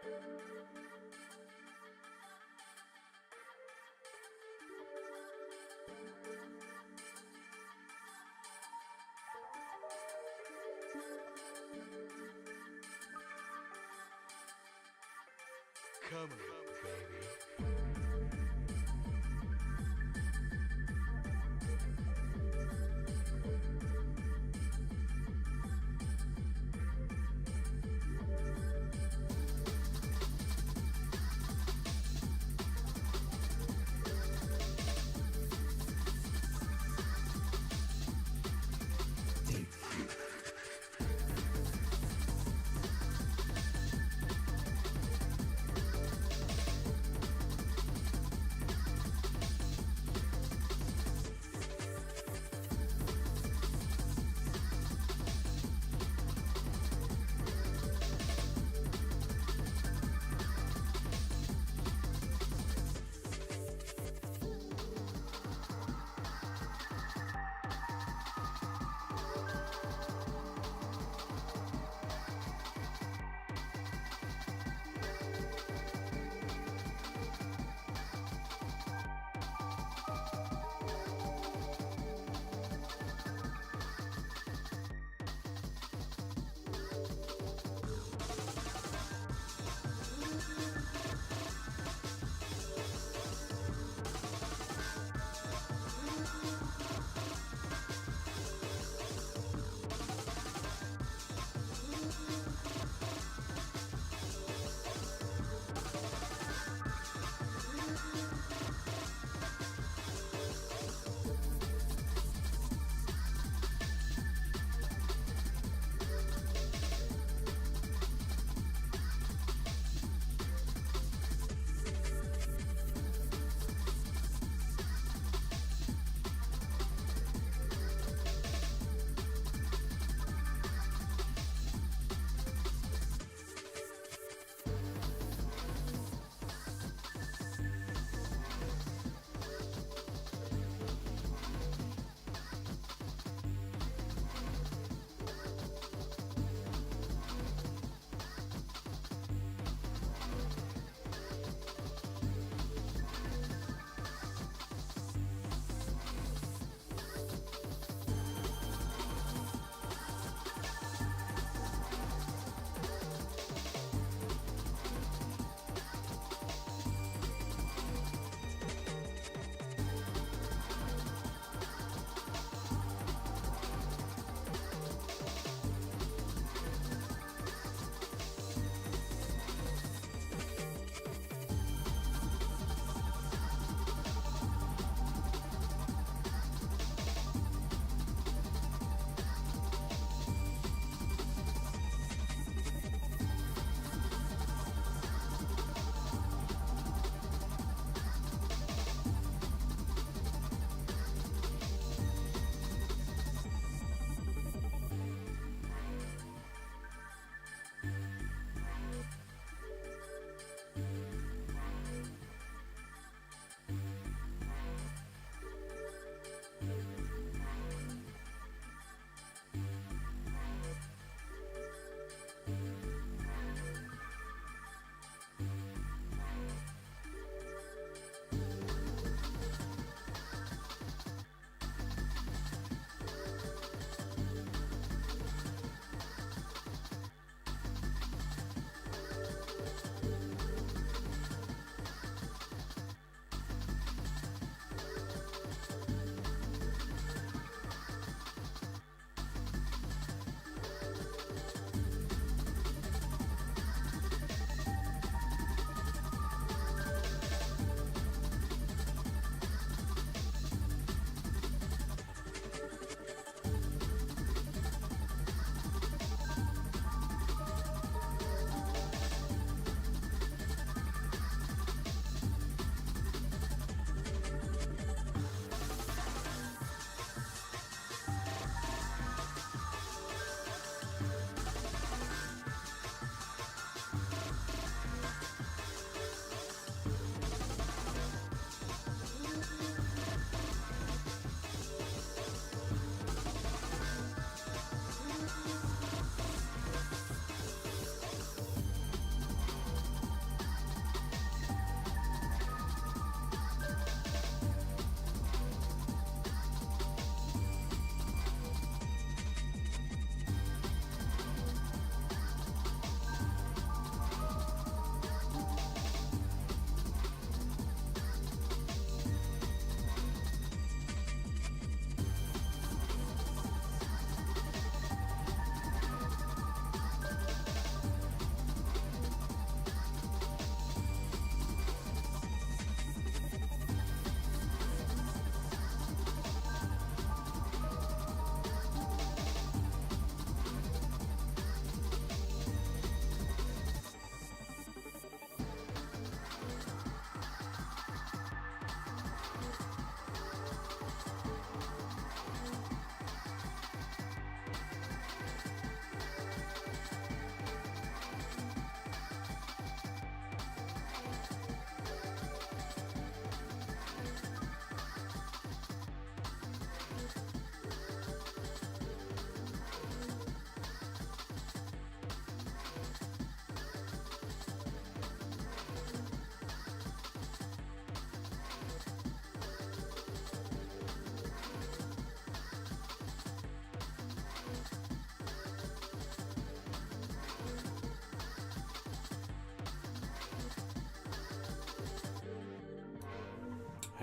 Come here, baby.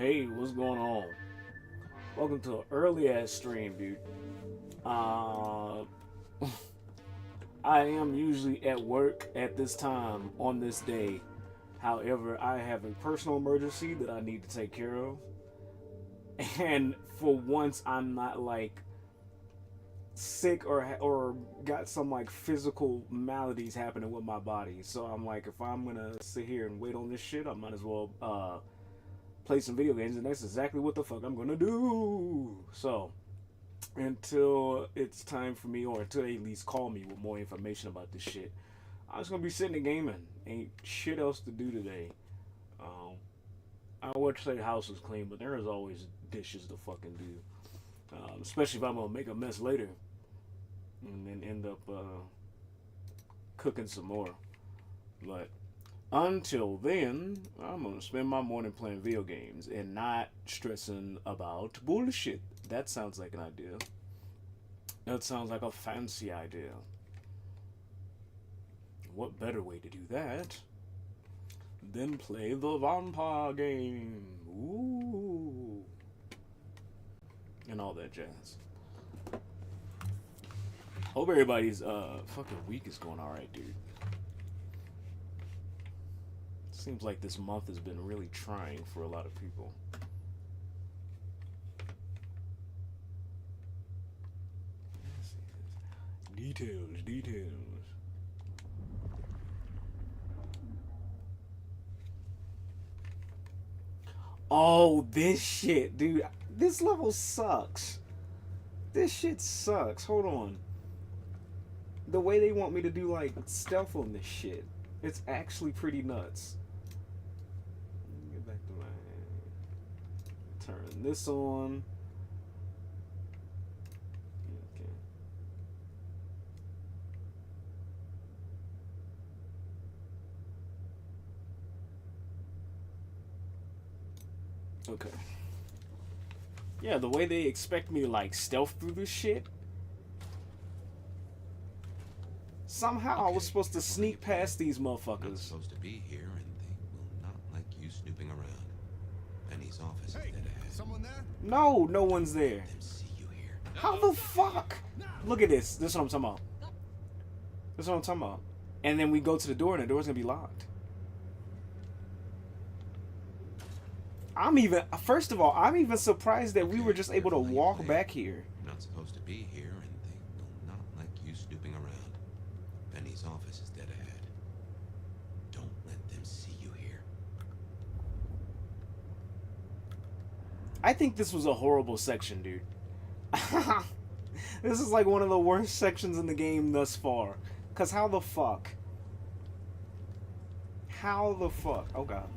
Hey, what's going on? Welcome to an early ass stream, dude. Uh, I am usually at work at this time on this day. However, I have a personal emergency that I need to take care of. And for once, I'm not like sick or got some like physical maladies happening with my body. So I'm like, if I'm gonna sit here and wait on this shit, I might as well play some video games, and that's exactly what the fuck I'm gonna do. So until it's time for me, or until they at least call me with more information about this shit, I'm just gonna be sitting and gaming. Ain't shit else to do today. Um, I would say the house is clean, but there is always dishes to fucking do. Especially if I'm gonna make a mess later and then end up cooking some more. But until then, I'm gonna spend my morning playing video games and not stressing about bullshit. That sounds like an idea. That sounds like a fancy idea. What better way to do that than play the vampire game? Ooh. And all that jazz. Hope everybody's fucking week is going alright, dude. Seems like this month has been really trying for a lot of people. Details. Oh, this shit, dude. This level sucks. This shit sucks. Hold on. The way they want me to do, like, stealth on this shit, it's actually pretty nuts. Get back to my... Turn this on. Okay. Yeah, the way they expect me to, like, stealth through this shit. Somehow I was supposed to sneak past these motherfuckers. Not supposed to be here, and they will not like you snooping around. Penny's office is dead ahead. Someone there? No, no one's there. Let them see you here. How the fuck? Look at this. This is what I'm talking about. This is what I'm talking about. And then we go to the door, and the door's gonna be locked. First of all, I'm even surprised that we were just able to walk back here. Not supposed to be here, and they will not like you snooping around. Penny's office is dead ahead. Don't let them see you here. I think this was a horrible section, dude. This is like one of the worst sections in the game thus far. Cause how the fuck? How the fuck? Oh god.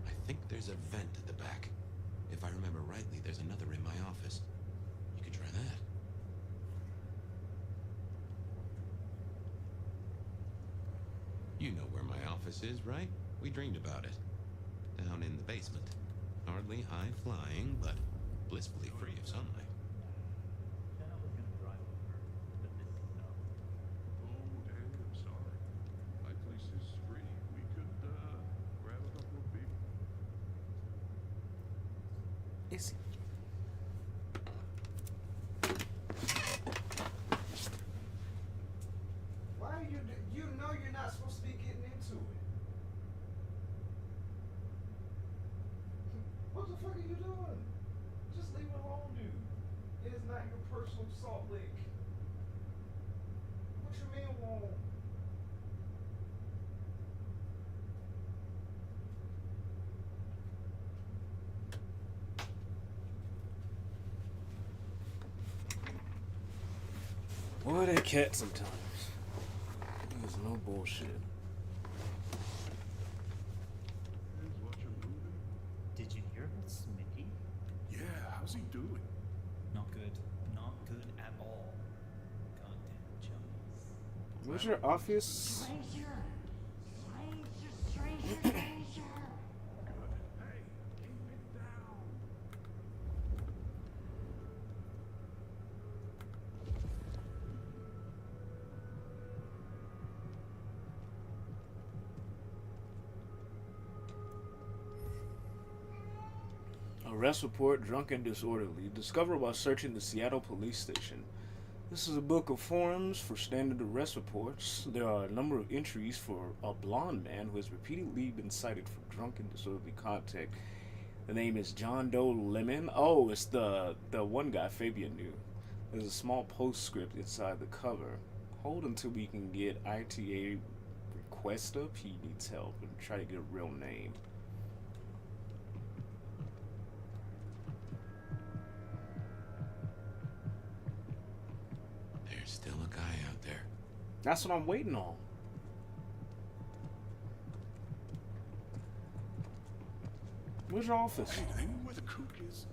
I think there's a vent at the back. If I remember rightly, there's another in my office. You could try that. You know where my office is, right? We dreamed about it. Down in the basement. Hardly high flying, but blissfully free of sunlight. Is why are you know you're not supposed to be getting into it? What the fuck are you doing? Just leave it alone, dude. It is not your personal salt lick. What you mean won't? Boy, that cat sometimes. There's no bullshit. Did you hear about Smitty? Yeah, how's he doing? Not good. Not good at all. Goddamn Jones. Where's your office? Stranger. Hey, keep it down. Arrest report, drunk and disorderly, discovered while searching the Seattle police station. This is a book of forms for standard arrest reports. There are a number of entries for a blonde man who has repeatedly been cited for drunk and disorderly conduct. The name is John Doe Lemon. Oh, it's the one guy Fabian knew. There's a small postscript inside the cover. Hold until we can get ITA request up. He needs help and try to get a real name. There's still a guy out there. That's what I'm waiting on. Where's your office? Hey, they know where the cook is.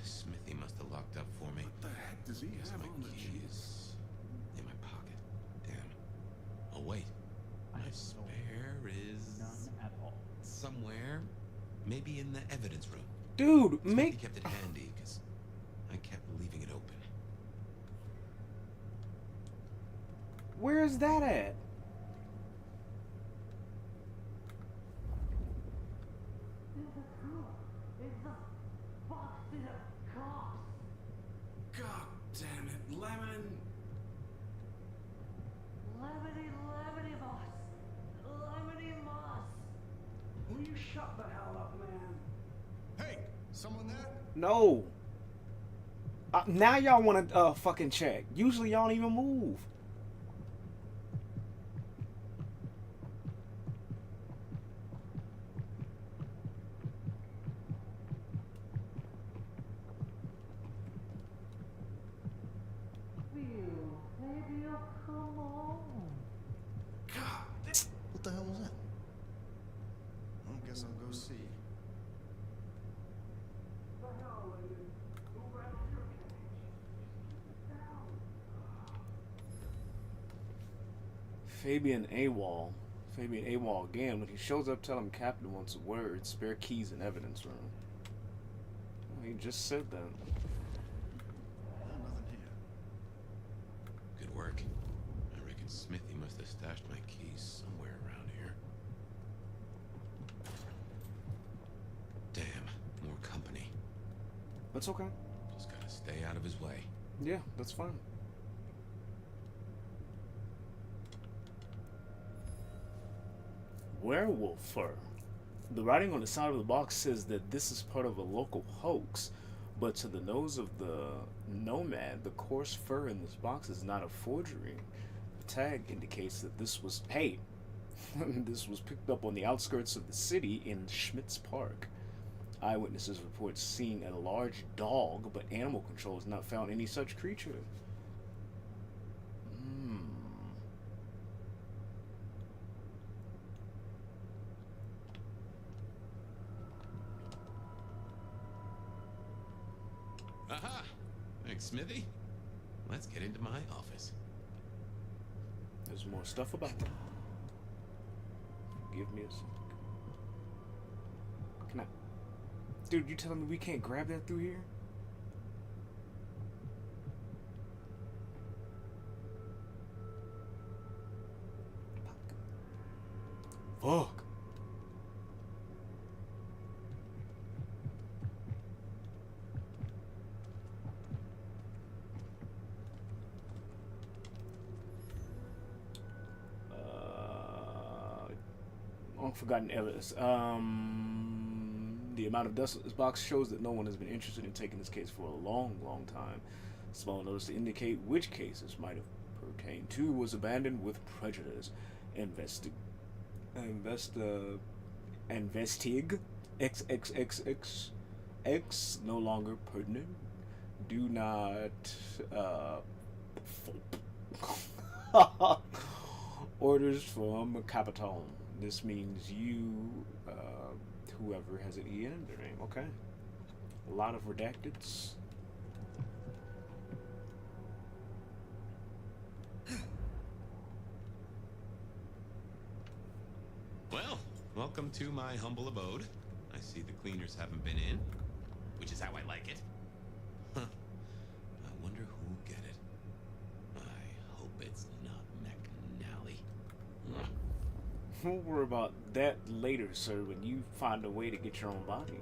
Smithy must have locked up for me. What the heck does he Guess have my on the key jeep? is in my pocket. Damn. Oh wait, I my have spare is none at all. somewhere. Maybe in the evidence room. Dude, Smithy make... kept it handy because I kept leaving it open. Where is that at? God damn it, Lemon! Lemony moss. Lemony moss. Will you shut the hell up, man? Hey, someone there? No. Now y'all want to fucking check. Usually y'all don't even move. Baby, oh, come on. God, What the hell was that? I guess I'll go see. the hell, Lemon? Who rattled your cage? Fabian AWOL. Fabian AWOL again. When he shows up, tell him Captain wants a word. Spare keys in evidence room. Well, he just said that. Nothing here. Good work. I reckon Smithy must have stashed my keys somewhere around here. Damn, more company. That's okay. Just gotta stay out of his way. Yeah, that's fine. Werewolf fur. The writing on the side of the box says that this is part of a local hoax, but to the nose of the nomad, the coarse fur in this box is not a forgery. The tag indicates that this was, hey, this was picked up on the outskirts of the city in Schmitz Park. Eyewitnesses report seeing a large dog, but animal control has not found any such creature. Aha! Thanks, Smithy. Let's get into my office. There's more stuff about it. Give me a sec. Can I... Dude, you telling me we can't grab that through here? Fuck. Unforgotten evidence. The amount of dust in this box shows that no one has been interested in taking this case for a long, long time. Small notice to indicate which cases might have pertained to was abandoned with prejudice. Investig XXXX no longer pertinent. Do not orders from Capitone. This means you, whoever has an E in their name. Okay. A lot of redacteds. Well, welcome to my humble abode. I see the cleaners haven't been in, which is how I like it. Huh. I wonder who'll get it. I hope it's not McNally. We'll worry about that later, sir, when you find a way to get your own body.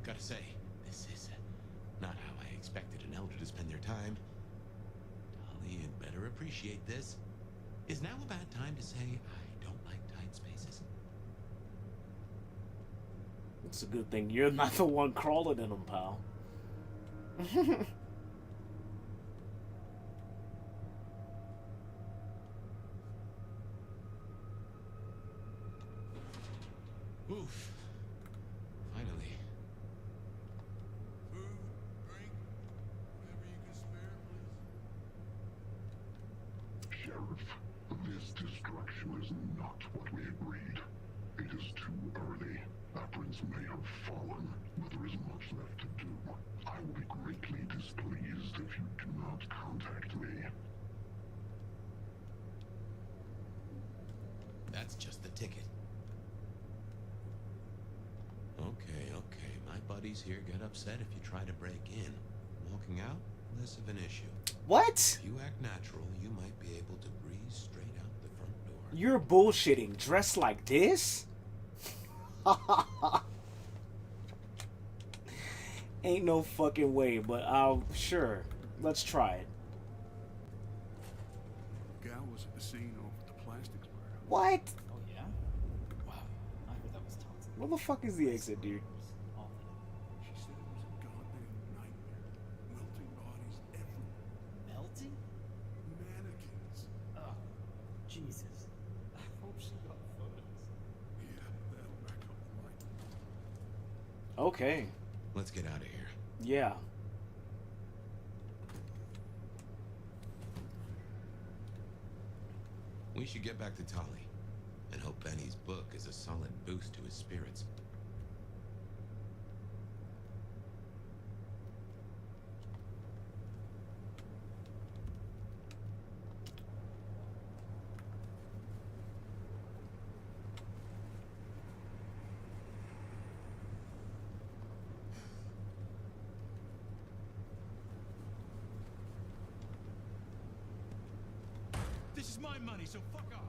Gotta say, this is not how I expected an elder to spend their time. Dolly, you'd better appreciate this. Is now a bad time to say I don't like tight spaces? It's a good thing you're not the one crawling in them, pal. Oof. Finally. Food, drink, whatever you can spare, please. Sheriff, this destruction is not what we agreed. It is too early. Our prince may have fallen, but there is much left to do. I will be greatly displeased if you do not contact me. That's just the ticket. Okay. My buddies here get upset if you try to break in. Walking out, less of an issue. What? If you act natural, you might be able to breeze straight out the front door. You're bullshitting. Dressed like this? Ain't no fucking way, but sure. Let's try it. Gal was at the scene over at the plastics warehouse. What? Oh yeah? Wow. I heard that was toxic. Where the fuck is the exit, dude? She said it was a goddamn nightmare. Wilting bodies everywhere. Melting? Mannequins. Oh, Jesus. I hope she got photos. Yeah, that'll back up the light. Okay. Let's get out of here. Yeah. We should get back to Tolly and hope Benny's book is a solid boost to his spirits. This is my money, so fuck off.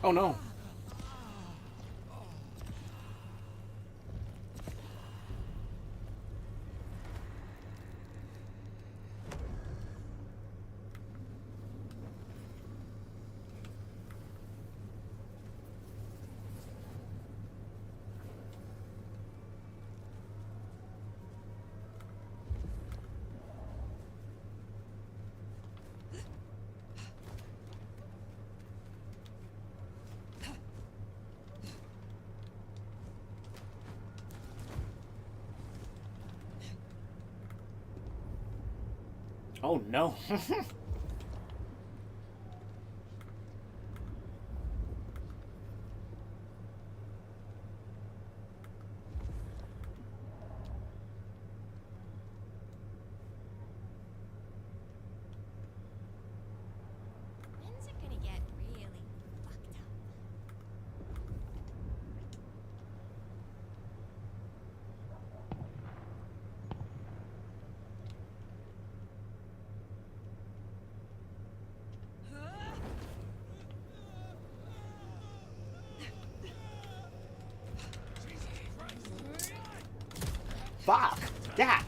Oh no. Oh no. When's it gonna get really fucked up? Fuck. Yeah.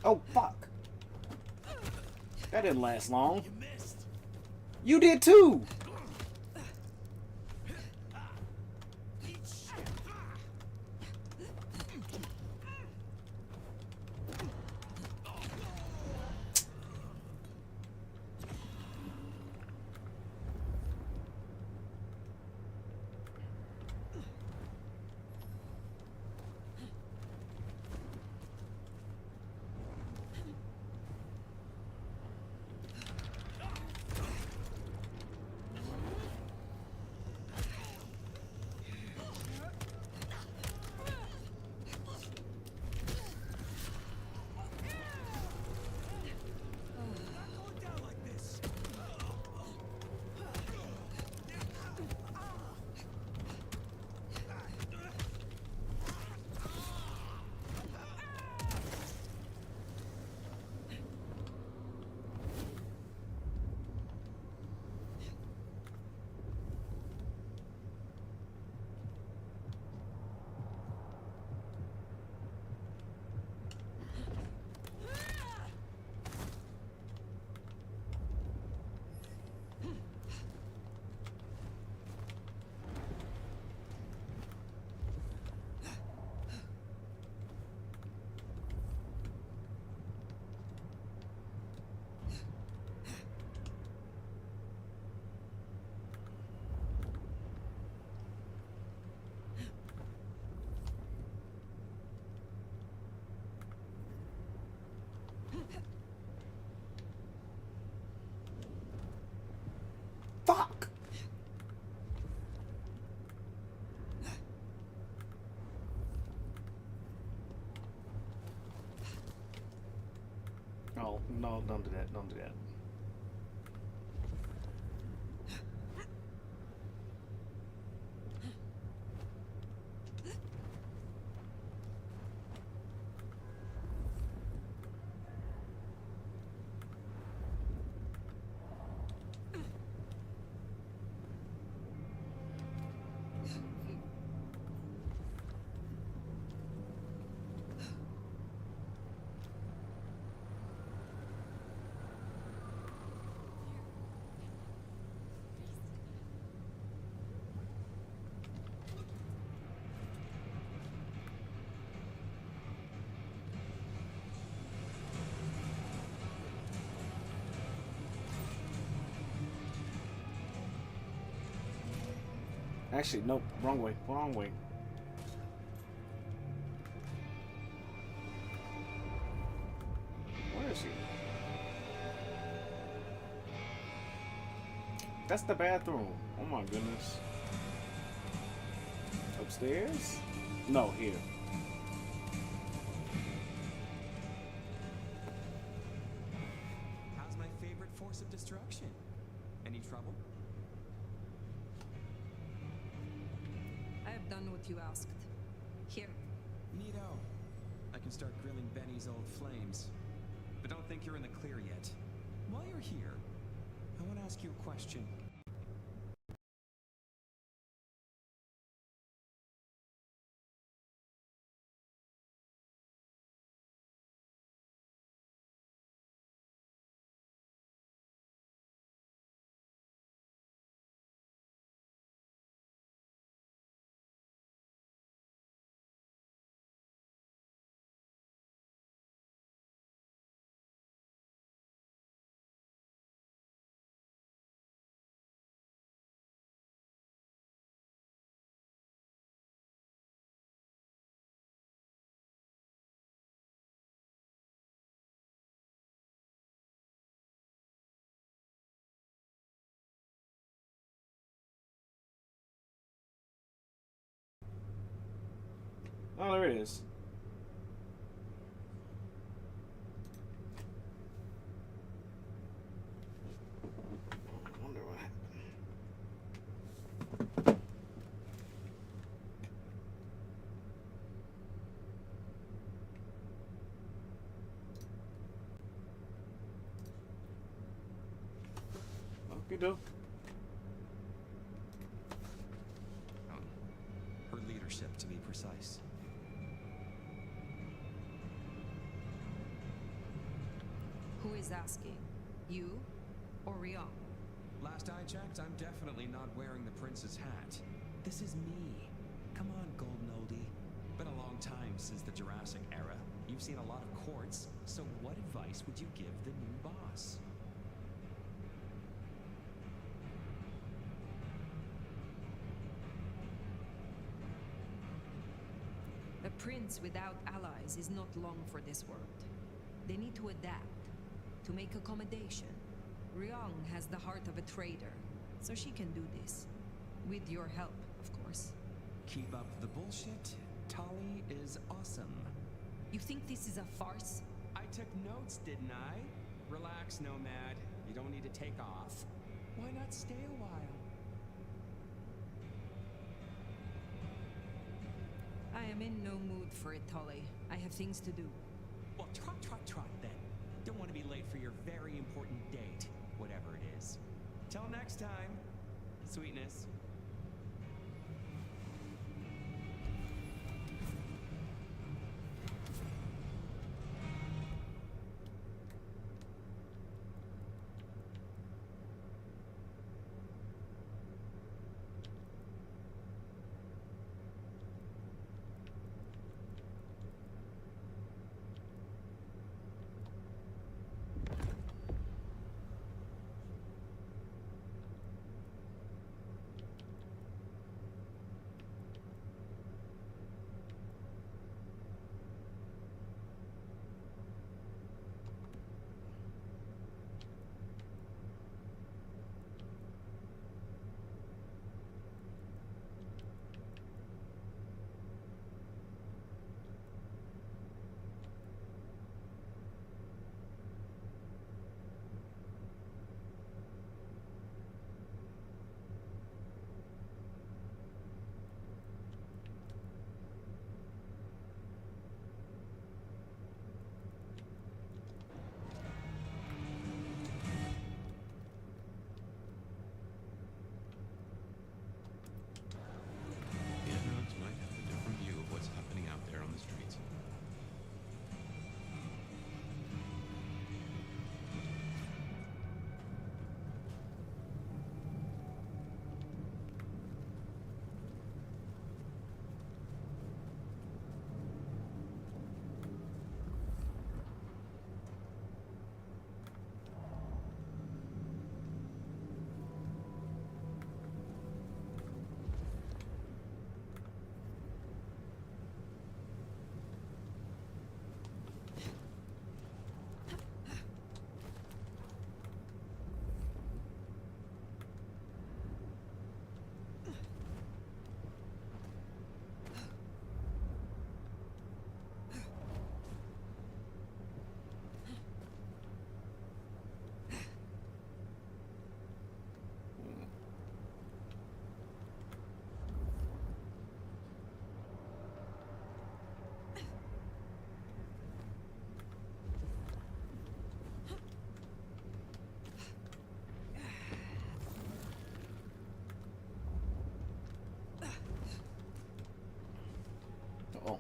Oh, fuck. That didn't last long. You missed. You did too! Fuck! Oh, no, don't do that, don't do that. Actually, nope, wrong way, wrong way. Where is he? That's the bathroom. Oh my goodness. Upstairs? No, here. How's my favorite force of destruction? Any trouble? I have done what you asked. Here. Neato. I can start grilling Benny's old flames. But don't think you're in the clear yet. While you're here, I want to ask you a question. Oh, there it is. I wonder what happened. Okay, doke. Her leadership, to be precise. is asking? You or Rion? Last I checked, I'm definitely not wearing the prince's hat. This is me. Come on, golden oldie. Been a long time since the Jurassic era. You've seen a lot of courts, so what advice would you give the new boss? A prince without allies is not long for this world. They need to adapt, to make accommodation. Ryong has the heart of a trader, so she can do this. With your help, of course. Keep up the bullshit. Tali is awesome. You think this is a farce? I took notes, didn't I? Relax, Nomad. You don't need to take off. Why not stay a while? I am in no mood for it, Tali. I have things to do. Well, trot then. Don't want to be late for your very important date, whatever it is. Till next time, sweetness. Oh.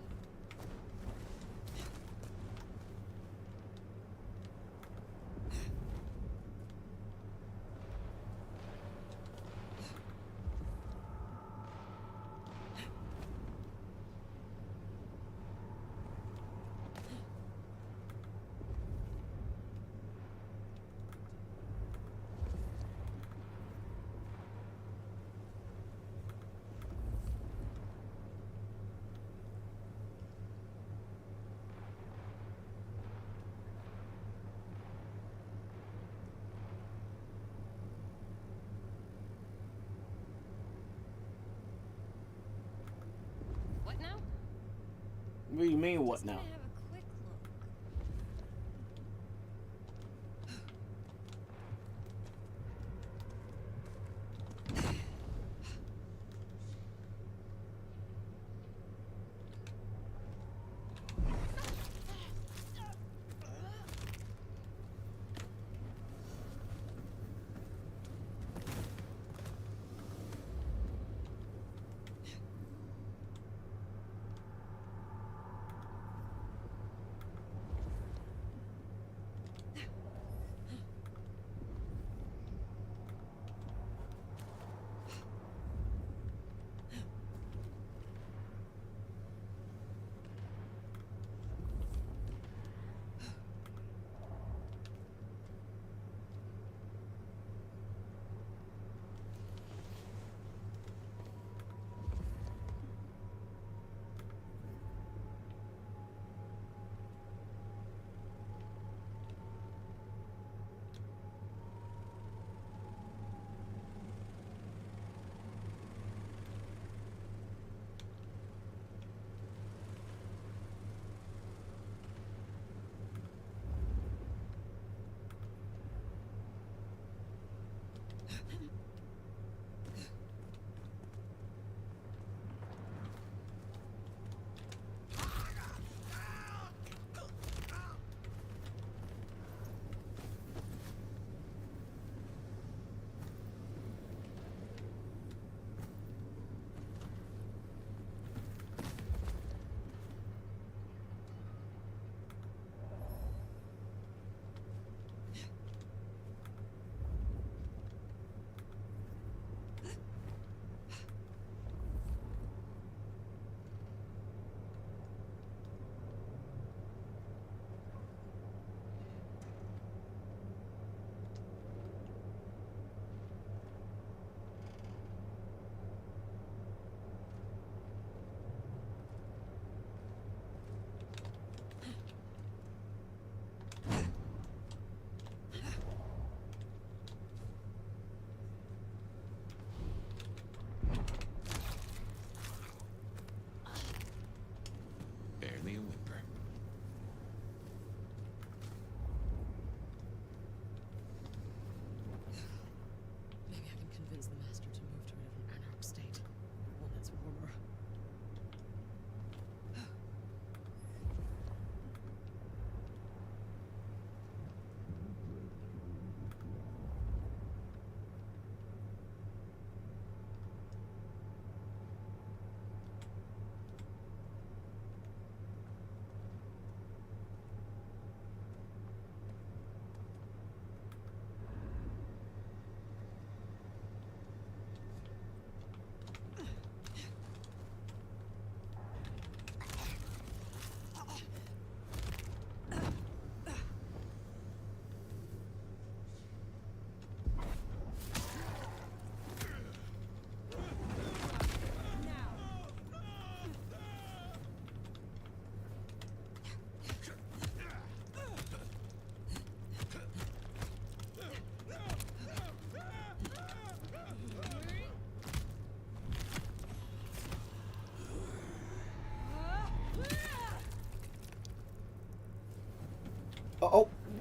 What now? What do you mean, what Just now? gonna have a quick look.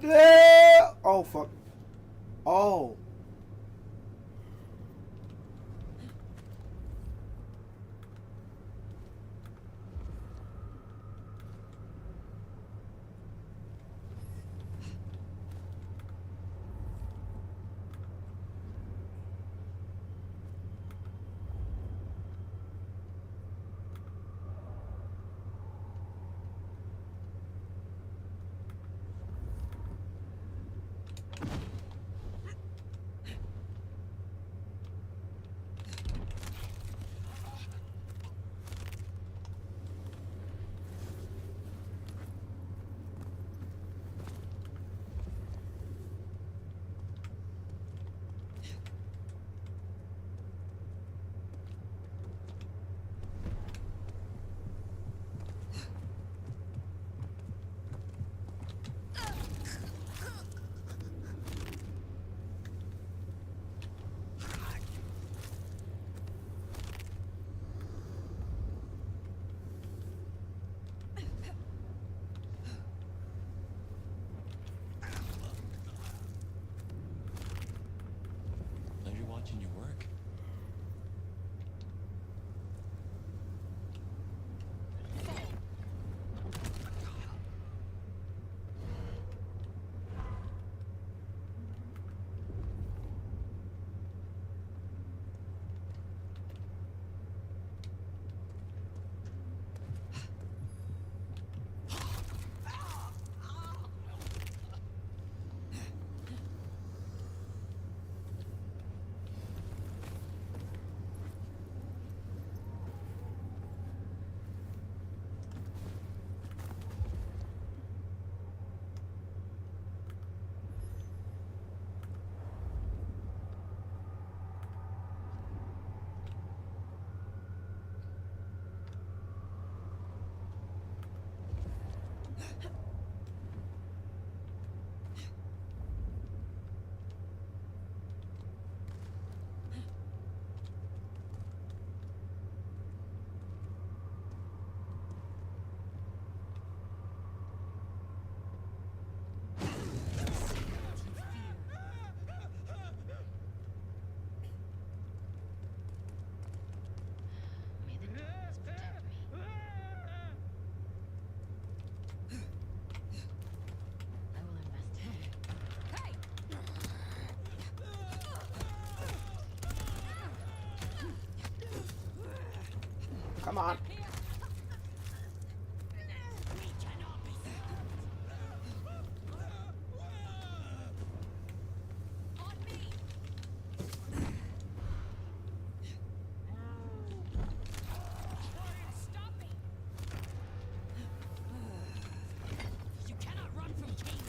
Yeah! Oh, fuck. Oh. Pleasure watching you work. May the darkness protect me. I will investigate. Come on. You cannot run from King.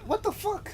What the fuck?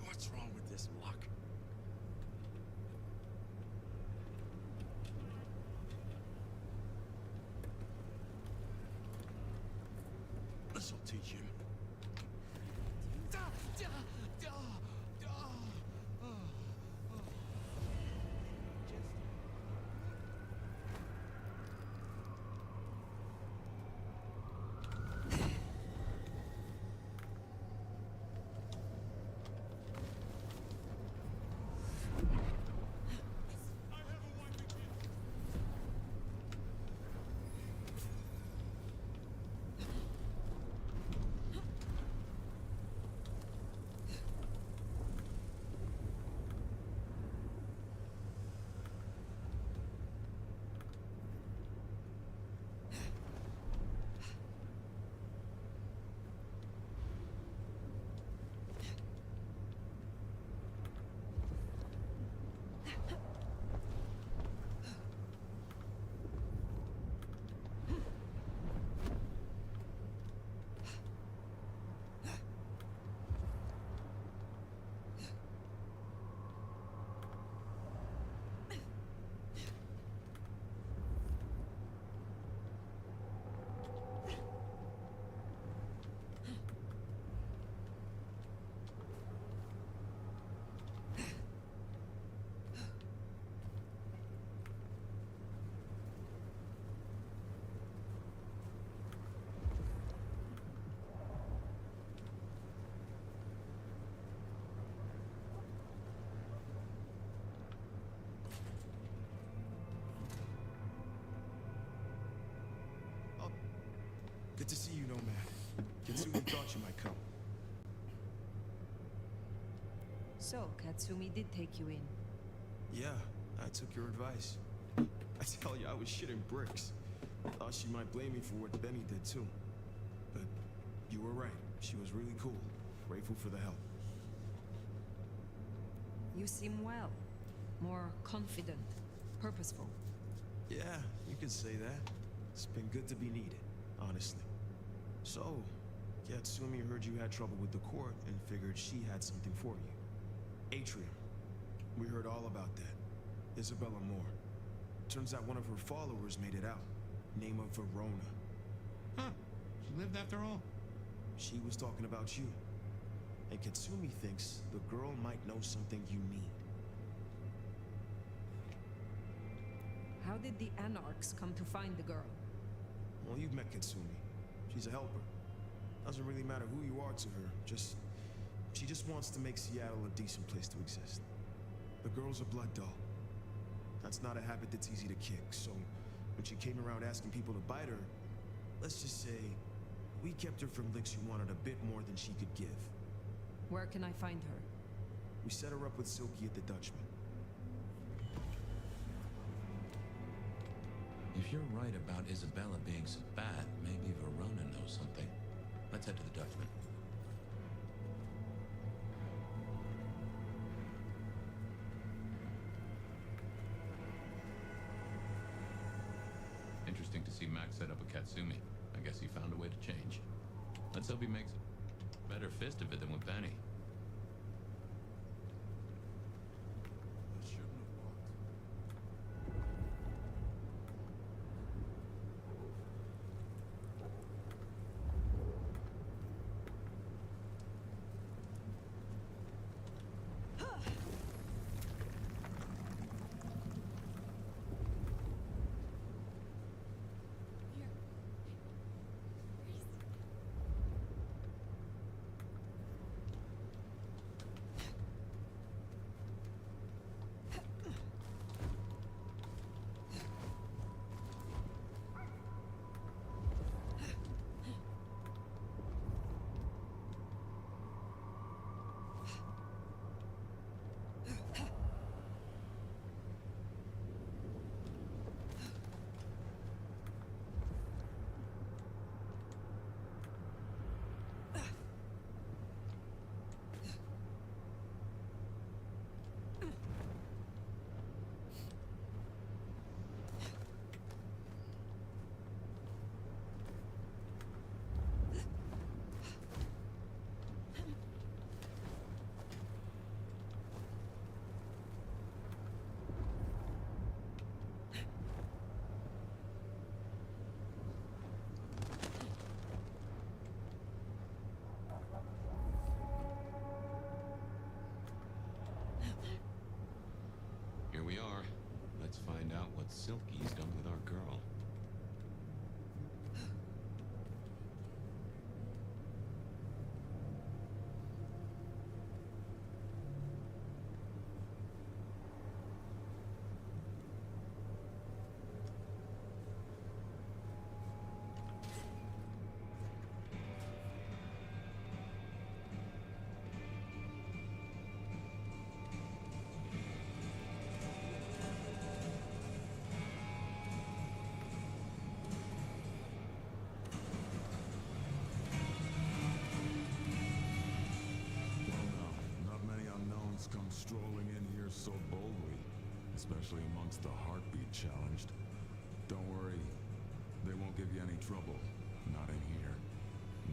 What's wrong with this luck? This'll teach him. Good to see you, Nomad. Katsumi thought you might come. So, Katsumi did take you in. Yeah, I took your advice. I tell you, I was shitting bricks. Thought she might blame me for what Benny did too. But you were right. She was really cool. Grateful for the help. You seem well. More confident. Purposeful. Yeah, you could say that. It's been good to be needed, honestly. So, Katsumi heard you had trouble with the court and figured she had something for you. Atrium. We heard all about that. Isabella Moore. Turns out one of her followers made it out. Name of Verona. Huh. She lived after all. She was talking about you. And Katsumi thinks the girl might know something you need. How did the Anarchs come to find the girl? Well, you've met Katsumi. She's a helper. Doesn't really matter who you are to her. She just wants to make Seattle a decent place to exist. The girl's a blood doll. That's not a habit that's easy to kick, so when she came around asking people to bite her, let's just say, we kept her from licks who wanted a bit more than she could give. Where can I find her? We set her up with Silky at the Dutchman. If you're right about Isabella being so bad, maybe Verona knows something. Let's head to the Dutchman. Interesting to see Max set up a Katsumi. I guess he found a way to change. Let's hope he makes a better fist of it than with Benny. I shouldn't have walked. here we are. Let's find out what Silky's done with our girl. Strolling in here so boldly, especially amongst the heartbeat challenged. Don't worry, they won't give you any trouble. Not in here.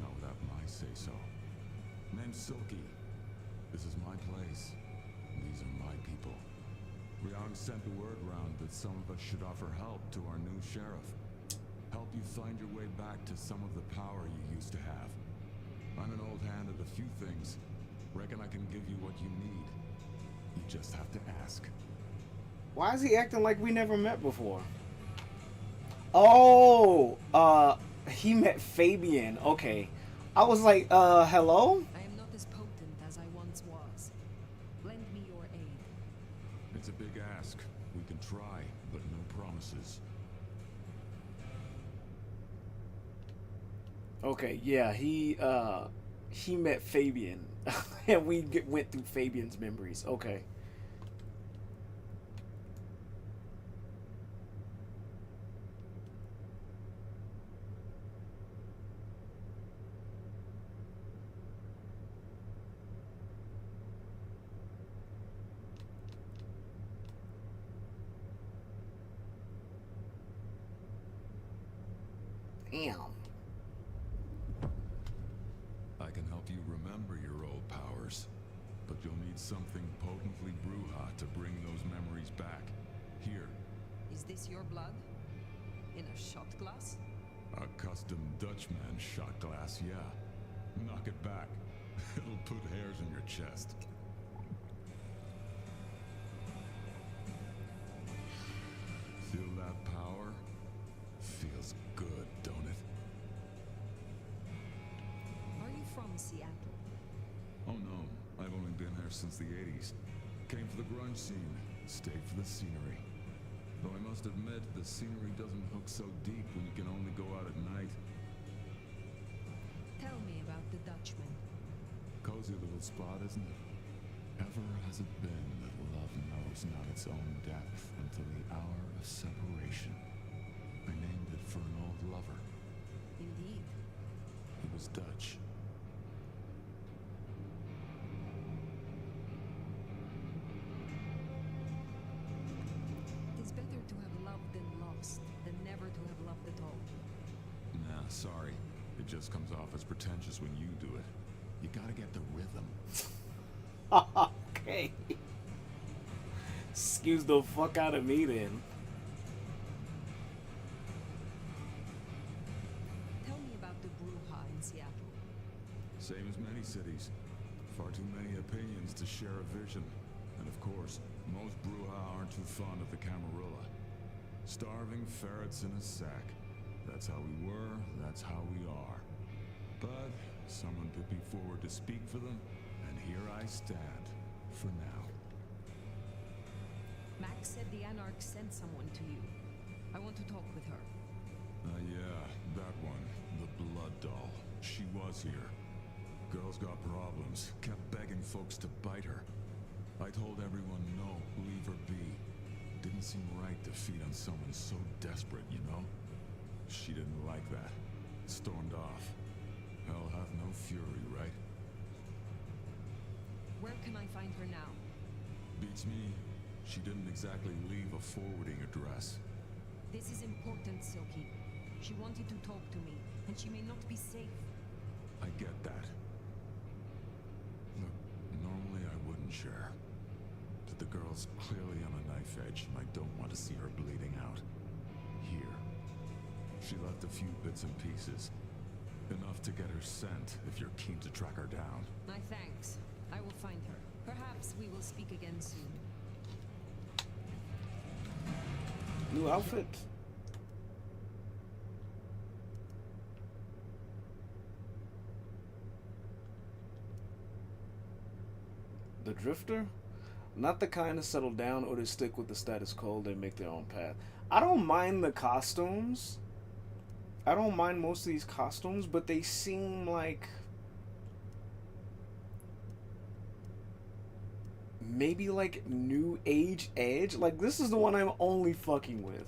Not without my say-so. Name's Silky. This is my place. These are my people. Ryong sent the word round that some of us should offer help to our new sheriff. Help you find your way back to some of the power you used to have. I'm an old hand at a few things. Reckon I can give you what you need. You just have to ask. Why is he acting like we never met before? Oh, he met Fabian. Okay. I was like, hello? I am not as potent as I once was. Lend me your aid. It's a big ask. We can try, but no promises. Okay, yeah, he met Fabian. And we went through Fabian's memories. Okay. Damn. I can help you remember your old powers, but you'll need something potently Bruja to bring those memories back. Here. Is this your blood? In a shot glass? A custom Dutchman shot glass, yeah. Knock it back. It'll put hairs in your chest. Feel that power? Feels good, don't it? Are you from Seattle? Oh no, I've only been there since the 80s. Came for the grunge scene, stayed for the scenery. Though I must admit, the scenery doesn't hook so deep when you can only go out at night. Tell me about the Dutchman. Cozy little spot, isn't it? Ever has it been that love knows not its own depth until the hour of separation. I named it for an old lover. Indeed. He was Dutch. It is better to have loved and lost than never to have loved at all. Nah, sorry. It just comes off as pretentious when you do it. You gotta get the rhythm. Okay. Excuse the fuck out of me then. Tell me about the Bruja in Seattle. Same as many cities. Far too many opinions to share a vision. And of course, most Bruja aren't too fond of the Camarilla. Starving ferrets in a sack. That's how we were, that's how we are. But someone put me forward to speak for them, and here I stand, for now. Max said the Anarch sent someone to you. I want to talk with her. Yeah, that one. The blood doll. She was here. Girl's got problems. Kept begging folks to bite her. I told everyone no, leave her be. Didn't seem right to feed on someone so desperate, you know? She didn't like that. Stormed off. Hell hath no fury, right? Where can I find her now? Beats me. She didn't exactly leave a forwarding address. This is important, Silky. She wanted to talk to me, and she may not be safe. I get that. Look, normally I wouldn't share. But the girl's clearly on a knife edge, and I don't want to see her bleeding out. Here. She left a few bits and pieces. Enough to get her sent, if you're keen to track her down. My thanks. I will find her. Perhaps we will speak again soon. New outfit. The Drifter? Not the kind to settle down or to stick with the status quo, they make their own path. I don't mind the costumes. I don't mind most of these costumes, but they seem like maybe like new age edge. Like this is the one I'm only fucking with.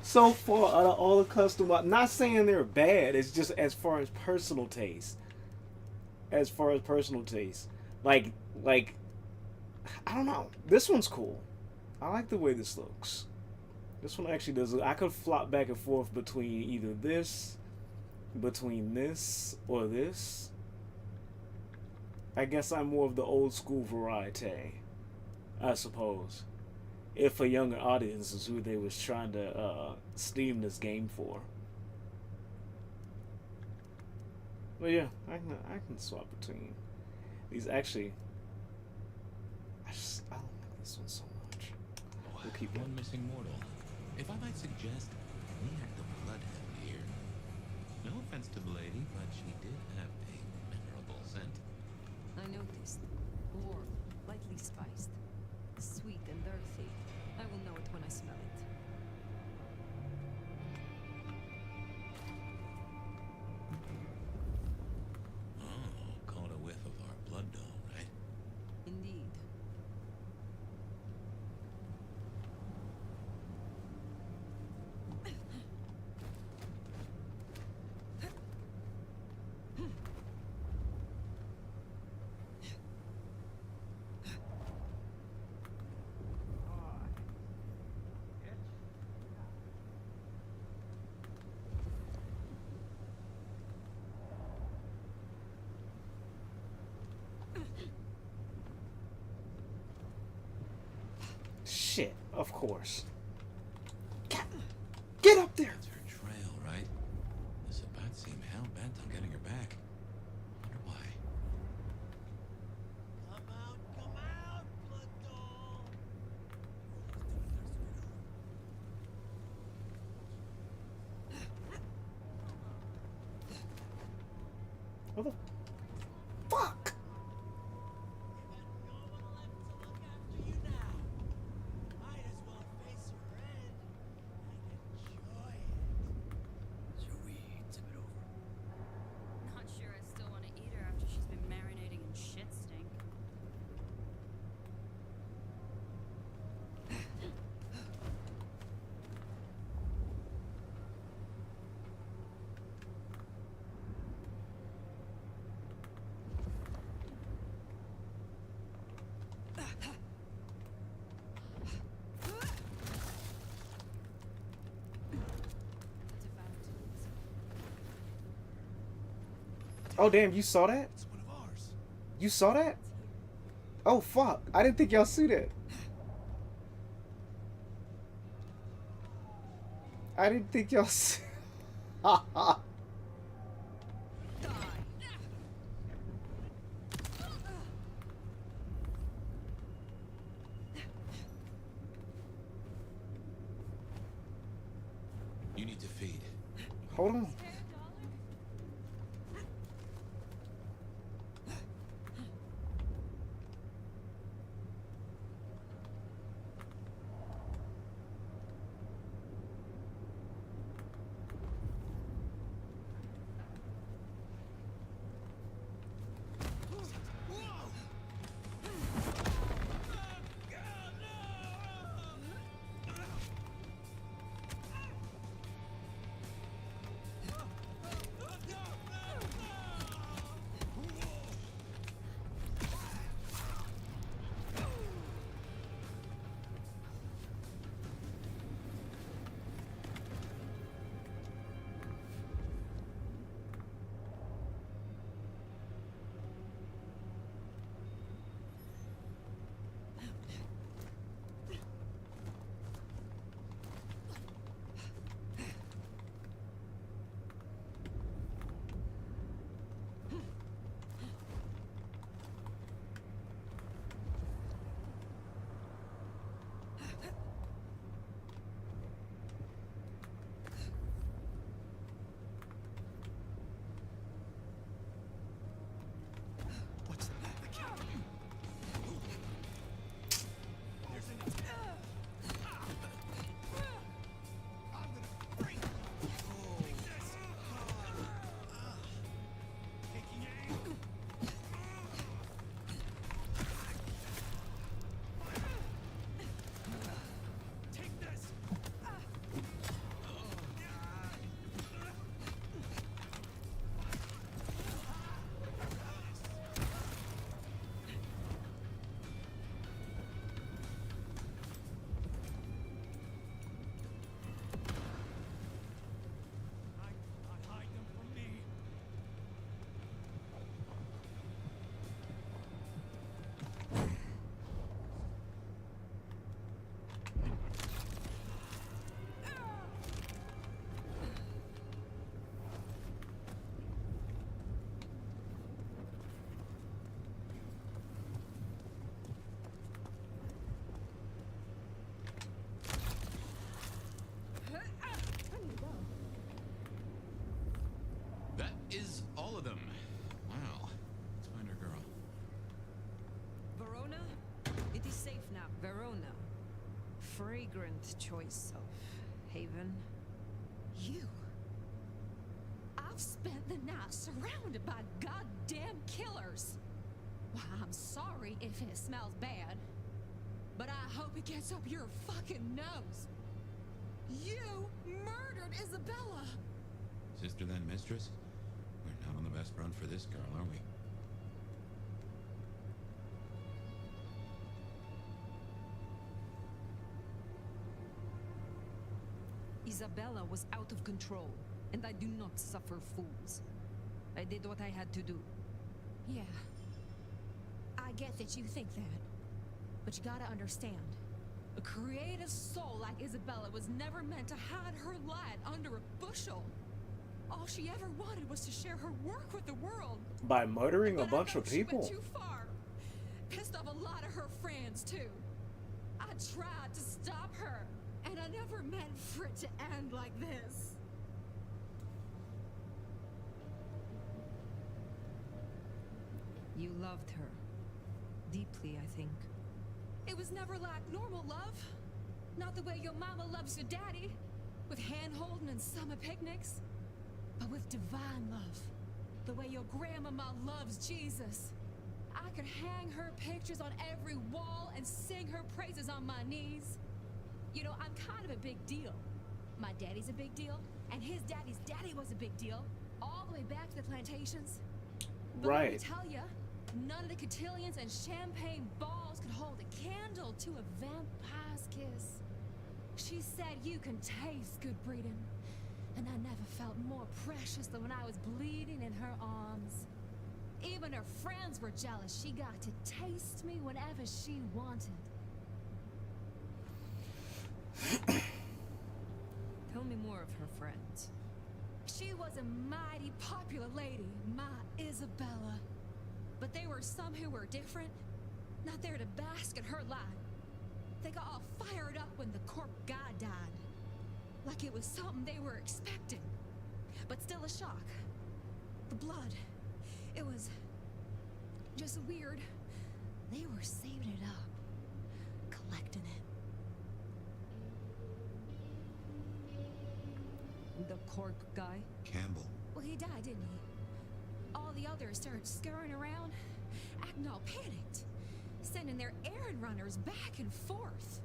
So far out of all the custom, I'm not saying they're bad, it's just as far as personal taste. Like I don't know. This one's cool. I like the way this looks. This one actually does. I could flop back and forth between either this, or this. I guess I'm more of the old school variety, I suppose. If a younger audience is who they was trying to steam this game for. But yeah, I can swap between these. Actually, I don't like this one so much. We'll keep one missing mortal. If I might suggest, we have the Bloodhound here. No offense to the lady, but she did have a memorable scent. I noticed. Warm, lightly spiced. Sweet and earthy. I will know it when I smell it. Oh, caught a whiff of our blood doll, right? Indeed. Shit, of course. Get up there! That's her trail, right? The Sabbat seem hell-bent on getting her back. Wonder why. Come out, blood doll! What the fuck? Not sure I still want to eat her after she's been marinating in shit stink. Oh damn, you saw that? It's one of ours. You saw that? Oh fuck, I didn't think y'all see that. I didn't think y'all see. You need to feed. Hold on. fragrant choice of haven. You. I've spent the night surrounded by goddamn killers. Why, I'm sorry if it smells bad, but I hope it gets up your fucking nose. You murdered Isabella. Sister then mistress? We're not on the best front for this girl, are we? Isabella was out of control, and I do not suffer fools. I did what I had to do. Yeah. I get that you think that, but you gotta understand. A creative soul like Isabella was never meant to hide her light under a bushel. All she ever wanted was to share her work with the world. By murdering a But bunch I of thought she went people? too far. Pissed off a lot of her friends too. I tried to stop her, and I never meant for it to end like this. You loved her. Deeply, I think. It was never like normal love. Not the way your mama loves your daddy, with hand-holding and summer picnics. But with divine love. The way your grandmama loves Jesus. I could hang her pictures on every wall and sing her praises on my knees. You know, I'm kind of a big deal. My daddy's a big deal, and his daddy's daddy was a big deal, all the way back to the plantations. But let me Right. tell ya, none of the cotillions and champagne balls could hold a candle to a vampire's kiss. She said you can taste good breeding, and I never felt more precious than when I was bleeding in her arms. Even her friends were jealous. She got to taste me whenever she wanted. Tell me more of her friends. She was a mighty popular lady, my Isabella. But there were some who were different, not there to bask in her light. They got all fired up when the corp guy died. Like it was something they were expecting. But still a shock. The blood. It was just weird. They were saving it up. Collecting it. The cork guy? Campbell. Well, he died, didn't he? All the others started scurrying around, acting all panicked, sending their errand runners back and forth.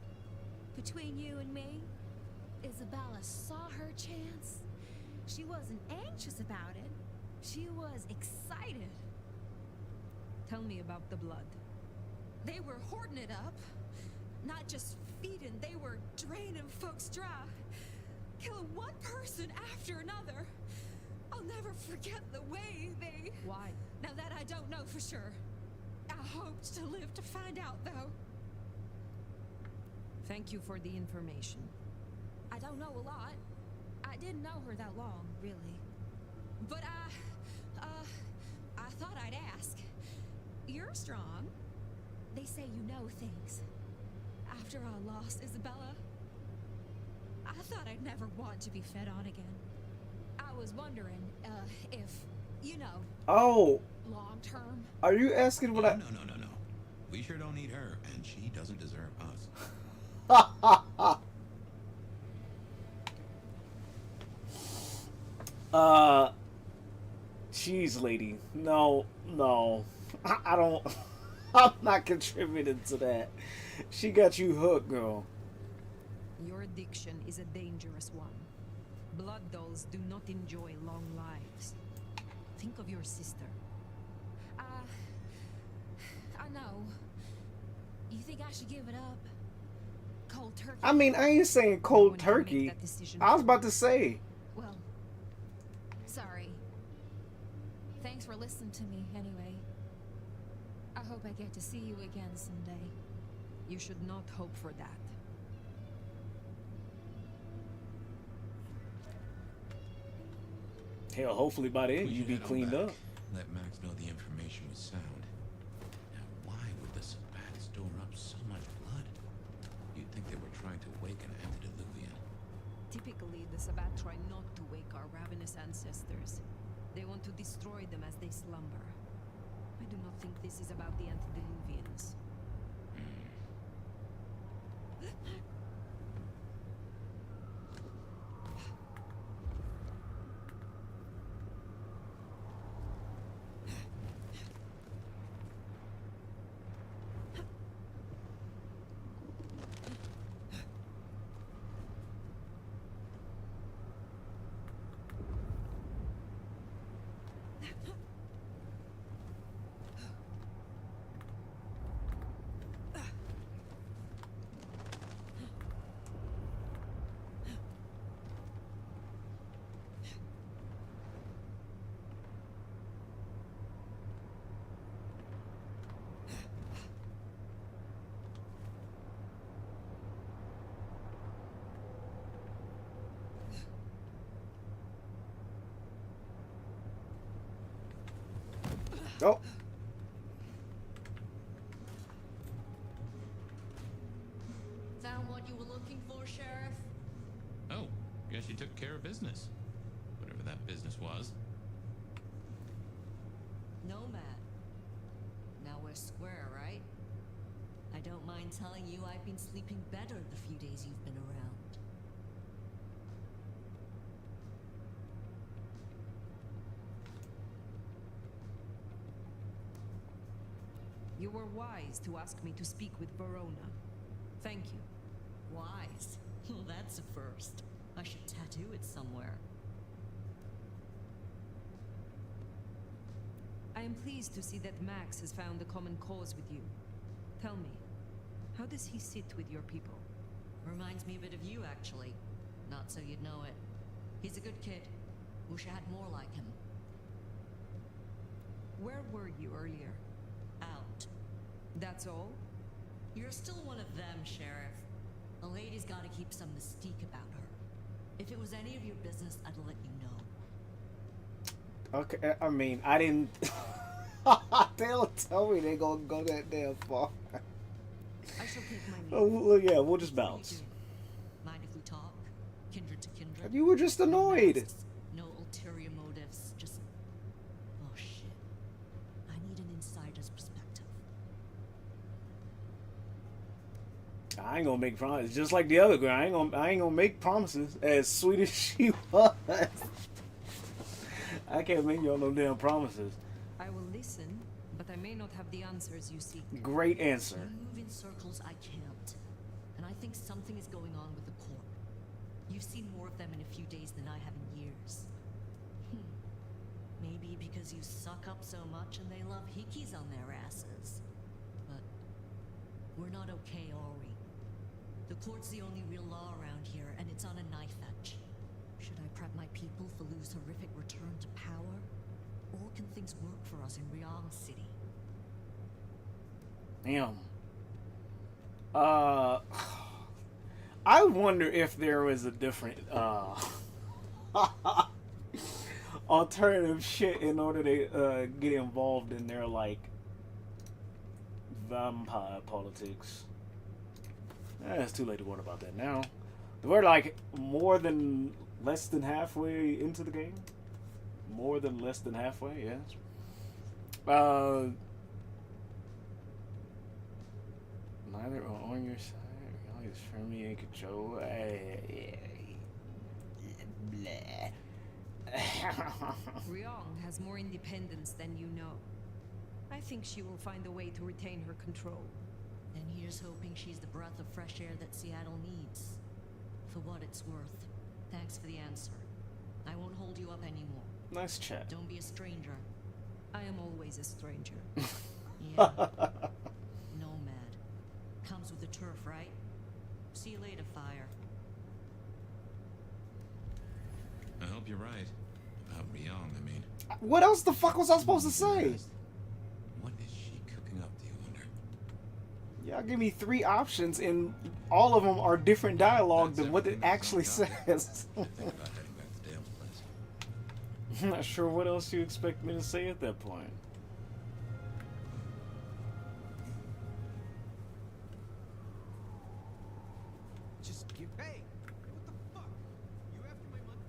Between you and me, Isabella saw her chance. She wasn't anxious about it. She was excited. Tell me about the blood. They were hoarding it up. Not just feeding, they were draining folks dry. Killing one person after another. I'll never forget the way they... Why? Now that I don't know for sure. I hoped to live to find out, though. Thank you for the information. I don't know a lot. I didn't know her that long, really. But I thought I'd ask. You're strong. They say you know things. After I lost Isabella, I thought I'd never want to be fed on again. I was wondering, if, you know... Oh! Long term. Are you asking what I... No. We sure don't need her, and she doesn't deserve us. Cheese lady. No. I don't... I'm not contributing to that. She got you hooked, girl. Your addiction is a dangerous one. Blood dolls do not enjoy long lives. Think of your sister. I know. You think I should give it up? Cold turkey? I mean, I ain't saying cold turkey. I was about to say. Well, sorry. Thanks for listening to me, anyway. I hope I get to see you again someday. You should not hope for that. Hell, hopefully by then you be cleaned up. Let Max know the information was sound. Now, why would the Sabbat store up so much blood? You'd think they were trying to wake an antediluvian. Typically, the Sabbat try not to wake our ravenous ancestors. They want to destroy them as they slumber. I do not think this is about the antediluvians. Oh. Found what you were looking for, Sheriff? Oh, guess you took care of business. Whatever that business was. Nomad. Now we're square, right? I don't mind telling you I've been sleeping better the few days you've been around. You were wise to ask me to speak with Verona. Thank you. Wise? Well, that's a first. I should tattoo it somewhere. I am pleased to see that Max has found a common cause with you. Tell me, how does he sit with your people? Reminds me a bit of you, actually. Not so you'd know it. He's a good kid. Wish I had more like him. Where were you earlier? Out. That's all? You're still one of them, Sheriff. A lady's gotta keep some mystique about her. If it was any of your business, I'd let you know. Okay, I mean, I didn't. They don't tell me they gonna go that damn far. I shall take my leave. Oh, well, yeah, we'll just What do you bounce. do? Mind if we talk? Kindred to kindred? You were just annoyed. No masks, no ulterior motives, just... Oh shit. I need an insider's perspective. I ain't gonna make promises. Just like the other girl, I ain't gonna make promises. As sweet as she was, I can't make y'all no damn promises. I will listen, but I may not have the answers you seek. Great answer. You move in circles I can't. And I think something is going on with the court. You've seen more of them in a few days than I have in years. Maybe because you suck up so much and they love hickeys on their asses. But we're not okay, are we? The court's the only real law around here, and it's on a knife edge. Should I prep my people for Lou's horrific return to power? Or can things work for us in Heeeellllallaa City? Damn. I wonder if there was a different alternative shit in order to get involved in their like vampire politics. It's too late to worry about that now. We're like less than halfway into the game. More than less than halfway, yes. Neither are on your side. Reality is firmly in control. Ryong has more independence than you know. I think she will find a way to retain her control. And here's hoping she's the breath of fresh air that Seattle needs. For what it's worth. Thanks for the answer. I won't hold you up anymore. Nice chat. Don't be a stranger. I am always a stranger. Yeah. Nomad. Comes with the turf, right? See you later, Fire. I hope you're right. About Ryong, I mean. What else the fuck was I supposed to say? What is she cooking up, do you wonder? Y'all give me 3 options, and all of them are different dialogue than what it actually says. I think about heading back to Dale's place. I'm not sure what else you expect me to say at that point. Just give. Hey! What the fuck? You after my money?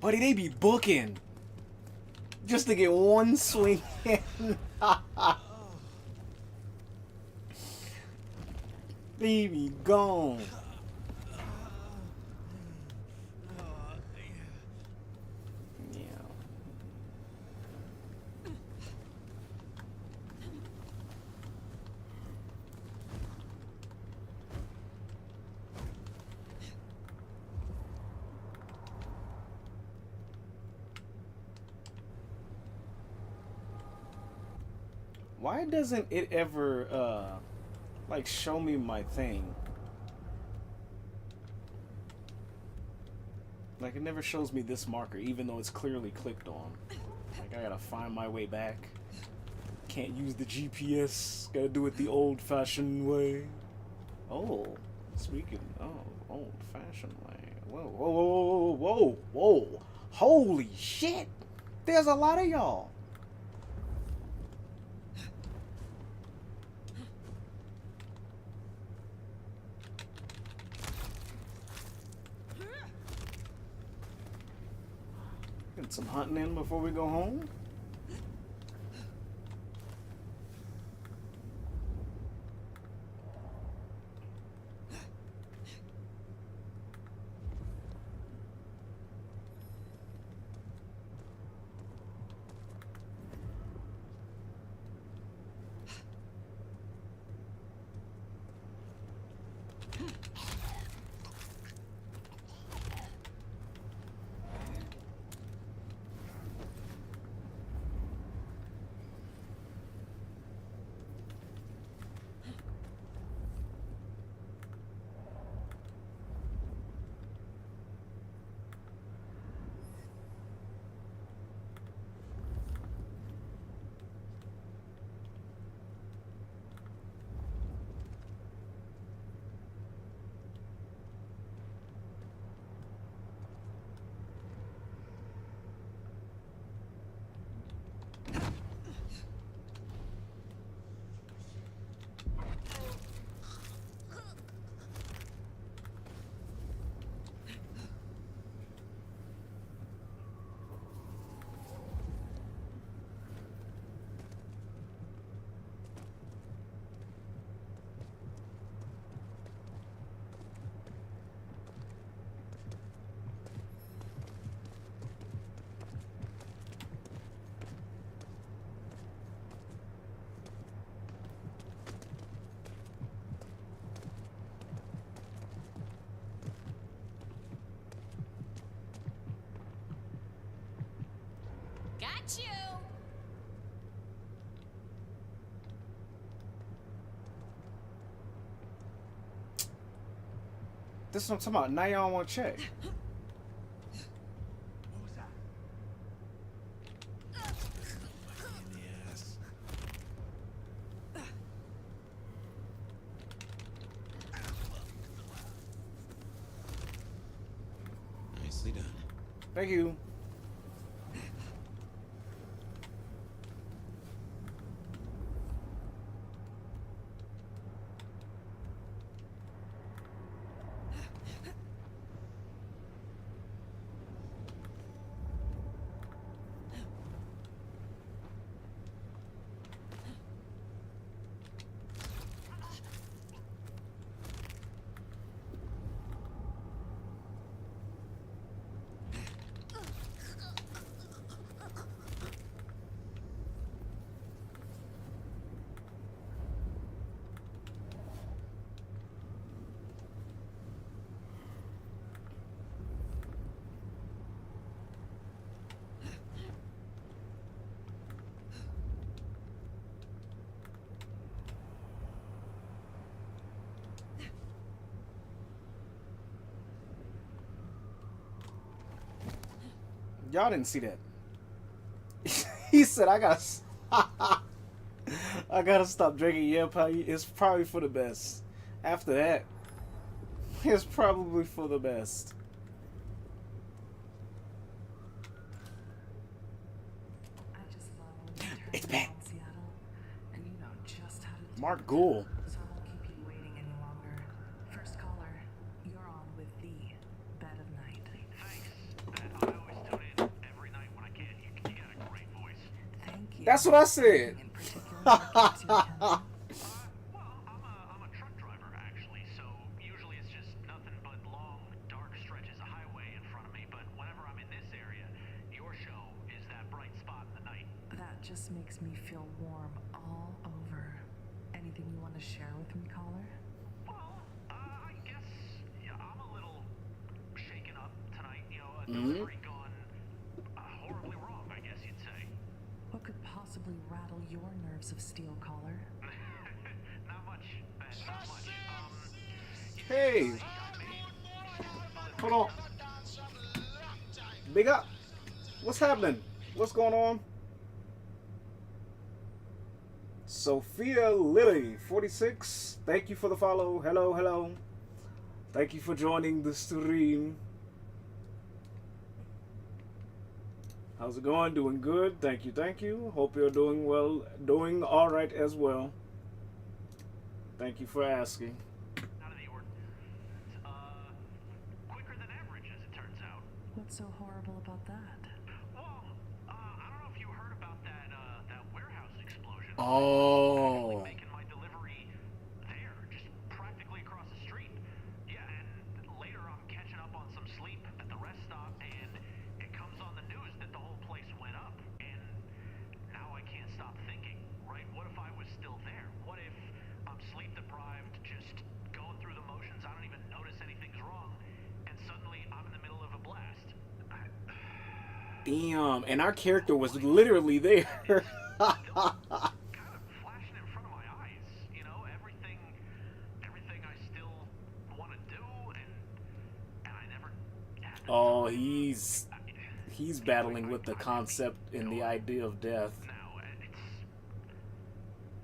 Buddy, they be booking just to get one swing in. They be gone. Yeah. Why doesn't it ever, like, show me my thing? Like, it never shows me this marker, even though it's clearly clicked on. Like, I gotta find my way back. Can't use the GPS. Gotta do it the old-fashioned way. Oh, speaking of old-fashioned way. Whoa, whoa, whoa, whoa, whoa, whoa. Holy shit! There's a lot of y'all. Get some hunting in before we go home. Got you! This is what I'm talking about. Now y'all want to check. What was that? In the ass. Nicely done. Thank you. Y'all didn't see that. He said, I gotta stop drinking. Yeah, probably, it's probably for the best. After that, it's probably for the best. I just love when you It's turn bad. down Seattle, and you know just how to do Mark it. Gould. So I won't keep you waiting any longer. First caller, you're on with the bed of night. Thanks. I always tune in every night when I can. You got a great voice. Thank you. That's what I said. Anything in particular that keeps your attention? Well, I'm a truck driver actually, so usually it's just nothing but long, dark stretches of highway in front of me. But whenever I'm in this area, your show is that bright spot in the night. That just makes me feel warm all over. Anything you want to share with me, caller? Well, I guess I'm a little shaken up tonight. You know, a delivery gone horribly wrong, I guess you'd say. What could possibly rattle your nerves of steel, caller? Not much, Ben, not much. Hey. Hold on. Big up. What's happening? What's going on? Sophia Lily 46. Thank you for the follow. Hello, hello. Thank you for joining the stream. How's it going? Doing good. Thank you, thank you. Hope you're doing well, doing all right as well. Thank you for asking. Out of the ordinance. Quicker than average, as it turns out. What's so horrible about that? Well, I don't know if you heard about that warehouse explosion. Oh. Making my delivery there, just practically across the street. Yeah, and later I'm catching up on some sleep at the rest stop, and it comes on the news that the whole place went up. And now I can't stop thinking, right? What if I was still there? What if I'm sleep deprived, just going through the motions, I don't even notice anything's wrong, and suddenly I'm in the middle of a blast. Damn, and our character was literally there. Kind of flashing in front of my eyes, you know, everything I still want to do, and I never had the Oh, time. he's battling with the concept and the idea of death. Now,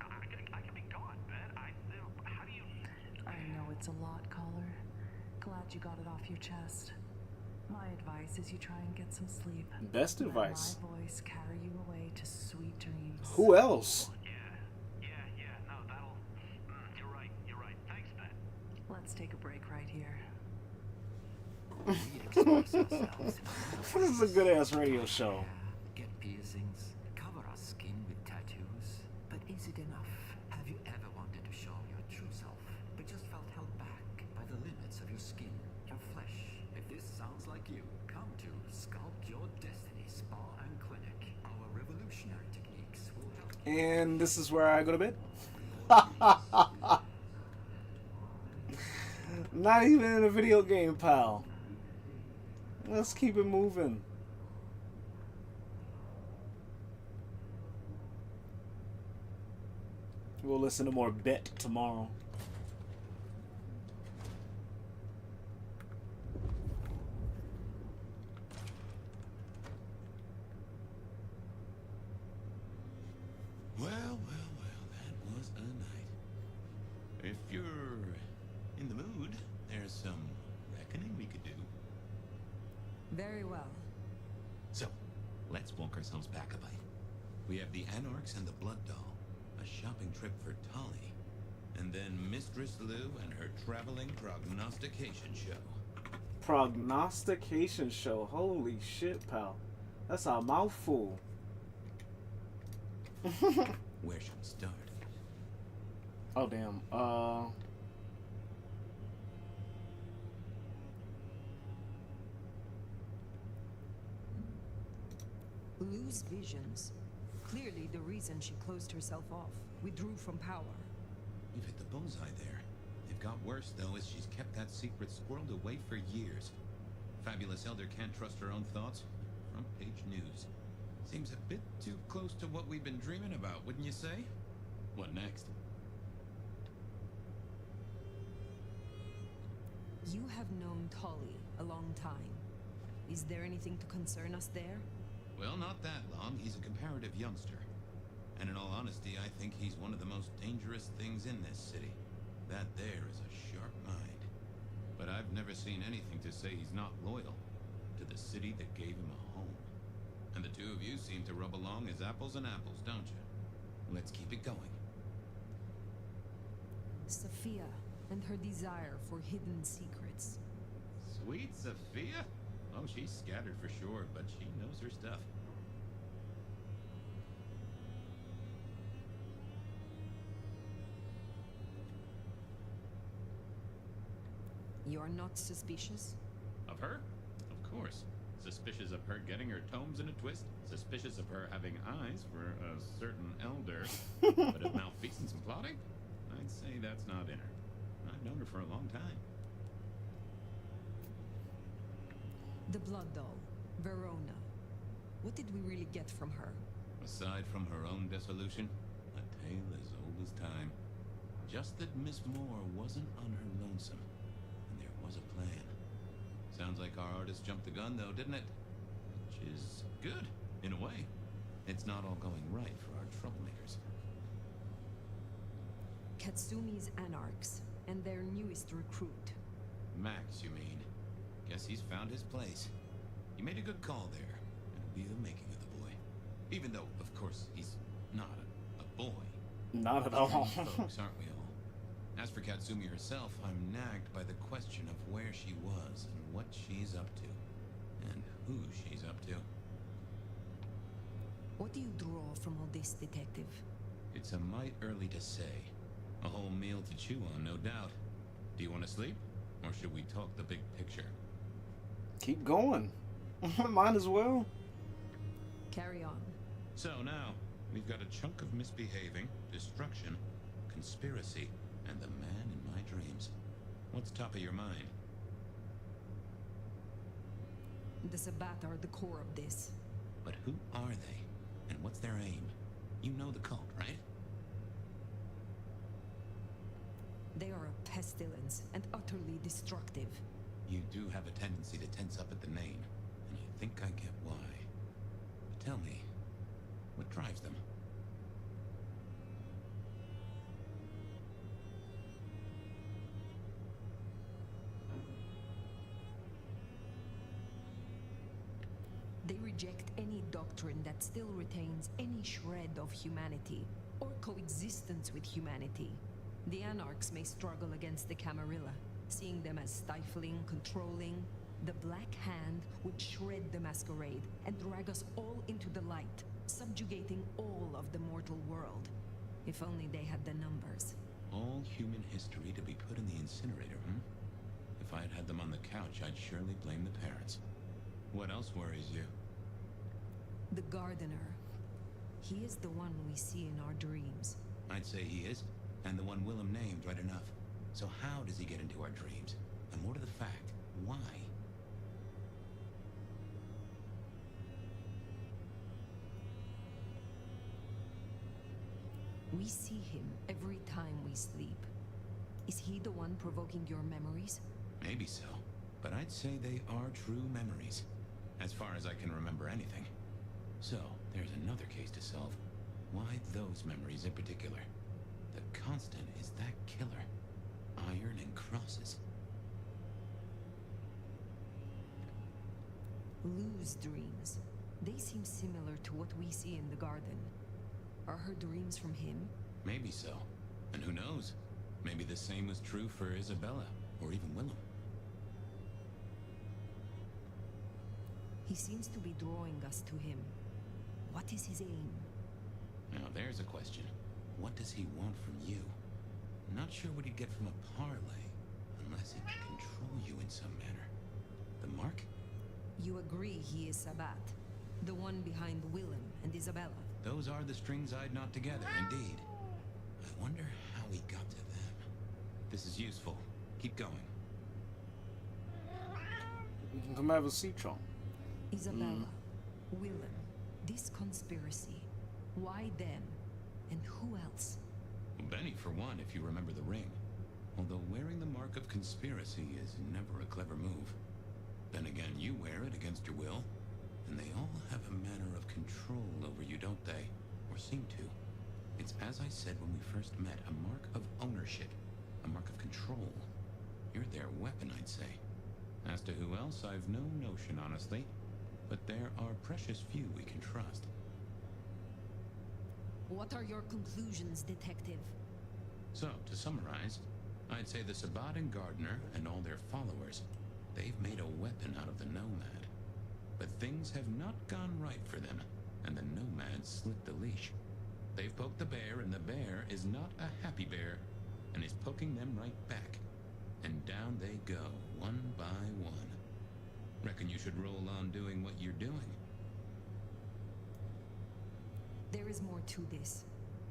I could be gone, man. How do you... I know it's a lot, caller. Glad you got it off your chest. My advice is you try and get some sleep. Best Let advice. my voice carry you away to sweet dreams. Who else? Yeah, no, that'll... You're right. Thanks, Ben. Let's take a break right here. We express ourselves. This is a good ass radio show. Get piercings, cover our skin with tattoos. But is it enough? Have you ever wanted to show your true self, but just felt held back by the limits of your skin, your flesh? If this sounds like you, come to Sculpt Your Destiny Spa and Clinic. Our revolutionary techniques will help you. And this is where I go to bed. Not even in a video game, pal. Let's keep it moving. We'll listen to more Bet tomorrow. Well, that was a night. If you're in the mood, there's some reckoning we could do. Very well. So, let's walk ourselves back a bite. We have the Anarchs and the Blood Doll, a shopping trip for Tali, and then Mistress Lou and her traveling prognostication show. Prognostication show. Holy shit, pal. That's a mouthful. Where should we start? Oh, damn. Lou's visions. Clearly the reason she closed herself off. Withdrew from power. You've hit the bullseye there. It got worse, though, as she's kept that secret squirreled away for years. Fabulous Elder can't trust her own thoughts. Front page news. Seems a bit too close to what we've been dreaming about, wouldn't you say? What next? You have known Tali a long time. Is there anything to concern us there? Well, not that long. He's a comparative youngster. And in all honesty, I think he's one of the most dangerous things in this city. That there is a sharp mind. But I've never seen anything to say he's not loyal to the city that gave him a home. And the two of you seem to rub along as apples and apples, don't you? Let's keep it going. Sophia and her desire for hidden secrets. Sweet Sophia? Oh, she's scattered for sure, but she knows her stuff. You're not suspicious? Of her? Of course. Suspicious of her getting her tomes in a twist. Suspicious of her having eyes for a certain elder. But of malfeasance and plotting? I'd say that's not in her. I've known her for a long time. The Blood Doll, Verona. What did we really get from her? Aside from her own dissolution, a tale as old as time. Just that Miss Moore wasn't on her lonesome, and there was a plan. Sounds like our artist jumped the gun, though, didn't it? Which is good, in a way. It's not all going right for our troublemakers. Katsumi's Anarchs, and their newest recruit. Max, you mean? Guess he's found his place. You made a good call there. It'll be the making of the boy. Even though, of course, he's not a boy. Not at all. Strange folks, aren't we all? As for Katsumi herself, I'm nagged by the question of where she was and what she's up to. And who she's up to. What do you draw from all this, Detective? It's a mite early to say. A whole meal to chew on, no doubt. Do you want to sleep? Or should we talk the big picture? Keep going. Might as well. Carry on. So now, we've got a chunk of misbehaving, destruction, conspiracy, and the man in my dreams. What's top of your mind? The Sabbat are the core of this. But who are they? And what's their aim? You know the cult, right? They are a pestilence and utterly destructive. You do have a tendency to tense up at the name, and I think I get why. But tell me, what drives them? They reject any doctrine that still retains any shred of humanity, or coexistence with humanity. The Anarchs may struggle against the Camarilla, seeing them as stifling, controlling. The Black Hand would shred the masquerade and drag us all into the light, subjugating all of the mortal world. If only they had the numbers. All human history to be put in the incinerator, hmm? If I had had them on the couch, I'd surely blame the parents. What else worries you? The Gardener. He is the one we see in our dreams. I'd say he is, and the one Willem named right enough. So how does he get into our dreams? And more to the fact, why? We see him every time we sleep. Is he the one provoking your memories? Maybe so, but I'd say they are true memories, as far as I can remember anything. So, there's another case to solve. Why those memories in particular? The constant is that killer. Iron and crosses. Lou's dreams. They seem similar to what we see in the garden. Are her dreams from him? Maybe so. And who knows? Maybe the same was true for Isabella, or even Willem. He seems to be drawing us to him. What is his aim? Now there's a question. What does he want from you? Not sure what he'd get from a parlay, unless he can control you in some manner. The mark? You agree he is Sabbat, the one behind Willem and Isabella. Those are the strings I'd knot together, indeed. I wonder how he got to them. This is useful. Keep going. You can come have a seat, Sean. Isabella, Willem, this conspiracy. Why them? And who else? Benny, for one, if you remember the ring. Although wearing the mark of conspiracy is never a clever move. Then again, you wear it against your will. And they all have a manner of control over you, don't they? Or seem to. It's as I said when we first met, a mark of ownership. A mark of control. You're their weapon, I'd say. As to who else, I've no notion, honestly. But there are precious few we can trust. What are your conclusions, Detective? So, to summarize, I'd say the Sabbat and Gardener and all their followers, they've made a weapon out of the Nomad. But things have not gone right for them, and the Nomads slit the leash. They've poked the bear, and the bear is not a happy bear, and is poking them right back. And down they go, one by one. Reckon you should roll on doing what you're doing. There is more to this.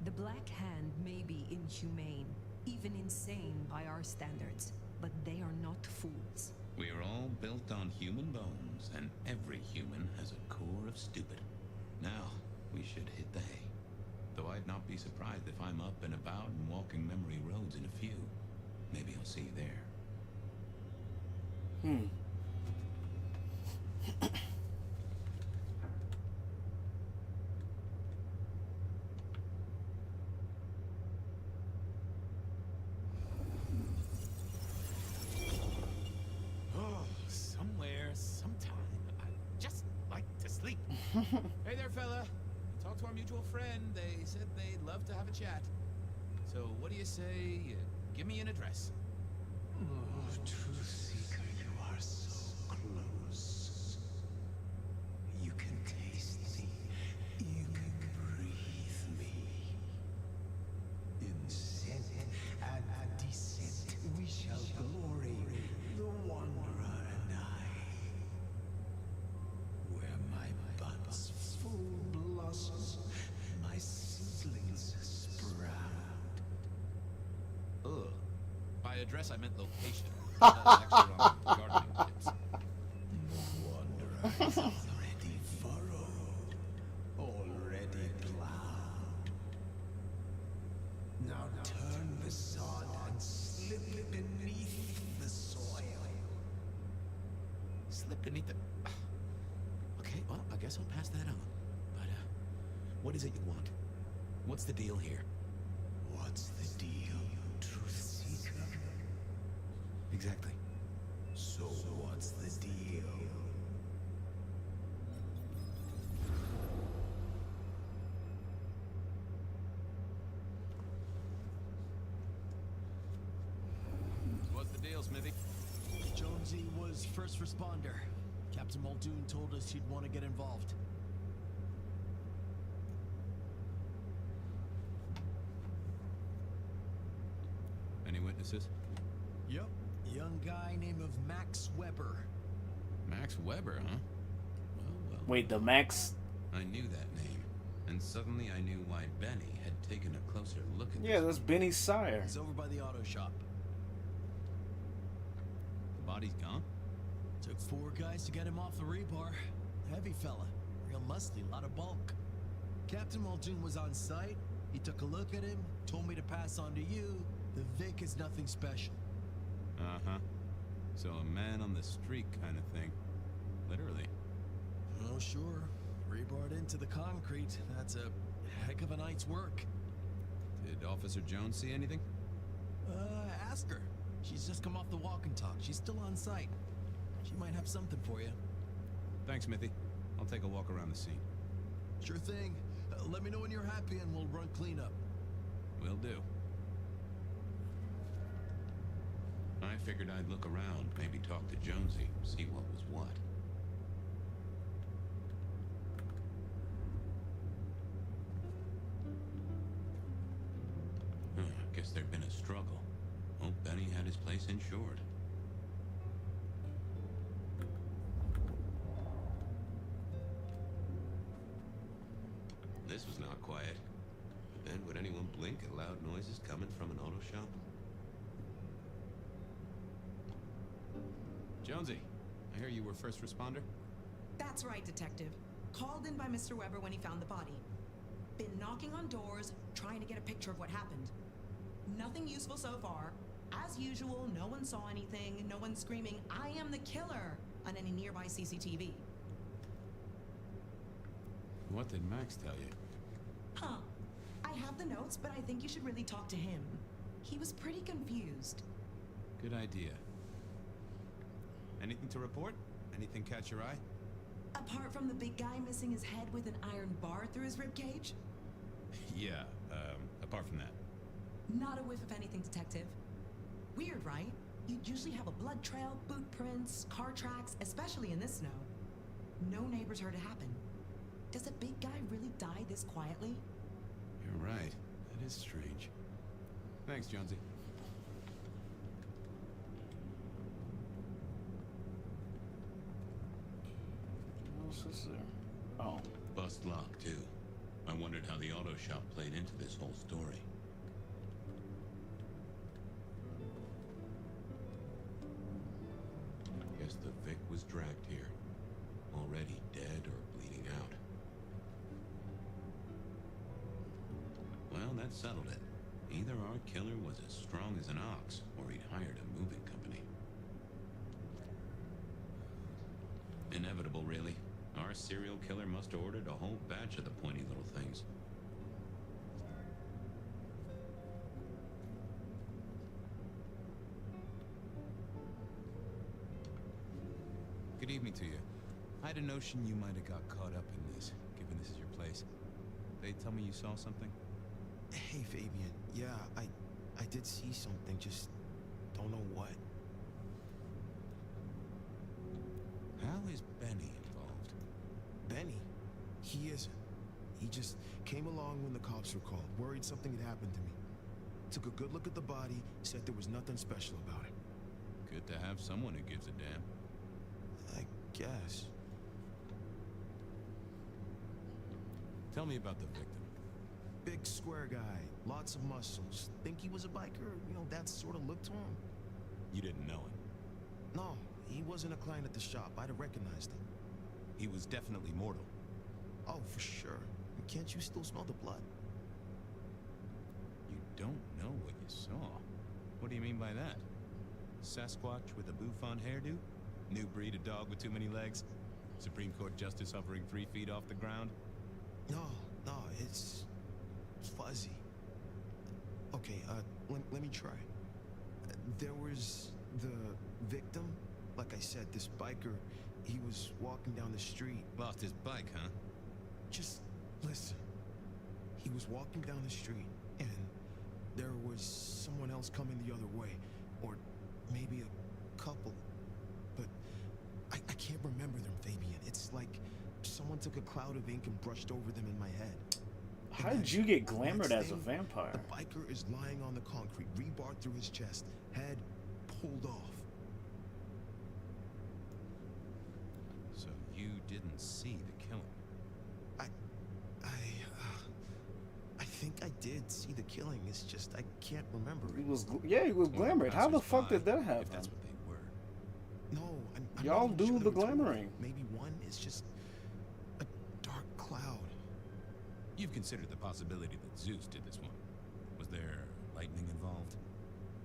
The Black Hand may be inhumane, even insane by our standards, but they are not fools. We are all built on human bones, and every human has a core of stupid. Now, we should hit the hay. Though I'd not be surprised if I'm up and about and walking memory roads in a few. Maybe I'll see you there. Hey there, fella. Talked to our mutual friend. They said they'd love to have a chat. So what do you say? Give me an address. Oh, Truth Seeker, you are so close. You can taste me. You can breathe me. In scent and descent, we shall glory, the Wanderer and I. Where my buds full blossom, my seedlings sprout. Ugh. By address, I meant location. Extra on gardening tips. The Wanderer is already furrowed, already plowed. Now turn the sod and slip beneath the soil. Slip beneath the... Okay, well, I guess I'll pass that on. But, what is it you want? What's the deal here? What's the deal, Truth Seeker? Exactly. So what's the deal? What's the deal, Smithy? Jonesy was first responder. Captain Muldoon told us he'd want to get involved. Any witnesses? Yep. Young guy named of Max Weber. Max Weber, huh? Well. Wait, the Max? I knew that name. And suddenly I knew why Benny had taken a closer look at Yeah, that's Benny's sire. He's over by the auto shop. The body's gone? Took 4 guys to get him off the rebar. Heavy fella. Real musty, lot of bulk. Captain Muldoon was on site. He took a look at him, told me to pass on to you. The Vic is nothing special. Uh-huh. So a man on the street kind of thing. Literally. Oh, sure. Rebarred into the concrete. That's a heck of a night's work. Did Officer Jones see anything? Ask her. She's just come off the walk and talk. She's still on site. She might have something for you. Thanks, Smithy. I'll take a walk around the scene. Sure thing. Let me know when you're happy and we'll run cleanup. Will do. I figured I'd look around, maybe talk to Jonesy, see what was what. Guess there'd been a struggle. Hope Benny had his place insured. This was not quiet. But then would anyone blink at loud noises coming from an auto shop? Jonesy, I hear you were first responder? That's right, Detective. Called in by Mr. Weber when he found the body. Been knocking on doors, trying to get a picture of what happened. Nothing useful so far. As usual, no one saw anything, no one screaming, "I am the killer!" on any nearby CCTV. What did Max tell you? Huh. I have the notes, but I think you should really talk to him. He was pretty confused. Good idea. Anything to report? Anything catch your eye? Apart from the big guy missing his head with an iron bar through his ribcage? Yeah, apart from that. Not a whiff of anything, Detective. Weird, right? You'd usually have a blood trail, boot prints, car tracks, especially in this snow. No neighbors heard it happen. Does a big guy really die this quietly? You're right. That is strange. Thanks, Jonesy. What else is there? Oh. Bust lock, too. I wondered how the auto shop played into this whole story. Guess the Vic was dragged here. Already dead or bleeding out. Well, that settled it. Either our killer was as strong as an ox, or he'd hired a moving company. Inevitable, really. Our serial killer must have ordered a whole batch of the pointy little things. Good evening to you. I had a notion you might have got caught up in this, given this is your place. They tell me you saw something? Hey, Fabian. Yeah, I did see something, just don't know what. How is Benny involved? Benny? He isn't. He just came along when the cops were called, worried something had happened to me. Took a good look at the body, said there was nothing special about it. Good to have someone who gives a damn. I guess. Tell me about the victim. Big square guy, lots of muscles. Think he was a biker? You know, that sort of look to him. You didn't know him? No, he wasn't a client at the shop. I'd have recognized him. He was definitely mortal. Oh, for sure. Can't you still smell the blood? You don't know what you saw. What do you mean by that? Sasquatch with a bouffant hairdo? New breed of dog with too many legs? Supreme Court justice hovering 3 feet off the ground? No, it's fuzzy. Okay, let me try. There was the victim. Like I said, this biker, he was walking down the street. Lost his bike, huh? Just listen. He was walking down the street, and there was someone else coming the other way. Or maybe a couple. But I can't remember them, Fabian. It's like someone took a cloud of ink and brushed over them in my head. How did you get glamored as a vampire? The biker is lying on the concrete, rebar through his chest, head pulled off. So you didn't see the killing? I think I did see the killing. It's just I can't remember. He was glamored. How the fuck did that happen? If that's what they were. No, I'm y'all not do even the sure there were two. glamoring. Maybe one is just a dark cloud. You've considered the possibility that Zeus did this one. Was there lightning involved?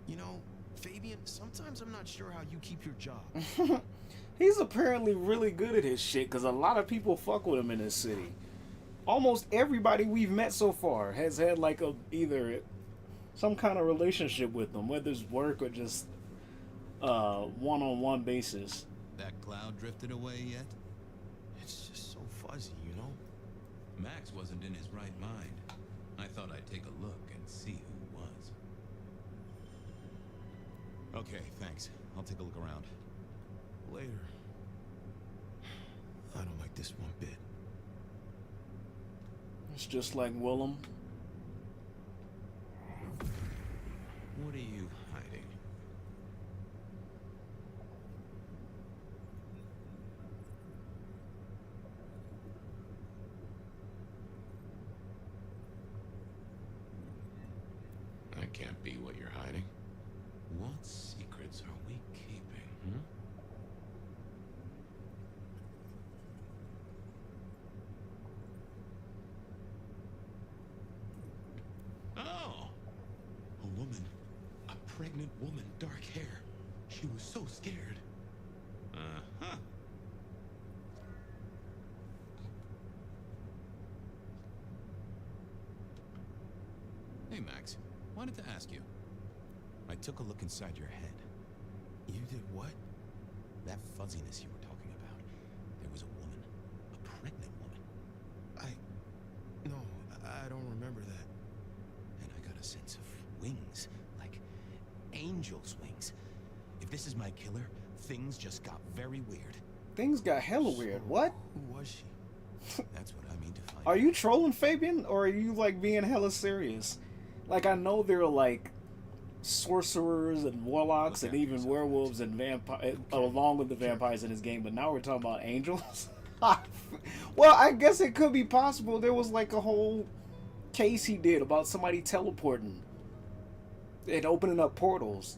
You know, Fabian, sometimes I'm not sure how you keep your job. He's apparently really good at his shit because a lot of people fuck with him in this city. Almost everybody we've met so far has had like either some kind of relationship with them, whether it's work or just one-on-one basis. That cloud drifted away yet? It's just so fuzzy, you know? Max wasn't in his right mind. I thought I'd take a look and see who was. Okay, thanks. I'll take a look around. Later. I don't like this one bit. It's just like Willem. What are you hiding? That can't be what you're hiding. What secrets are we keeping, hmm? Oh! A woman. A pregnant woman, dark hair. She was so scared. Uh-huh. Hey, Max. Wanted to ask you. I took a look inside your head. You did what? That fuzziness you were talking about. There was a woman. A pregnant woman. No, I don't remember that. And I got a sense of wings. Like angel's wings. If this is my killer, things just got very weird. Things got hella weird. What? Who was she? That's what I mean to find Are you trolling, Fabian, or are you like being hella serious? Like, I know there are like sorcerers and warlocks and even werewolves and vampires along with the vampires in this game, but now we're talking about angels. Well, I guess it could be possible. There was like a whole case he did about somebody teleporting and opening up portals.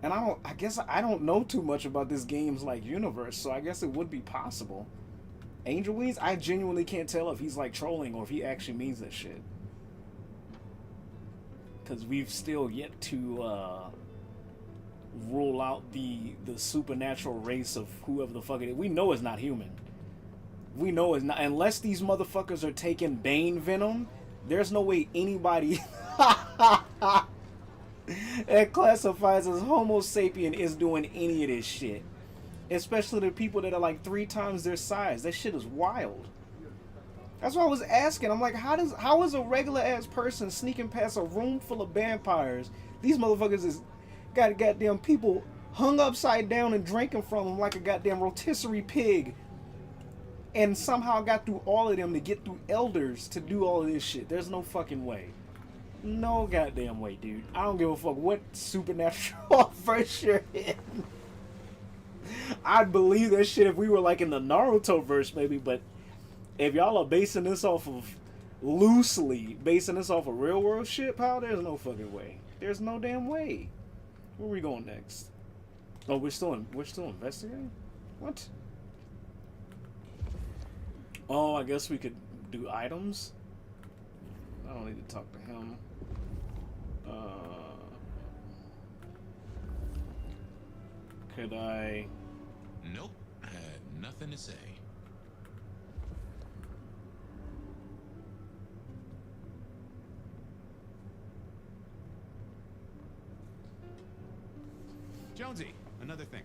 And I guess I don't know too much about this game's like universe, so I guess it would be possible. Angel wings? I genuinely can't tell if he's like trolling or if he actually means that shit. Because we've still yet to rule out the supernatural race of whoever the fuck it is. We know it's not human. We know it's not. Unless these motherfuckers are taking Bane venom, there's no way anybody that classifies as Homo sapien is doing any of this shit. especially the people that are like 3 times their size. That shit is wild. That's what I was asking. I'm like, how is a regular ass person sneaking past a room full of vampires? These motherfuckers is got goddamn people hung upside down and drinking from them like a goddamn rotisserie pig, and somehow got through all of them to get through elders to do all of this shit. There's no fucking way. No goddamn way, dude. I don't give a fuck what supernatural verse you're in. I'd believe that shit if we were like in the Naruto verse maybe, but if y'all are basing this off of loosely basing this off of real world shit, pal, there's no fucking way. There's no damn way. Where are we going next? Oh, we're still investigating? What? Oh, I guess we could do items. I don't need to talk to him. Could I? Nope. Had nothing to say. Jonesy, another thing.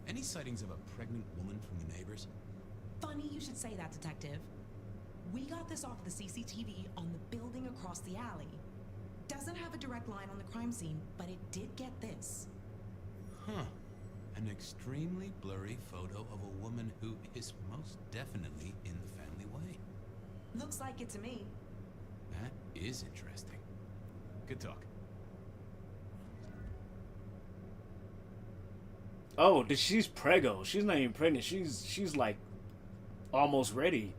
Any sightings of a pregnant woman from the neighbors? Funny you should say that, Detective. We got this off the CCTV on the building across the alley. Doesn't have a direct line on the crime scene, but it did get this. Huh. An extremely blurry photo of a woman who is most definitely in the family way. Looks like it to me. That is interesting. Good talk. Oh, she's preggo. She's not even pregnant. She's like almost ready.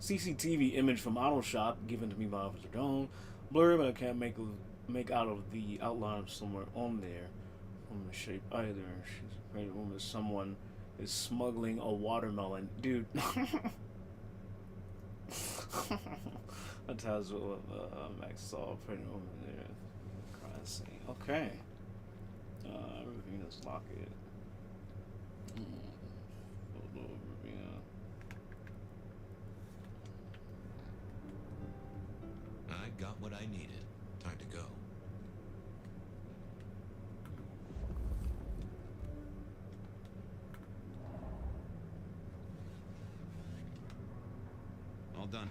CCTV image from auto shop given to me by Officer Doan. Blurry, but I can't make out of the outline somewhere on there. From the shape either. She's a pregnant woman. Someone is smuggling a watermelon, dude. That's what Max saw. A pregnant woman there. Crime scene. Okay. Everything is locked. I got what I needed. Time to go. All done.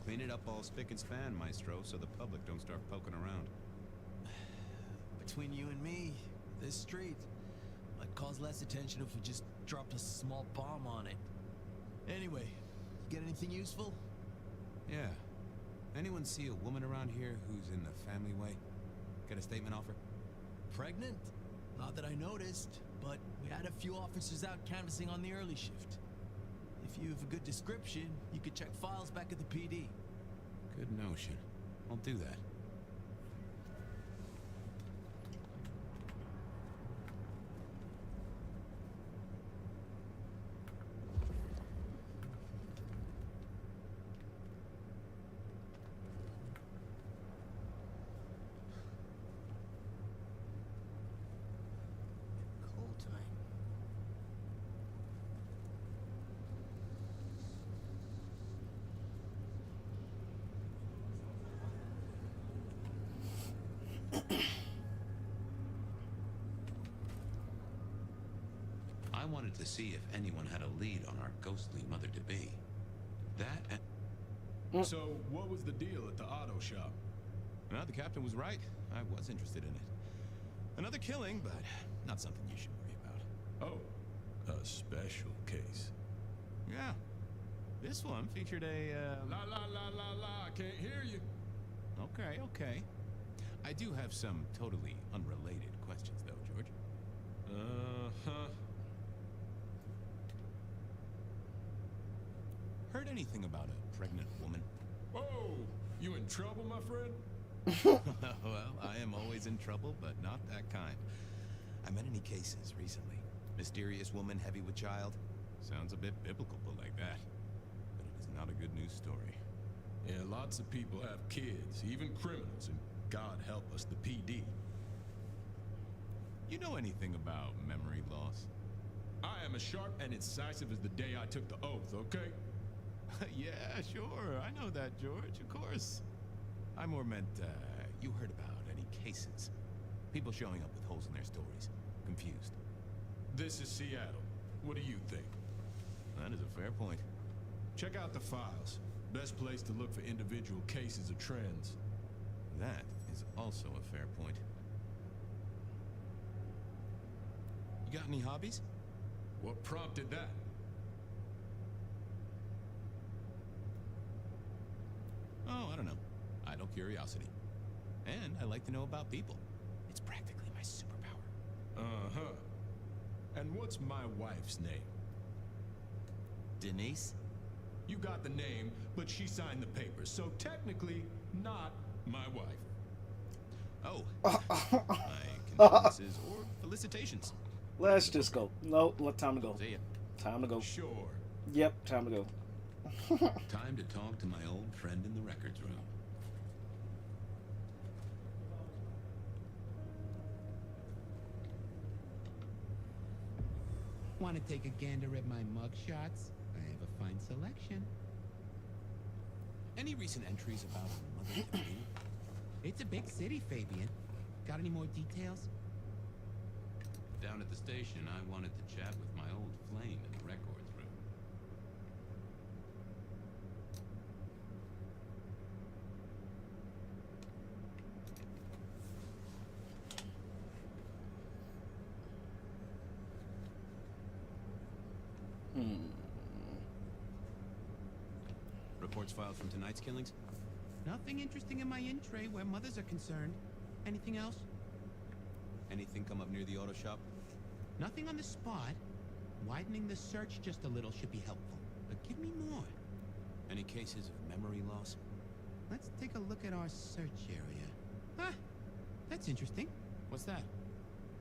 Clean it up all spick and span, Maestro, so the public don't start poking around. Between you and me, this street might cause less attention if we just dropped a small bomb on it. Anyway, you get anything useful? Yeah. Anyone see a woman around here who's in the family way? Get a statement off her? Pregnant? Not that I noticed, but we had a few officers out canvassing on the early shift. If you have a good description, you could check files back at the PD. Good notion. I'll do that. Cold tonight. I wanted to see if anyone had a lead on our ghostly mother-to-be. That and... So, what was the deal at the auto shop? Well, the captain was right. I was interested in it. Another killing, but not something you should worry about. Oh, a special case. Yeah. This one featured a, La la la la la, I can't hear you. Okay. I do have some totally unrelated questions, though, George. Uh-huh. Heard anything about a pregnant woman? Whoa! You in trouble, my friend? Well, I am always in trouble, but not that kind. I met any cases recently. Mysterious woman heavy with child? Sounds a bit biblical, but like that. But it is not a good news story. Yeah, lots of people have kids, even criminals, and God help us, the PD. You know anything about memory loss? I am as sharp and incisive as the day I took the oath, okay? Yeah, sure. I know that, George, of course. I more meant, you heard about any cases? People showing up with holes in their stories. Confused. This is Seattle. What do you think? That is a fair point. Check out the files. Best place to look for individual cases or trends. That is also a fair point. You got any hobbies? What prompted that? Oh, I don't know. Idle curiosity. And I like to know about people. It's practically my superpower. Uh-huh. And what's my wife's name? Denise? You got the name, but she signed the papers, so technically not my wife. Oh. My condolences or felicitations. Let's just go. No, let time to go. See ya. Time to go. Sure. Yep, time to go. Time to talk to my old friend in the records room. Want to take a gander at my mugshots? I have a fine selection. Any recent entries about Mother Terry? It's a big city, Fabian. Got any more details? Down at the station, I wanted to chat with my old flame in the records room. Reports filed from tonight's killings? Nothing interesting in my in-tray where mothers are concerned. Anything else? Anything come up near the auto shop? Nothing on the spot. Widening the search just a little should be helpful. But give me more. Any cases of memory loss? Let's take a look at our search area. Ah, that's interesting. What's that?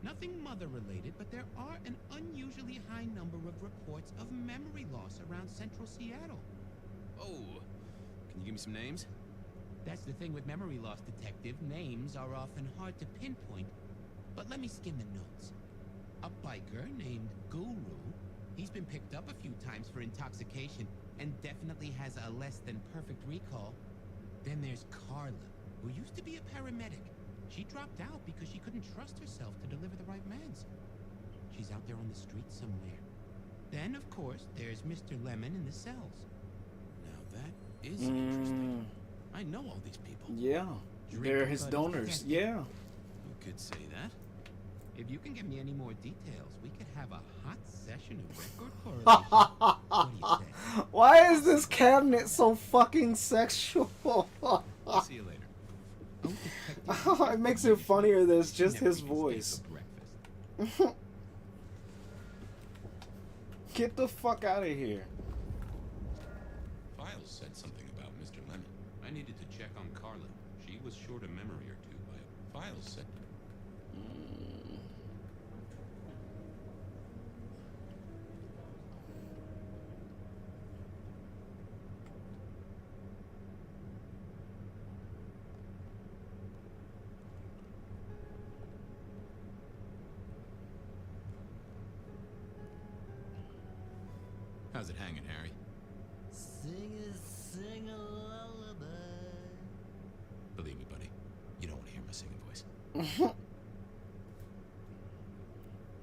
Nothing mother-related, but there are an unusually high number of reports of memory loss around central Seattle. Oh, can you give me some names? That's the thing with memory loss, Detective. Names are often hard to pinpoint. But let me skim the notes. A biker named Guru. He's been picked up a few times for intoxication and definitely has a less than perfect recall. Then there's Carla, who used to be a paramedic. She dropped out because she couldn't trust herself to deliver the right meds. She's out there on the street somewhere. Then, of course, there's Mr. Lemon in the cells. Now that is interesting. I know all these people. Yeah, they're his donors. Yeah. You could say that. If you can give me any more details, we could have a hot session of record correlation. What do you say? Why is this cabinet so fucking sexual? I'll see you later. It makes it funnier that it's just his voice. Get the fuck out of here. Files said something about Mr. Lemon. I needed to check on Carla. She was short a memory or two, but Files said... How's it hanging, Harry? Sing a lullaby. Believe me, buddy, you don't want to hear my singing voice.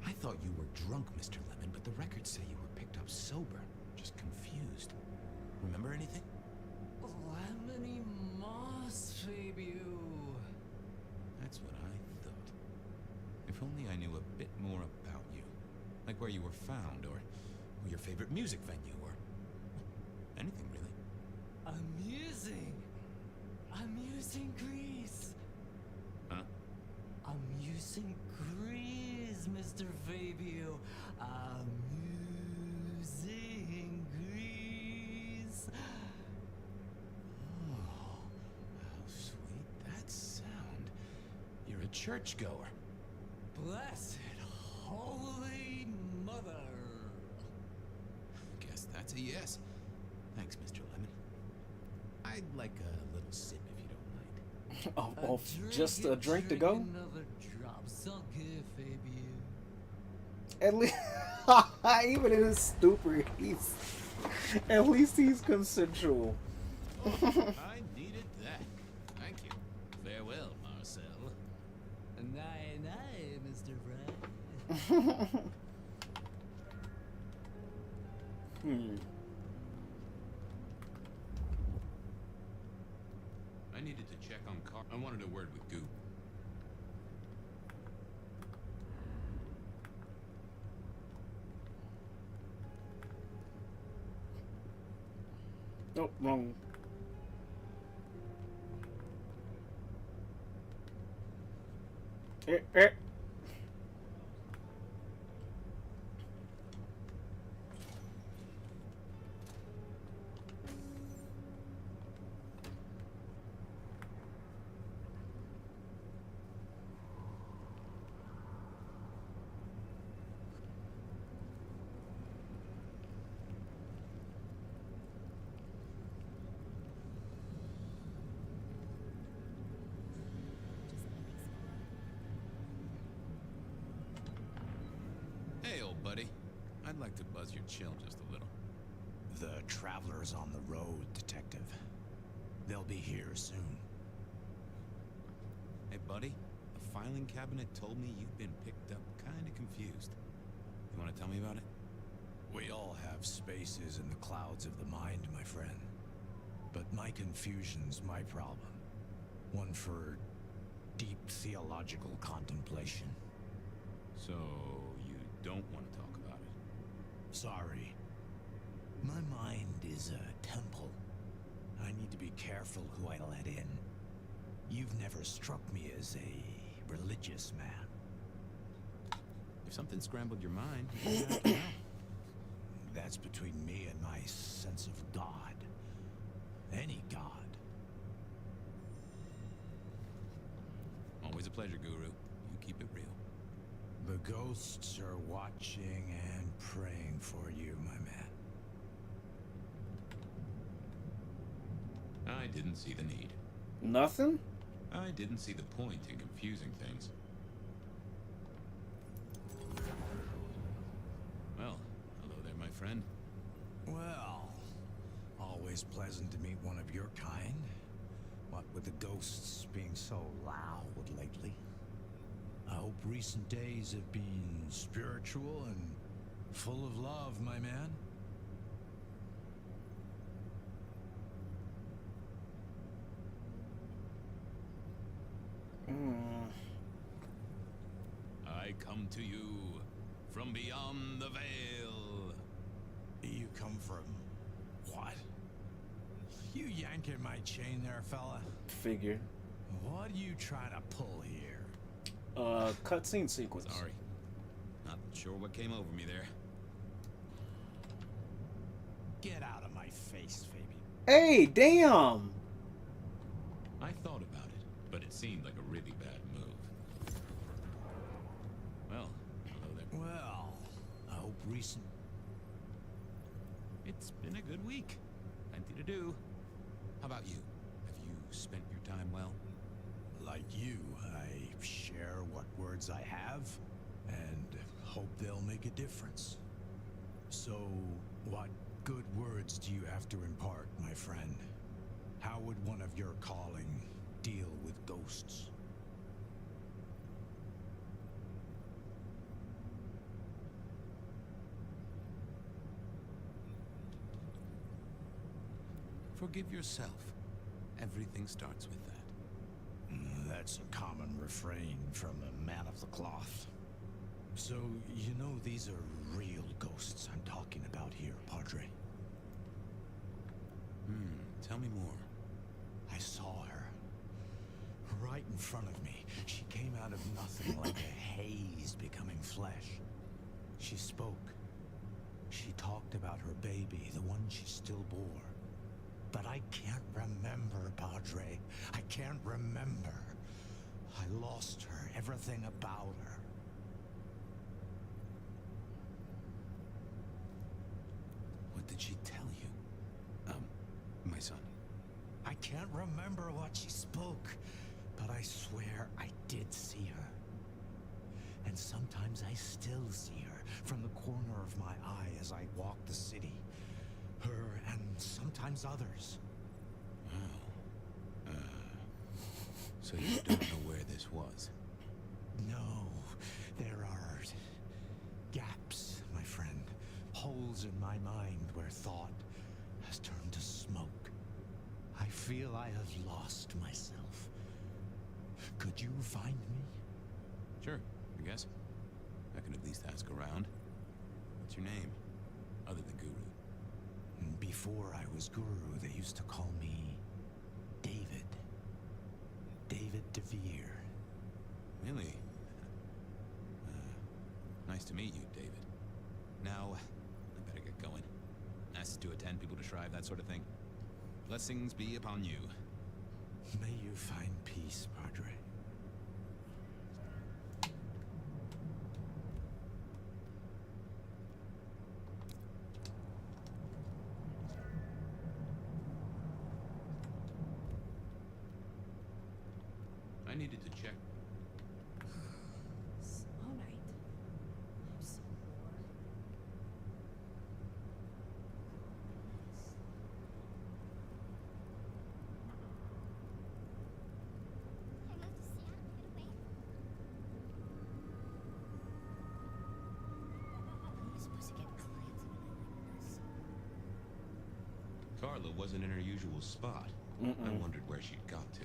I thought you were drunk, Mr. Lemon, but the records say you were picked up sober. Just confused. Remember anything? Lemony moss, baby. That's what I thought. If only I knew a bit more about you. Like where you were found, or your favorite music venue, or anything really. Amusing Grease. Huh? Amusing Grease, Mr. Fabio. Amusing Grease. Oh, how sweet that sound. You're a churchgoer. Blessed Holy Mother. Guess that's a yes. Thanks, Mr. Lemon. I'd like a little sip if you don't mind. Oh, just a drink to go? Another drop. So good, Fabio. At least, even in his stupor, at least he's consensual. Oh, I needed that. Thank you. Farewell, Marcel. Night, Mr. Bright. I needed to check on Car. I wanted a word with Goop. Nope, wrong. Eh. Hey, old buddy. I'd like to buzz your chill just a little. The traveler's on the road, Detective. They'll be here soon. Hey, buddy. The filing cabinet told me you've been picked up kinda confused. You wanna tell me about it? We all have spaces in the clouds of the mind, my friend. But my confusion's my problem. One for deep theological contemplation. So, you don't want to talk about it? Sorry. My mind is a temple. I need to be careful who I let in. You've never struck me as a religious man. If something scrambled your mind, you have to know. That's between me and my sense of God. Any God. Always a pleasure, Guru. You keep it real. The ghosts are watching and praying for you, my man. I didn't see the need. Nothing? I didn't see the point in confusing things. Well, hello there, my friend. Well, always pleasant to meet one of your kind. What with the ghosts being so loud lately. I hope recent days have been spiritual and full of love, my man. I come to you from beyond the veil. You come from what? You yanking my chain there, fella? Figure. What are you trying to pull here? Cutscene sequence. Sorry. Not sure what came over me there. Get out of my face, Fabian. Hey, damn! I thought about it, but it seemed like a really bad move. Well, hello there. Well, I hope recent... It's been a good week. Plenty to do. How about you? Have you spent your time well? Like you, I share what words I have, and hope they'll make a difference. So, what good words do you have to impart, my friend? How would one of your calling deal with ghosts? Forgive yourself. Everything starts with that. That's a common refrain from a man of the cloth. So, you know these are real ghosts I'm talking about here, Padre. Tell me more. I saw her. Right in front of me. She came out of nothing like a haze becoming flesh. She spoke. She talked about her baby, the one she still bore. But I can't remember, Padre. I can't remember. I lost her, everything about her. What did she tell you? My son. I can't remember what she spoke, but I swear I did see her. And sometimes I still see her from the corner of my eye as I walk the city. Her and sometimes others. Wow. So you don't know where this was? No, there are gaps, my friend. Holes in my mind where thought has turned to smoke. I feel I have lost myself. Could you find me? Sure, I guess. I can at least ask around. What's your name, other than Guru? Before I was Guru, they used to call me David. David DeVere. Really? Nice to meet you, David. Now, I better get going. Asses to attend, people to shrive, that sort of thing. Blessings be upon you. May you find peace, Padre. I needed to check. All right. I'm so bored. You're supposed to get clients on a night like this. Carla wasn't in her usual spot. I wondered where she'd got to.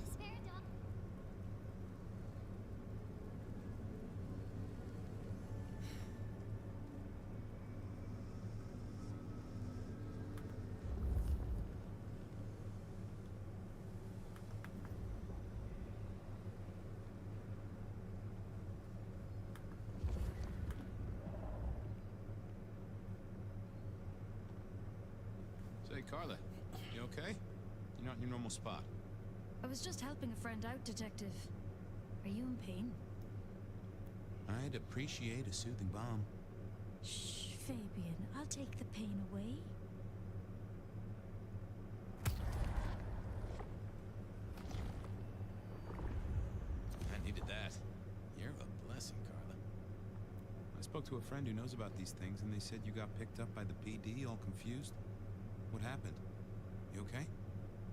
Spare dog. Say, Carla, you okay? You're not in your normal spot. I was just helping a friend out, Detective. Are you in pain? I'd appreciate a soothing balm. Shh, Fabian. I'll take the pain away. I needed that. You're a blessing, Carla. I spoke to a friend who knows about these things, and they said you got picked up by the PD, all confused. What happened? You okay?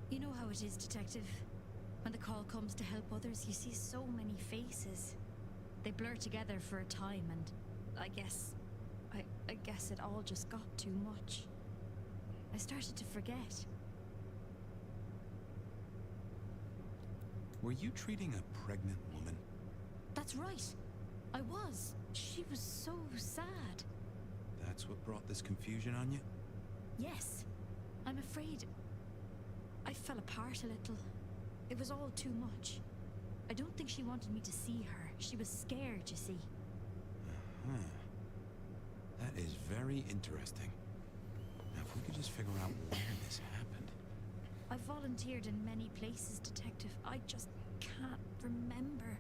You know how it is, Detective. When the call comes to help others, you see so many faces. They blur together for a time, and I guess it all just got too much. I started to forget. Were you treating a pregnant woman? That's right. I was. She was so sad. That's what brought this confusion on you? Yes. I'm afraid I fell apart a little. It was all too much. I don't think she wanted me to see her. She was scared, you see. Huh. That is very interesting. Now, if we could just figure out where this happened. I've volunteered in many places, Detective. I just can't remember.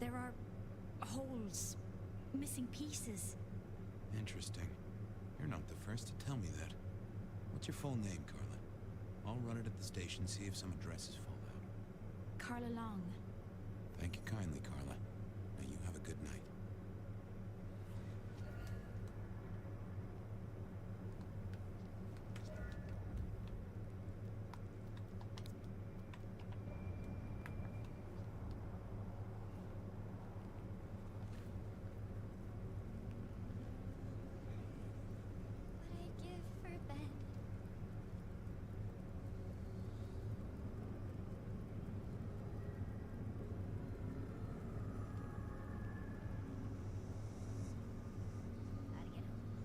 There are holes, missing pieces. Interesting. You're not the first to tell me that. What's your full name, Carla? I'll run it at the station, see if some addresses fall out. Carla Long. Thank you kindly, Carla. Now you have a good night. What I give for bed. Gotta get home.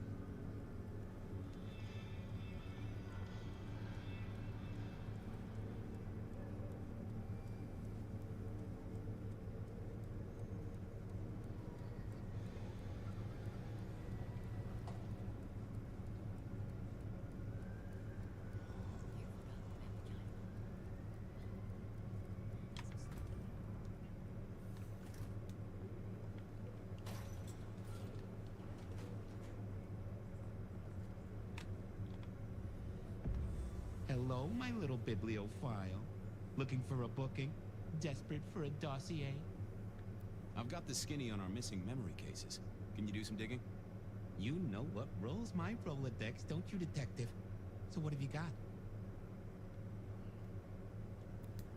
Hello, my little bibliophile. Looking for a booking? Desperate for a dossier? I've got the skinny on our missing memory cases. Can you do some digging? You know what rolls my Rolodex, don't you, Detective? So what have you got?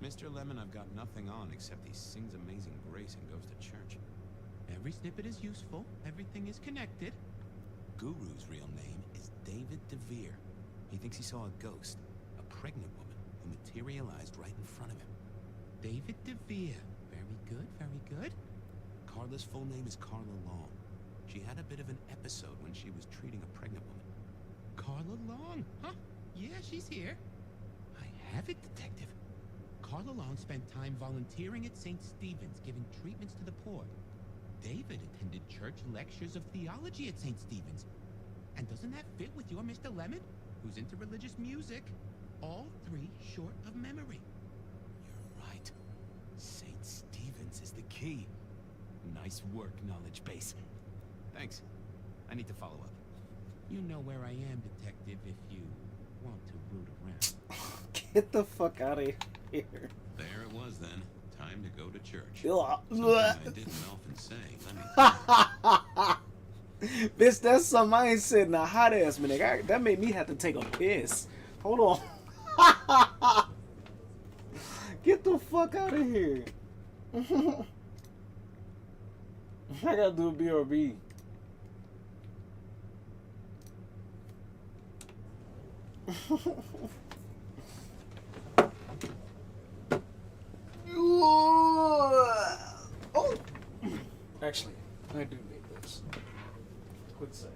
Mr. Lemon, I've got nothing on except he sings Amazing Grace and goes to church. Every snippet is useful. Everything is connected. Guru's real name is David DeVere. He thinks he saw a ghost, a pregnant woman who materialized right in front of him. David DeVere. Very good, very good. Carla's full name is Carla Long. She had a bit of an episode when she was treating a pregnant woman. Carla Long, huh? Yeah, she's here. I have it, Detective. Carla Long spent time volunteering at St. Stephen's, giving treatments to the poor. David attended church lectures of theology at St. Stephen's. And doesn't that fit with your Mr. Lemon, who's into religious music? All three short of memory. You're right. St. Stephen's is the key. Nice work, knowledge base. Thanks. I need to follow up. You know where I am, Detective, if you want to root around. Get the fuck out of here. There it was then. Time to go to church. Ugh. Something I didn't often say. Let me Bitch, that's something I ain't said in a hot ass minute. That made me have to take a piss. Hold on. Get the fuck out of here. I gotta do a BRB. Oh. Actually, I do need this. Quick second.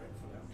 ready for that one.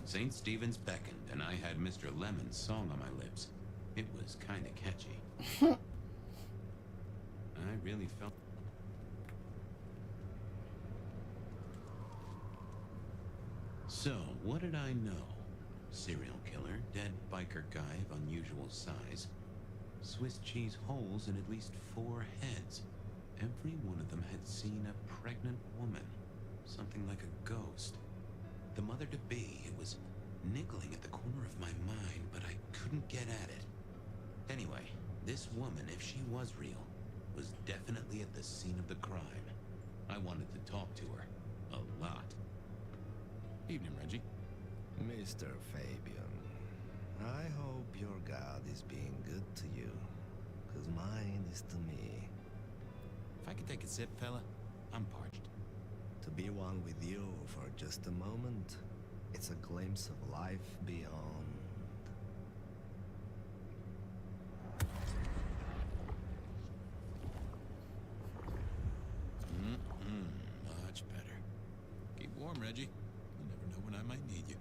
St. Stephen's beckoned, and I had Mr. Lemon's song on my lips. It was kind of catchy. I really felt... So, what did I know? Serial killer, dead biker guy of unusual size, Swiss cheese holes in at least 4 heads. Every one of them had seen a pregnant woman, something like a ghost. The mother-to-be, it was niggling at the corner of my mind, but I couldn't get at it. Anyway, this woman, if she was real, was definitely at the scene of the crime. I wanted to talk to her. A lot. Evening, Reggie. Mr. Fabian, I hope your God is being good to you, 'cause mine is to me. If I could take a sip, fella, I'm parched. To be one with you for just a moment, it's a glimpse of life beyond. Much better. Keep warm, Reggie. You never know when I might need you.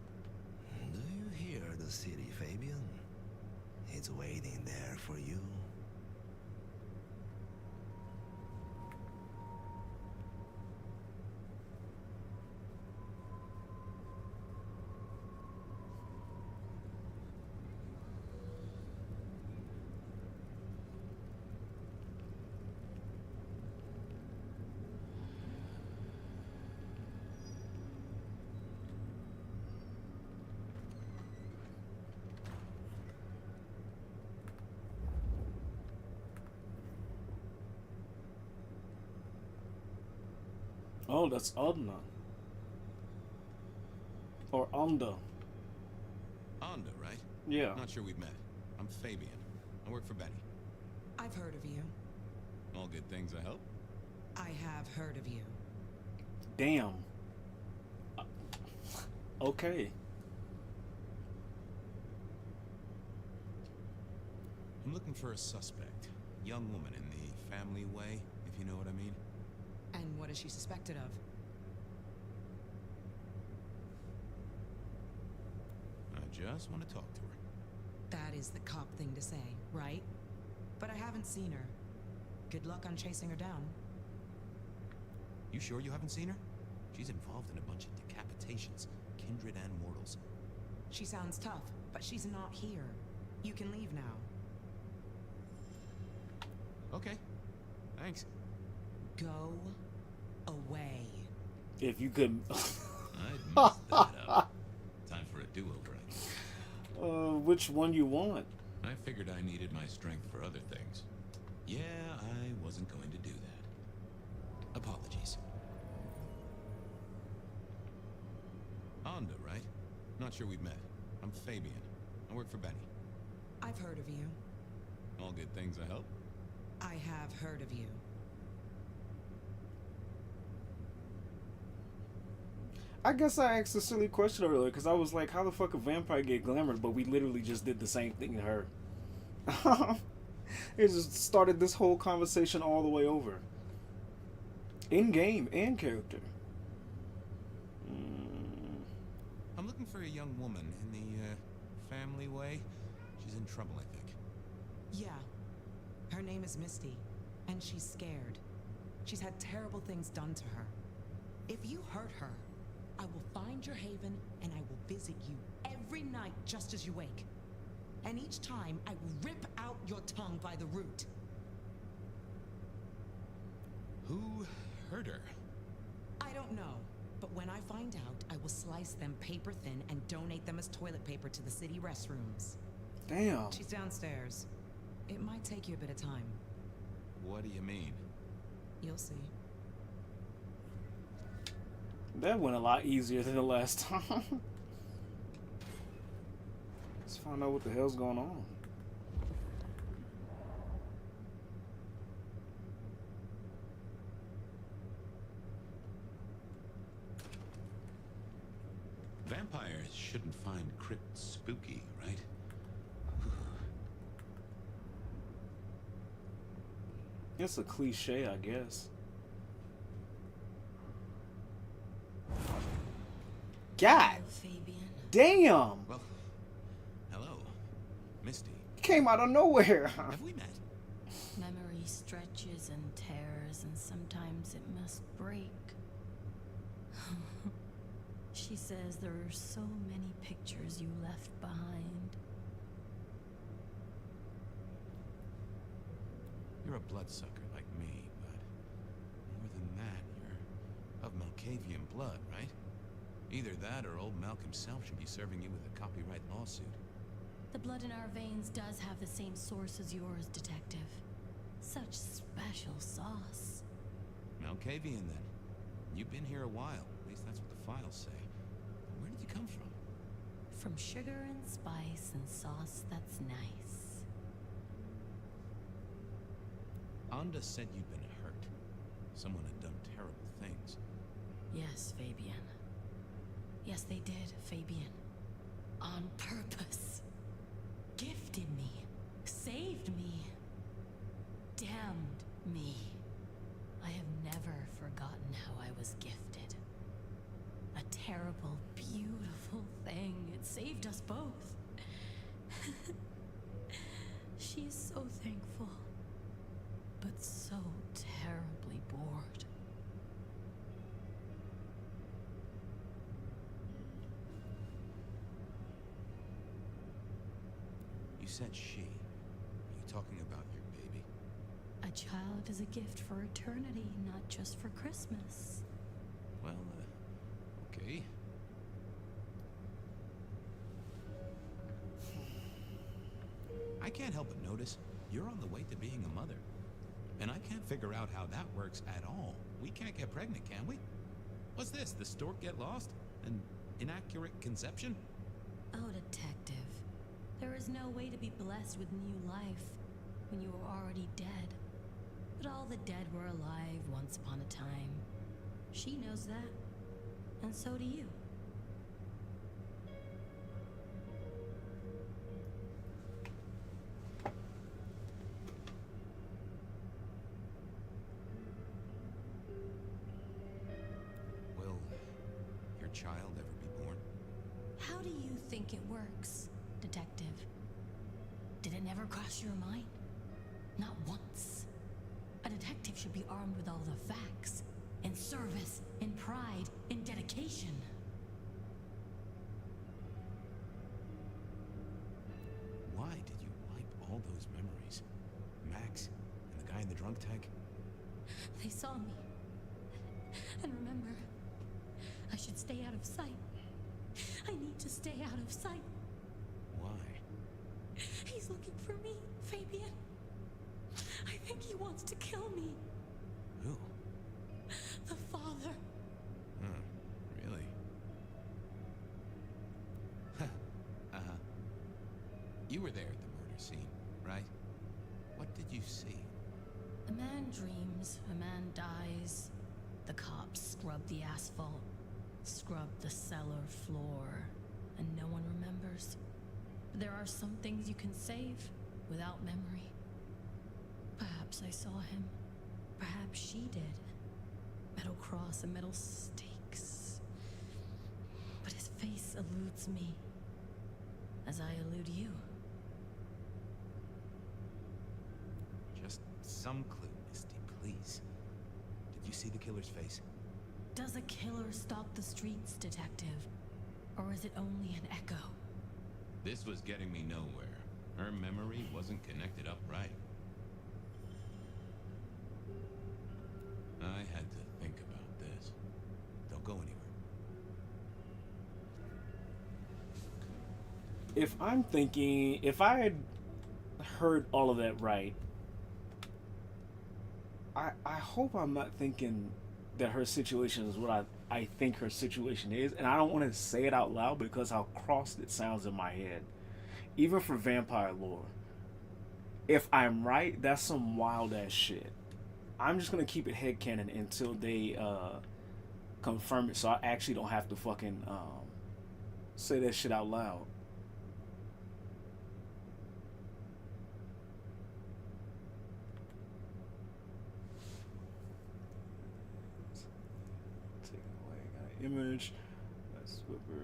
Do you hear the city, Fabian? It's waiting there for you. Oh, that's Adna. Or Amda. Onda, right? Yeah. Not sure we've met. I'm Fabian. I work for Betty. I've heard of you. All good things, I hope. I have heard of you. Damn. Okay. I'm looking for a suspect. Young woman in the family way, if you know what I mean. And what is she suspected of? I just want to talk to her. That is the cop thing to say, right? But I haven't seen her. Good luck on chasing her down. You sure you haven't seen her? She's involved in a bunch of decapitations, kindred and mortals. She sounds tough, but she's not here. You can leave now. Okay. Thanks. Go away. If you could... I messed that up. Time for a do-over, I guess. Which which one you want. I figured I needed my strength for other things. Yeah, I wasn't going to do that. Apologies. Anda, right? Not sure we've met. I'm Fabian. I work for Benny. I've heard of you. All good things, I hope. I have heard of you. I guess I asked a silly question earlier because I was like, how the fuck a vampire get glamored? But we literally just did the same thing to her. It just started this whole conversation all the way over. In game and character. I'm looking for a young woman in the family way. She's in trouble, I think. Yeah. Her name is Misty, and she's scared. She's had terrible things done to her. If you hurt her, I will find your haven and I will visit you every night just as you wake. And each time I will rip out your tongue by the root. Who hurt her? I don't know, but when I find out, I will slice them paper thin and donate them as toilet paper to the city restrooms. Damn. She's downstairs. It might take you a bit of time. What do you mean? You'll see. That went a lot easier than the last time. Let's find out what the hell's going on. Vampires shouldn't find crypts spooky, right? It's a cliche, I guess. God damn! Well, hello, Misty. Came out of nowhere. Have we met? Memory stretches and tears, and sometimes it must break. She says there are so many pictures you left behind. You're a bloodsucker like me, but more than that, you're of Malkavian blood, right? Either that or old Malk himself should be serving you with a copyright lawsuit. The blood in our veins does have the same source as yours, Detective. Such special sauce. Malkavian, then. You've been here a while. At least that's what the files say. Where did you come from? From sugar and spice and sauce that's nice. Anda said you'd been hurt. Someone had done terrible things. Yes, Fabian. Yes, they did, Fabian. On purpose. Gifted me. Saved me. Damned me. I have never forgotten how I was gifted. A terrible, beautiful thing. It saved us both. She is so thankful, but so terribly bored. You said she. Are you talking about your baby? A child is a gift for eternity, not just for Christmas. Well, okay. I can't help but notice you're on the way to being a mother. And I can't figure out how that works at all. We can't get pregnant, can we? What's this? The stork get lost? An inaccurate conception? Oh, Detective. There is no way to be blessed with new life when you are already dead. But all the dead were alive once upon a time. She knows that. And so do you. Will your child ever be born? How do you think it works, Detective? Did it never cross your mind? Not once. A detective should be armed with all the facts, in service, in pride, in dedication. Why did you wipe all those memories? Max and the guy in the drunk tank? They saw me. And remember, I should stay out of sight. I need to stay out of sight. Why? He's looking for me, Fabian. I think he wants to kill me. Who? The father. Really? You were there at the murder scene, right? What did you see? A man dreams, a man dies. The cops scrub the asphalt, scrub the cellar floor, and no one remembers. But there are some things you can save without memory. Perhaps I saw him. Perhaps she did. Metal cross and metal stakes. But his face eludes me, as I elude you. Just some clue, Misty, please. Did you see the killer's face? Does a killer stalk the streets, detective? Or is it only an echo? This was getting me nowhere. Her memory wasn't connected up right. I had to think about this. Don't go anywhere. If I'm thinking, if I had heard all of that right, I hope I'm not thinking that her situation is what I think her situation is, and I don't want to say it out loud because how crossed it sounds in my head, even for vampire lore. If I'm right, that's some wild ass shit. I'm just gonna keep it headcanon until they confirm it, so I actually don't have to fucking say that shit out loud. Image. That's Whipper.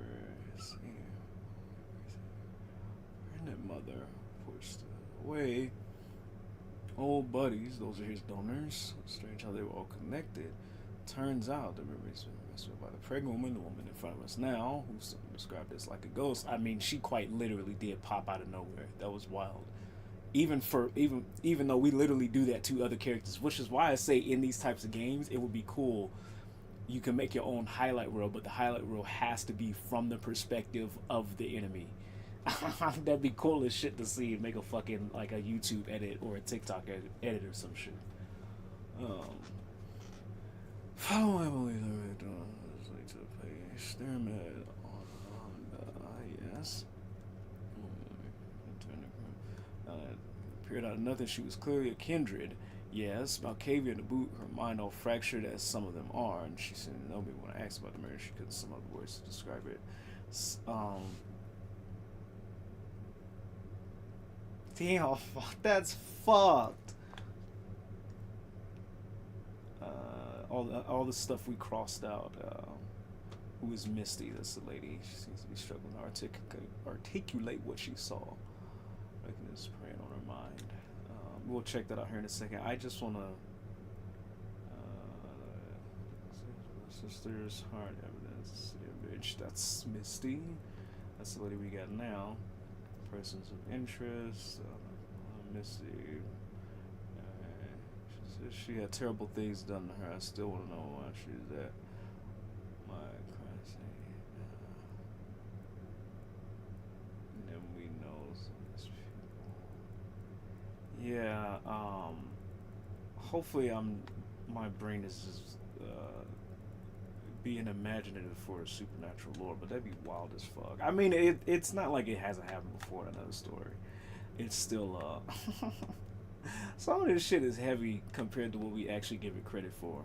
Pregnant mother pushed away. Old buddies, those are his donors. Strange how they were all connected. Turns out the memories been messed with by the pregnant woman, the woman in front of us now, who's described as like a ghost. I mean, she quite literally did pop out of nowhere. That was wild. Even though we literally do that to other characters, which is why I say in these types of games, it would be cool. You can make your own highlight reel, but the highlight reel has to be from the perspective of the enemy. That'd be cool as shit to see. Make a fucking like a YouTube edit or a TikTok edit or some shit. Follow Emily to pay experiment on yes. Appeared out of nothing. She was clearly a kindred. Yes, Malkavia to boot, her mind all fractured as some of them are, and she said nobody when I asked about the marriage, she couldn't some other words to describe it. Damn, that's fucked. All the stuff we crossed out. Who is Misty? That's the lady. She seems to be struggling to articulate what she saw. Making this preying on her mind. We'll check that out here in a second. I just want to... sister's heart evidence image. That's Misty. That's the lady we got now. Persons of interest. Misty. She says she had terrible things done to her. I still want to know why she's there. My Christ. And then we know some of these people. Yeah, hopefully my brain is just being imaginative for a supernatural lore, but that'd be wild as fuck. I mean, it's not like it hasn't happened before in another story. It's still some of this shit is heavy compared to what we actually give it credit for.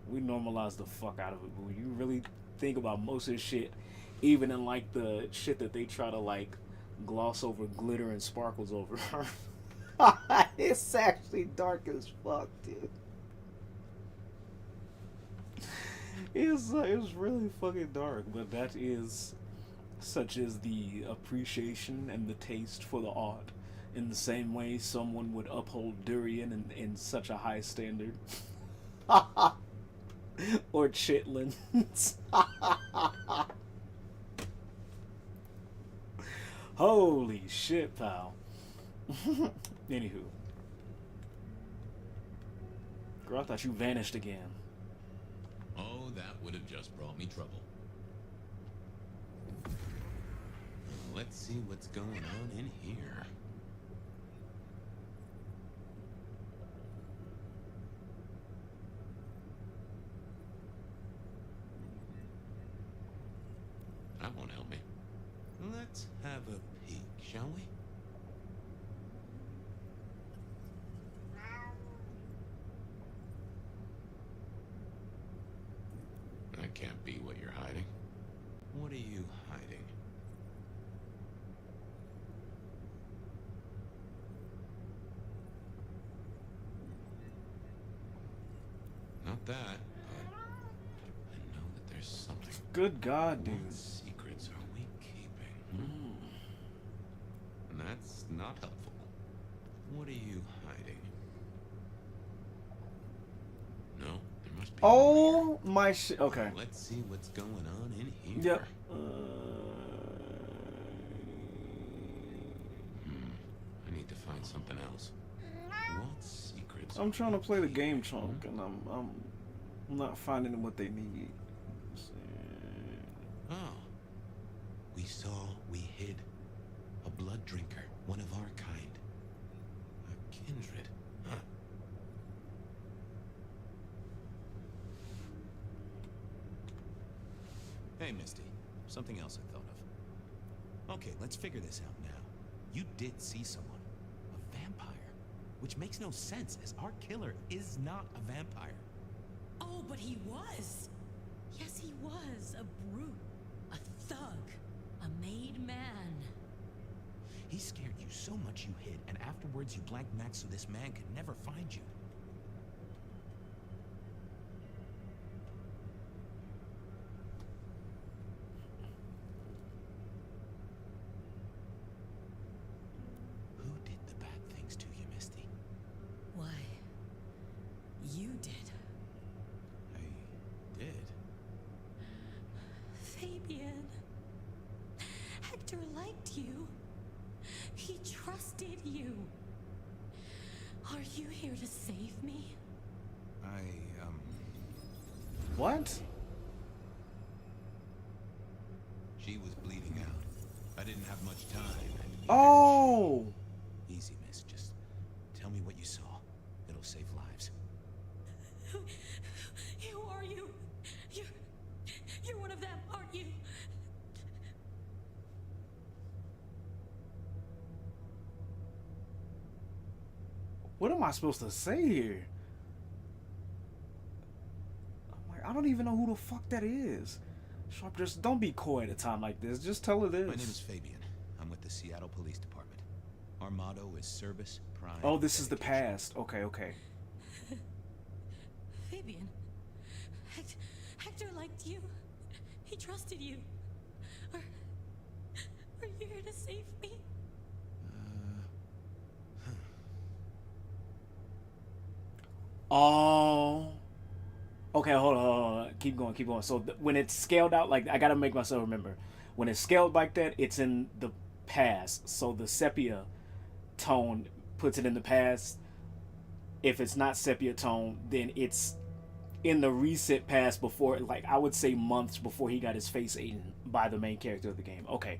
We normalize the fuck out of it, but when you really think about most of this shit, even in like the shit that they try to like gloss over, glitter and sparkles over, it's actually dark as fuck, dude. It's really fucking dark, but that is such as the appreciation and the taste for the art. In the same way someone would uphold durian in such a high standard. Or chitlins. Holy shit, pal. Anywho. Girl, I thought you vanished again. Oh, that would have just brought me trouble. Let's see what's going on in here. Let's have a peek, shall we? That can't be what you're hiding. What are you hiding? Not that, but I know that there's something. Good God, dude. What secrets are we keeping? And that's not helpful. What are you hiding? No, there must be. Oh my shit. Okay. Let's see what's going on in here. Yep. I need to find something else. What secrets? I'm trying to play the game chunk, and I'm not finding what they need. Oh. We hid a blood drinker, one of our kind. A kindred. Huh. Hey, Misty. Something else I thought of. Okay, let's figure this out now. You did see someone. A vampire. Which makes no sense, as our killer is not a vampire. Oh, but he was. Yes, he was. A brute. A thug. A made man. He scared you so much you hid, and afterwards you blanked Max so this man could never find you. Who did the bad things to you, Misty? Why, you did. I did? Fabian. Hector liked you. He trusted you. Are you here to save me? What? She was bleeding out. I didn't have much time. Oh! Easy, miss. Just tell me what you saw. It'll save lives. Who are you? You're one of them, aren't you? What am I supposed to say here? I'm like, I don't even know who the fuck that is. Sharp, just don't be coy at a time like this. Just tell her this. My name is Fabian. I'm with the Seattle Police Department. Our motto is service, pride. Oh, this is the past. Okay, okay. Fabian. Hector liked you. He trusted you. Are you here to save me? Oh. Okay, hold on. Keep going. So when it's scaled out, like, I gotta make myself remember. When it's scaled like that, it's in the past. So the sepia tone puts it in the past. If it's not sepia tone, then it's in the recent past before, like, I would say months before he got his face eaten by the main character of the game. Okay.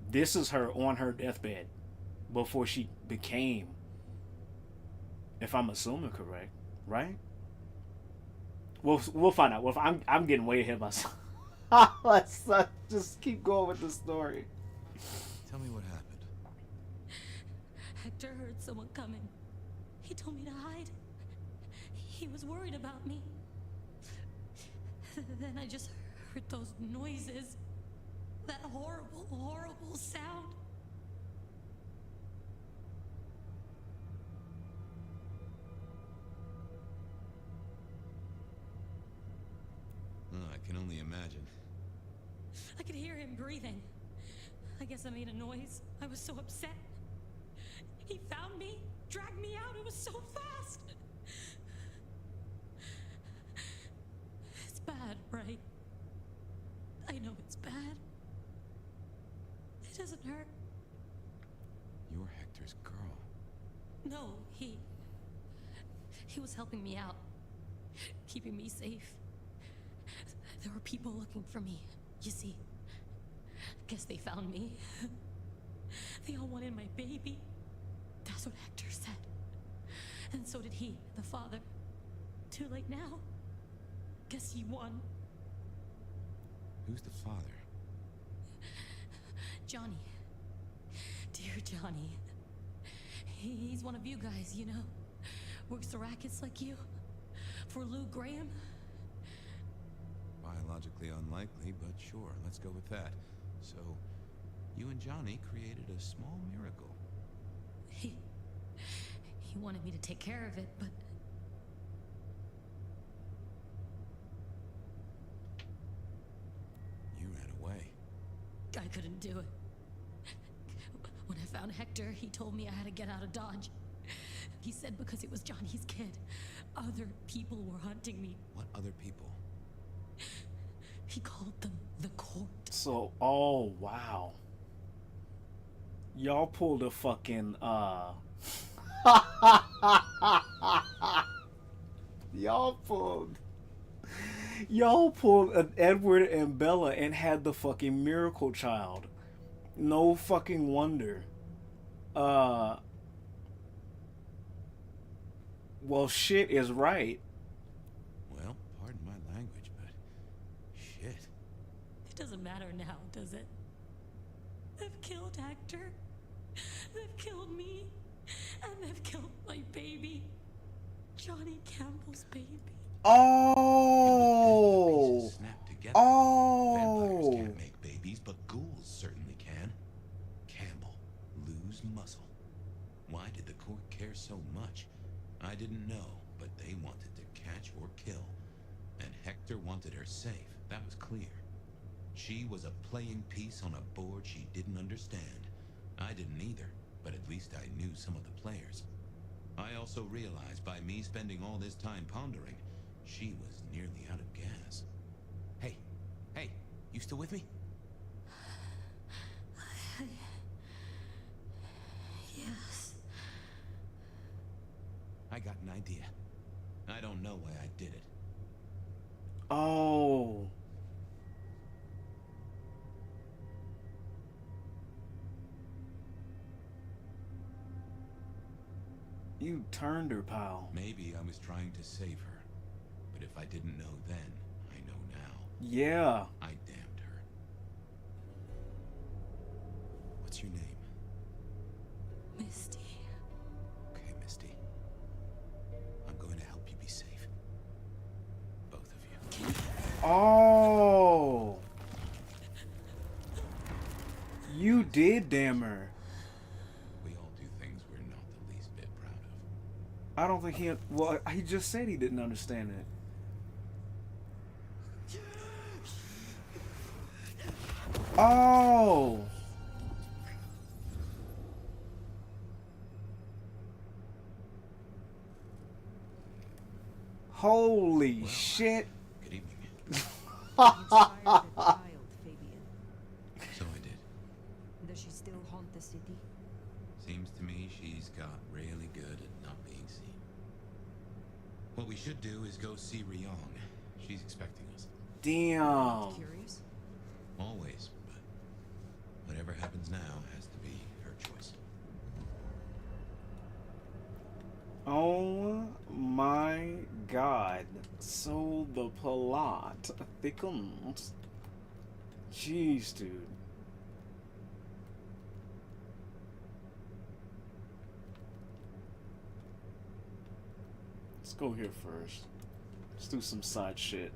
This is her on her deathbed before she became, if I'm assuming correct, right? We'll find out. Well, I'm getting way ahead of myself. Let's just keep going with the story. Tell me what happened. Hector heard someone coming. He told me to hide. He was worried about me. Then I just heard those noises. That horrible, horrible sound. Oh, I can only imagine. I could hear him breathing. I guess I made a noise. I was so upset. He found me, dragged me out. It was so fast. It's bad, right? I know it's bad. It doesn't hurt. You're Hector's girl. No, he was helping me out, keeping me safe. There were people looking for me, you see. Guess they found me. They all wanted my baby. That's what Hector said. And so did he, the father. Too late now. Guess he won. Who's the father? Johnny. Dear Johnny. He's one of you guys, you know. Works the rackets like you. For Lou Graham. Biologically unlikely, but sure, let's go with that. So, you and Johnny created a small miracle. He wanted me to take care of it, but... You ran away. I couldn't do it. When I found Hector, he told me I had to get out of Dodge. He said because it was Johnny's kid, other people were hunting me. What other people? He called them the court. So, oh, wow. Y'all pulled a fucking, Y'all pulled an Edward and Bella and had the fucking miracle child. No fucking wonder. Well, shit is right. Well, pardon my language, but shit. It doesn't matter now, does it? They've killed Hector. They've killed me. And they've killed my baby. Johnny Campbell's baby. Oh! Vampires can't make babies, but ghouls certainly can. Campbell, lose muscle. Why did the court care so much? I didn't know, but they wanted to catch or kill. And Hector wanted her safe, that was clear. She was a playing piece on a board she didn't understand. I didn't either, but at least I knew some of the players. I also realized by me spending all this time pondering, she was nearly out of gas. Hey, you still with me? Yes. I got an idea. I don't know why I did it. Oh. You turned her, pal. Maybe I was trying to save her. But if I didn't know then, I know now. Yeah. I damned her. What's your name? Misty. Okay, Misty. I'm going to help you be safe. Both of you. Oh. You did damn her. We all do things we're not the least bit proud of. I don't think he... Well, he just said he didn't understand it. Oh! Holy shit! Good evening. So I did. Does she still haunt the city? Seems to me she's got really good at not being seen. What we should do is go see Ryong. She's expecting us. Damn. Curious? Always, but whatever happens now has to be her choice. Oh my god. So the plot thickens. Jeez, dude. Let's go here first. Let's do some side shit.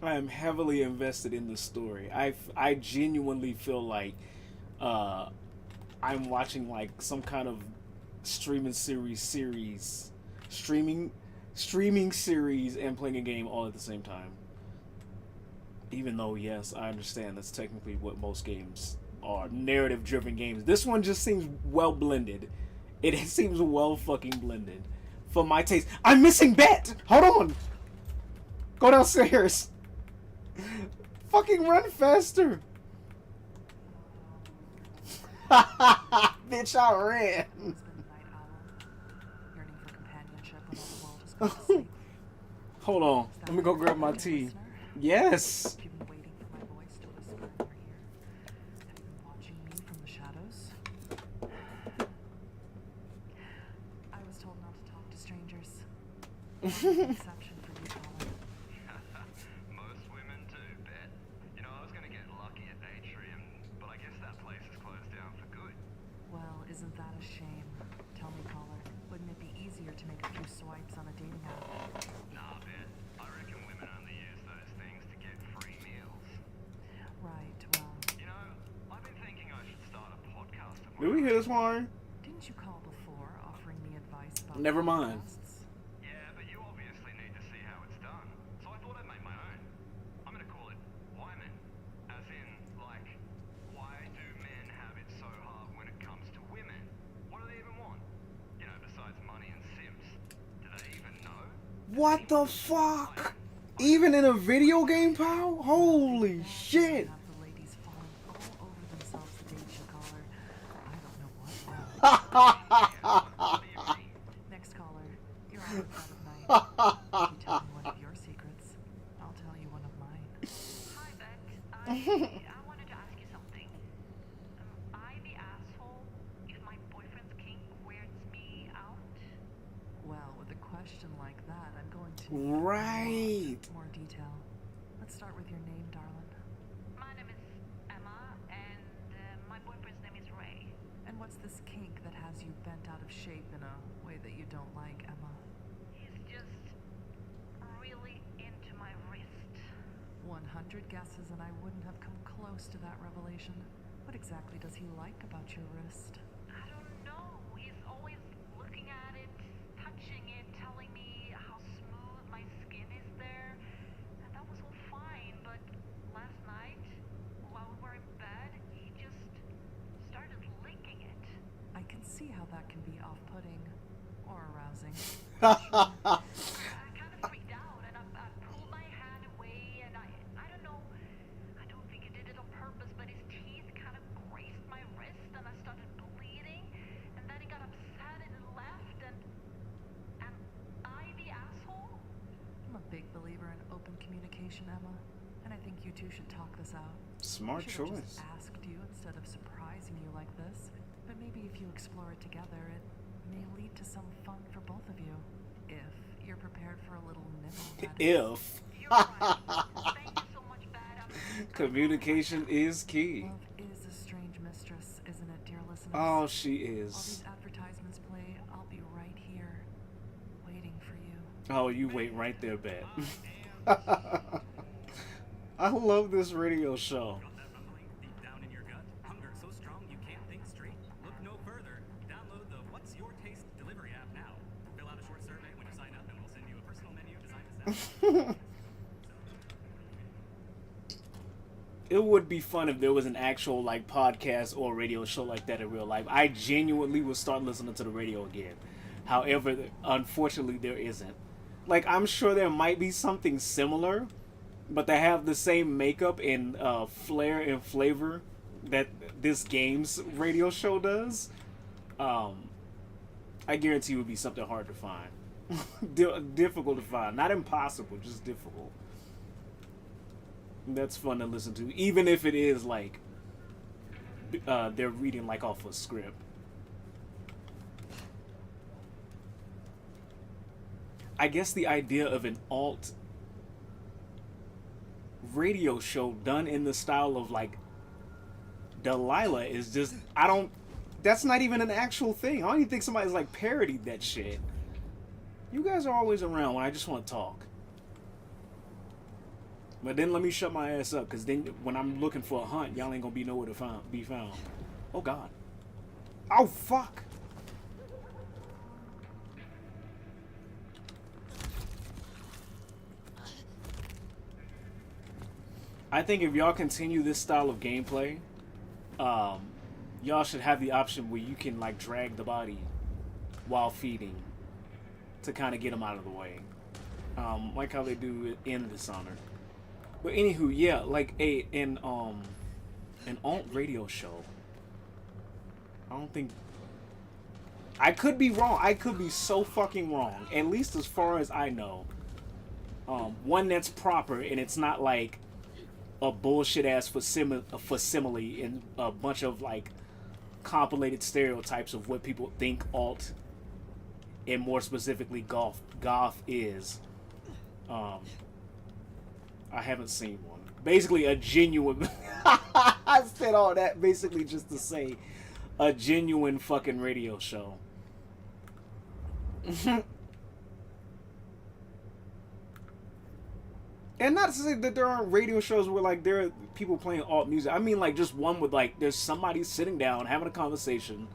I am heavily invested in the story. I genuinely feel like I'm watching like some kind of streaming series and playing a game all at the same time. Even though, yes, I understand that's technically what most games are, narrative-driven games. This one just seems well blended. It seems well fucking blended for my taste. I'm missing Bet. Hold on. Go downstairs. Fucking run faster. Bitch, I ran. Hold on. Let me go grab my tea. Yes. You've been waiting for my voice to whisper in your ear. Have you been watching me from the shadows? I was told not to talk to strangers. Exception for you, Colin. Most women do, Bet. You know, I was gonna get lucky swipes on a dating app. Nah, man. I reckon women only use those things to get free meals. Right, well... You know, I've been thinking I should start a podcast of my Did we hear this one? Didn't you call before offering me advice about... Never mind. podcasts? Yeah, but you obviously need to see how it's done. So I thought I'd make my own. I'm gonna call it Why Men. As in, like, why do men have it so hard when it comes to women? What do they even want? You know, besides money and Sims. Do they even know? What the fuck? Even in a video game, pal? Holy shit! Have the ladies falling all over themselves the day you call her. I don't know what. Next caller. You're on the front of night. You tell me one of your secrets. I'll tell you one of mine. Hi, Beck. I wanted to ask you something. Am I the asshole if my boyfriend's kink weirds me out? Well, with a question like that, I'm going to Right. need more detail. Let's start with your name, darling. My name is Emma, and my boyfriend's name is Ray. And what's this kink that has you bent out of shape in a way that you don't like, Emma? He's just really into my wrist. 100 guesses and I wouldn't have come close to that revelation. What exactly does he like about your wrist? I don't know. He's always looking at it, touching it, telling me how smooth my skin is there. And that was all fine, but last night, while we were in bed, he just started licking it. I can see how that can be off-putting or arousing. I kind of freaked out, and I pulled my hand away, and I don't know, I don't think he did it on purpose, but his teeth kind of grazed my wrist, and I started bleeding, and then he got upset and left, and am I the asshole? I'm a big believer in open communication, Emma, and I think you two should talk this out. Smart I should've choice. just asked you instead of surprising you like this, but maybe if you explore it together, it may lead to some fun for both of you. If you're prepared for a little nibble. If. Communication is key. Love is a strange mistress, isn't it, dear listeners? Oh, she All is. these advertisements play, I'll be right here, waiting for you. Oh, you wait right there, Bet. I love this radio show. Down in your gut, hunger so strong you can't think straight. Look no further. Download the What's Your Taste delivery app now. Fill out a short survey when you sign up, and we'll send you a personal menu designed to It would be fun if there was an actual like podcast or radio show like that in real life. I genuinely would start listening to the radio again. However, unfortunately, there isn't. Like, I'm sure there might be something similar, but they have the same makeup and flair and flavor that this game's radio show does. I guarantee it would be something hard to find. Difficult to find. Not impossible, just difficult. That's fun to listen to, even if it is like they're reading like off a script. I guess the idea of an alt radio show done in the style of like Delilah is just, that's not even an actual thing. I don't even think somebody's like parodied that shit. You guys are always around when I just want to talk. But then let me shut my ass up, because then when I'm looking for a hunt, y'all ain't gonna be nowhere to be found. Oh, God. Oh, fuck. I think if y'all continue this style of gameplay, y'all should have the option where you can, like, drag the body while feeding to kind of get them out of the way. Like how they do in Dishonored. But anywho, yeah, like an alt radio show. I don't think, I could be wrong. I could be so fucking wrong. At least as far as I know. One that's proper and it's not like a bullshit ass facsimile and a bunch of like compilated stereotypes of what people think alt and more specifically goth is. I haven't seen one. Basically a genuine I said all that basically just to say a genuine fucking radio show. And not to say that there aren't radio shows where like there are people playing alt music. I mean like just one with like there's somebody sitting down having a conversation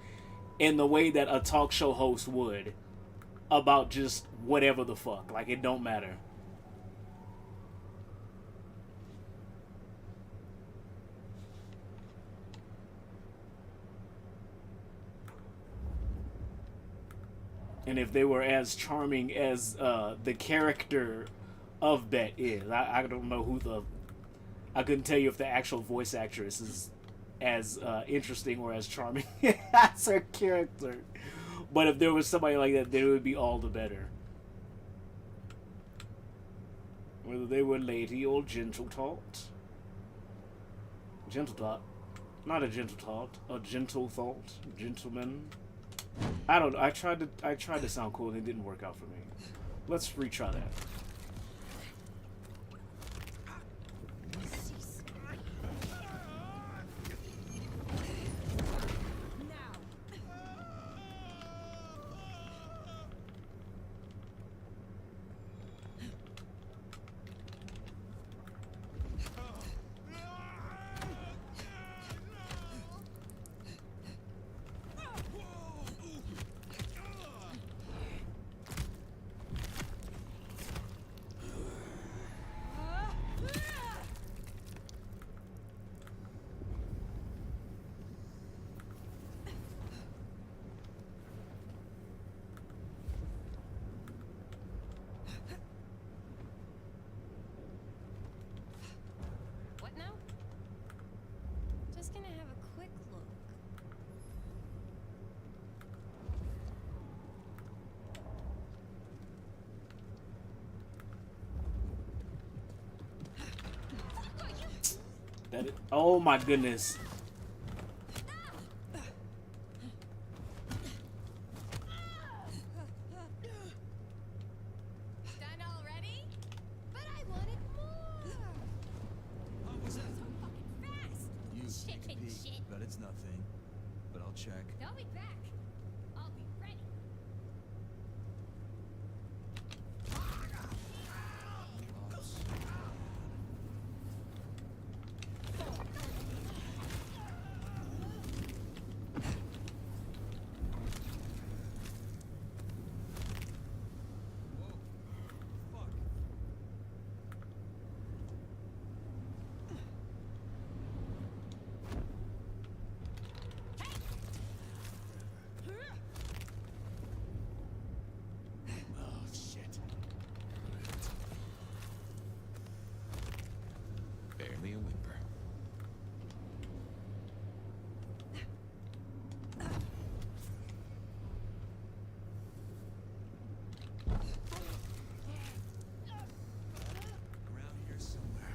in the way that a talk show host would about just whatever the fuck. Like it don't matter. And if they were as charming as the character of Bet is, I don't know who the... I couldn't tell you if the actual voice actress is as interesting or as charming as her character. But if there was somebody like that, then it would be all the better. Whether they were lady or gentle taught. Gentle taught. Not a gentle taught. A gentle thought. Gentleman. I don't know. I tried to sound cool and it didn't work out for me. Let's retry that. What now? Just gonna have a quick look. That is, oh my goodness. Done already? But I wanted more. What was that? So fucking fast. You Chicken peek, shit. but it's nothing. But I'll check. They'll be back. I'll be ready. Oh, shit. Barely a whimper. Around here somewhere.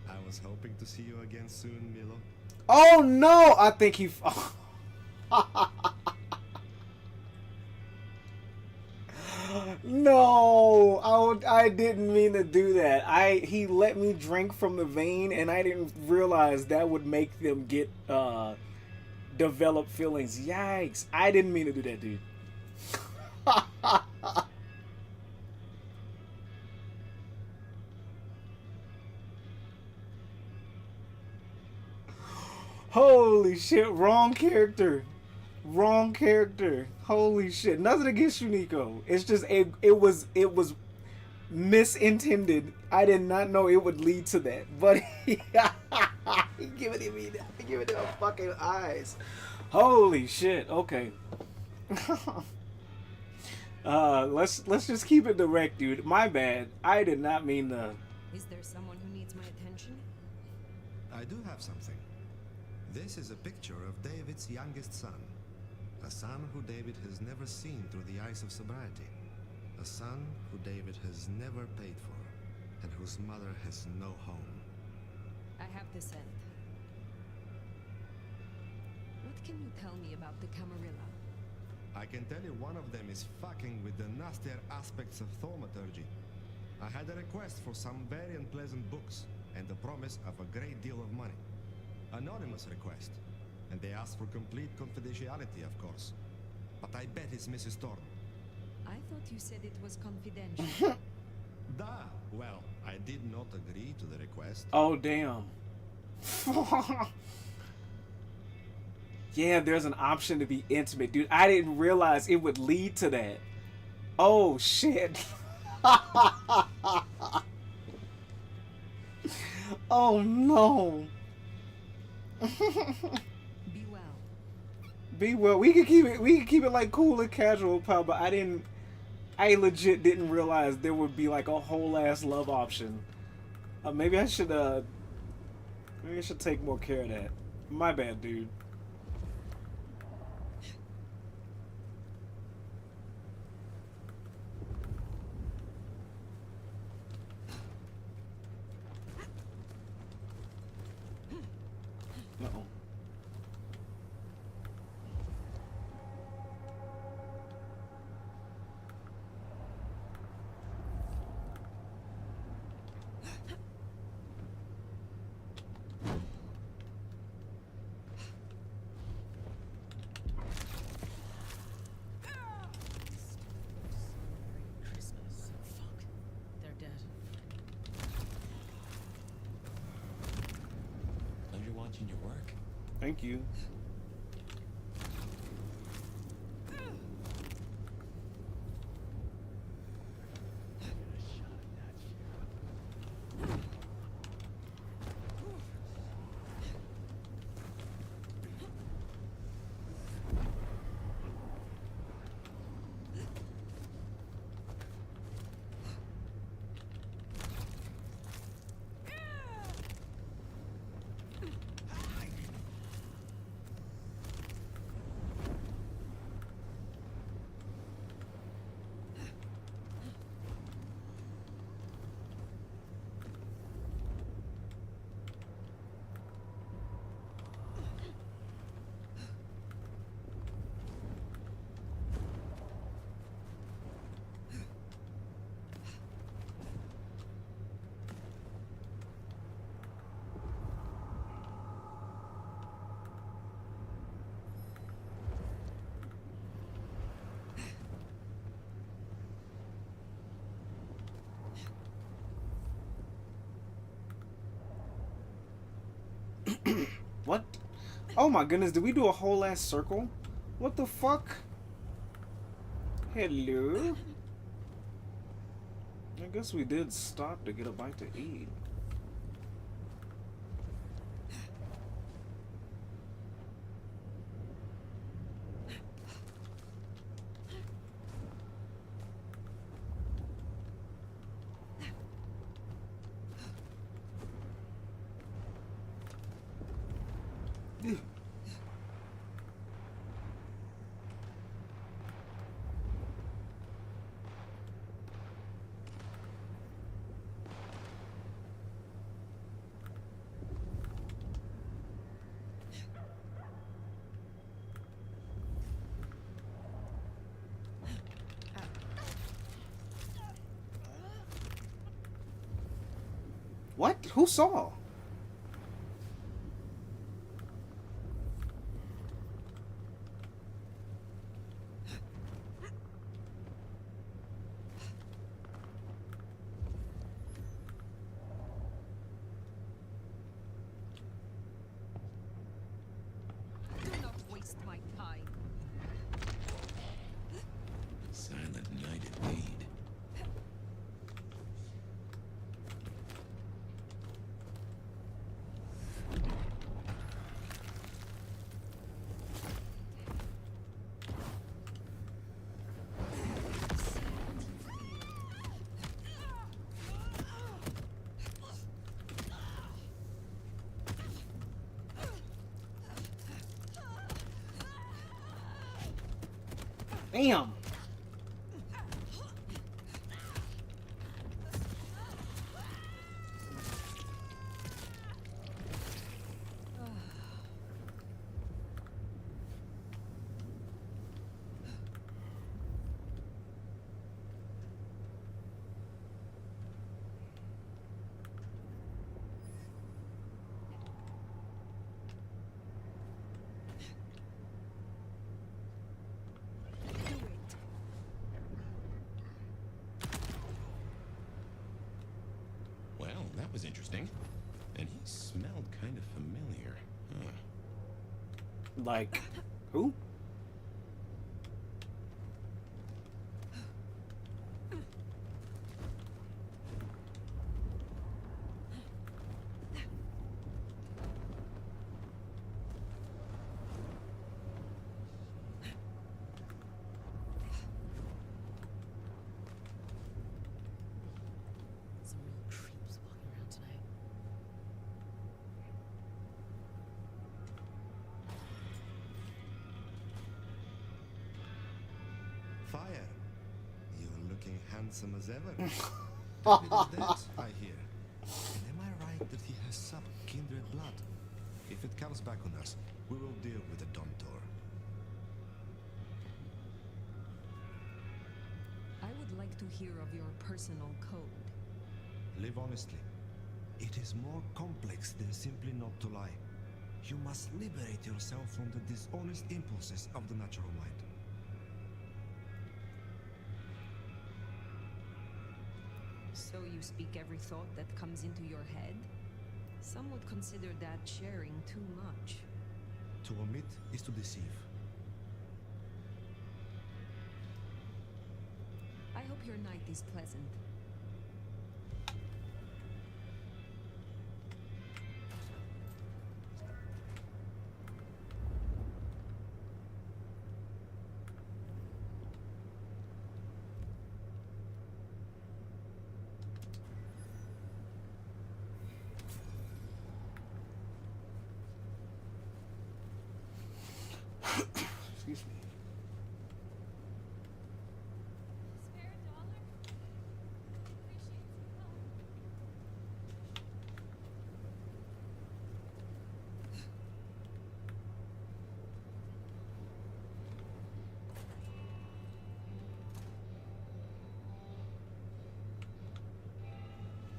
I was hoping to see you again soon, Milo. Oh no! I think he... No! I didn't mean to do that. He let me drink from the vein and I didn't realize that would make them get develop feelings. Yikes. I didn't mean to do that, dude. Holy shit, wrong character. Wrong character. Holy shit. Nothing against you, Nico. It's just it was misintended. I did not know it would lead to that. But he giving it a fucking eyes. Holy shit. Okay. Let's just keep it direct, dude. My bad. I did not mean to. Is there someone who needs my attention? I do have something. This is a picture of David's youngest son. A son who David has never seen through the eyes of sobriety. A son who David has never paid for, and whose mother has no home. I have the scent. What can you tell me about the Camarilla? I can tell you one of them is fucking with the nastier aspects of thaumaturgy. I had a request for some very unpleasant books, and the promise of a great deal of money. Anonymous request, and they asked for complete confidentiality, of course. But I bet it's Mrs. Thorne. I thought you said it was confidential. Da! Well, I did not agree to the request. Oh, damn. Yeah, there's an option to be intimate. Dude, I didn't realize it would lead to that. Oh, shit. Oh, no. Be well. Be well. We can keep it like cool and casual, pal, but I legit didn't realize there would be like a whole ass love option. Maybe I should take more care of that. My bad, dude. Uh-oh. Christmas. Fuck. They're dead. Pleasure watching your work. Thank you. What? Oh my goodness, did we do a whole ass circle? What the fuck? Hello? I guess we did stop to get a bite to eat. What? Who saw? Do not waste my time. Silent night indeed. Damn. Well, that was interesting. And he smelled kind of familiar. Huh. Like, who? Some real creeps walking around tonight. Fire, you're looking handsome as ever. David is dead, I hear. And am I right that he has some kindred blood? If it comes back on us, we will deal with the Domtor. I would like to hear of your personal code. Live honestly. It is more complex than simply not to lie. You must liberate yourself from the dishonest impulses of the natural mind. So you speak every thought that comes into your head? Some would consider that sharing too much. To omit is to deceive. I hope your night is pleasant. Excuse me.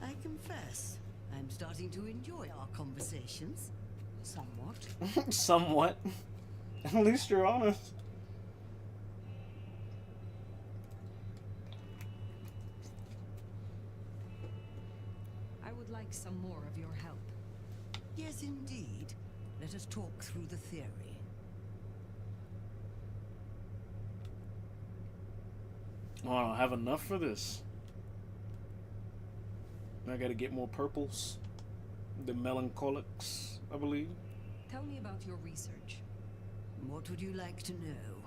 I confess, I'm starting to enjoy our conversations. Somewhat. Somewhat. At least you're honest. I would like some more of your help. Yes, indeed. Let us talk through the theory. Oh, I don't have enough for this. I gotta get more purples. The melancholics, I believe. Tell me about your research. What would you like to know?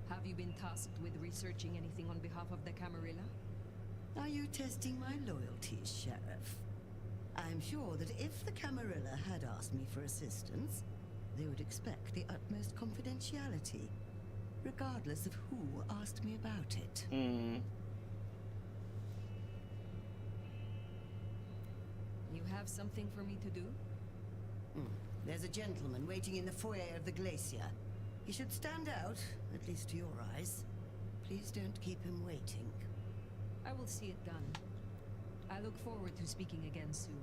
Have you been tasked with researching anything on behalf of the Camarilla? Are you testing my loyalties, Sheriff? I'm sure that if the Camarilla had asked me for assistance, they would expect the utmost confidentiality, regardless of who asked me about it. You have something for me to do? There's a gentleman waiting in the foyer of the glacier. He should stand out, at least to your eyes. Please don't keep him waiting. I will see it done. I look forward to speaking again soon.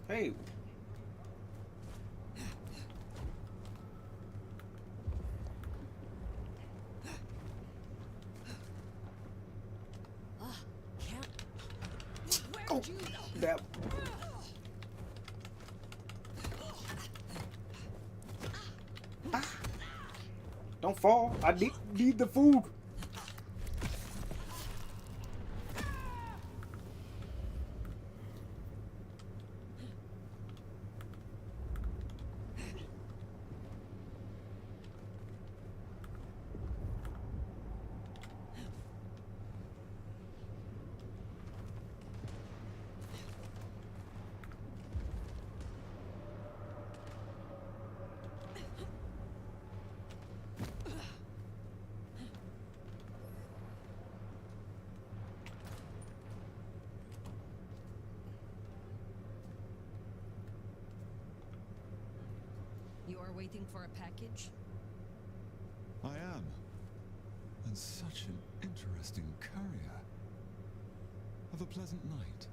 Hey. Oh, that. Don't fall. I need the food. You are waiting for a package? I am. And such an interesting courier. Have a pleasant night.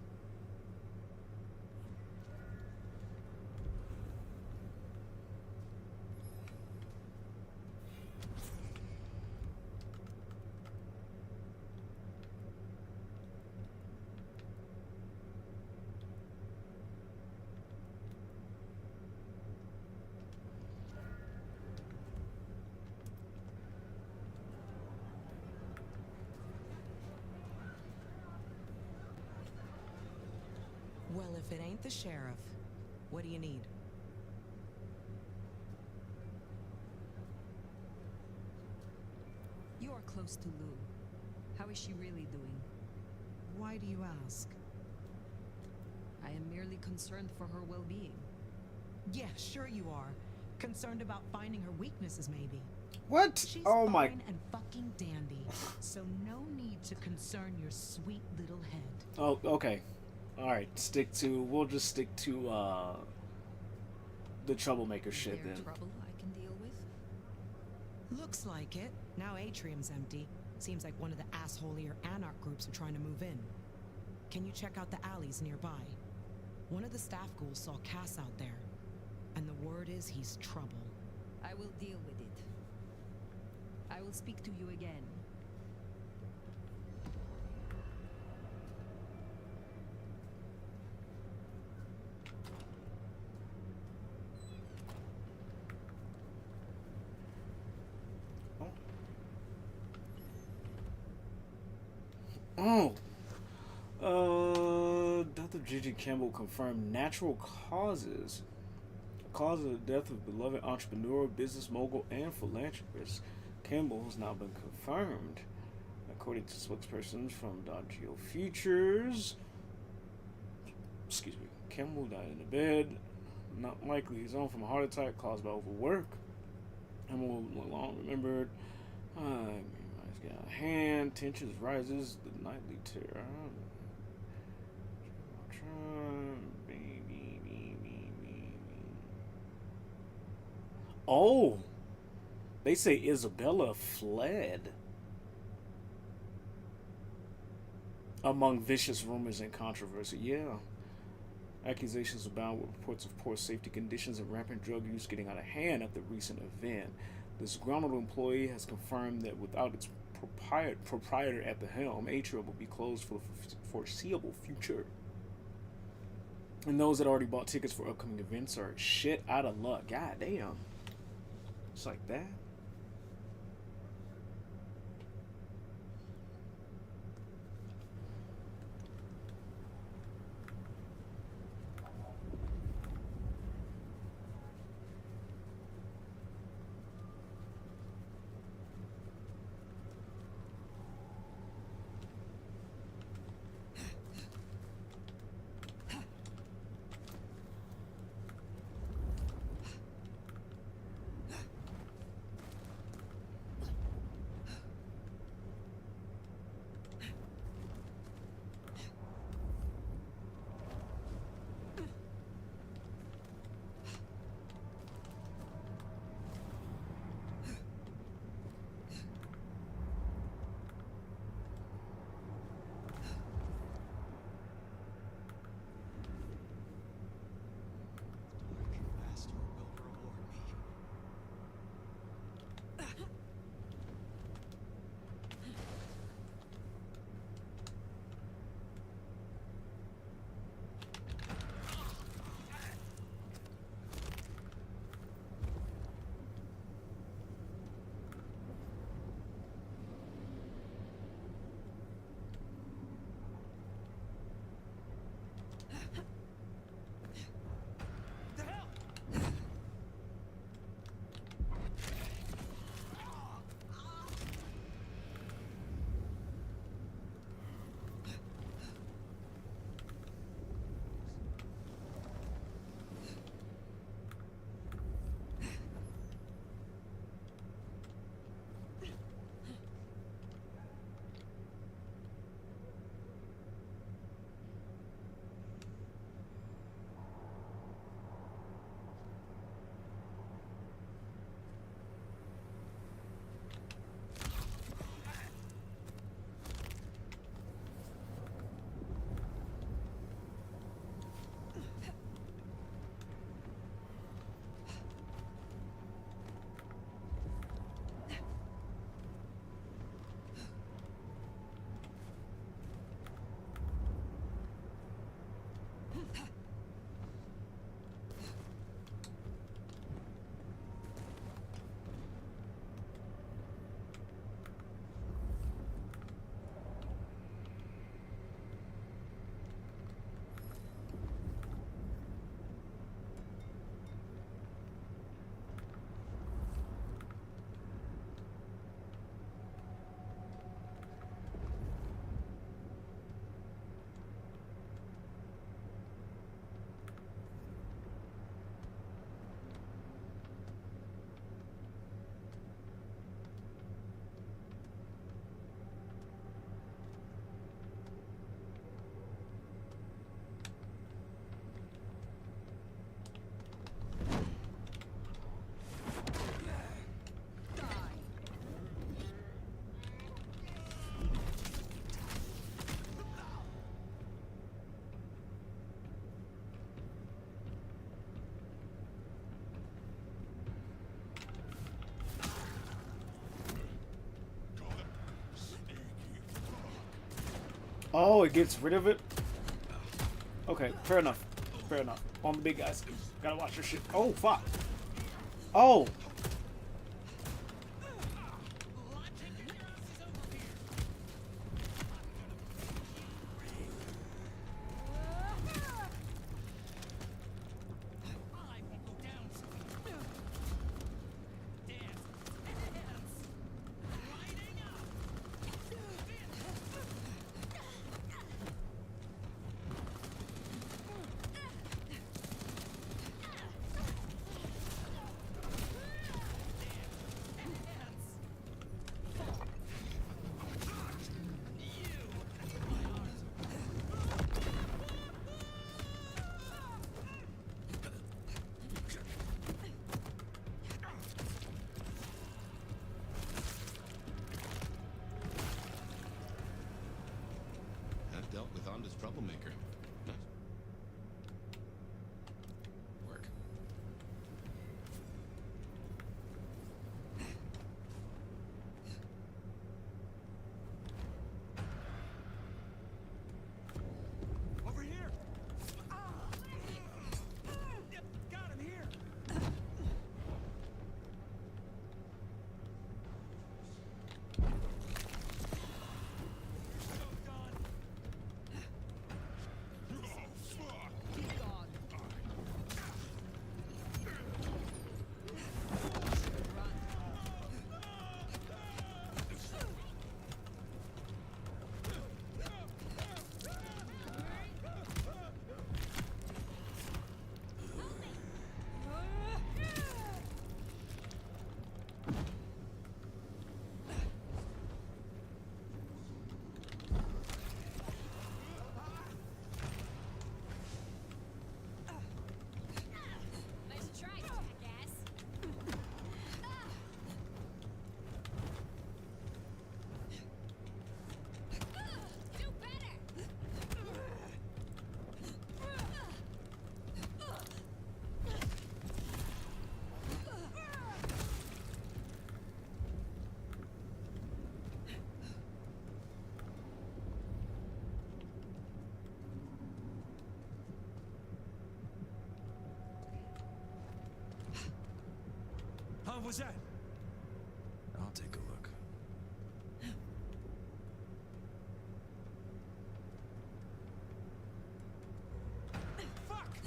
Well, if it ain't the sheriff, what do you need? You are close to Lou. How is she really doing? Why do you ask? I am merely concerned for her well-being. Yeah, sure you are. Concerned about finding her weaknesses, maybe. What? She's Oh my. fine and fucking dandy, so no need to concern your sweet little head. Oh, okay. Alright, we'll just stick to, the troublemaker shit then. Trouble I can deal with? Looks like it. Now Atrium's empty. Seems like one of the assholier anarch groups are trying to move in. Can you check out the alleys nearby? One of the staff ghouls saw Cass out there, and the word is he's trouble. I will deal with it. I will speak to you again. Oh. Death of Gigi Campbell confirmed natural causes. The cause of the death of beloved entrepreneur, business mogul, and philanthropist Campbell has now been confirmed. According to spokespersons from Geo Futures, Campbell died in the bed, not likely his own from a heart attack caused by overwork. Campbell long remembered. He's got a hand, tensions rises, the nightly terror. Oh, they say Isabella fled among vicious rumors and controversy. Yeah. Accusations abound with reports of poor safety conditions and rampant drug use getting out of hand at the recent event. This disgruntled employee has confirmed that without its proprietor at the helm, Atrium will be closed for the foreseeable future. And those that already bought tickets for upcoming events are shit out of luck. God damn. It's like that. Oh, it gets rid of it? Okay, fair enough. Fair enough. On the big guys. Gotta watch your shit. Oh, fuck. Oh! That dealt with Honda's troublemaker. Nice. Work. Over here! Yep, got him here! Nice try, jackass. Do better. How was that? I'll take a look. Fuck!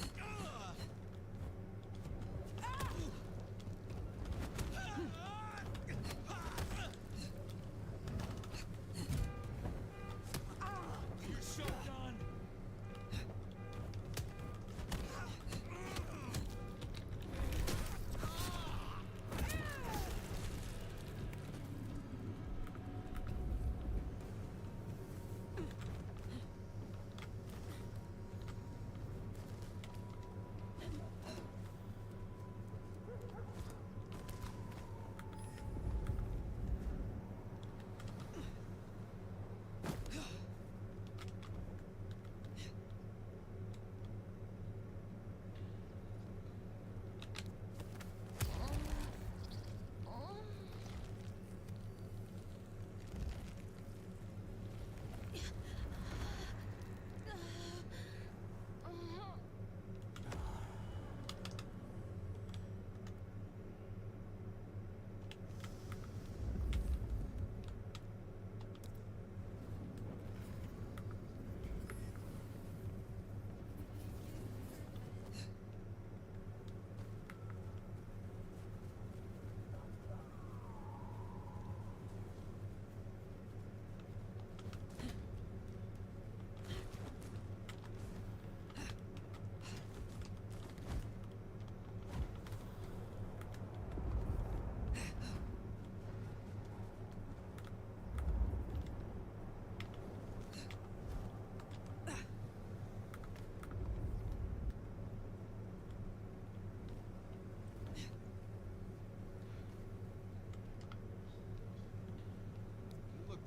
You're so done!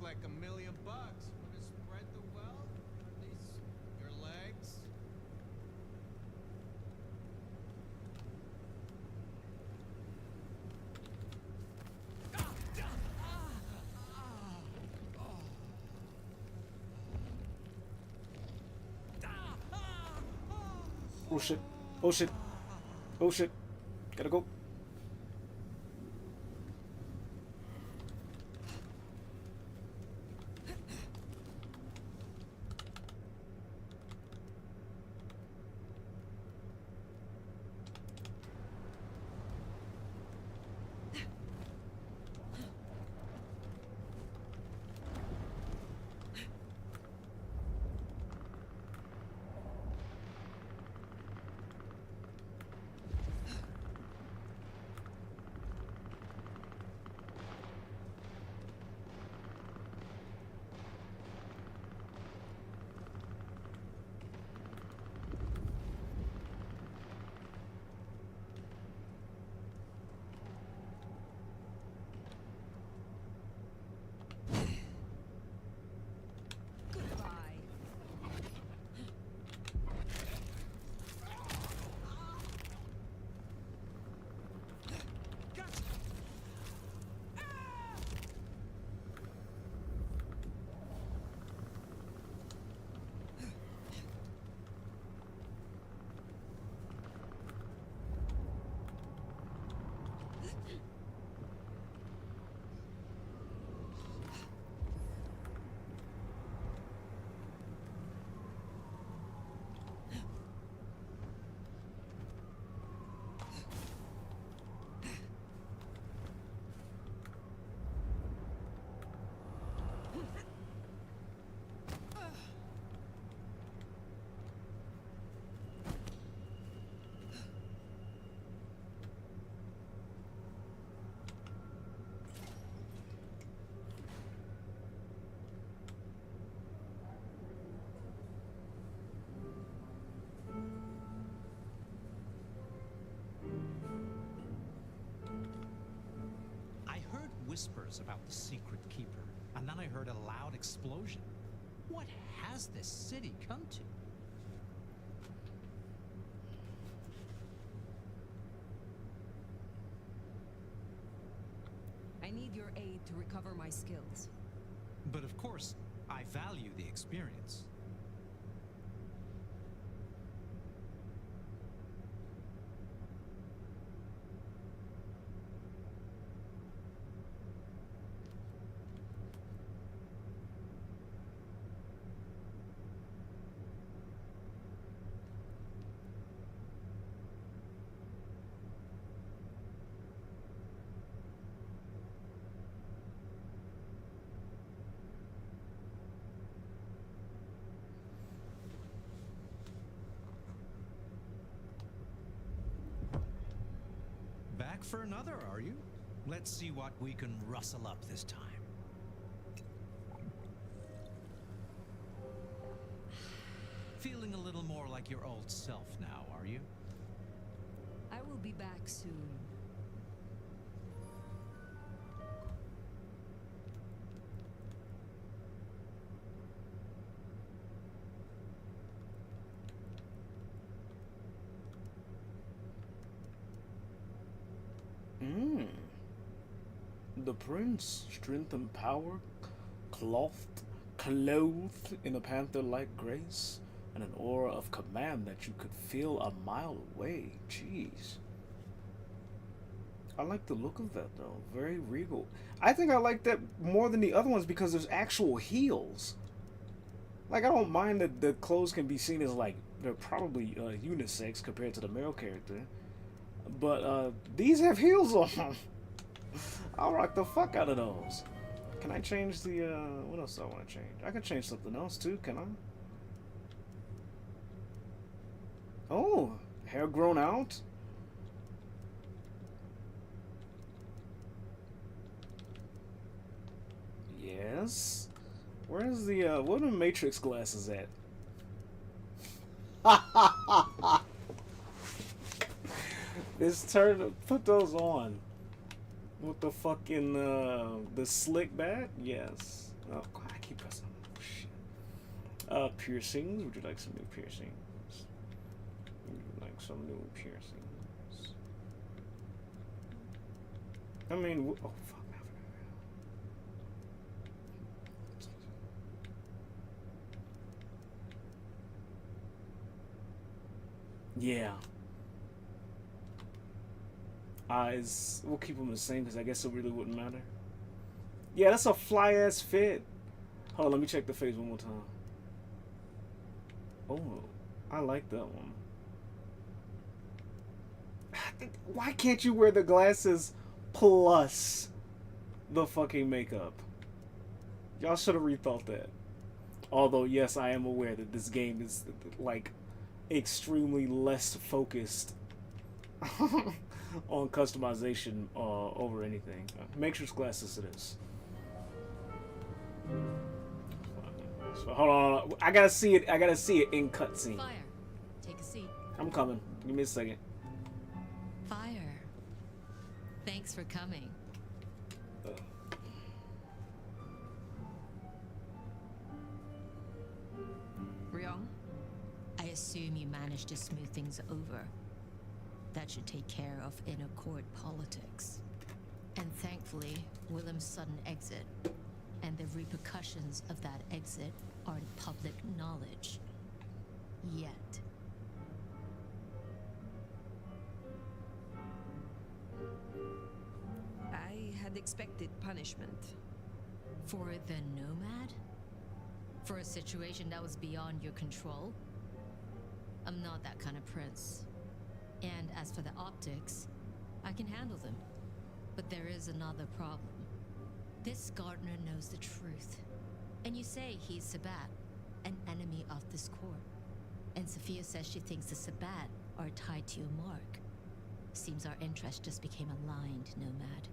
Like $1 million. Wanna spread the wealth? These your legs? Oh shit. Oh shit. Oh shit. Gotta go. I heard whispers about the secret keeper, and then I heard a loud explosion. What has this city come to? I need your aid to recover my skills. But of course, I value the experience. Back for another, are you? Let's see what we can rustle up this time. Feeling a little more like your old self now, are you? I will be back soon. The prince, strength and power, clothed in a panther-like grace, and an aura of command that you could feel a mile away. Jeez. I like the look of that though. Very regal. I think I like that more than the other ones because there's actual heels. Like, I don't mind that the clothes can be seen as like they're probably unisex compared to the male character. But these have heels on. I'll rock the fuck out of those. Can I change the, what else do I want to change? I can change something else too, can I? Oh, hair grown out? Yes. Where's the, what are the Matrix glasses at? This turn, put those on. With the fucking, the slick back? Yes. Oh, God, I keep pressing. Oh, shit. Piercings? Would you like some new piercings? Would you like some new piercings? I mean, oh, fuck. Yeah. We'll keep them the same because I guess it really wouldn't matter. Yeah, that's a fly ass fit. Hold on, let me check the face one more time. Oh, I like that one. Why can't you wear the glasses plus the fucking makeup? Y'all should have rethought that. Although, yes, I am aware that this game is, like, extremely less focused on customization over anything. Matrix glasses it is. So, hold on. I gotta see it. I gotta see it in cutscene. Fire. Take a seat. I'm coming. Give me a second. Fire. Thanks for coming. Ryong? I assume you managed to smooth things over. That should take care of inner court politics. And thankfully, Willem's sudden exit and the repercussions of that exit aren't public knowledge. Yet. I had expected punishment. For the Nomad? For a situation that was beyond your control? I'm not that kind of prince. And as for the optics, I can handle them. But there is another problem. This gardener knows the truth. And you say he's Sabat, an enemy of this court. And Sophia says she thinks the Sabat are tied to your mark. Seems our interests just became aligned, Nomad.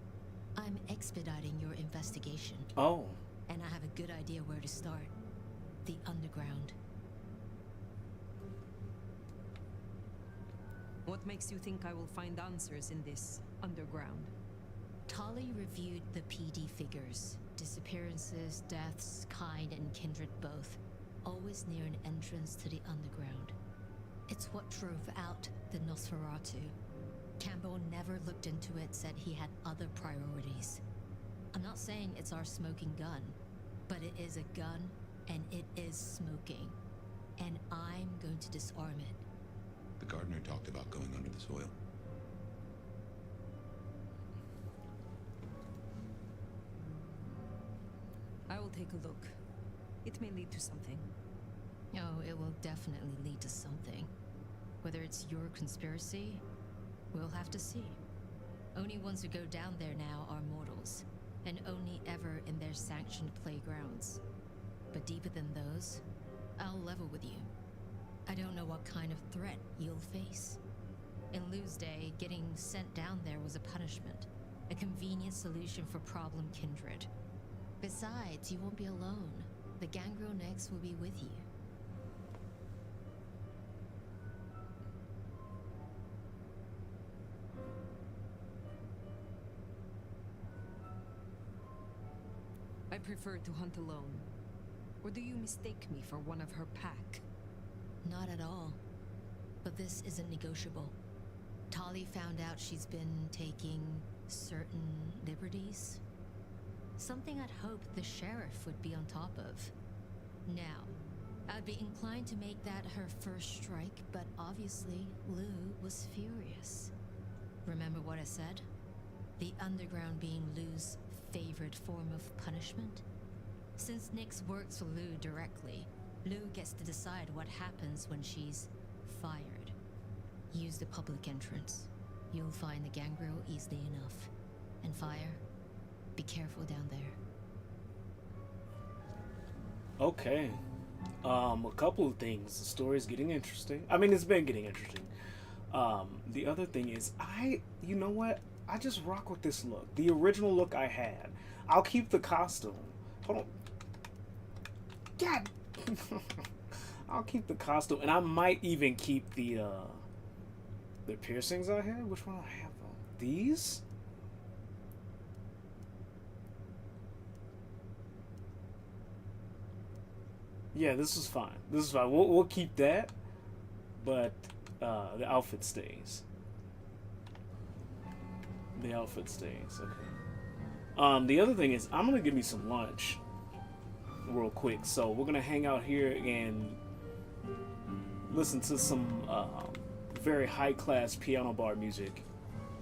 I'm expediting your investigation. Oh. And I have a good idea where to start. The underground. What makes you think I will find answers in this underground? Tali reviewed the PD figures. Disappearances, deaths, kind and kindred both. Always near an entrance to the underground. It's what drove out the Nosferatu. Campbell never looked into it, said he had other priorities. I'm not saying it's our smoking gun, but it is a gun and it is smoking. And I'm going to disarm it. The gardener talked about going under the soil. I will take a look. It may lead to something. Oh, it will definitely lead to something. Whether it's your conspiracy, we'll have to see. Only ones who go down there now are mortals, and only ever in their sanctioned playgrounds. But deeper than those, I'll level with you. I don't know what kind of threat you'll face. In Lou's day, getting sent down there was a punishment, a convenient solution for problem kindred. Besides, you won't be alone. The Gangrel next will be with you. I prefer to hunt alone. Or do you mistake me for one of her pack? Not at all. But this isn't negotiable. Tali found out she's been taking certain liberties. Something I'd hoped the sheriff would be on top of. Now, I'd be inclined to make that her first strike, but obviously Lou was furious. Remember what I said? The underground being Lou's favorite form of punishment? Since Nyx works for Lou directly, Lou gets to decide what happens when she's fired. Use the public entrance. You'll find the Gangrel easily enough. And Fire, be careful down there. Okay. A couple of things. The story's getting interesting. I mean, it's been getting interesting. The other thing is, you know what? I just rock with this look. The original look I had. I'll keep the costume. Hold on. God. I'll keep the costume, and I might even keep the piercings I had. Which one do I have though? These? Yeah, this is fine. This is fine. We'll keep that, but the outfit stays. The outfit stays. Okay. The other thing is, I'm gonna give me some lunch real quick. So we're gonna hang out here and listen to some very high-class piano bar music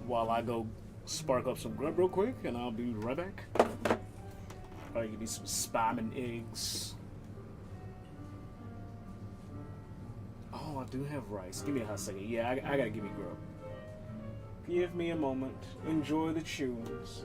while I go spark up some grub real quick, and I'll be right back. Alright, give me some spam and eggs. Oh, I do have rice. Give me a hot second. Yeah, I gotta give me grub. Give me a moment. Enjoy the tunes.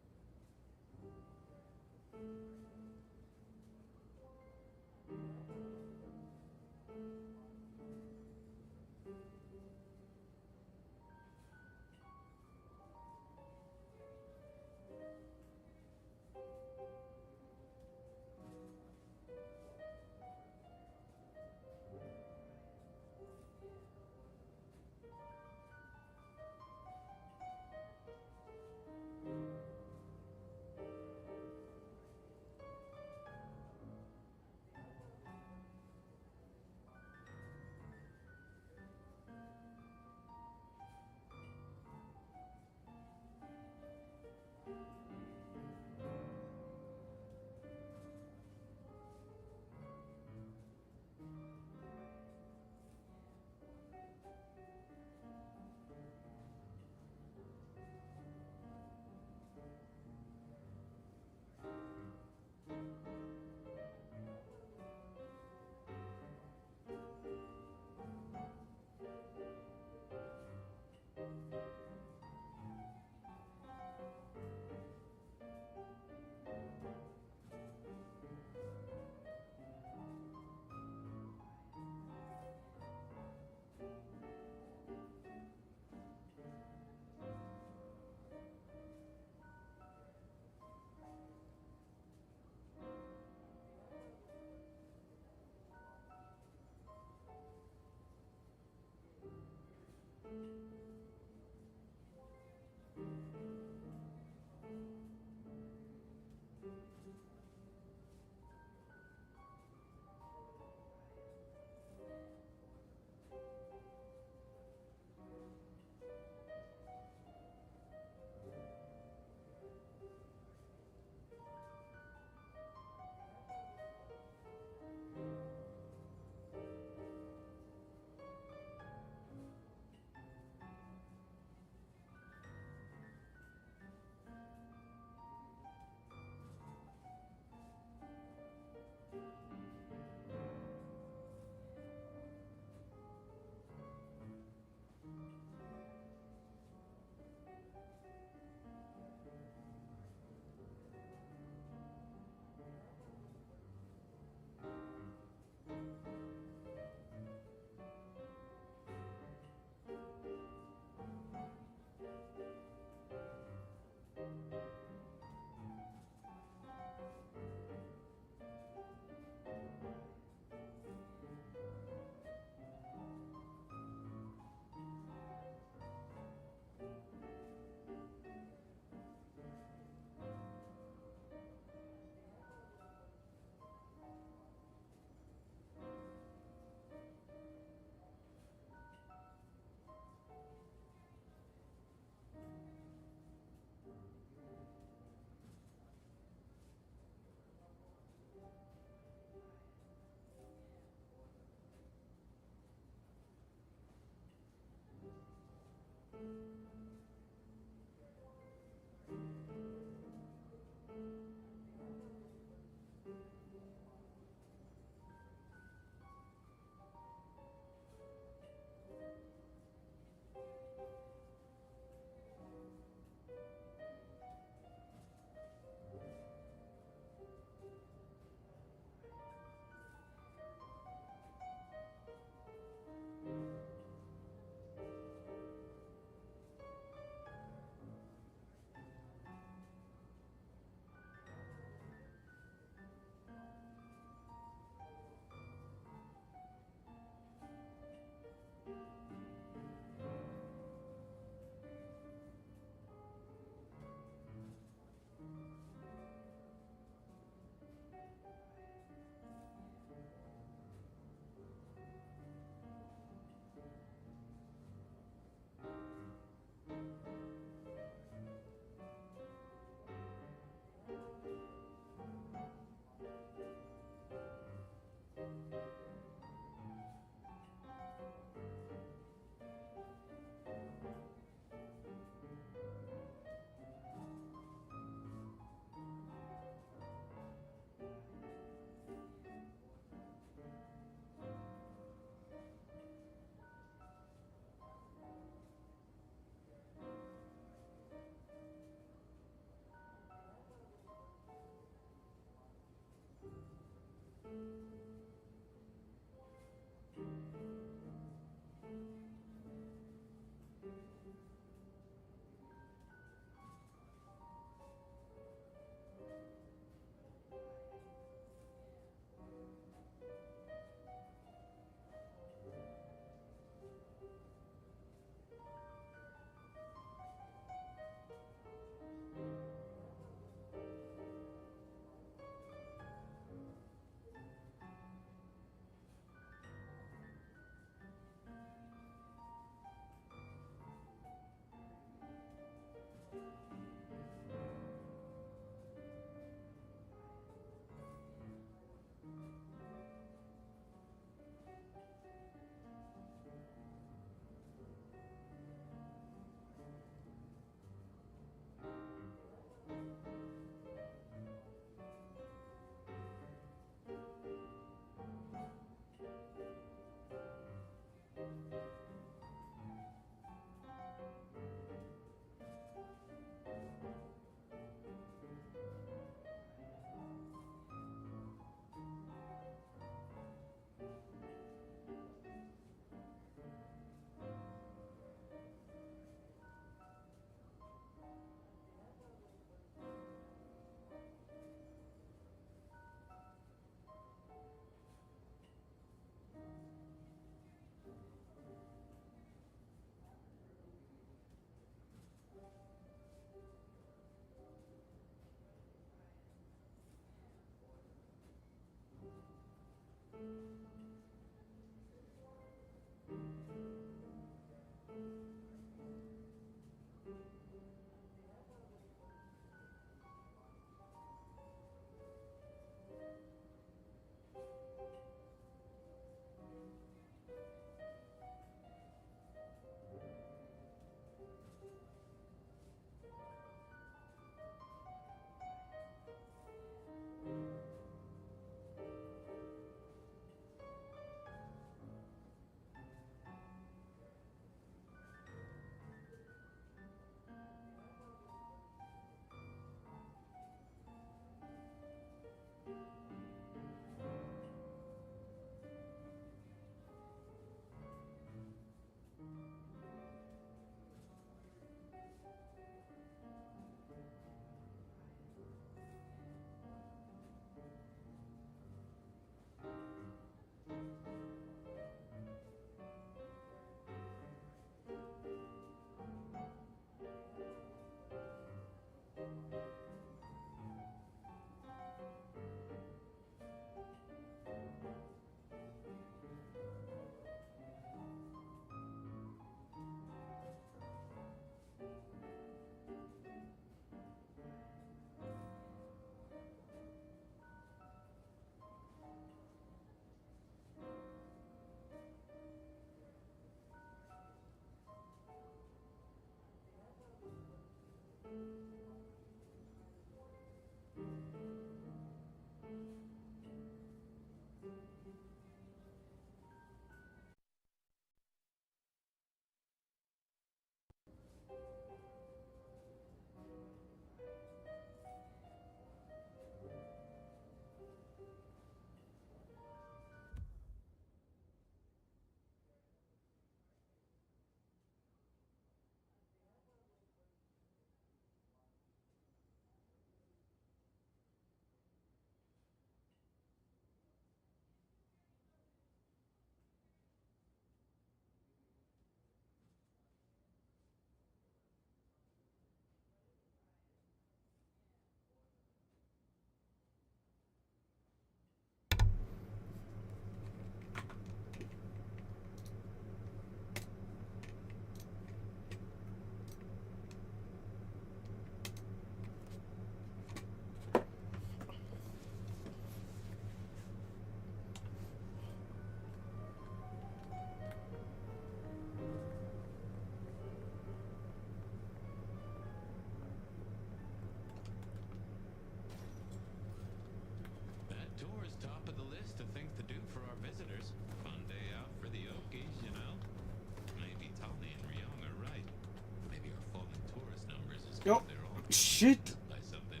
Oh, shit. By something.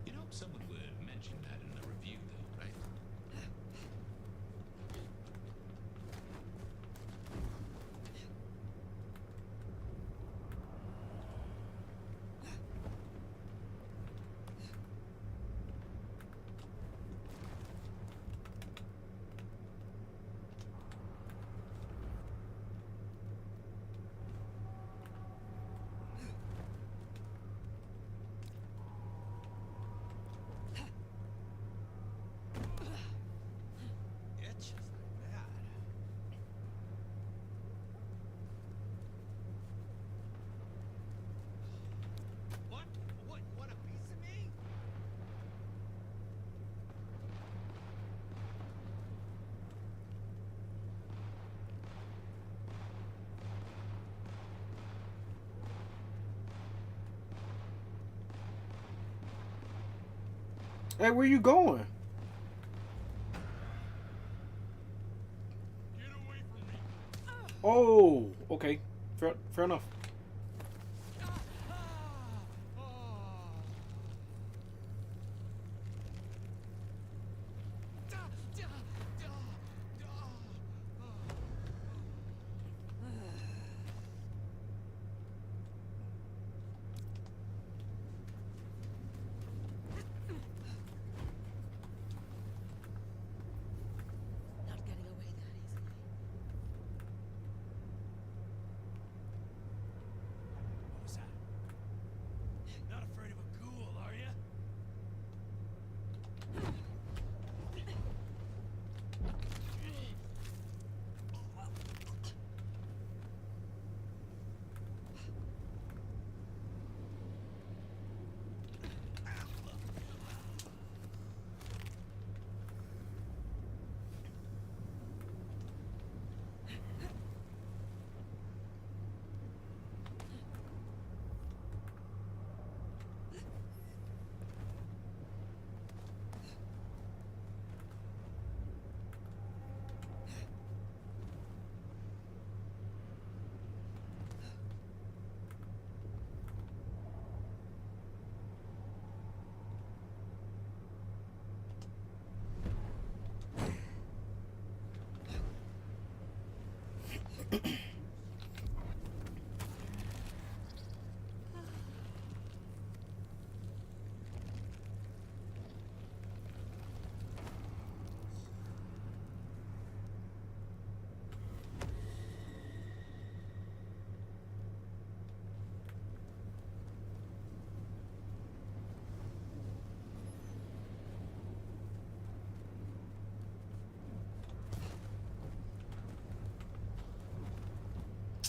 You'd hope someone would mention that in the review, though, right? Itches like that. What? What? Want a piece of me? Hey, where you going? Oh, okay. Fair enough. Not getting away that easily. What was that? Not afraid of a ghoul, are you?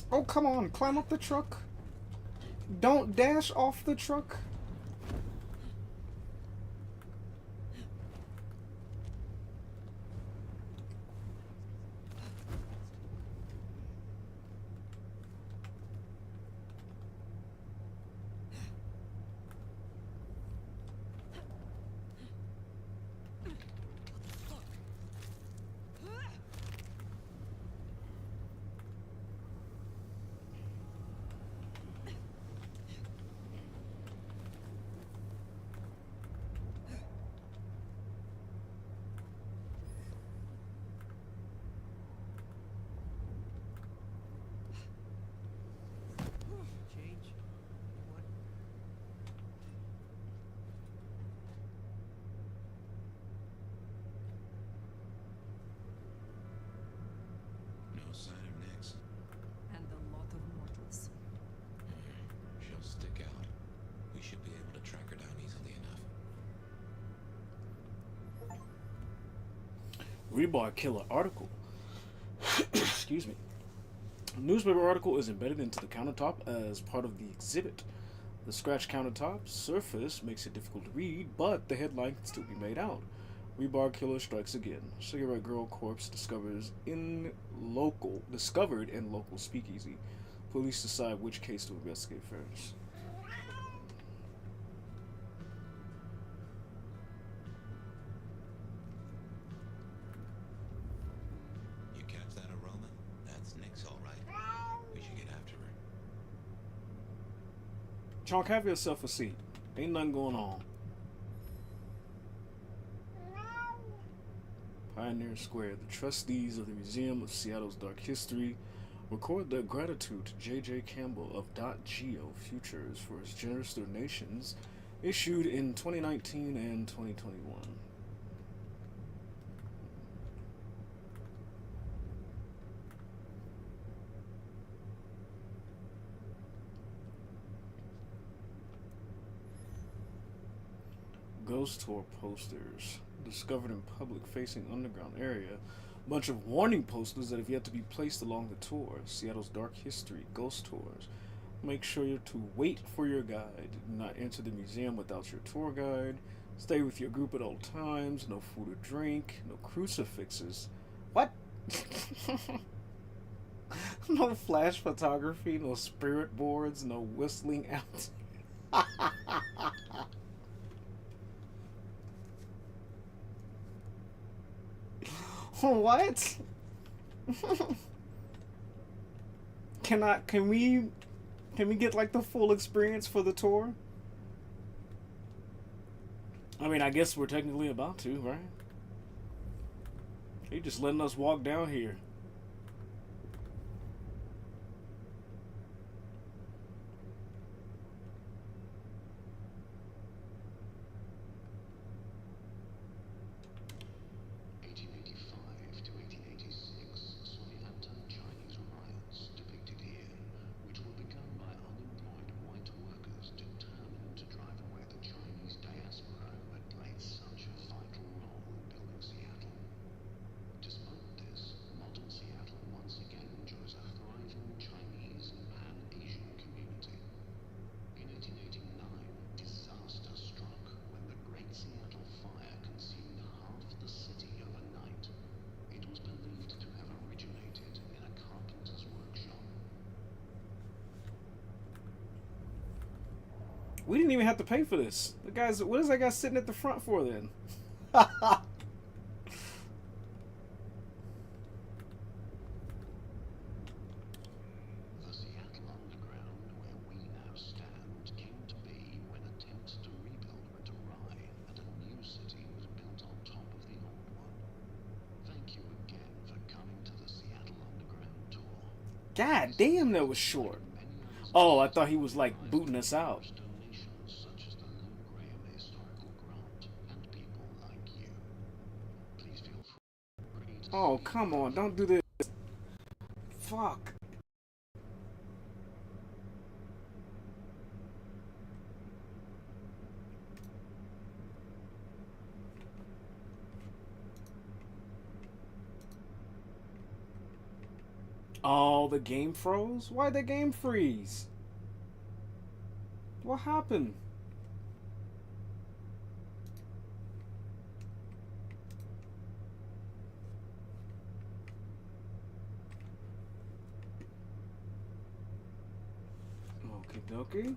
Oh, come on. Climb up the truck. Don't dash off the truck. Change? What? No sign of Nyx. And a lot of mortals. She'll stick out. We should be able to track her down easily enough. Rebar killer article. Excuse me. Newspaper article is embedded into the countertop as part of the exhibit. The scratch countertop surface makes it difficult to read, but the headline can still be made out. Rebar killer strikes again. Cigarette girl corpse discovered in local speakeasy. Police decide which case to investigate first. You catch that aroma? That's Nyx, all right. We should get after her. Chonk, have yourself a seat. Ain't nothing going on. Pioneer Square. The trustees of the Museum of Seattle's Dark History record their gratitude to J.J. Campbell of .Geo Futures for his generous donations issued in 2019 and 2021. Ghost tour posters discovered in public-facing underground area. A bunch of warning posters that have yet to be placed along the tour. Seattle's Dark History Ghost Tours. Make sure to wait for your guide. Do not enter the museum without your tour guide. Stay with your group at all times. No food or drink. No crucifixes. What? No flash photography. No spirit boards. No whistling out. What? Can we get like the full experience for the tour? I mean, I guess we're technically about to, right? He just letting us walk down here. We didn't even have to pay for this. The guys, what is that guy sitting at the front for then? God damn, that was short. Oh, I thought he was like booting us out. Oh, come on, don't do this. Fuck. Oh, the game froze? Why'd the game freeze? What happened? Okie dokie.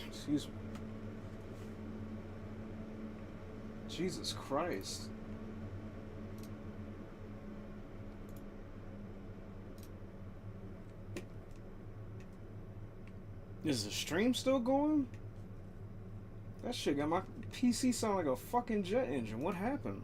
Excuse me. Jesus Christ. Is the stream still going? That shit got my PC sound like a fucking jet engine. What happened?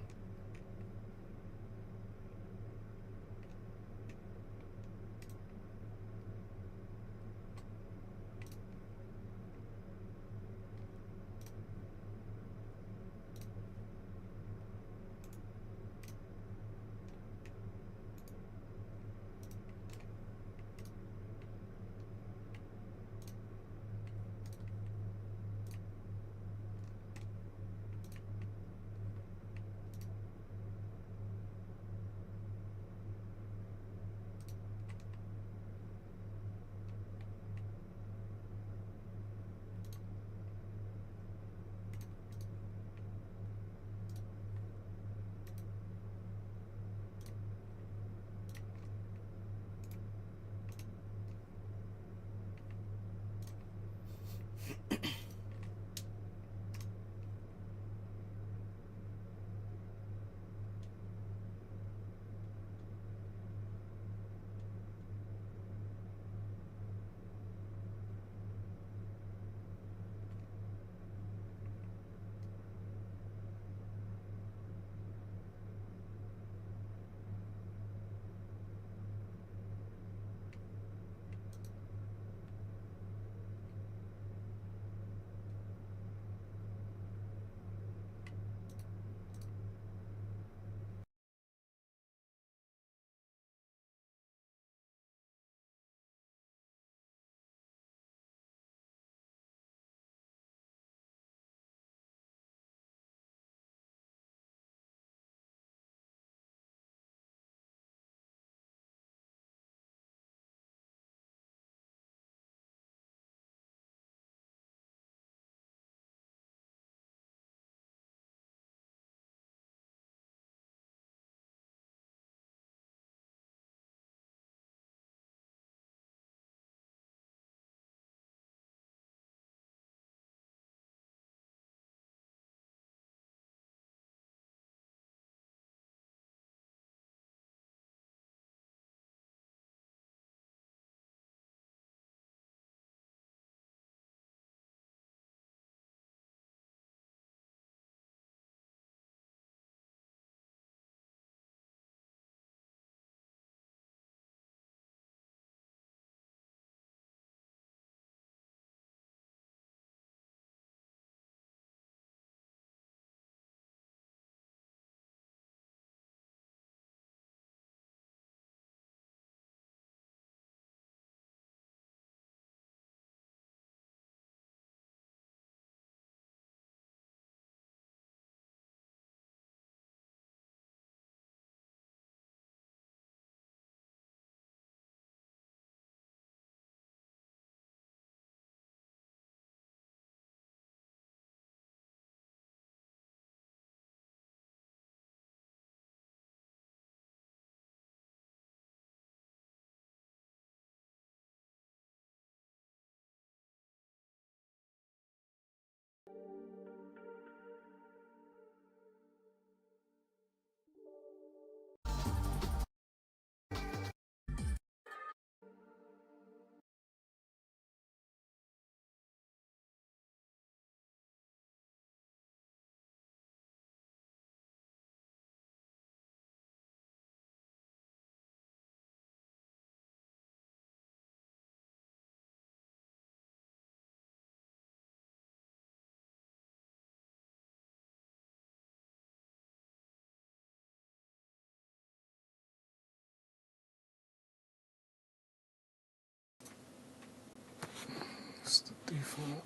It's the default.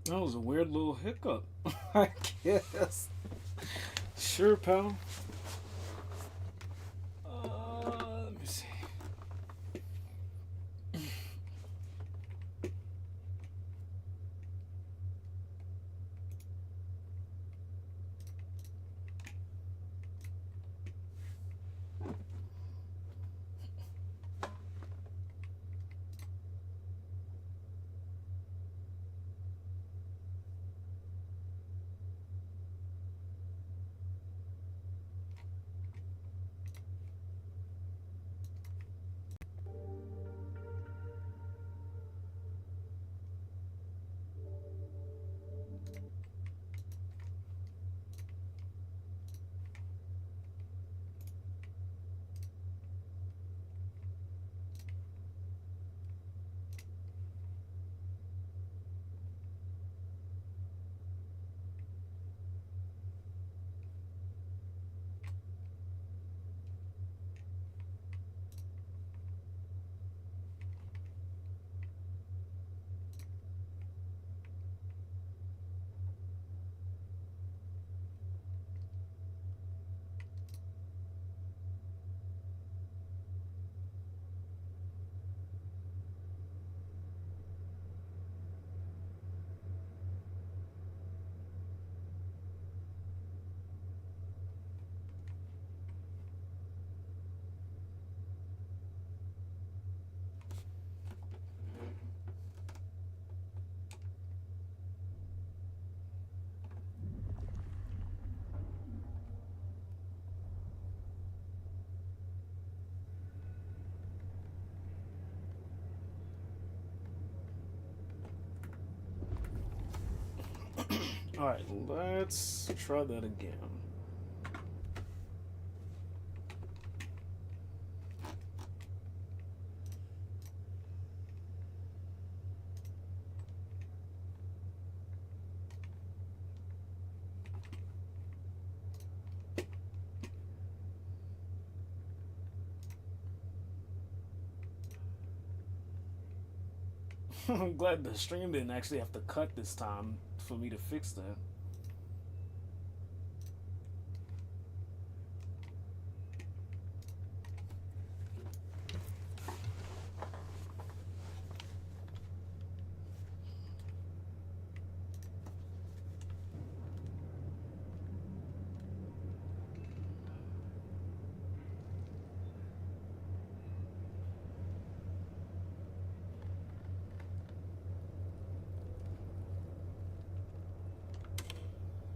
That was a weird little hiccup, I guess. Sure, pal. Let me see. Alright, let's try that again. I'm glad the stream didn't actually have to cut this time for me to fix that.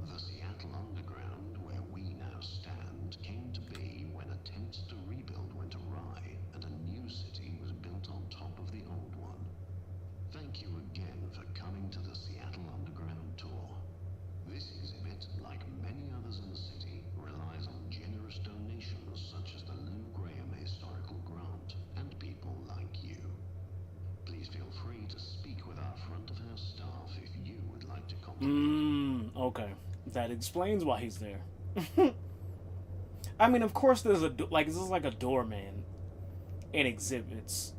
The Seattle Underground, where we now stand, came to be when attempts to rebuild went awry and a new city was built on top of the old one. Thank you again for coming to the Seattle Underground tour. This exhibit, like many others in the city, relies on generous donations such as the Lou Graham Historical Grant and people like you. Please feel free to speak with our front of house staff if you would like to contribute. Okay. That explains why he's there. I mean, of course there's this is like a doorman in exhibits.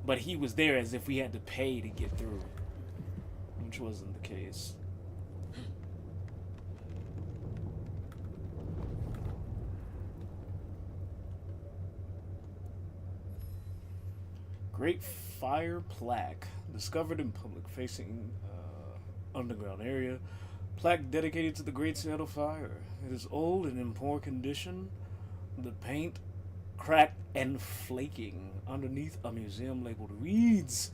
But he was there as if we had to pay to get through, which wasn't the case. Great Fire Plaque, discovered in public facing underground area. Plaque dedicated to the Great Seattle Fire. It is old and in poor condition. The paint cracked and flaking underneath a museum labeled Reed's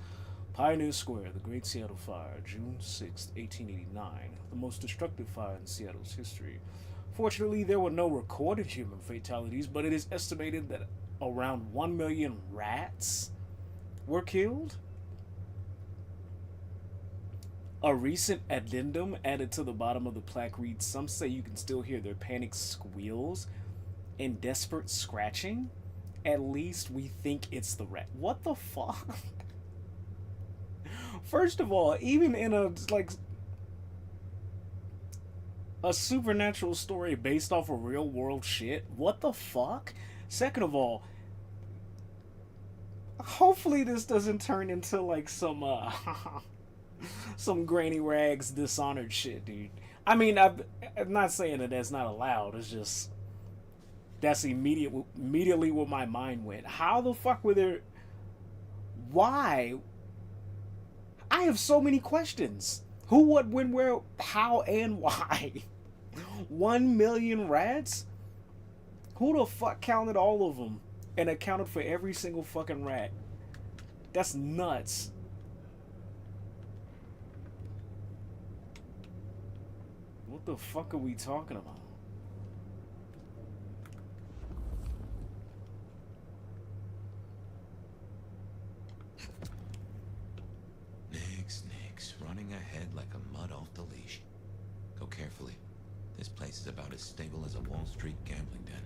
Pioneer Square, the Great Seattle Fire, June 6, 1889, the most destructive fire in Seattle's history. Fortunately, there were no recorded human fatalities, but it is estimated that around 1 million rats were killed. A recent addendum added to the bottom of the plaque reads, "Some say you can still hear their panicked squeals and desperate scratching. At least we think it's the rat." What the fuck? First of all, even in a supernatural story based off of real world shit, what the fuck? Second of all, hopefully this doesn't turn into like some some Granny Rags Dishonored shit, dude. I mean, I'm not saying that that's not allowed. It's just that's immediately where my mind went. How the fuck were there? Why? I have so many questions. Who, what, when, where, how, and why? 1 million rats? Who the fuck counted all of them and accounted for every single fucking rat? That's nuts. What the fuck are we talking about? Nix, running ahead like a mud off the leash. Go carefully. This place is about as stable as a Wall Street gambling den.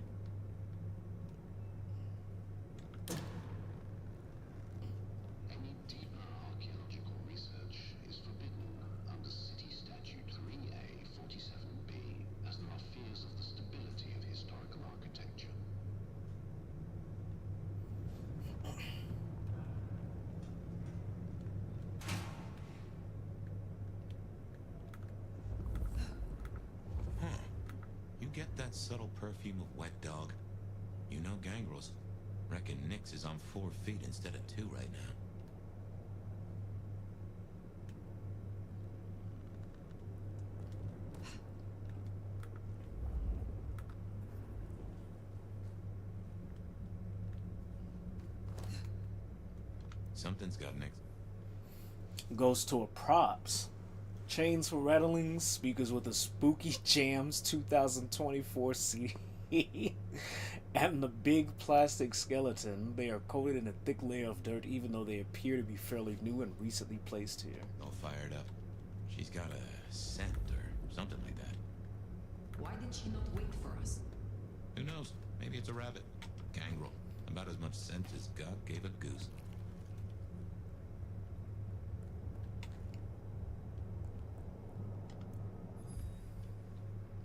Any deeper archaeological research is forbidden under City Statute 3A 47B, as there are fears of the stability of historical architecture. You get that subtle perfume of wet dog? You know gangrels. Reckon Nix is on 4 feet instead of 2 right now. Something's got Nix. Goes to a props. Chains for rattling, speakers with a Spooky Jams 2024 CD, and the big plastic skeleton. They are coated in a thick layer of dirt, even though they appear to be fairly new and recently placed here. All fired up. She's got a scent or something like that. Why did she not wait for us? Who knows? Maybe it's a rabbit. Gangrel. About as much sense as God gave a goose.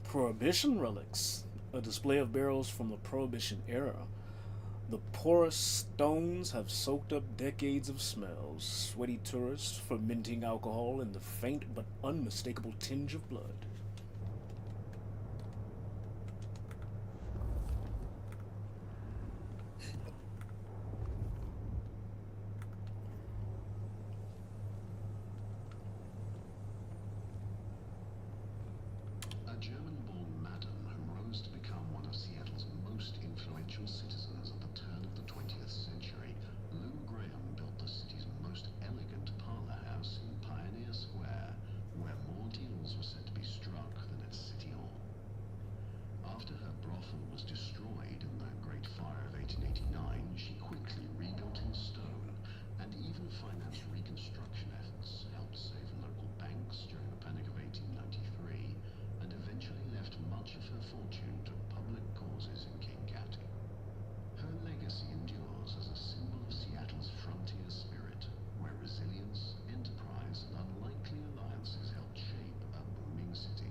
Prohibition relics, a display of barrels from the Prohibition era. The porous stones have soaked up decades of smells, sweaty tourists fermenting alcohol and the faint but unmistakable tinge of blood. A German-born madam who rose to become one of Seattle's most influential citizens at the turn of the 20th century, Lou Graham built the city's most elegant parlor house in Pioneer Square, where more deals were said to be struck than at City Hall. After her brothel was destroyed in the Great Fire of 1889, she quickly rebuilt in stone and even financed reconstruction efforts, helped save local banks during the Panic of 1893, and eventually left much of her fortune to public causes in King County. Her legacy endures as a symbol of Seattle's frontier spirit, where resilience, enterprise, and unlikely alliances helped shape a booming city.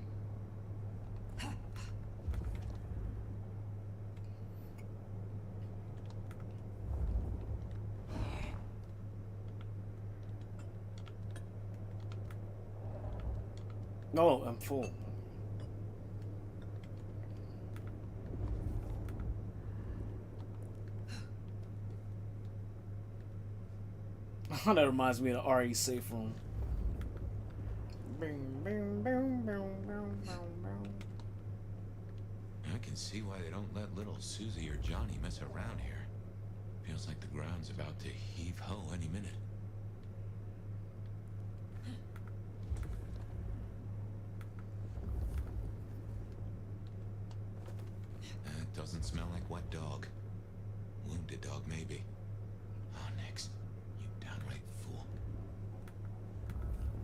Oh, I'm full. That reminds me of the RE safe room. can see why they don't let little Susie or Johnny mess around here. Feels like the ground's about to heave-ho any minute. That doesn't smell like wet dog. Wounded dog, maybe. Oh, Nix, you downright fool.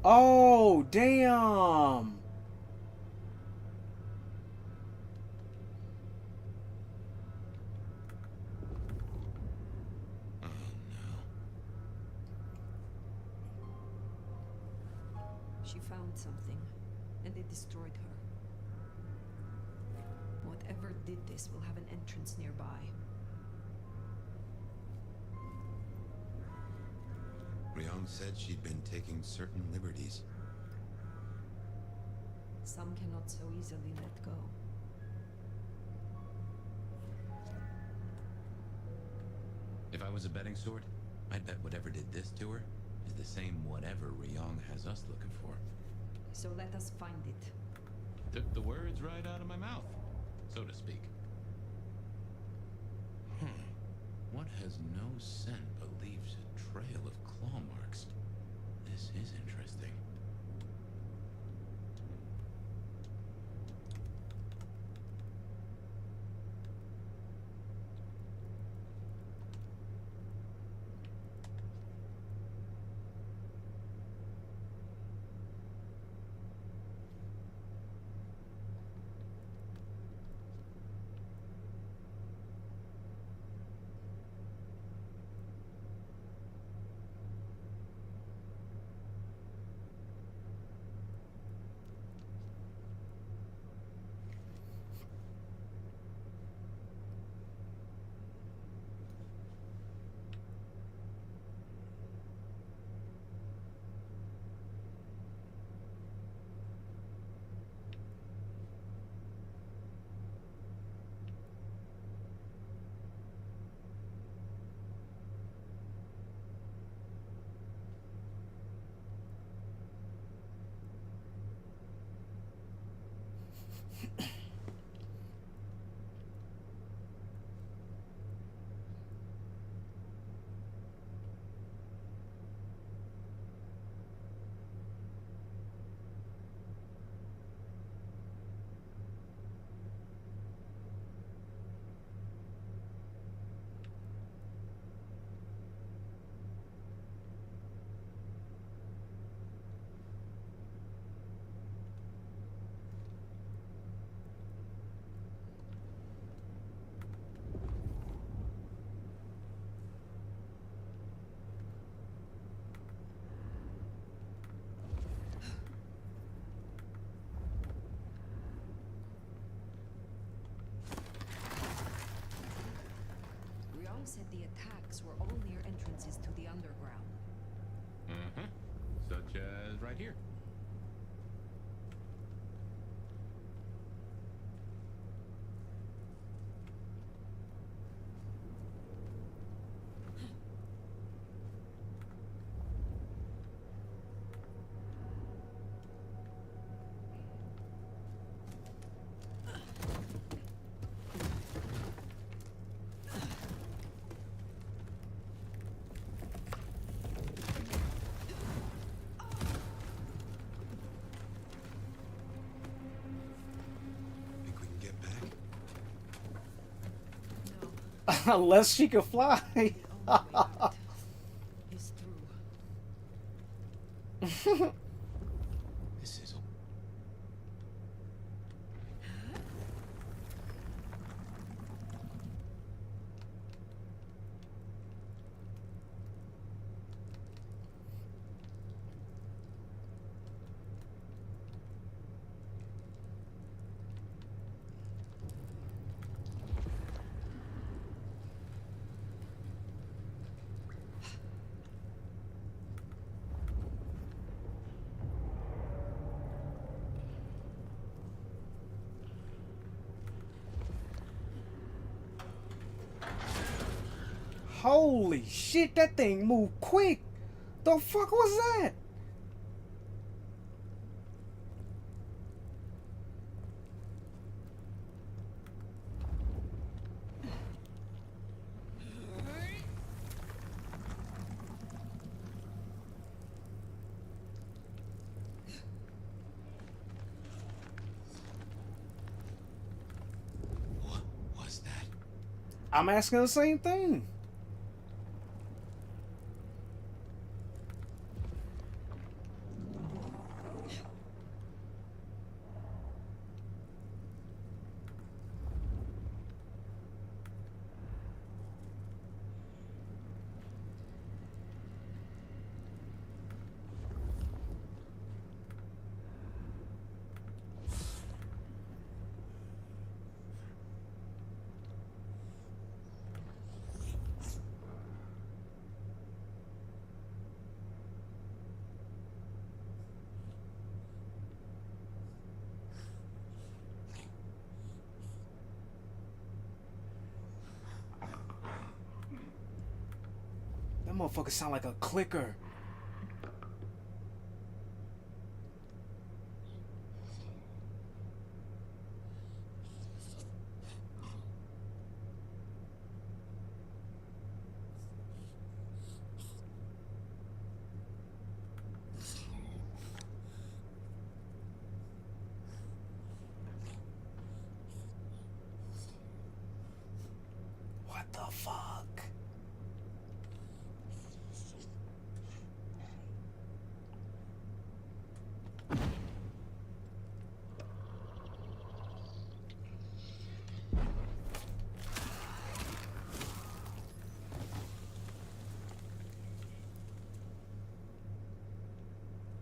Oh, damn. She found something, and it destroyed her. Whatever did this will have an entrance nearby. Ryong said she'd been taking certain liberties. Some cannot so easily let go. If I was a betting sort, I'd bet whatever did this to her is the same whatever Ryong has us looking for. So let us find it. Took the words right out of my mouth, so to speak. What has no scent but leaves a trail of claw marks? This is interesting. Said the attacks were all near entrances to the underground. Such as right here. Unless she can fly. Is through. This is Holy shit, that thing moved quick. The fuck was that? I'm asking the same thing. That motherfucker sound like a clicker. What the fuck?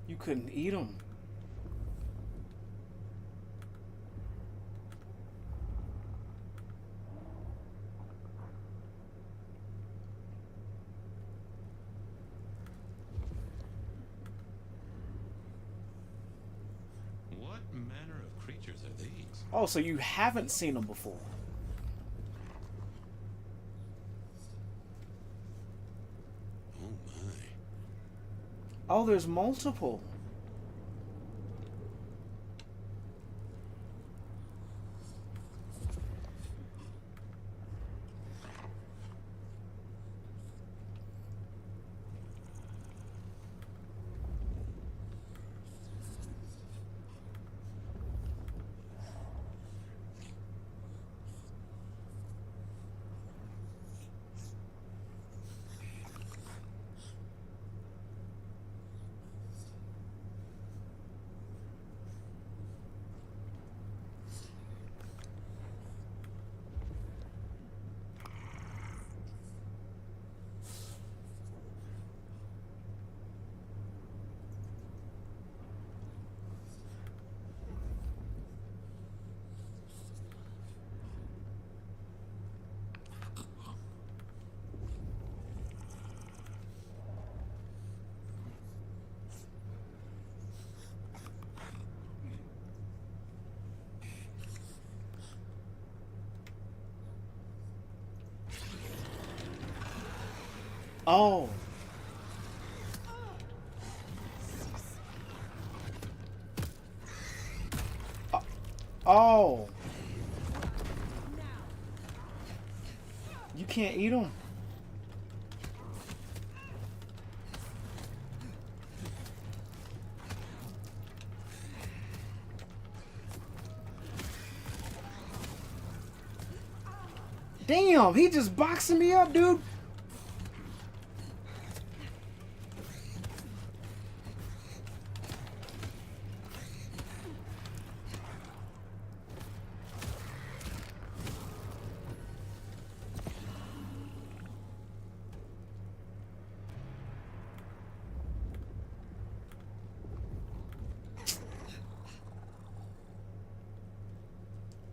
You couldn't eat them. What manner of creatures are these? Oh, so you haven't seen them before. Oh my. Oh, there's multiple. Oh. Oh. You can't eat them. Damn, he just boxing me up, dude.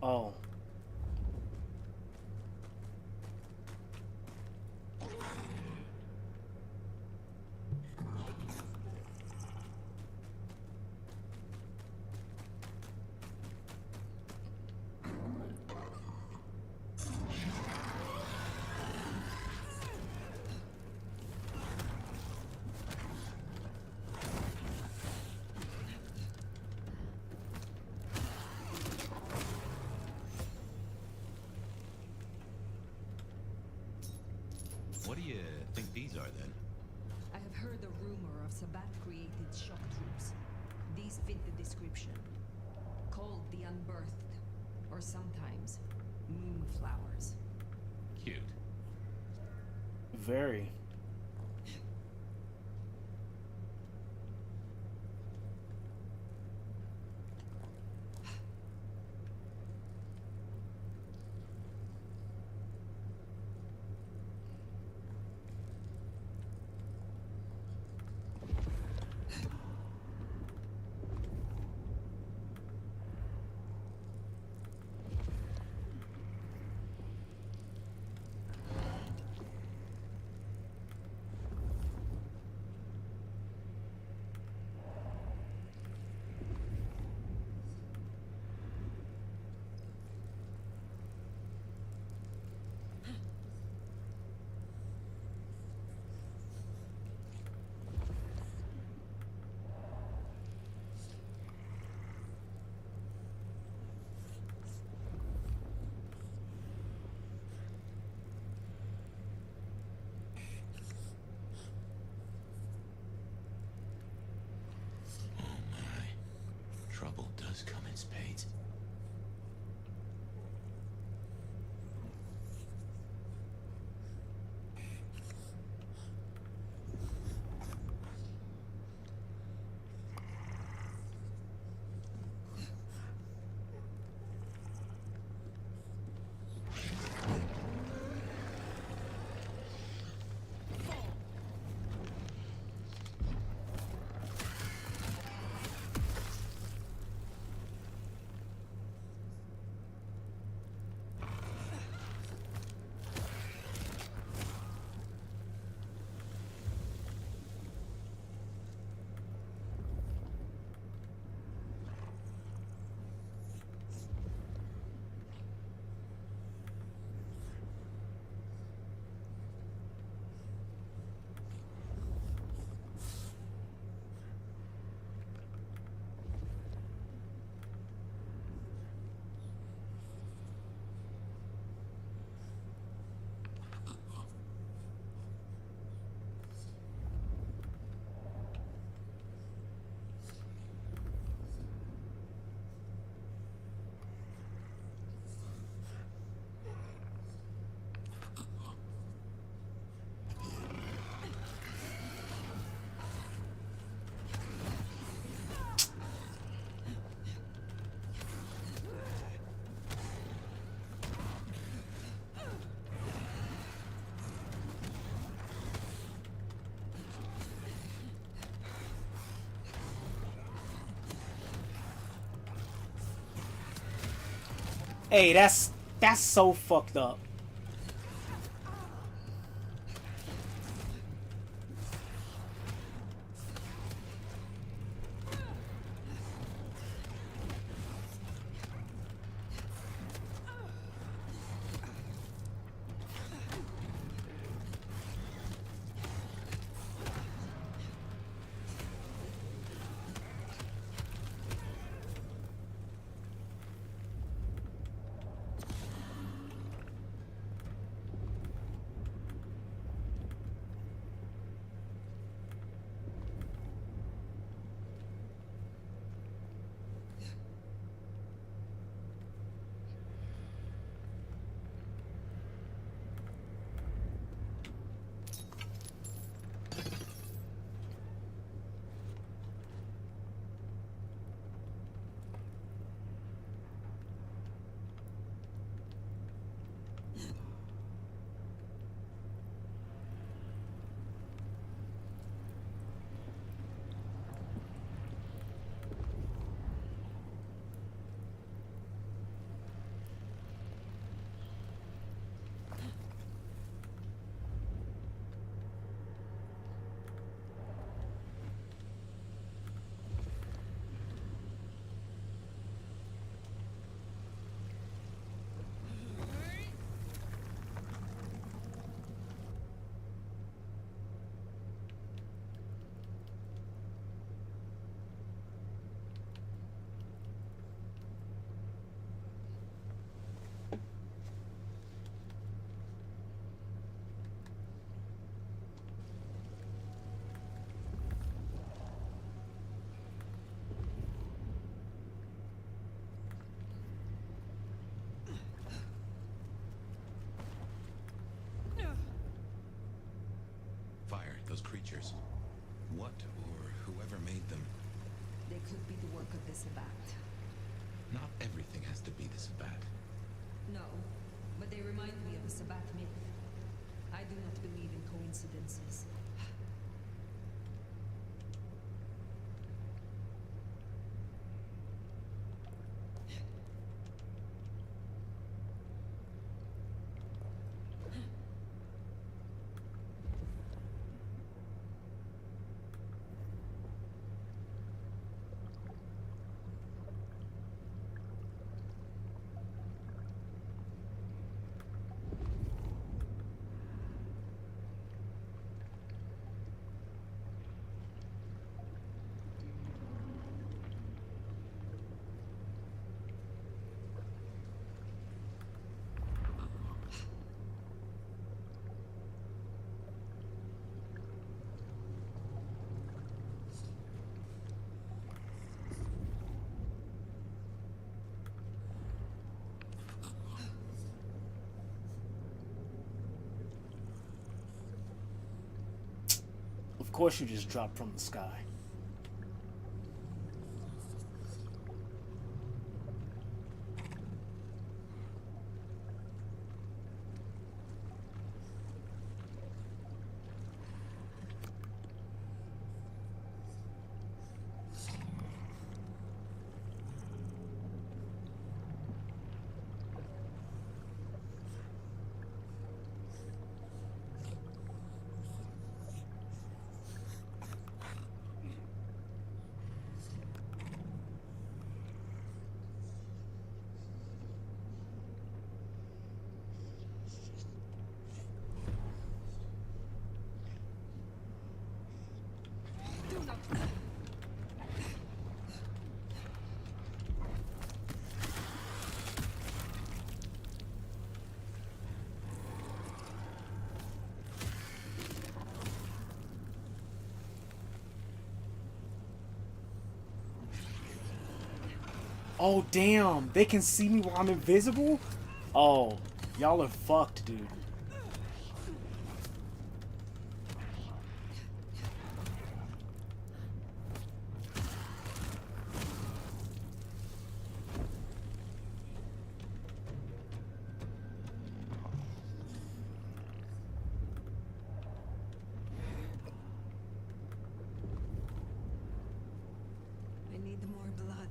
Oh. What do you think these are then? I have heard the rumor of Sabat-created shock troops. These fit the description. Called the Unbirthed, or sometimes Moonflowers. Cute. Very. Trouble does come in spades. Hey, that's so fucked up. creatures. What or whoever made them? They could be the work of the Sabbat. Not everything has to be the Sabbat. No, but they remind me of a Sabbat myth. I do not believe in coincidences. Of course you just dropped from the sky. Oh, damn. They can see me while I'm invisible? Oh, y'all are fucked, dude. I need more blood.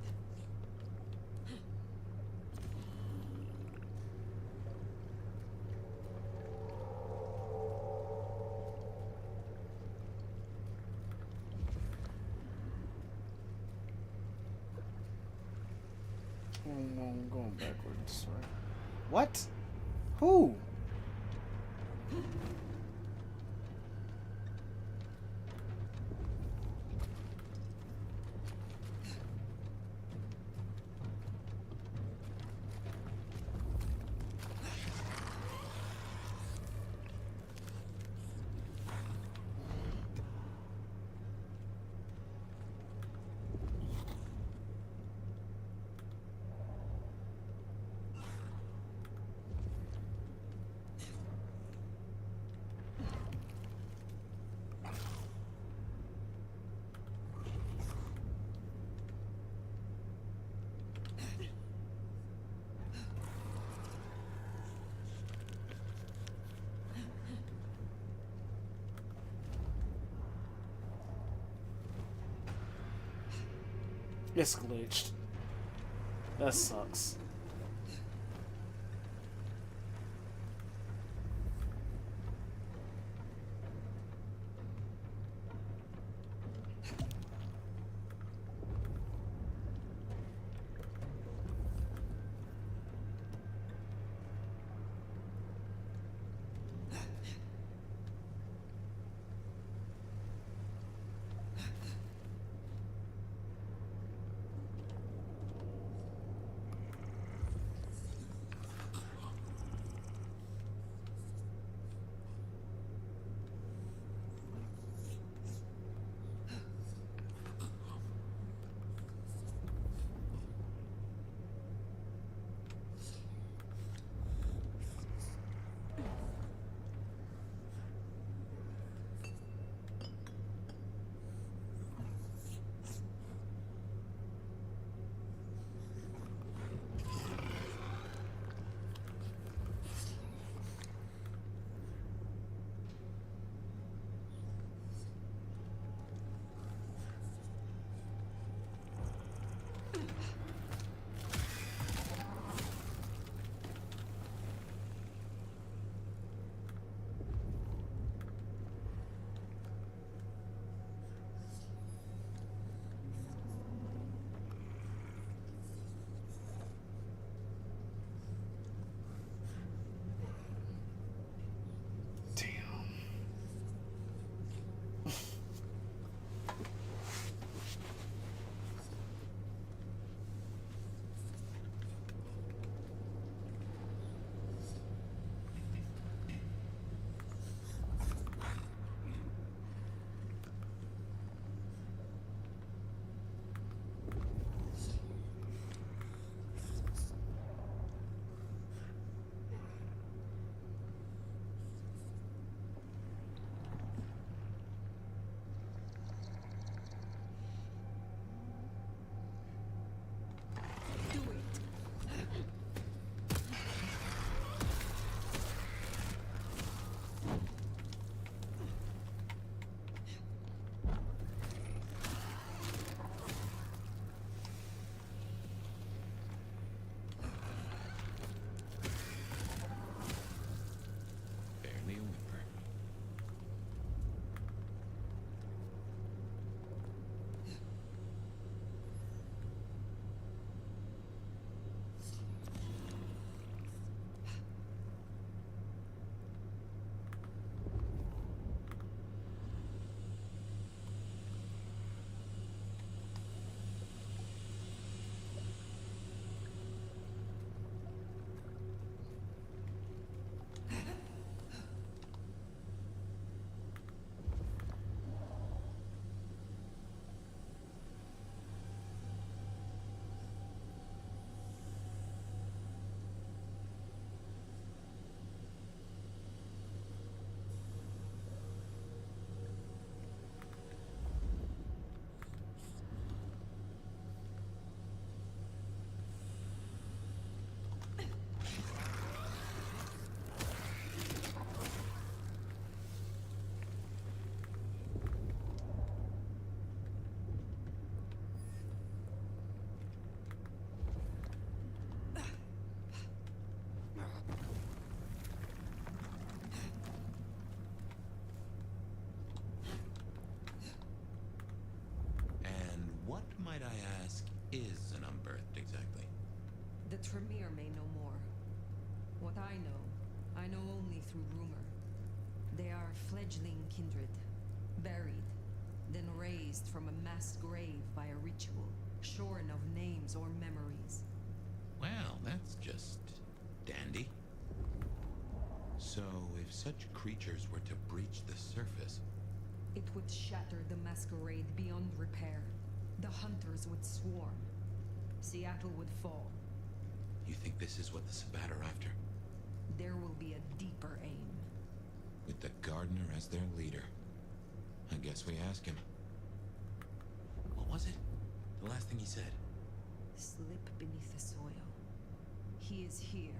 I'm going backwards, right? What? Who? It's glitched. That sucks. might I ask, is an unbirthed exactly? The Tremere may know more. What I know only through rumor. They are fledgling kindred, buried, then raised from a mass grave by a ritual, shorn of names or memories. Well, that's just dandy. So, if such creatures were to breach the surface... It would shatter the masquerade beyond repair. The hunters would swarm. Seattle would fall. You think this is what the Sabbat are after? There will be a deeper aim. With the gardener as their leader. I guess we ask him. What was it? The last thing he said? Slip beneath the soil. He is here.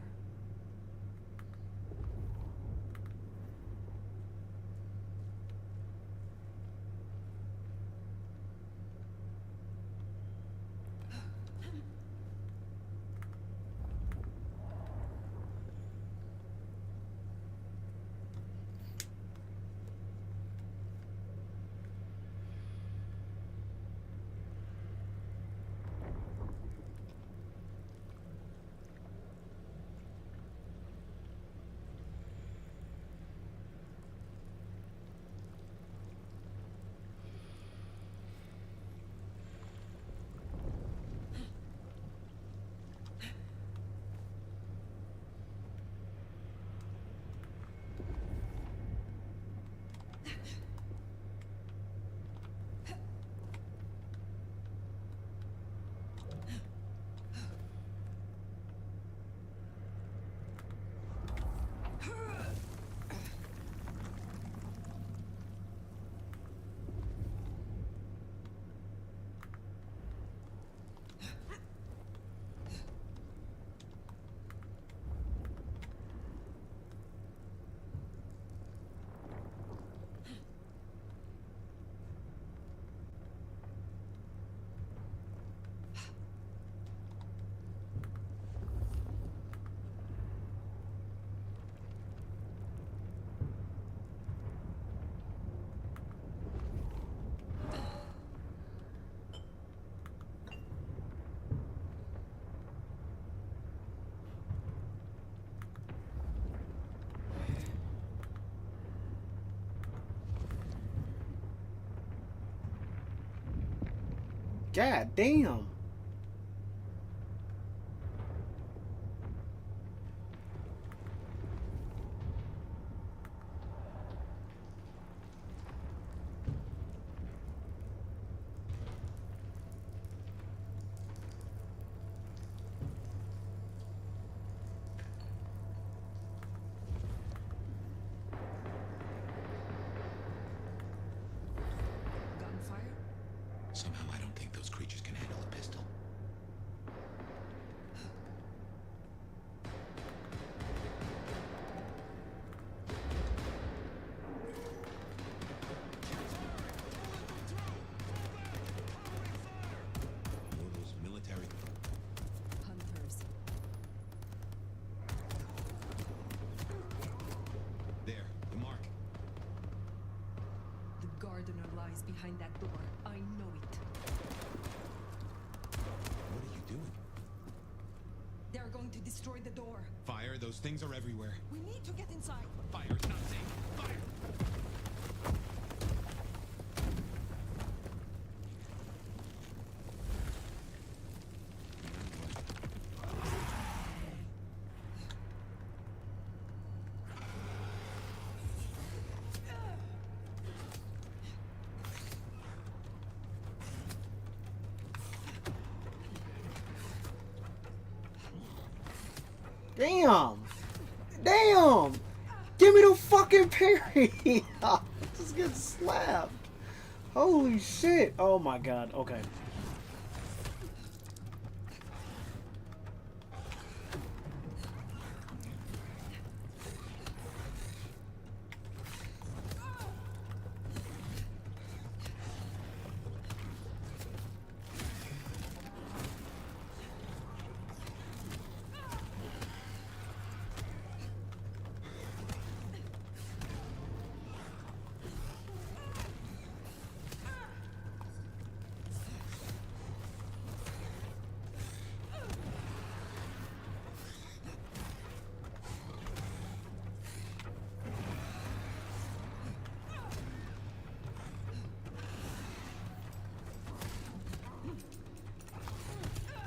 God damn. Gunfire? Somehow I don't think those creatures can handle a pistol. Mortals, military. Hunters. There, the mark. The gardener lies behind that door. I know it. What are you doing? They are going to destroy the door. Fire, those things are everywhere. We need to get inside. Fire, it's not safe. Fire! Damn! Damn! Give me the fucking parry! Just get slapped. Holy shit! Oh my god. Okay.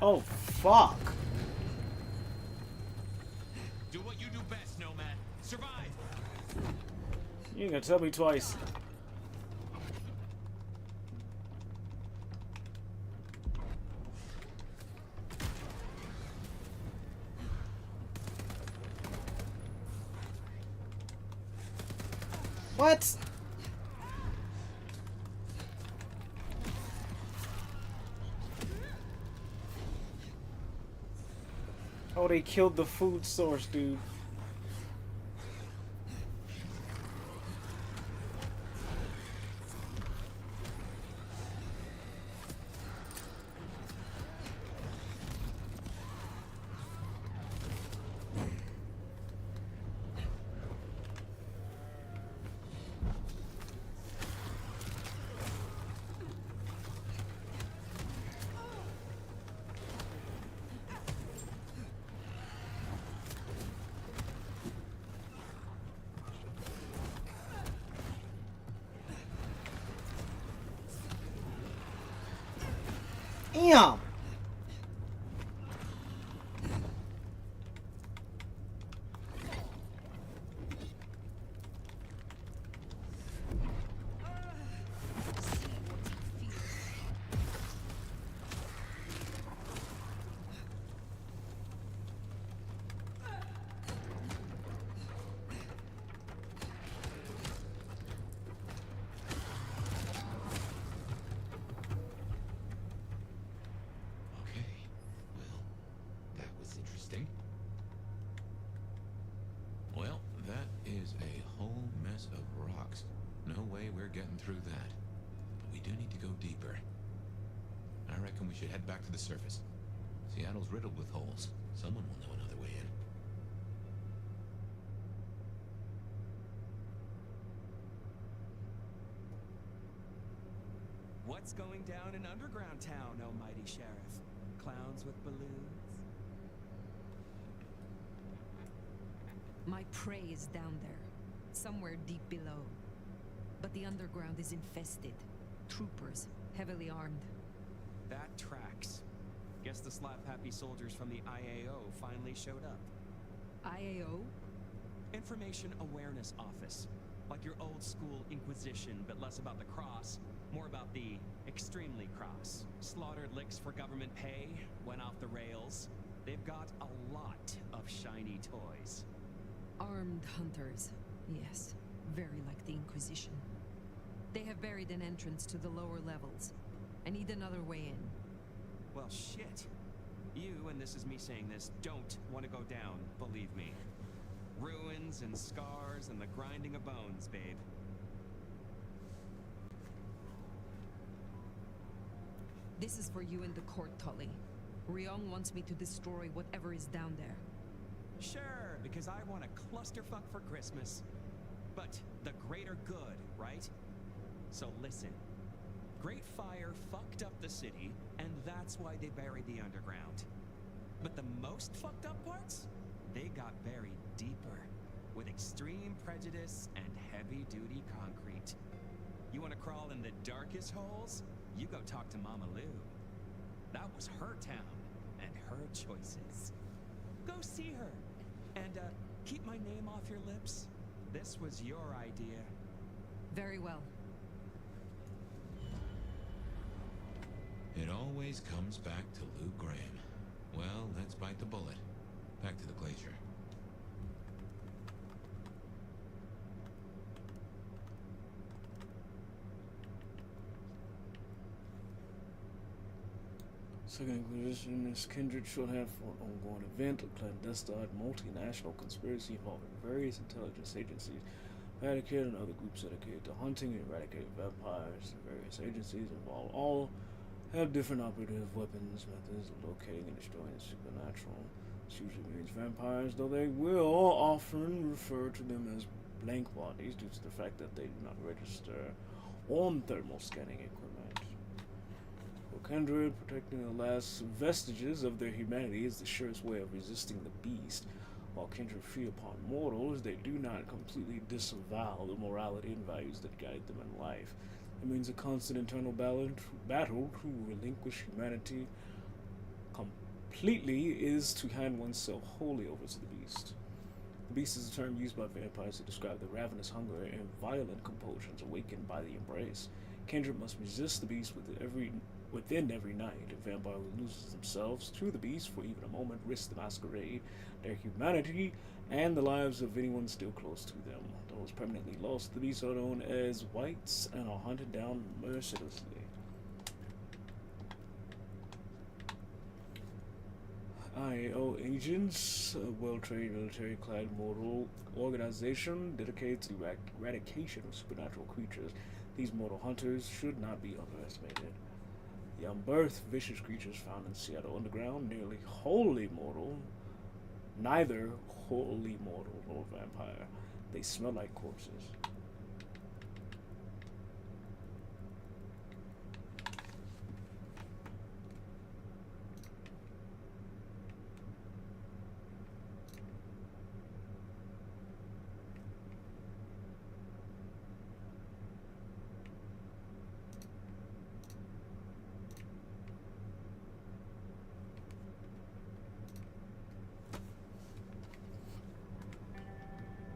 Oh, fuck. Do what you do best, Nomad. Survive. You ain't gonna tell me twice. What? Oh, they killed the food source, dude. Damn! Well, that is a whole mess of rocks. No way we're getting through that. But we do need to go deeper. I reckon we should head back to the surface. Seattle's riddled with holes. Someone will know another way in. What's going down in underground town, oh mighty sheriff? Clowns with balloons? My prey is down there, somewhere deep below. But the underground is infested. Troopers, heavily armed. That tracks. Guess the slap-happy soldiers from the IAO finally showed up. IAO? Information Awareness Office. Like your old school Inquisition, but less about the cross, more about the extremely cross. Slaughtered licks for government pay, went off the rails. They've got a lot of shiny toys. Armed hunters, yes. Very like the Inquisition. They have buried an entrance to the lower levels. I need another way in. Well, shit. You, and this is me saying this, don't want to go down, believe me. Ruins and scars and the grinding of bones, babe. This is for you in the court, Tully. Ryong wants me to destroy whatever is down there. Sure, because I want a clusterfuck for Christmas. But the greater good, right? So listen. Great Fire fucked up the city, and that's why they buried the underground. But the most fucked up parts? They got buried deeper, with extreme prejudice and heavy-duty concrete. You want to crawl in the darkest holes? You go talk to Mama Lou. That was her town, and her choices. Go see her, and keep my name off your lips. This was your idea. Very well. It always comes back to Lou Graham. Well, let's bite the bullet. Back to the glacier. Second Inquisition, this kindred shall have for an ongoing event a clandestine multinational conspiracy involving various intelligence agencies, Vatican, and other groups dedicated to hunting and eradicating vampires. The various agencies involved all have different operative weapons, methods of locating and destroying the supernatural. This usually means vampires, though they will often refer to them as blank bodies due to the fact that they do not register on thermal scanning equipment. For kindred, protecting the last vestiges of their humanity is the surest way of resisting the beast. While kindred feed upon mortals, they do not completely disavow the morality and values that guide them in life. It means a constant internal battle to relinquish humanity completely is to hand oneself wholly over to the beast. The beast is a term used by vampires to describe the ravenous hunger and violent compulsions awakened by the embrace. Kindred must resist the beast within every night. A vampire who loses themselves to the beast for even a moment risks the masquerade, their humanity, and the lives of anyone still close to them. Those permanently lost to the beast are known as wights and are hunted down mercilessly. IAO agents, a well-trained military-clad mortal organization dedicated to the eradication of supernatural creatures. These mortal hunters should not be underestimated. The unbirthed, vicious creatures found in Seattle underground, nearly wholly mortal, neither wholly mortal nor vampire. They smell like corpses.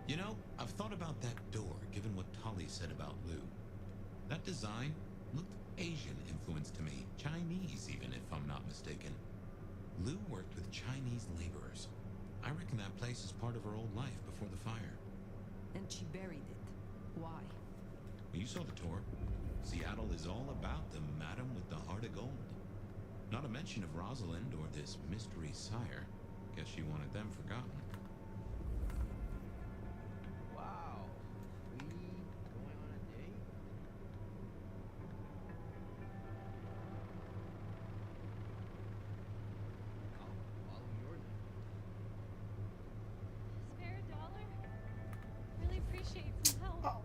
You know, I've thought about that door, given what Tali said about Lou. That design looked Asian influenced to me. Chinese, even, if I'm not mistaken. Lou worked with Chinese laborers. I reckon that place is part of her old life before the fire. And she buried it. Why? You saw the tour. Seattle is all about the madam with the heart of gold. Not a mention of Rosalind or this mystery sire. Guess she wanted them forgotten. Wow. We going on a date? I'll follow your lead. Spare a dollar? Really appreciate some help.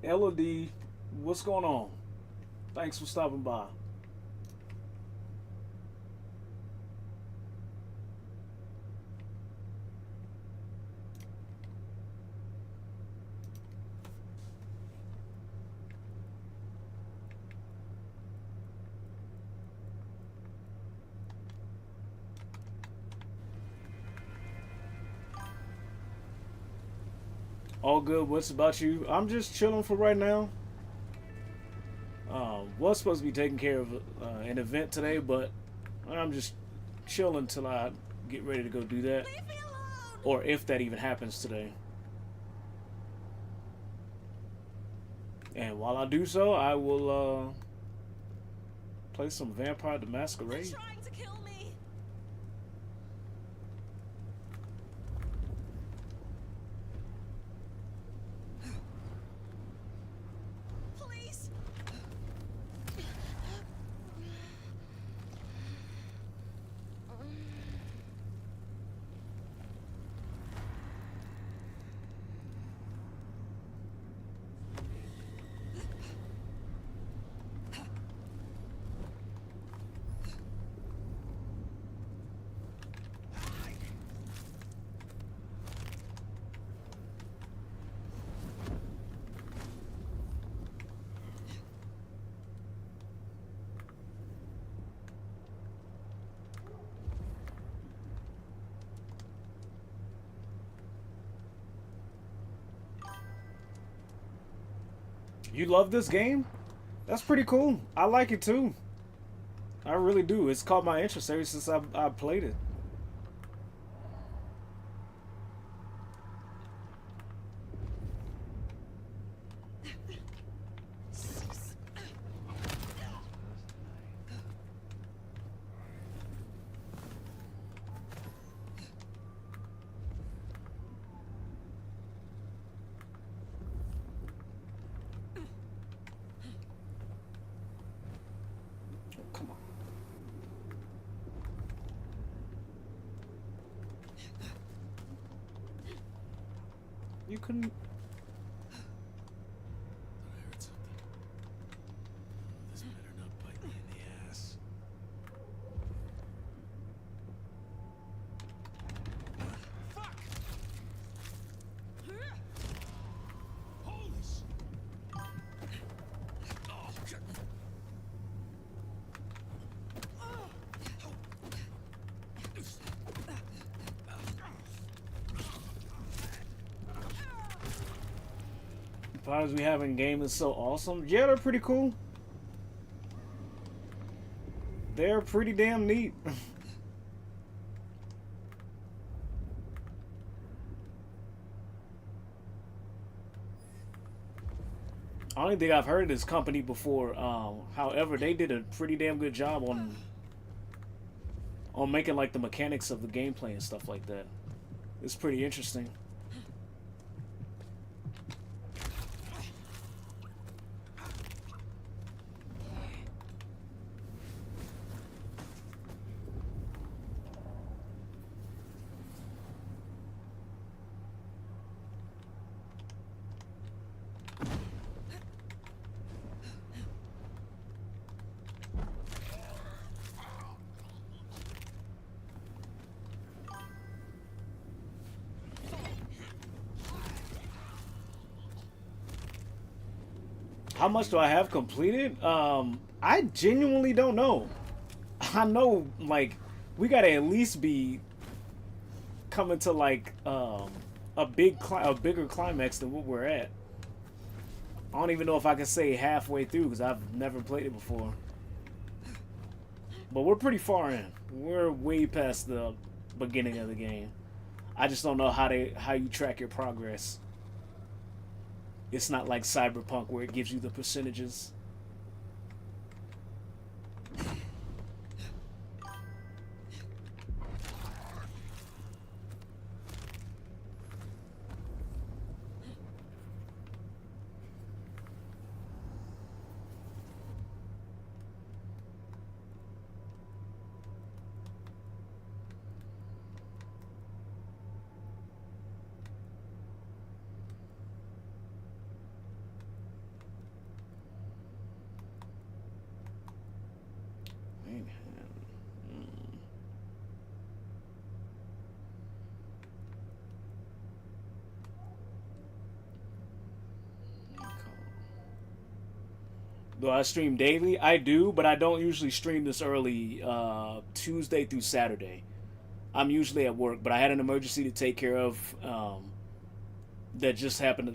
Elodie, what's going on? Thanks for stopping by. All good. What's about you? I'm just chilling for right now. What was supposed to be taking care of an event today, but I'm just chilling till I get ready to go do that. Leave me alone! Or if that even happens today. And while I do so, I will play some Vampire the Masquerade. They're trying to kill me. Please. You love this game? That's pretty cool. I like it too. I really do. It's caught my interest ever since I played it. You couldn't. I heard something. This better not bite me in the ass. Fuck! Holy shit! Oh, God. The powers we have in game is so awesome. Yeah, they're pretty cool. They're pretty damn neat. I don't think I've heard of this company before. However, they did a pretty damn good job on making like the mechanics of the gameplay and stuff like that. It's pretty interesting. How much do I have completed? I genuinely don't know. I know, like, we gotta at least be coming to like a bigger climax than what we're at. I don't even know if I can say halfway through because I've never played it before. But we're pretty far in. We're way past the beginning of the game. I just don't know how you track your progress. It's not like Cyberpunk where it gives you the percentages. Do I stream daily? I do, but I don't usually stream this early Tuesday through Saturday. I'm usually at work, but I had an emergency to take care of that just happened to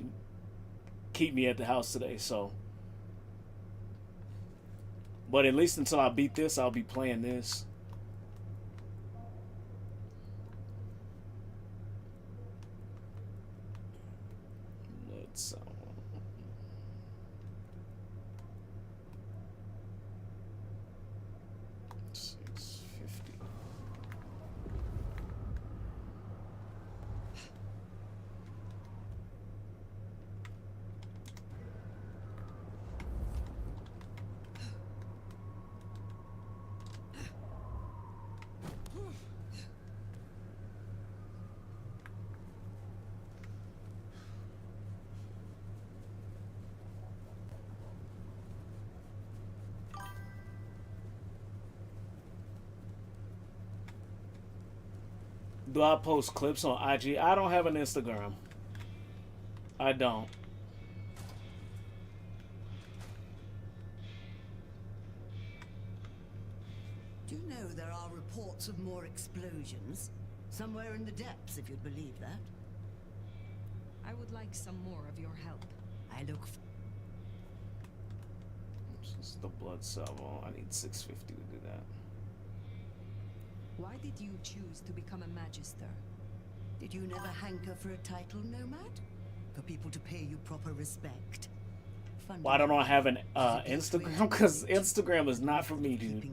keep me at the house today, so But at least until I beat this, I'll be playing this. Let's 650. Do I post clips on IG? I don't have an Instagram. I don't. Do you know there are reports of more explosions? Somewhere in the depths, if you'd believe that. I would like some more of your help. I look This is the blood cell. I need 650 to do that. Why did you choose to become a magister? Did you never hanker for a title, Nomad? For people to pay you proper respect? Why don't I have an Instagram? Because Instagram is not for me, dude.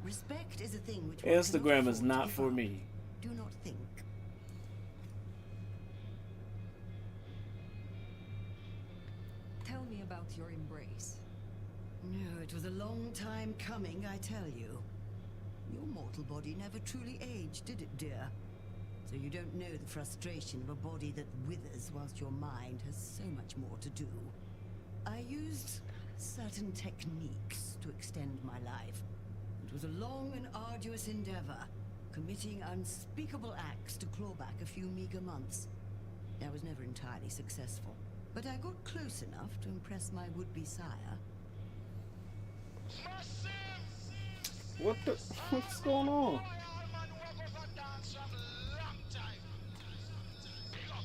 Respect is a thing which Instagram is not for me. Do not think. Tell me about your embrace. No, it was a long time coming, I tell you. Your mortal body never truly aged, did it, dear? So you don't know the frustration of a body that withers whilst your mind has so much more to do. I used certain techniques to extend my life. It was a long and arduous endeavor, committing unspeakable acts to claw back a few meager months. I was never entirely successful, but I got close enough to impress my would-be sire. What's going on?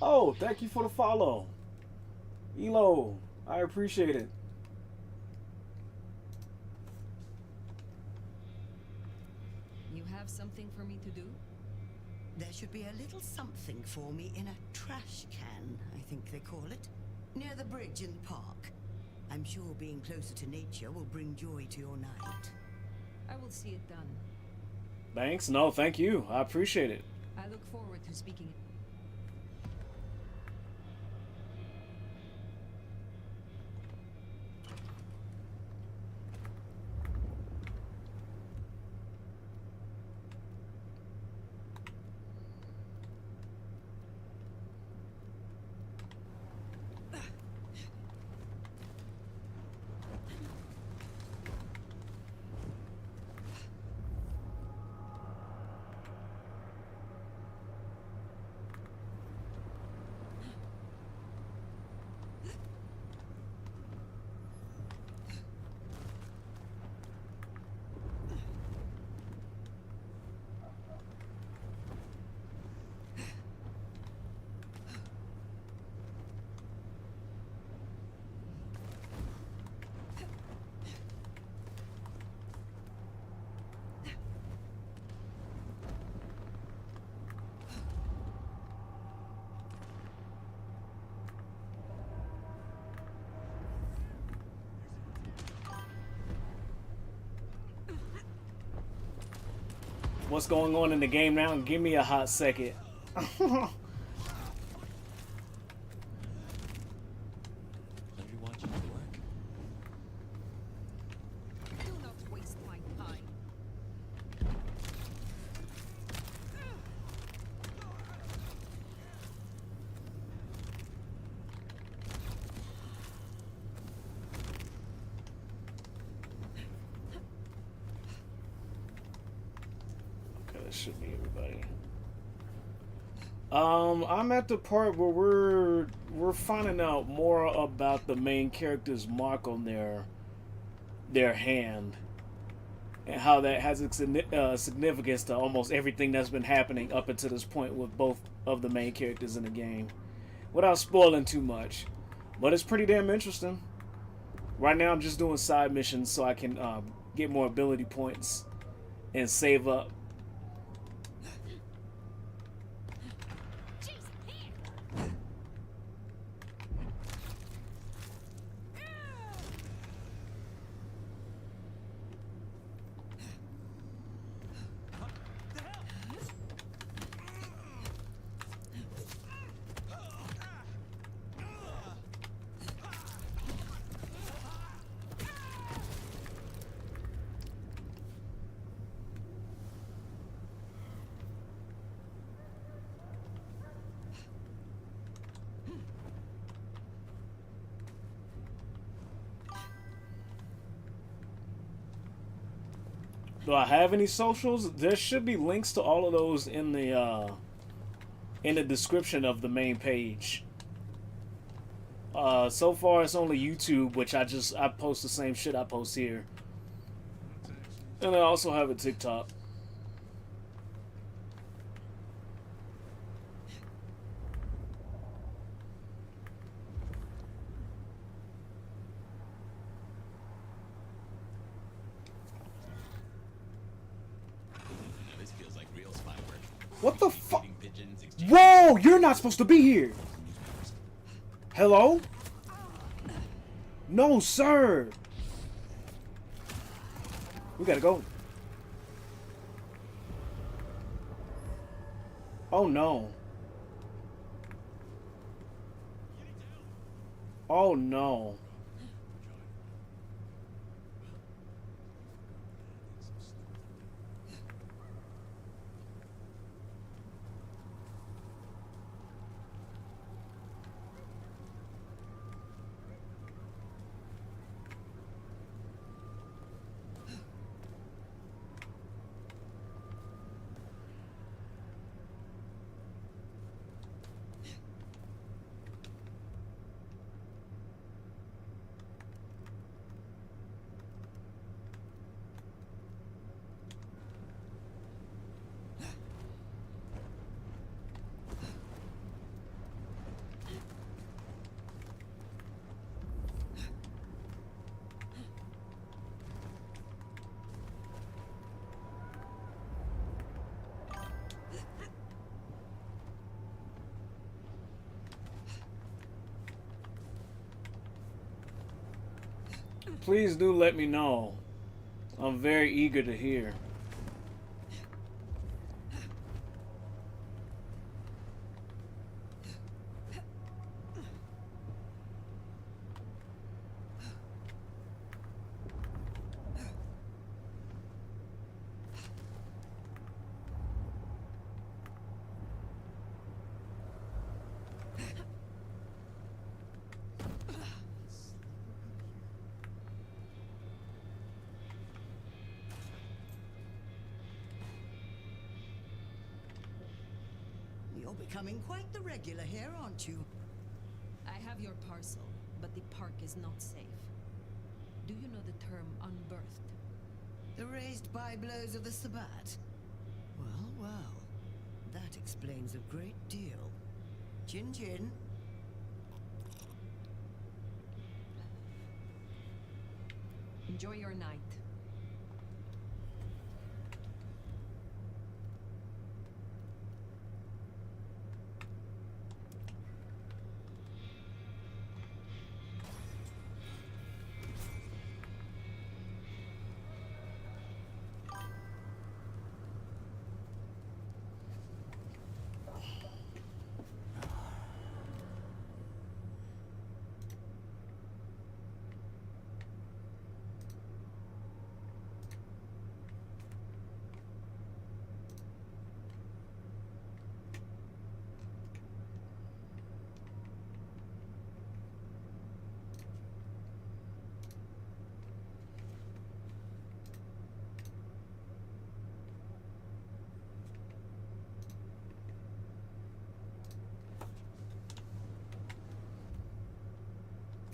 Oh, thank you for the follow. Elo, I appreciate it. You have something for me to do? There should be a little something for me in a trash can, I think they call it, near the bridge in the park. I'm sure being closer to nature will bring joy to your night. I will see it done. Thanks. No, thank you. I appreciate it. I look forward to speaking. What's going on in the game now? Give me a hot second. Do not waste my time. Okay, that should be everybody. I'm at the part where we're finding out more about the main character's mark on their hand, and how that has a significance to almost everything that's been happening up until this point with both of the main characters in the game, without spoiling too much. But it's pretty damn interesting. Right now I'm just doing side missions so I can get more ability points and save up. Do I have any socials? There should be links to all of those in the description of the main page. So far it's only YouTube, which I post the same shit I post here. And I also have a TikTok. What the fuck? Whoa! You're not supposed to be here! Hello? No, sir! We gotta go. Oh no. Oh no. Please do let me know. I'm very eager to hear. You're becoming quite the regular here, aren't you? I have your parcel, but the park is not safe. Do you know the term unbirthed? The raised by blows of the Sabbat? Well, well. That explains a great deal. Chin chin. Enjoy your night.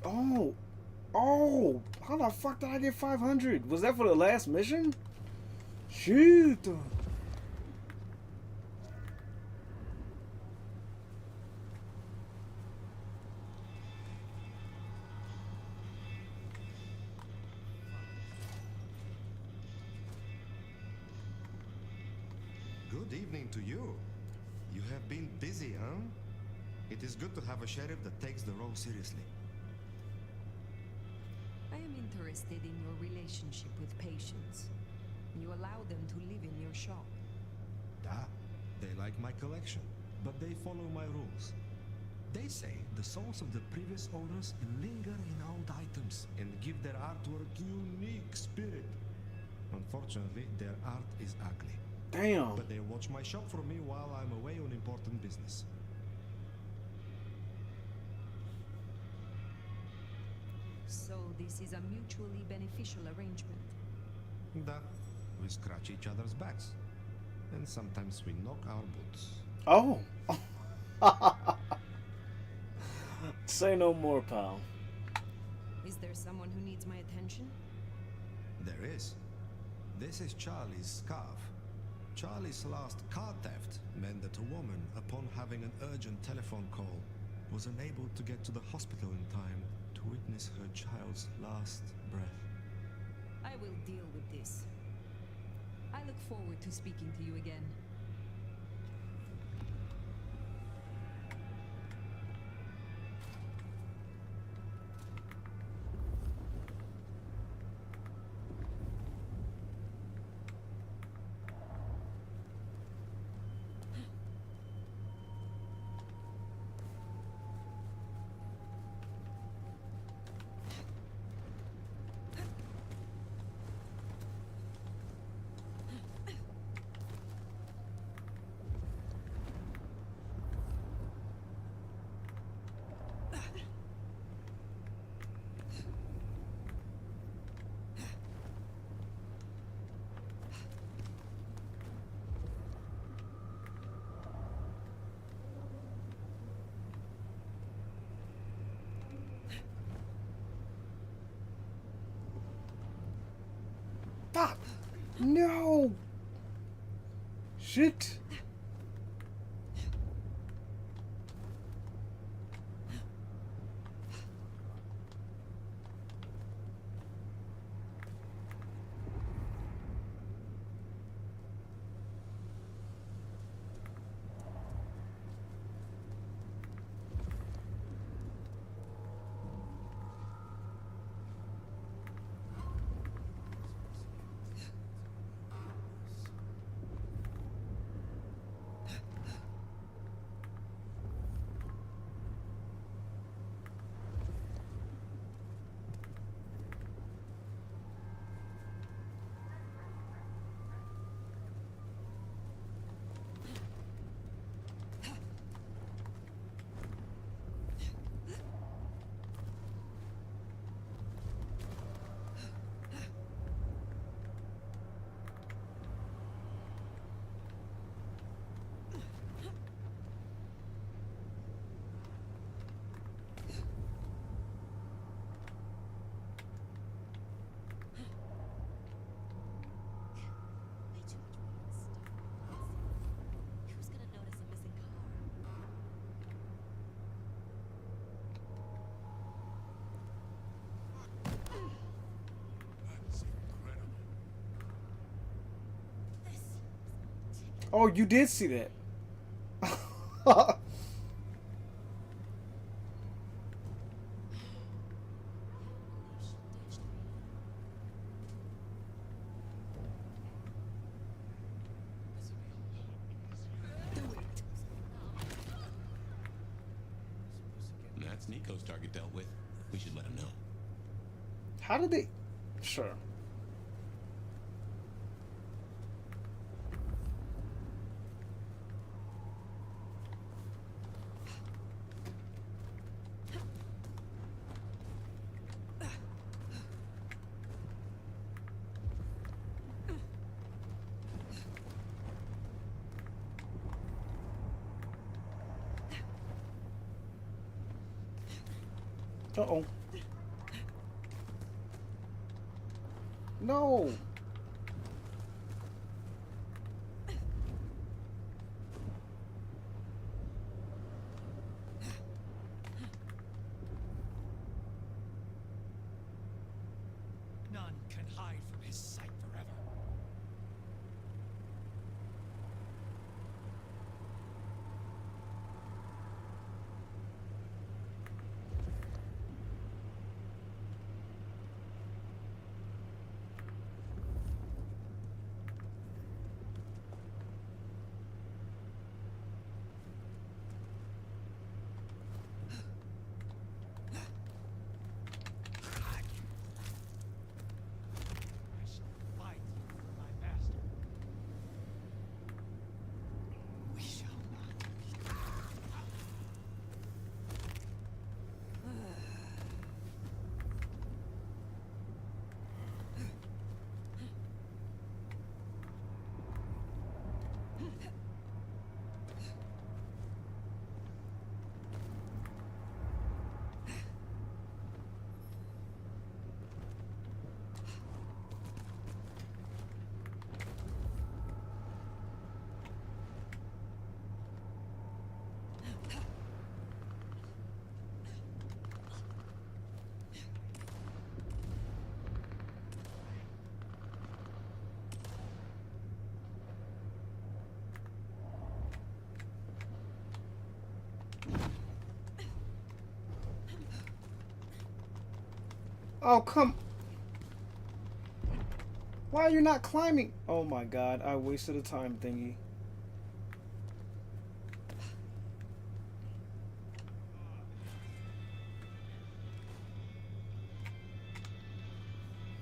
Oh, oh, how the fuck did I get 500? Was that for the last mission? Shoot. Good evening to you. You have been busy, huh? It is good to have a sheriff that takes the role seriously. I am interested in your relationship with patients. You allow them to live in your shop. Ah, they like my collection, but they follow my rules. They say the souls of the previous owners linger in old items and give their artwork unique spirit. Unfortunately, their art is ugly. Damn. But they watch my shop for me while I'm away on important business. So this is a mutually beneficial arrangement. Da, we scratch each other's backs. And sometimes we knock our boots. Oh. Say no more, pal. Is there someone who needs my attention? There is. This is Charlie's scarf. Charlie's last car theft meant that a woman, upon having an urgent telephone call, was unable to get to the hospital in time to witness her child's last breath. I will deal with this. I look forward to speaking to you again. Fuck! No! Shit! Oh, you did see that. That's Nico's target dealt with. We should let him know. How did they? Sure. Uh-oh. No. None can hide from his sight forever. Oh, come. Why are you not climbing? Oh my god, I wasted a time thingy.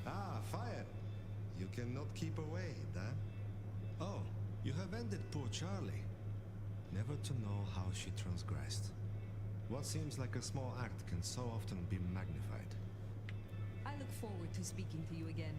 Ah, fire. You cannot keep away, huh? Oh, you have ended poor Charlie. Never to know how she transgressed. What seems like a small act can so often be magnified. I look forward to speaking to you again.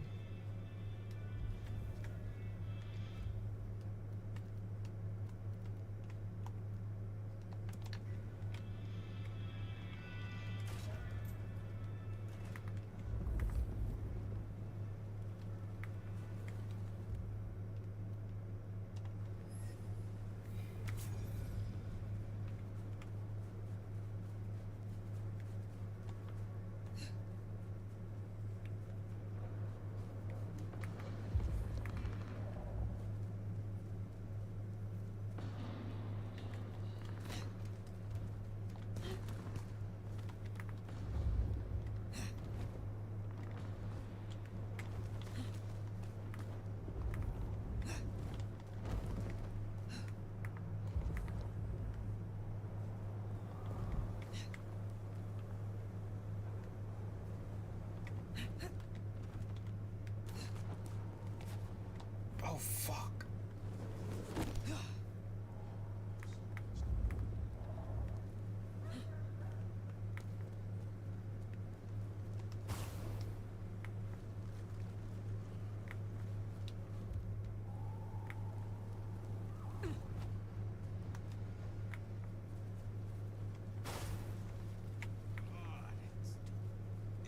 Oh, fuck.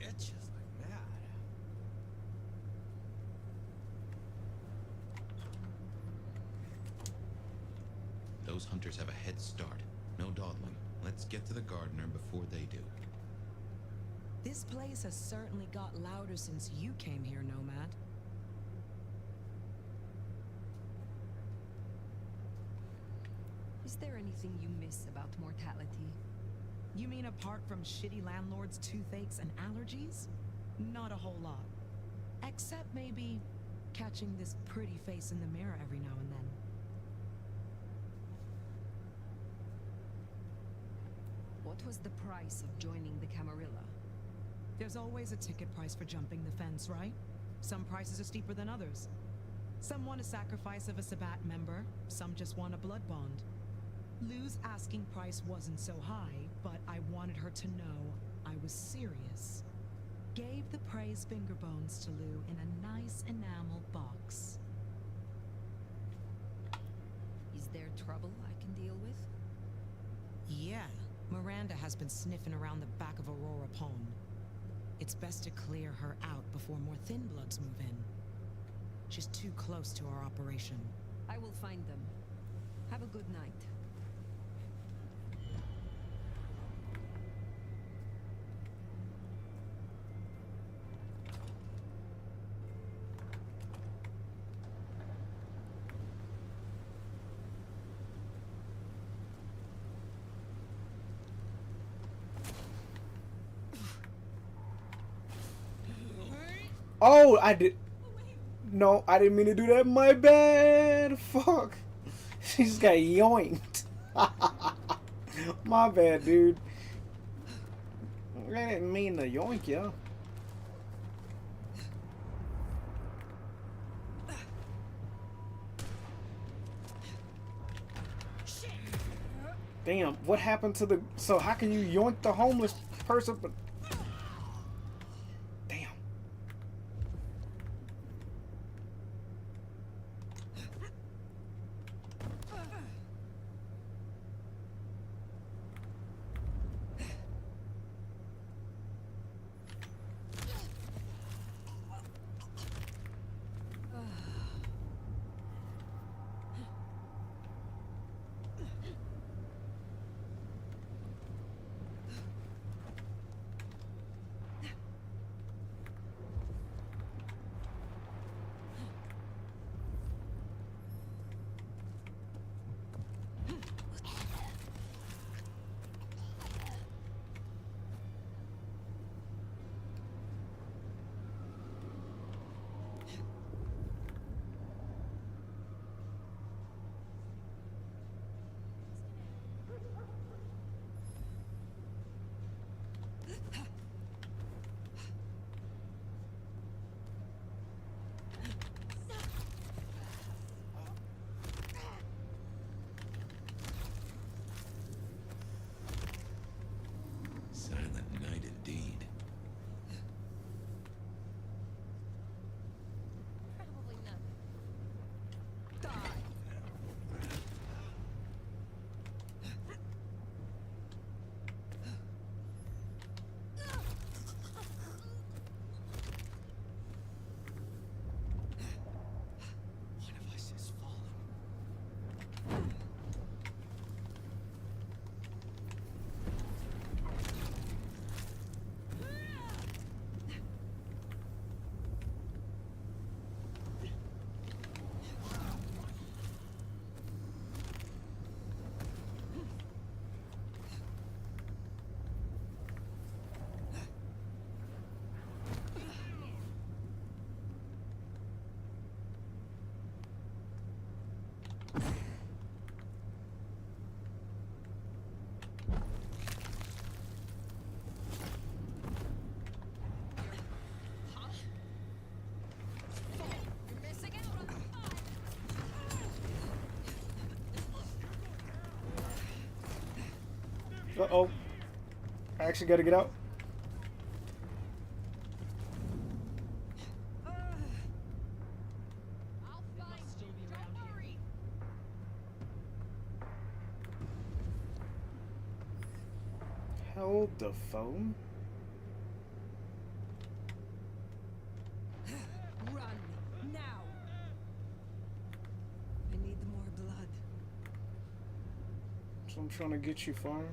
Itches like mad. Those hunters have a head start. No dawdling. Let's get to the gardener before they do. This place has certainly got louder since you came here, Nomad. Is there anything you miss about mortality? You mean apart from shitty landlords, toothaches, and allergies? Not a whole lot. Except maybe catching this pretty face in the mirror every now and then. What was the price of joining the Camarilla? There's always a ticket price for jumping the fence, right? Some prices are steeper than others. Some want a sacrifice of a Sabbat member, some just want a blood bond. Lou's asking price wasn't so high, but I wanted her to know I was serious. Gave the praise finger bones to Lou in a nice enamel box. Is there trouble I can deal with? Yeah, Miranda has been sniffing around the back of Aurora Pond. It's best to clear her out before more thin bloods move in. She's too close to our operation. I will find them. Have a good night. Oh, I did. No, I didn't mean to do that. My bad. Fuck. She just got yoinked. My bad, dude. I didn't mean to yoink you. Damn, what happened to the... So how can you yoink the homeless person? But damn. Uh-oh. I actually gotta get out. Hold the phone. Run now. I need more blood. So I'm trying to get you far.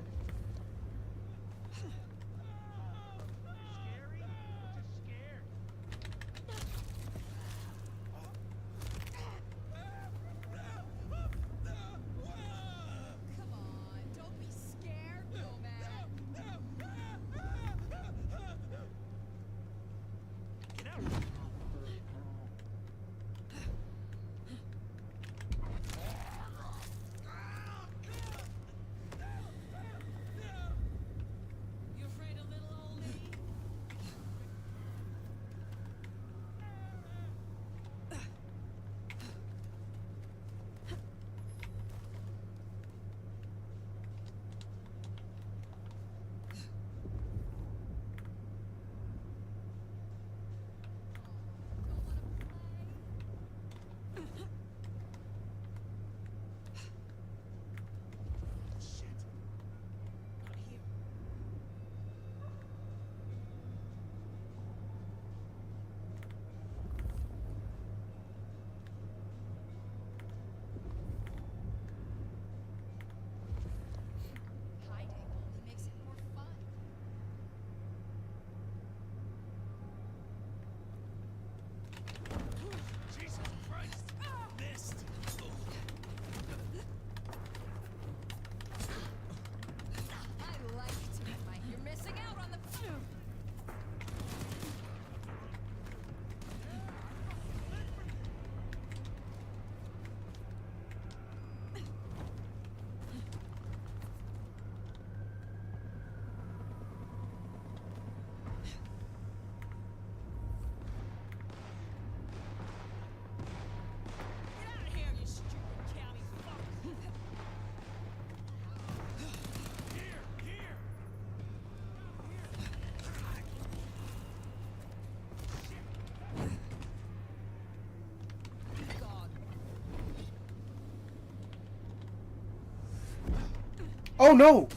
Oh no!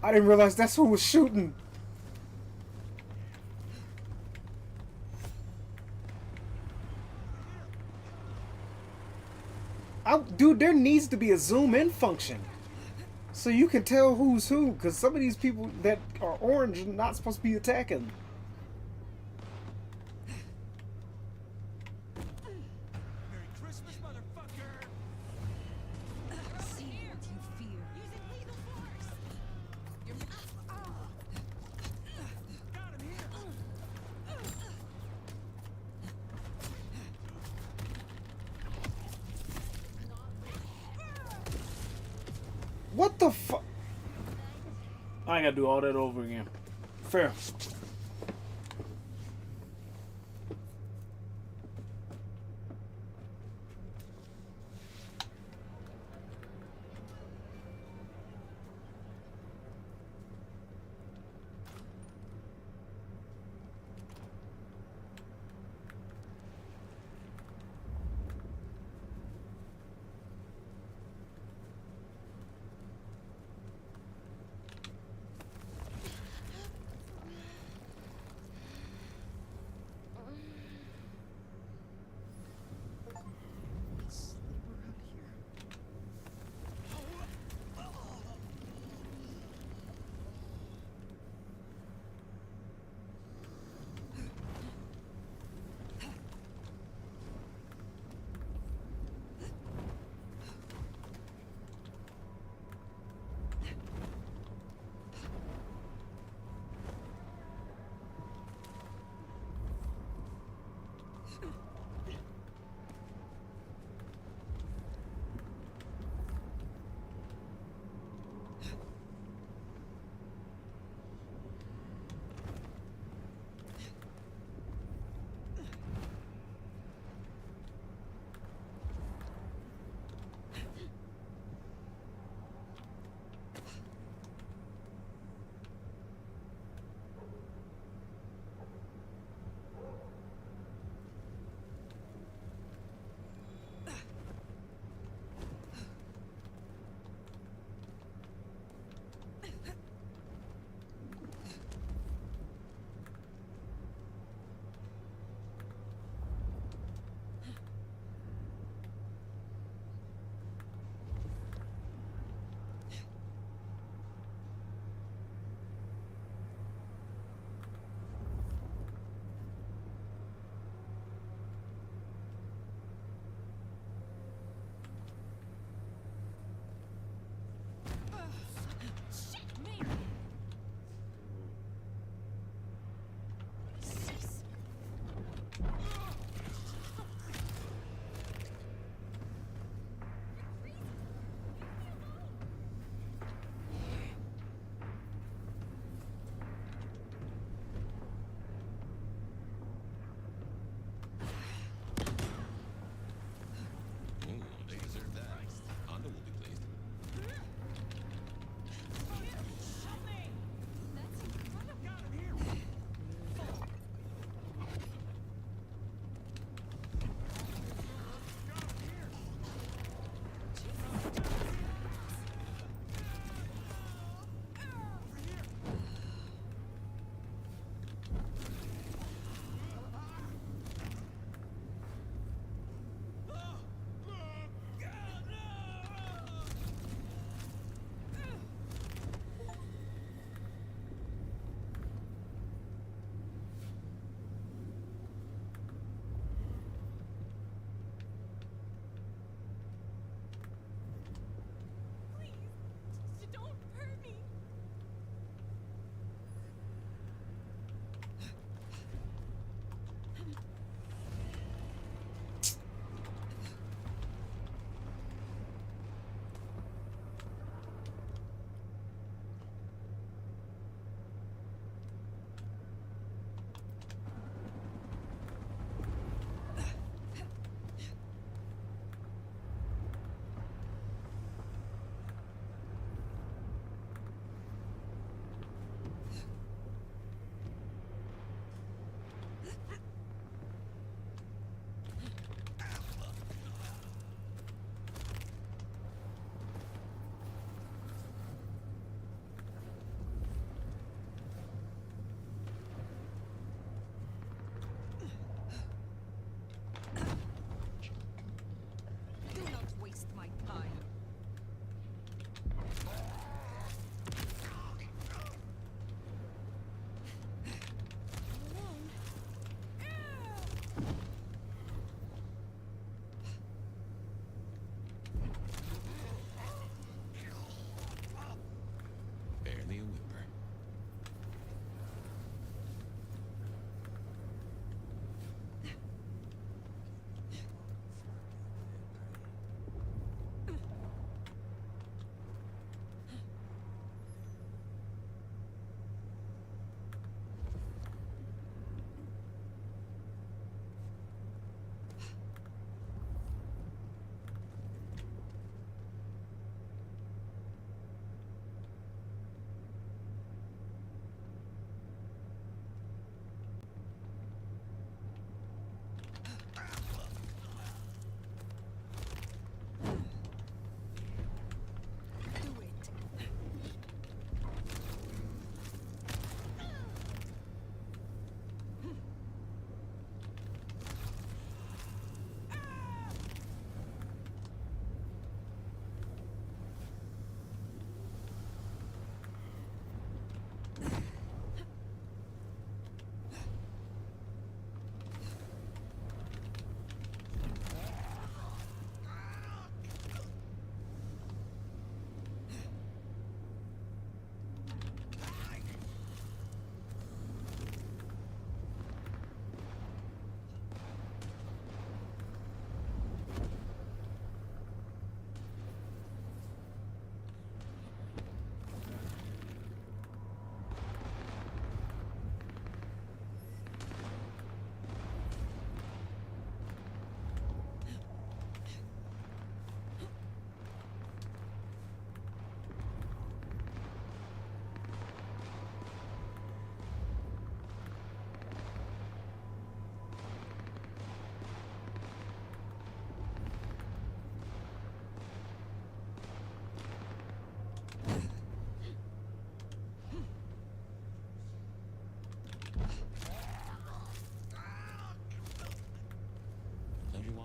I didn't realize that's who was shooting. Dude, there needs to be a zoom in function so you can tell who's who, because some of these people that are orange are not supposed to be attacking. Merry Christmas, motherfucker! See what you fear. Using lethal force. You're Got him here! What the fuck? I gotta do all that over again. Fair.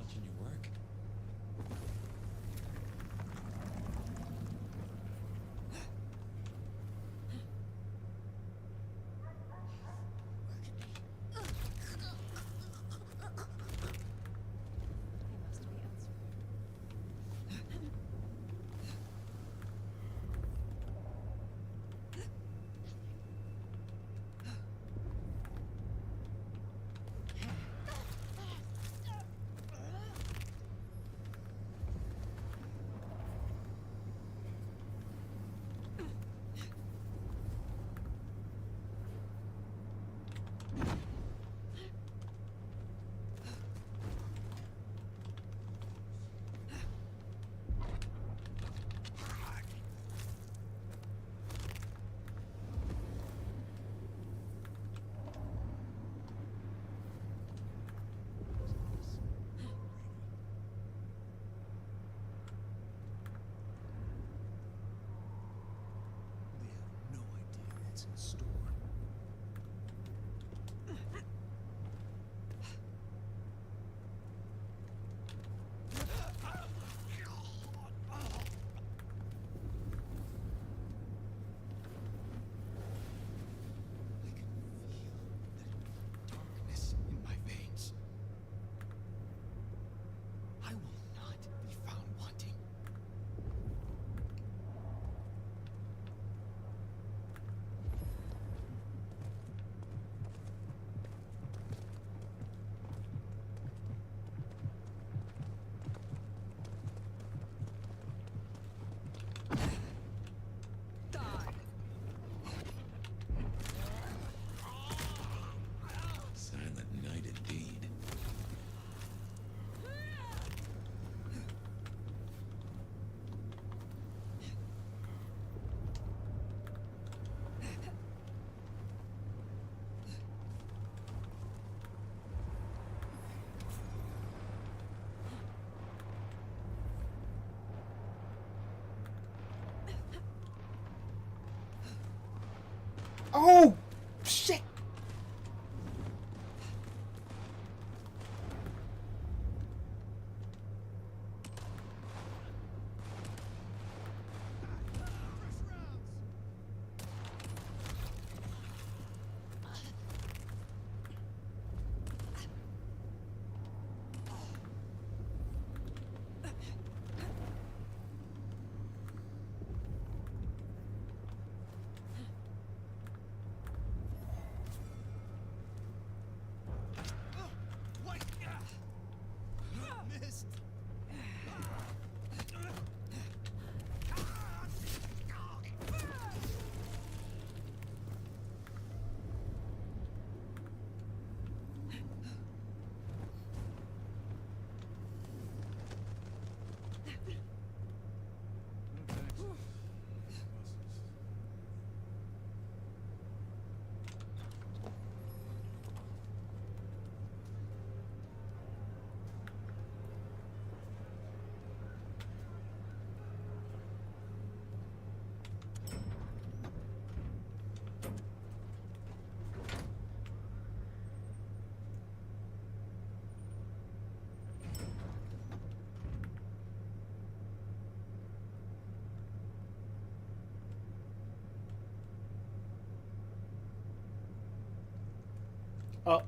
watching your work. In store. Darkness in my veins. I will not be found wanting. Silent night indeed. Oh, shit. Missed. Oh.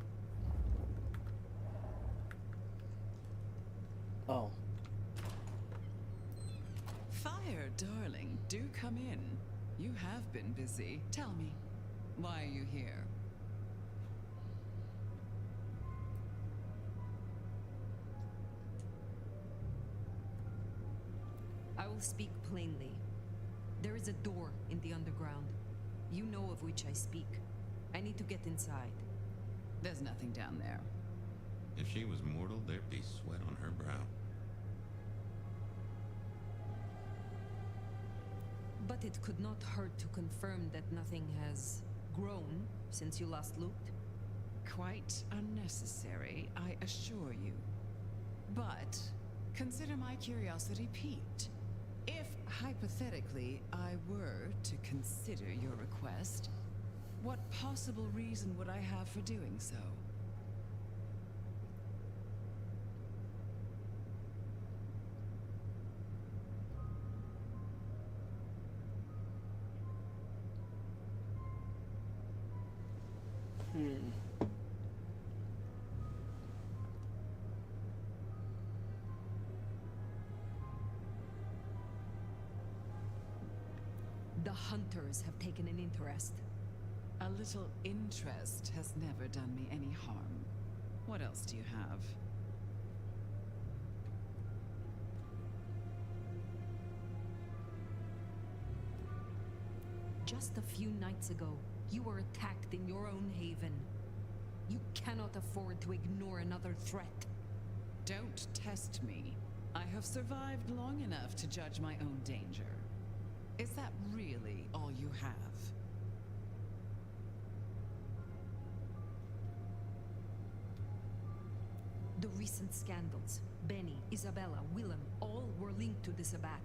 Oh. Fire, darling, do come in. You have been busy. Tell me, why are you here? I will speak plainly. There is a door in the underground. You know of which I speak. I need to get inside. There's nothing down there. If she was mortal, there'd be sweat on her brow. But it could not hurt to confirm that nothing has grown since you last looked. Quite unnecessary, I assure you. But consider my curiosity piqued. If, hypothetically, I were to consider your request, what possible reason would I have for doing so? The hunters have taken an interest. A little interest has never done me any harm. What else do you have? Just a few nights ago, you were attacked in your own haven. You cannot afford to ignore another threat. Don't test me. I have survived long enough to judge my own danger. Is that really all you have? The recent scandals, Benny, Isabella, Willem, all were linked to the Sabbat.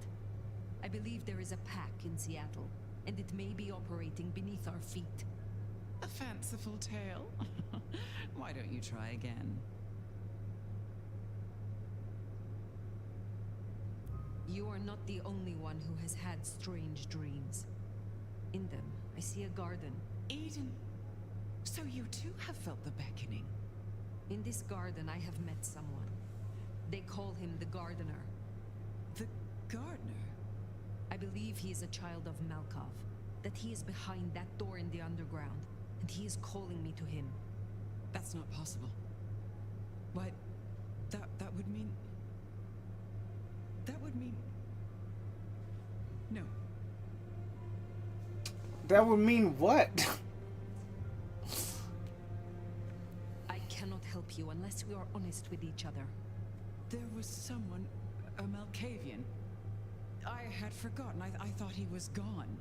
I believe there is a pack in Seattle, and it may be operating beneath our feet. A fanciful tale? Why don't you try again? You are not the only one who has had strange dreams. In them, I see a garden. Eden, so you too have felt the beckoning. In this garden, I have met someone. They call him the Gardener. The Gardener? I believe he is a child of Malkov, that he is behind that door in the underground, and he is calling me to him. That's not possible. Why, that would mean... That would mean... No. That would mean what? I cannot help you unless we are honest with each other. There was someone, a Malkavian. I had forgotten. I thought he was gone.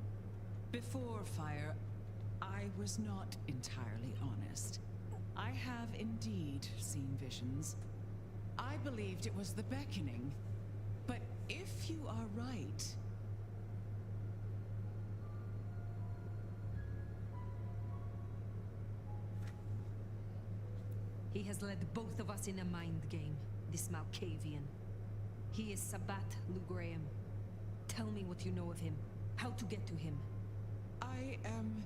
Before Fire, I was not entirely honest. I have indeed seen visions. I believed it was the beckoning. But if you are right... He has led both of us in a mind game, this Malkavian. He is Sabbat Lou Graham. Tell me what you know of him. How to get to him. I am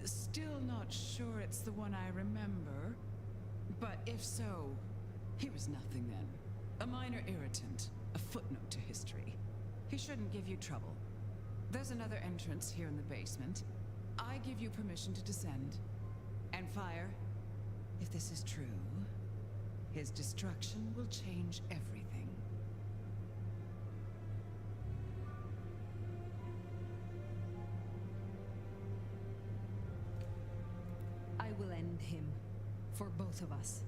still not sure it's the one I remember. But if so, he was nothing then. A minor irritant, a footnote to history. He shouldn't give you trouble. There's another entrance here in the basement. I give you permission to descend. And Fire, if this is true, his destruction will change everything. I will end him. For both of us.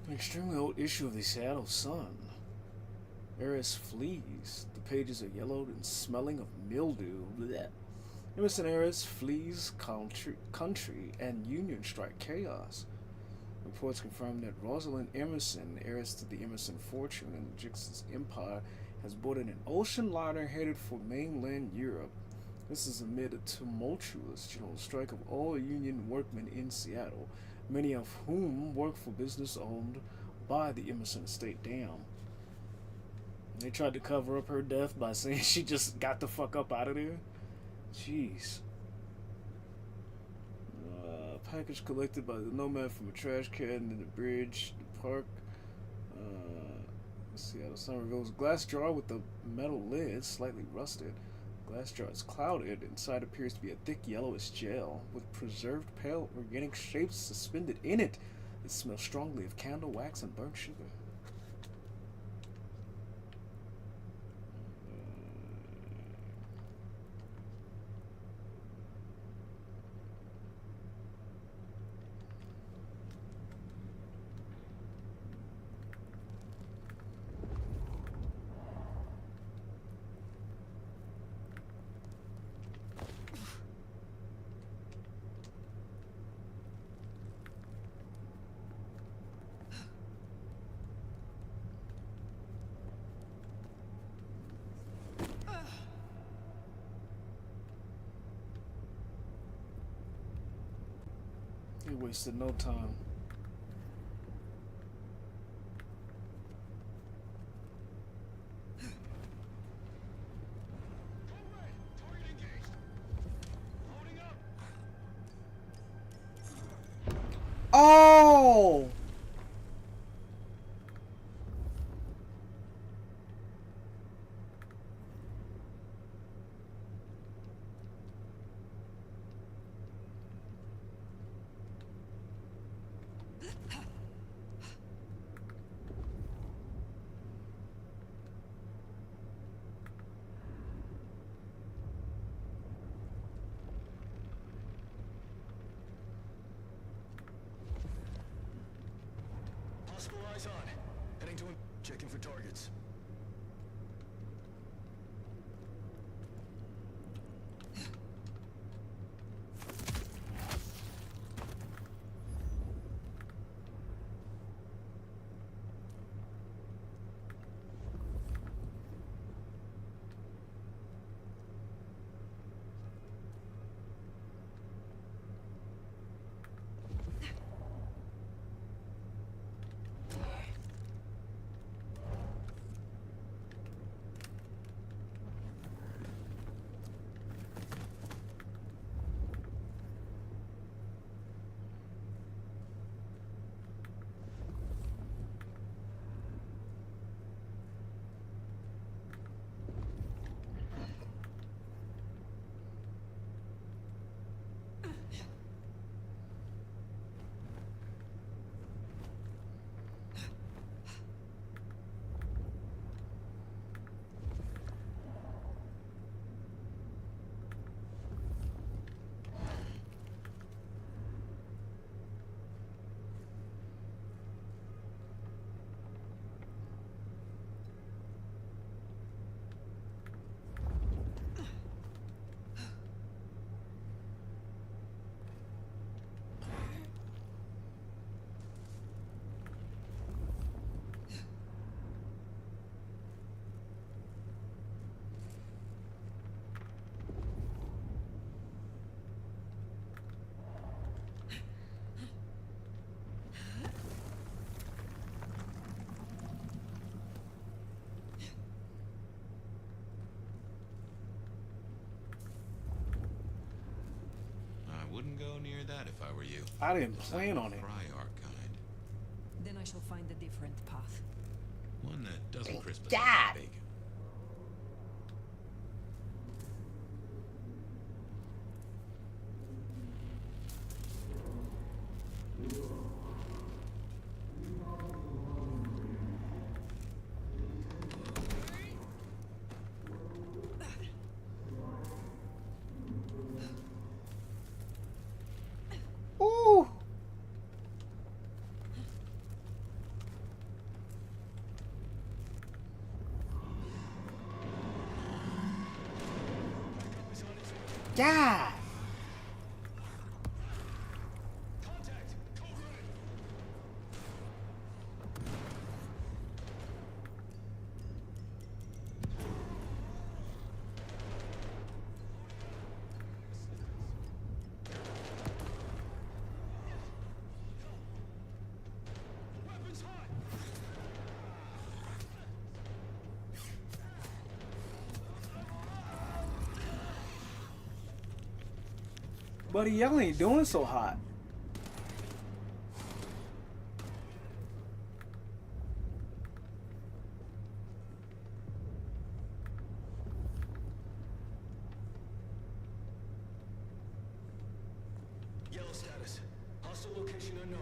An extremely old issue of the Seattle Sun. Eris flees. The pages are yellowed and smelling of mildew. Blech. Emerson Eris flees country and Union strike chaos. Reports confirm that Rosalind Emerson, heiress to the Emerson fortune and the Jix's empire, has boarded an ocean liner headed for mainland Europe. This is amid a tumultuous general strike of all Union workmen in Seattle, many of whom work for business owned by the Emerson estate. Damn. They tried to cover up her death by saying she just got the fuck up out of there. Jeez. Package collected by the Nomad from a trash can in the bridge, the park. Seattle Sun reveals glass jar with the metal lid slightly rusted. Glass jar is clouded. Inside appears to be a thick yellowish gel with preserved pale organic shapes suspended in it. It smells strongly of candle wax and burnt sugar. He wasted no time. Oh! Possible eyes on. Heading to him. Checking for targets. I wouldn't go near that if I were you. I didn't plan on it. Fry art kind. Then I shall find a different path. One that doesn't crisp us Dad! up like bacon. Ooh! God! Buddy, y'all ain't doing so hot. Yellow status. Hostile location unknown.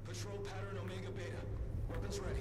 Patrol pattern Omega Beta. Weapons ready.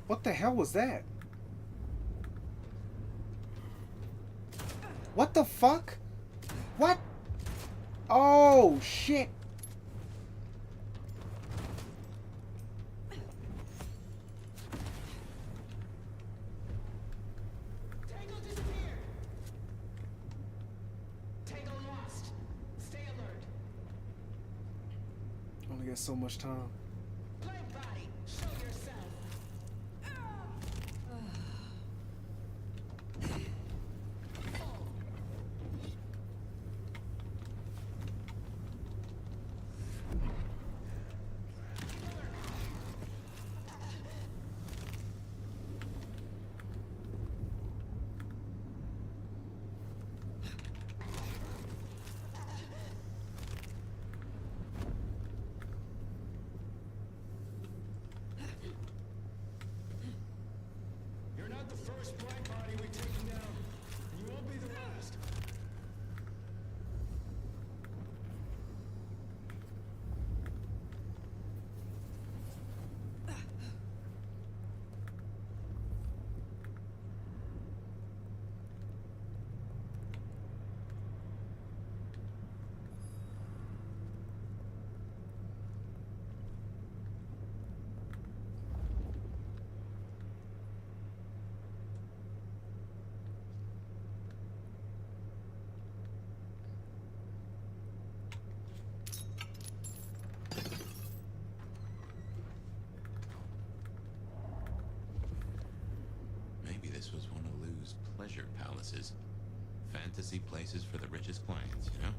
What the hell was that? What the fuck? What? Oh, shit. Tango disappeared. Tango lost. Stay alert. Only got so much time. Blank body, show yourself. You're not the first black body we've taken down. And you won't be the last. Maybe this was one of Lou's pleasure palaces. Fantasy places for the richest clients, you know?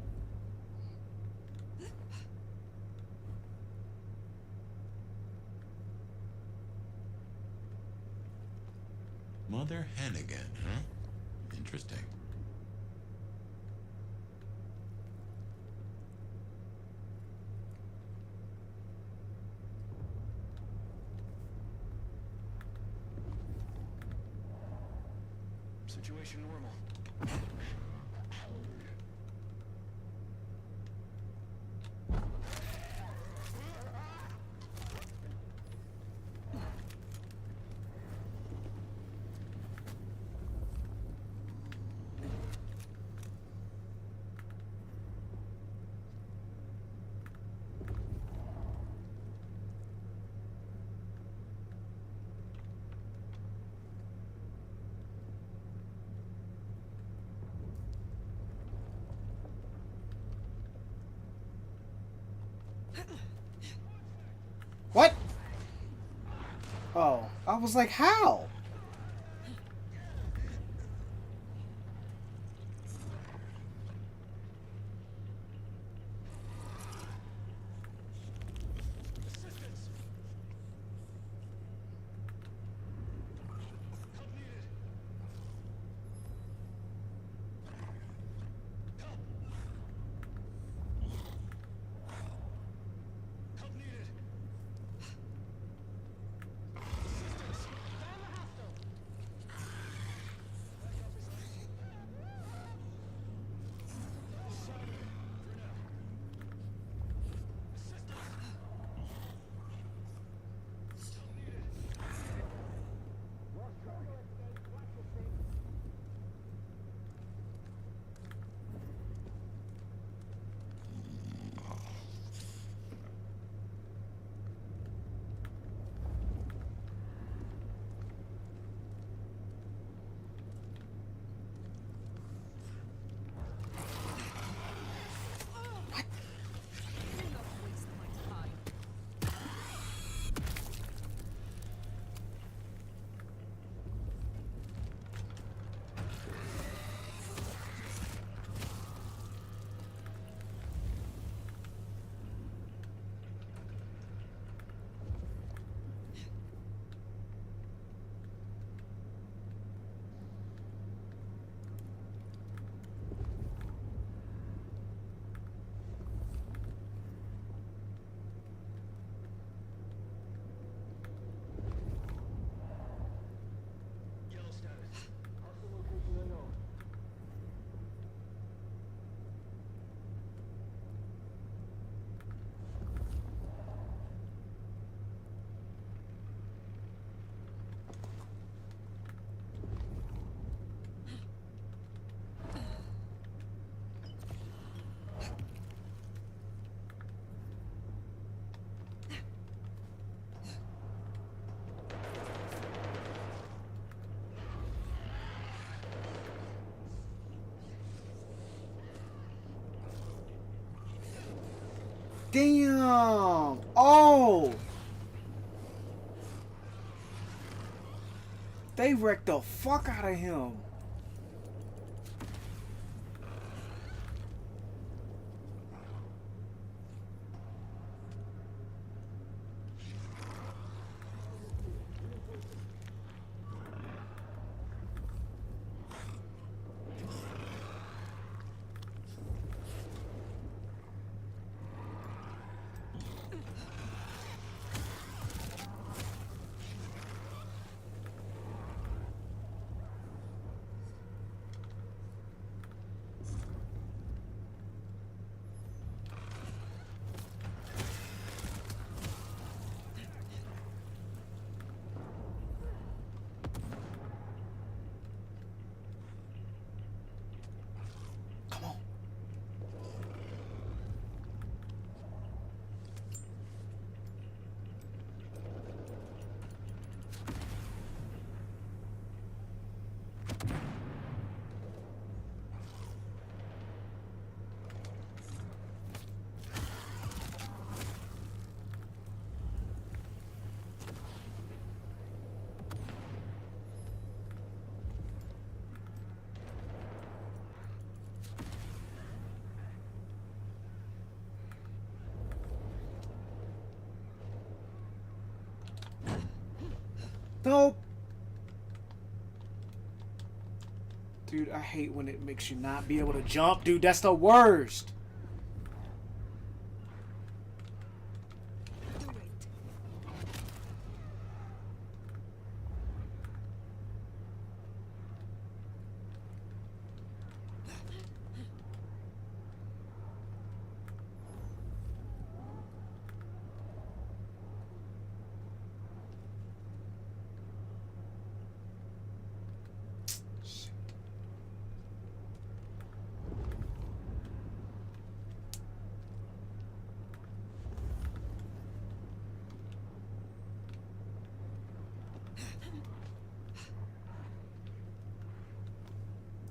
Mother Hannigan, huh? Interesting. Situation normal. What? Oh, I was like, how? Damn! Oh! They wrecked the fuck out of him. Nope. Dude, I hate when it makes you not be able to jump. Dude, that's the worst.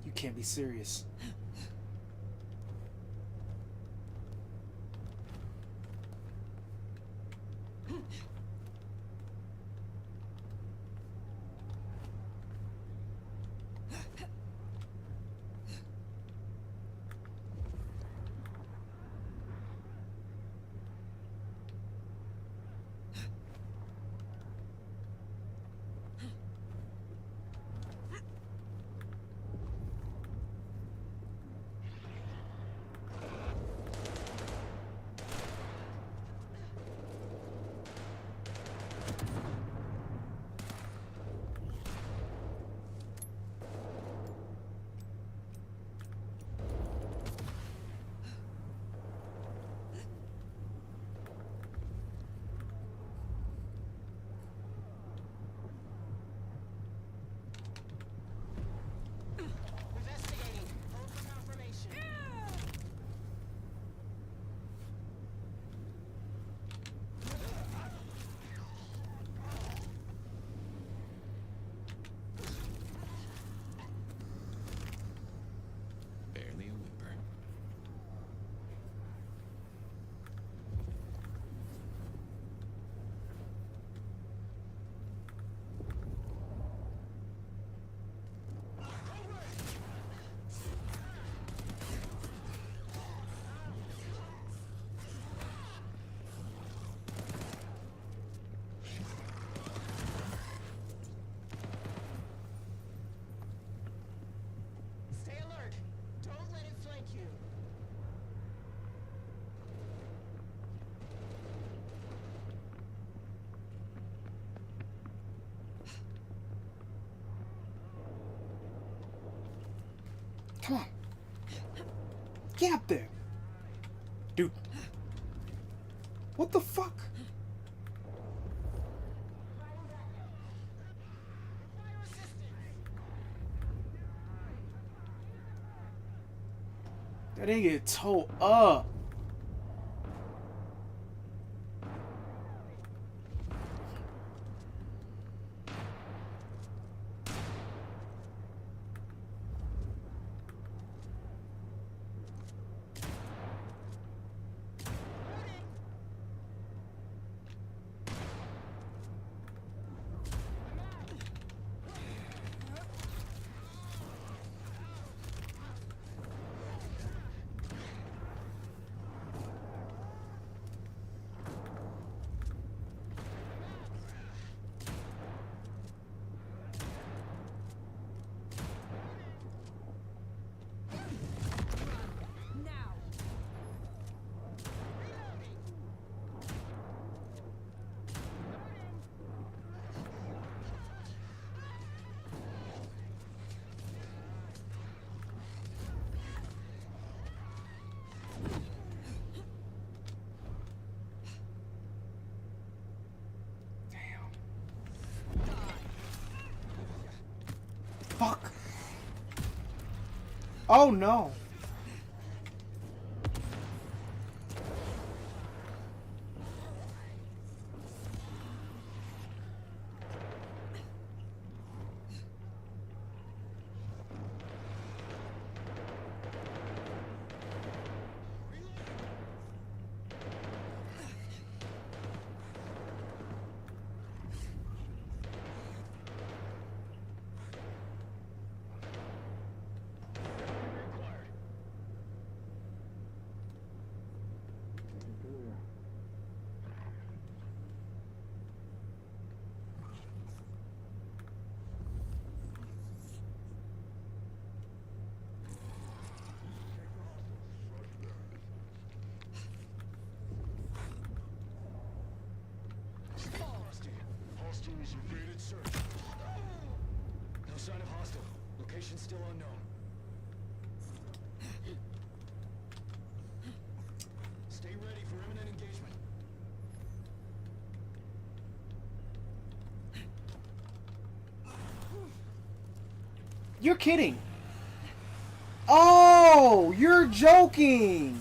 You can't be serious. Barely a whimper. Stay alert. Don't let it flank you. Come on. Get up there. Dude. What the fuck? That didn't get towed up. Fuck. Oh no. Hostiles evaded search. No sign of hostile. Location still unknown. Stay ready for imminent engagement. You're kidding. Oh, you're joking.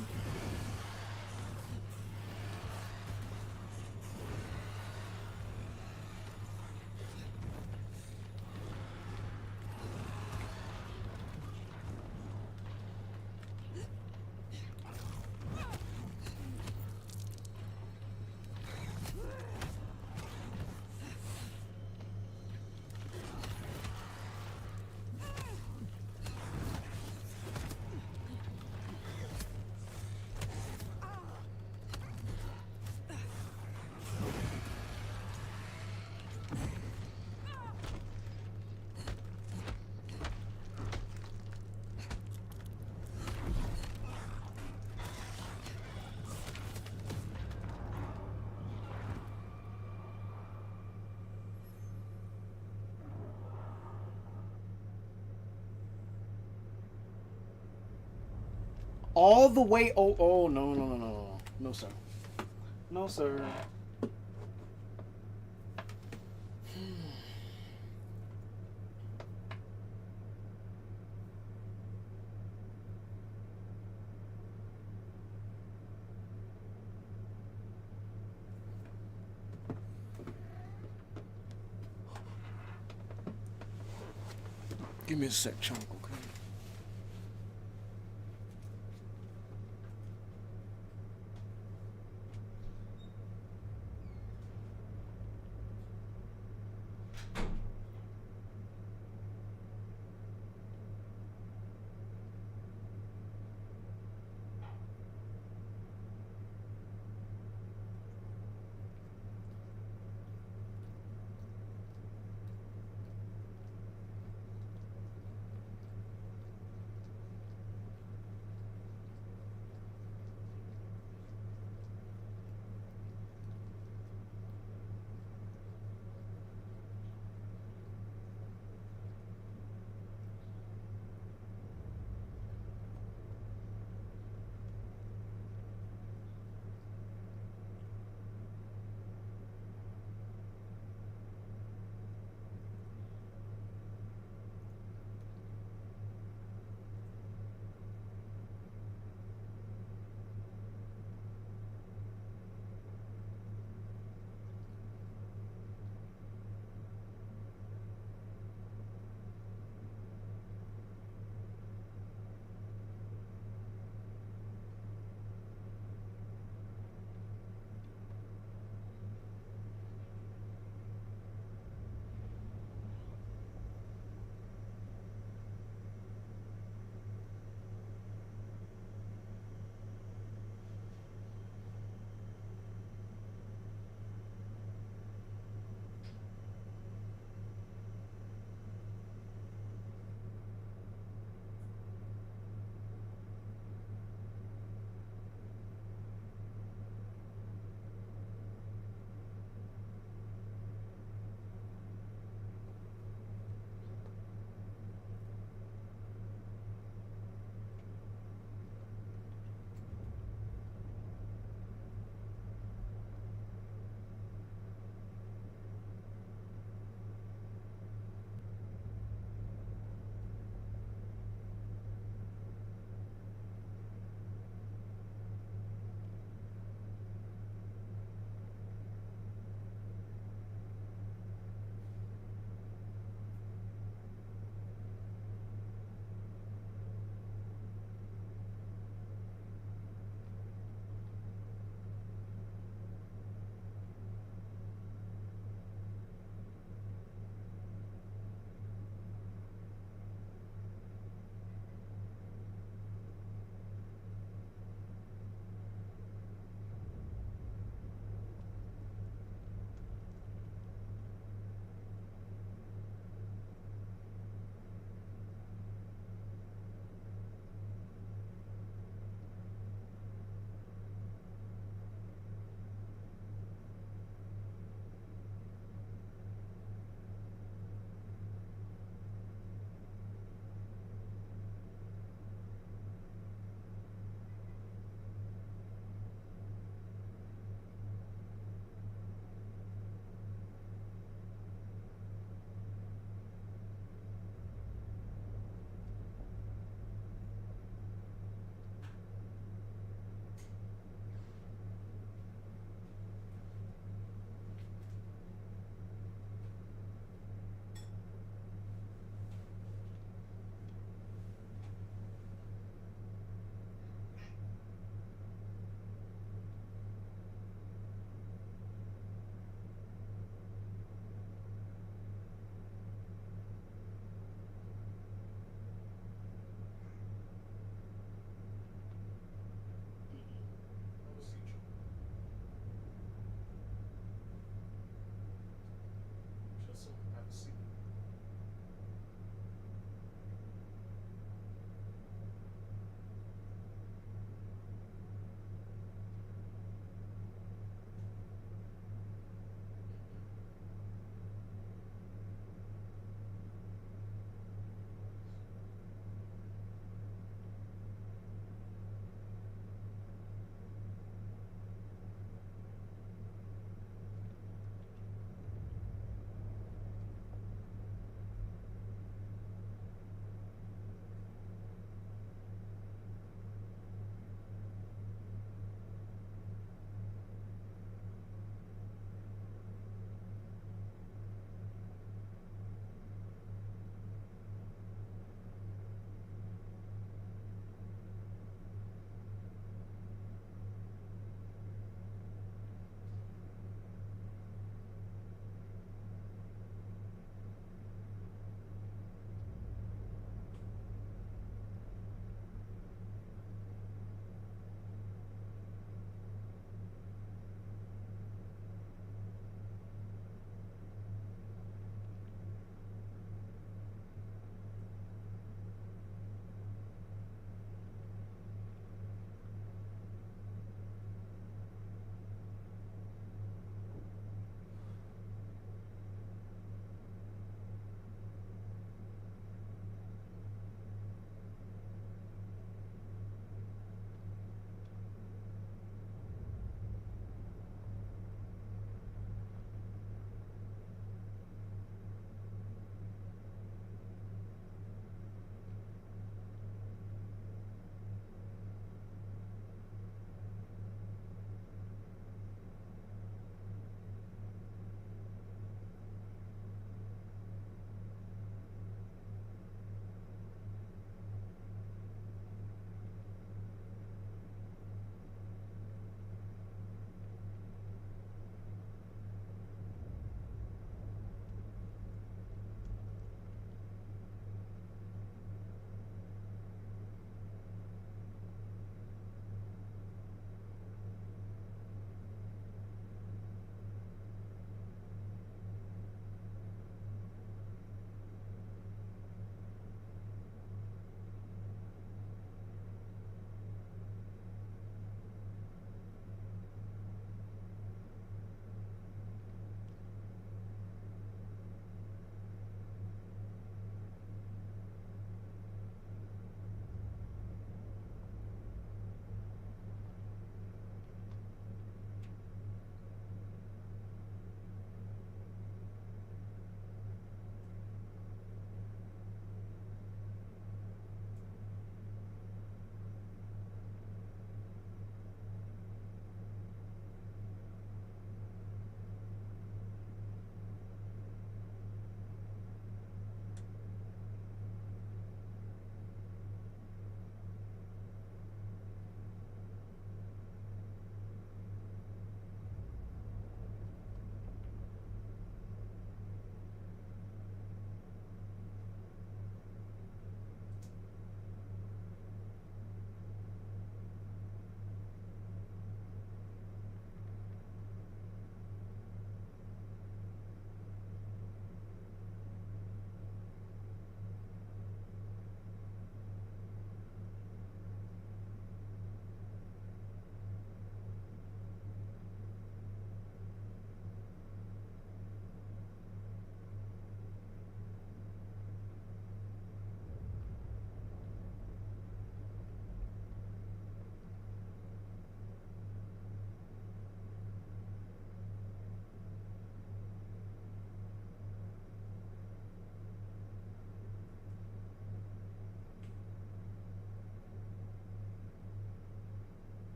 All the way. Oh, no, no, no, no, no. No, sir. No, sir. Give me a sec, chunk, okay?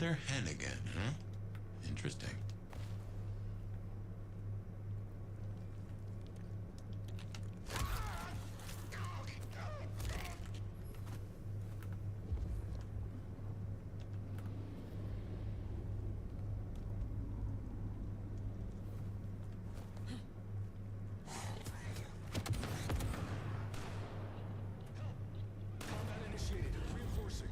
Mother hen again, huh? Interesting. Combat initiated. Reinforcing.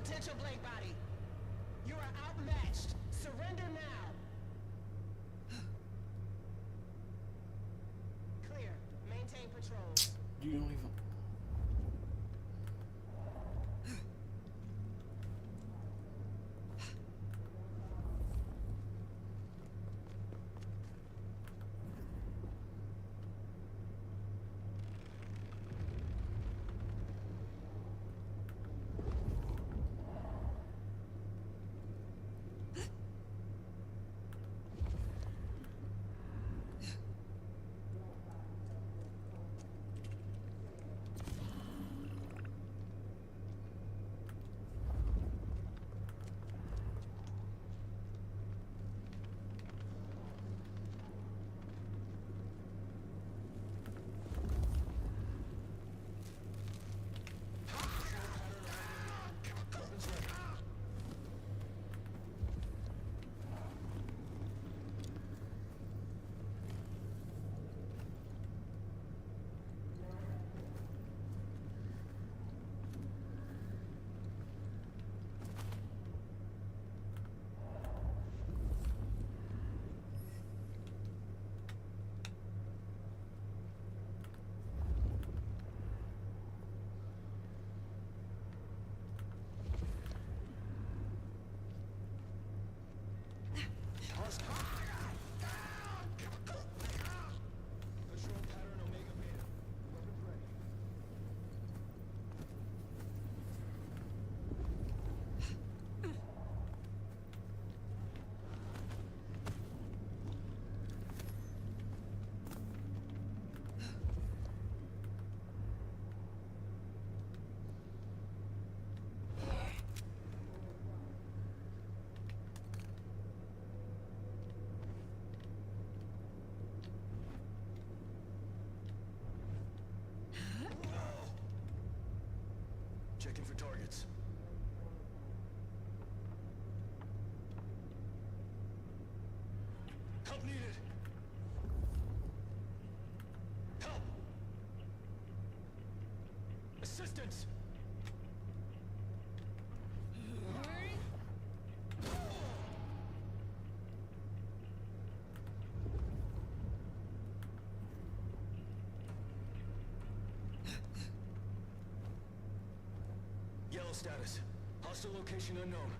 Potential Blade Body. You are outmatched. Surrender now. Clear. Maintain patrol. You don't even. Patrol pattern Omega Beta. Weapons ready. Checking for targets. Help needed. Help. Assistance. Yellow status. Hostile location unknown.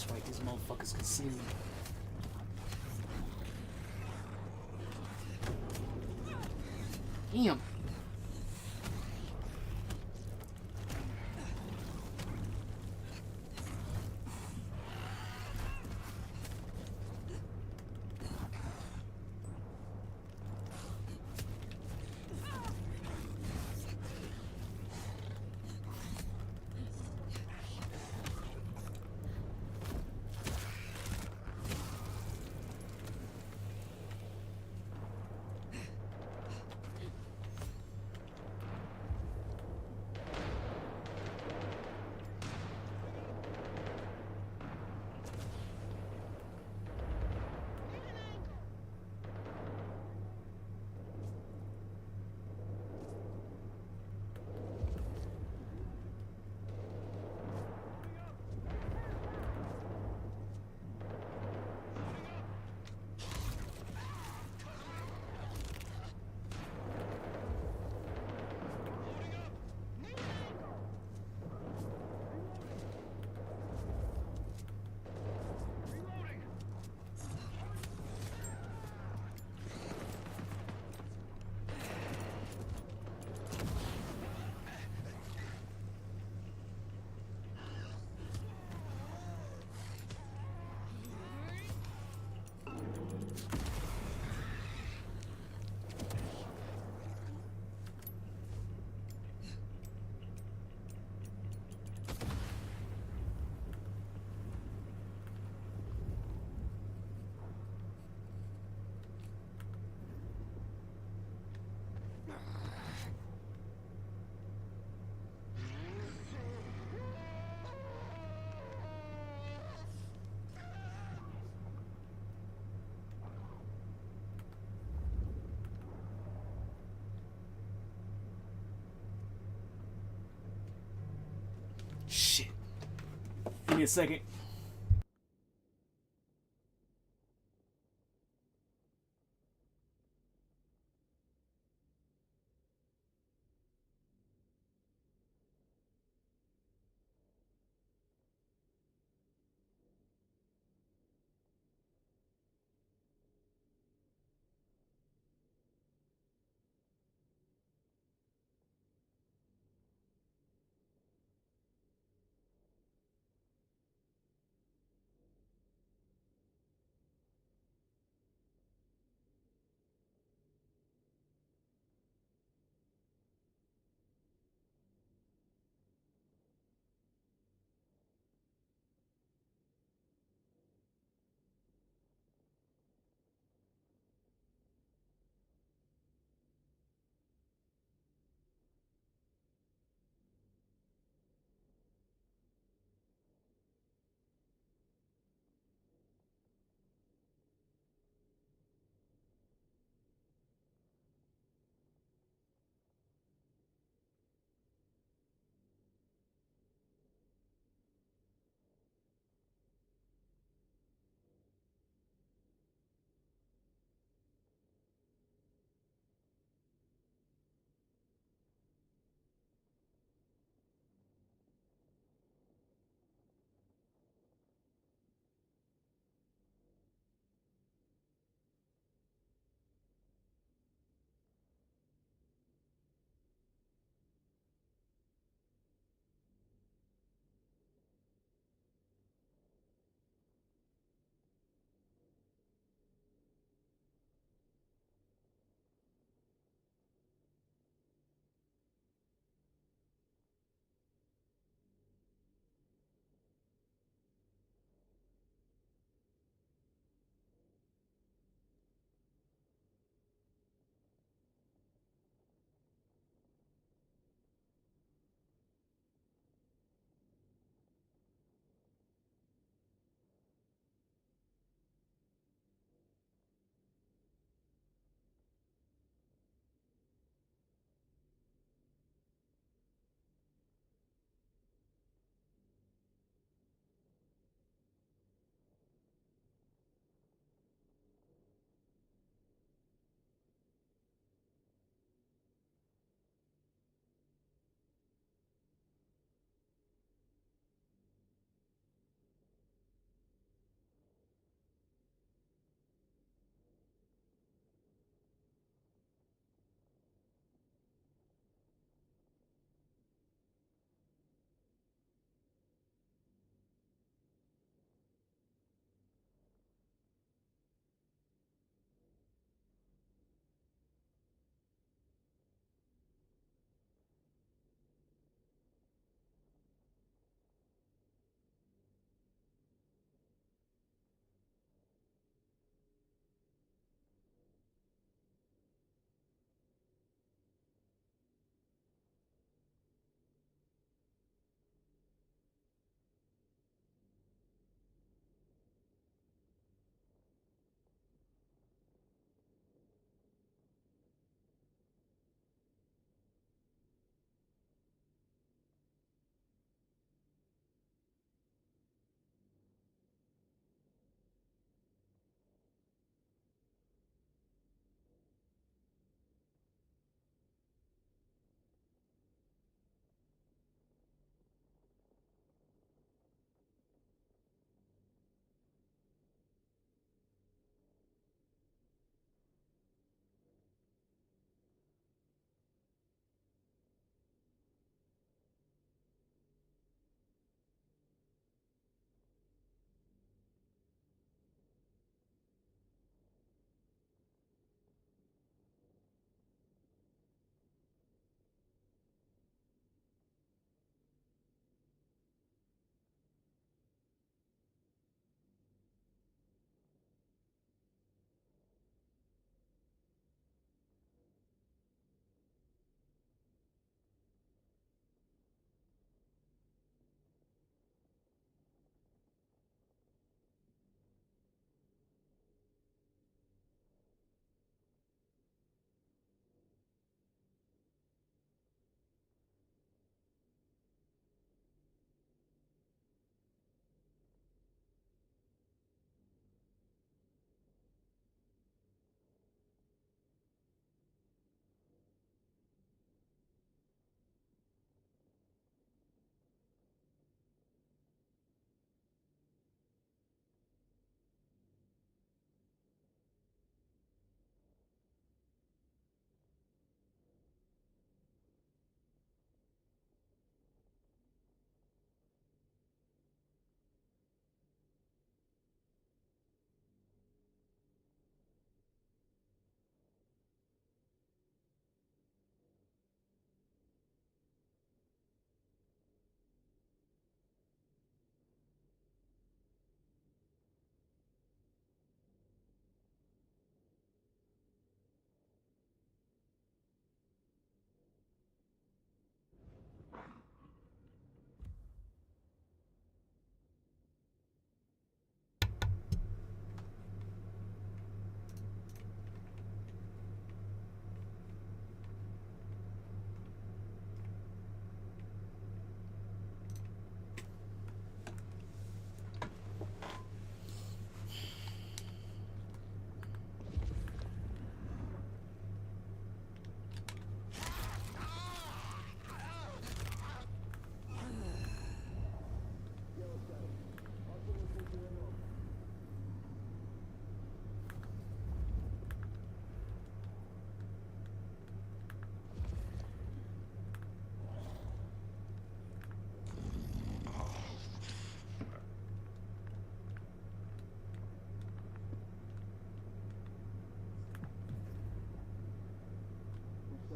That's right, these motherfuckers can see me. Damn. Shit. Give me a second.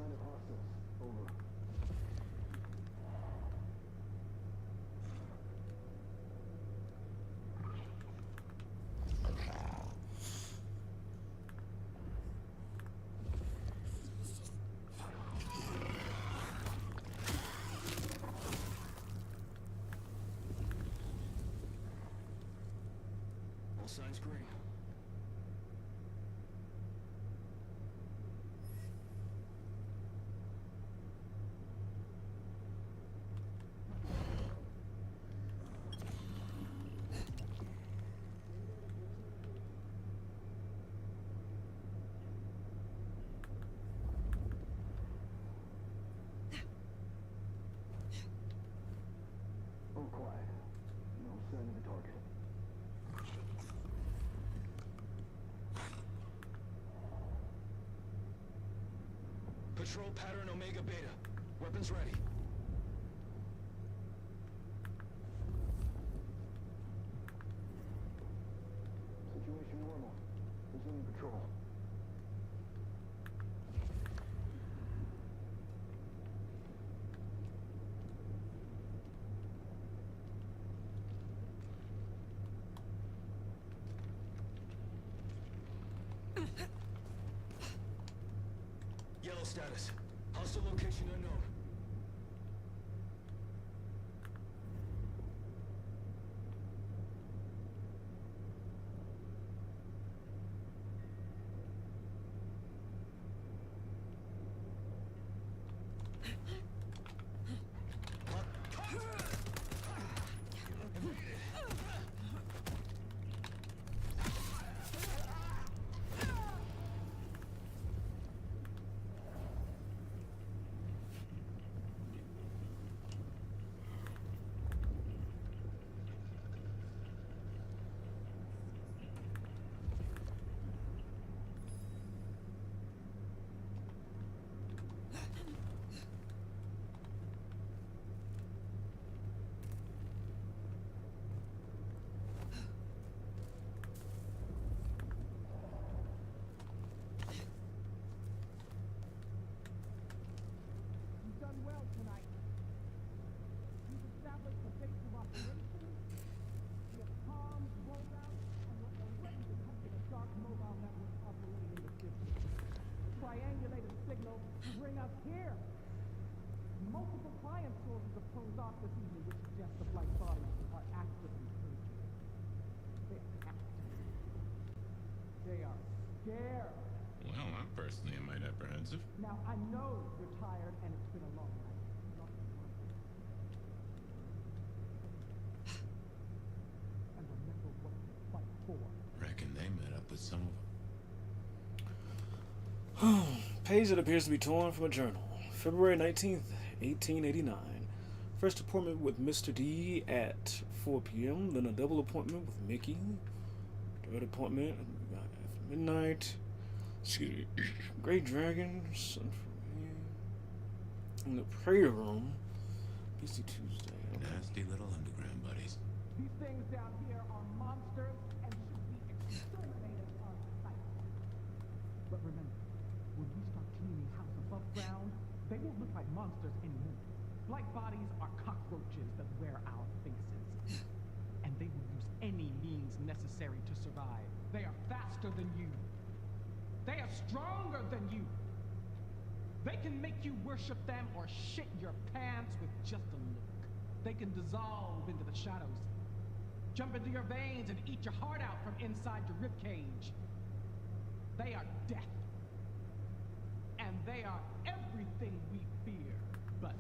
sign of hostiles. Over. All signs green. All quiet. No sign of the target. Patrol pattern Omega Beta. Weapons ready. Situation normal. Resuming patrol. Yellow status. Hostile location unknown. Triangulated signals bring us here. Multiple client sources have closed off this evening, which suggests the flight bodies are actively searching. They're captive. They are scared. Well, I'm personally a mite apprehensive. Now, I know you're tired and it's been a long night. And remember what you fight for. Reckon they met up with some of them. Page that appears to be torn from a journal. February 19th, 1889. First appointment with Mr. D at 4 p.m. Then a double appointment with Mickey. Third appointment after midnight. Excuse me. Great Dragon. Sun for me. In the prayer room. Busy Tuesday. Okay. Nasty little underground buddies. These things down here are monsters and should be exterminated on sight. But remember, when we start cleaning house above ground, they won't look like monsters anymore. Blight bodies are cockroaches that wear our faces. And they will use any means necessary to survive. They are faster than you. They are stronger than you. They can make you worship them or shit your pants with just a look. They can dissolve into the shadows, jump into your veins and eat your heart out from inside your ribcage. They are death. And they are everything we fear, but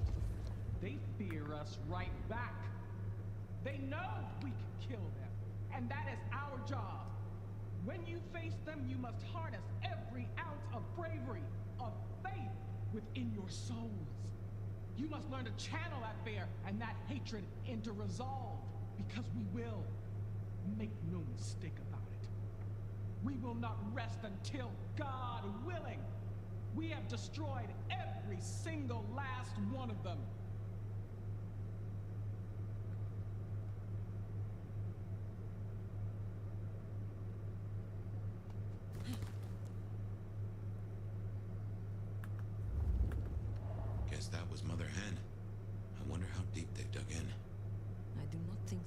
they fear us right back. They know we can kill them, and that is our job. When you face them, you must harness every ounce of bravery, of faith within your souls. You must learn to channel that fear and that hatred into resolve, because we will. Make no mistake about it. We will not rest until, God willing, we have destroyed every single last one of them.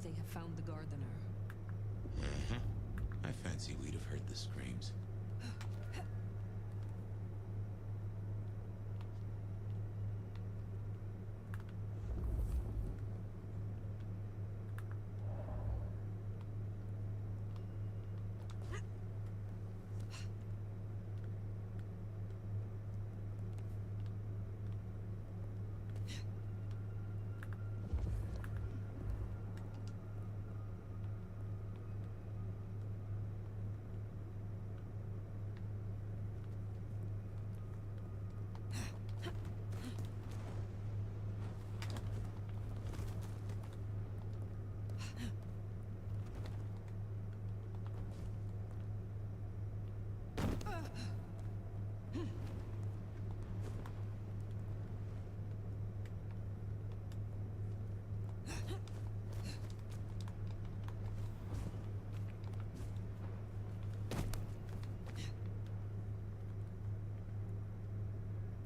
think they have found the gardener. Uh-huh. I fancy we'd have heard the screams.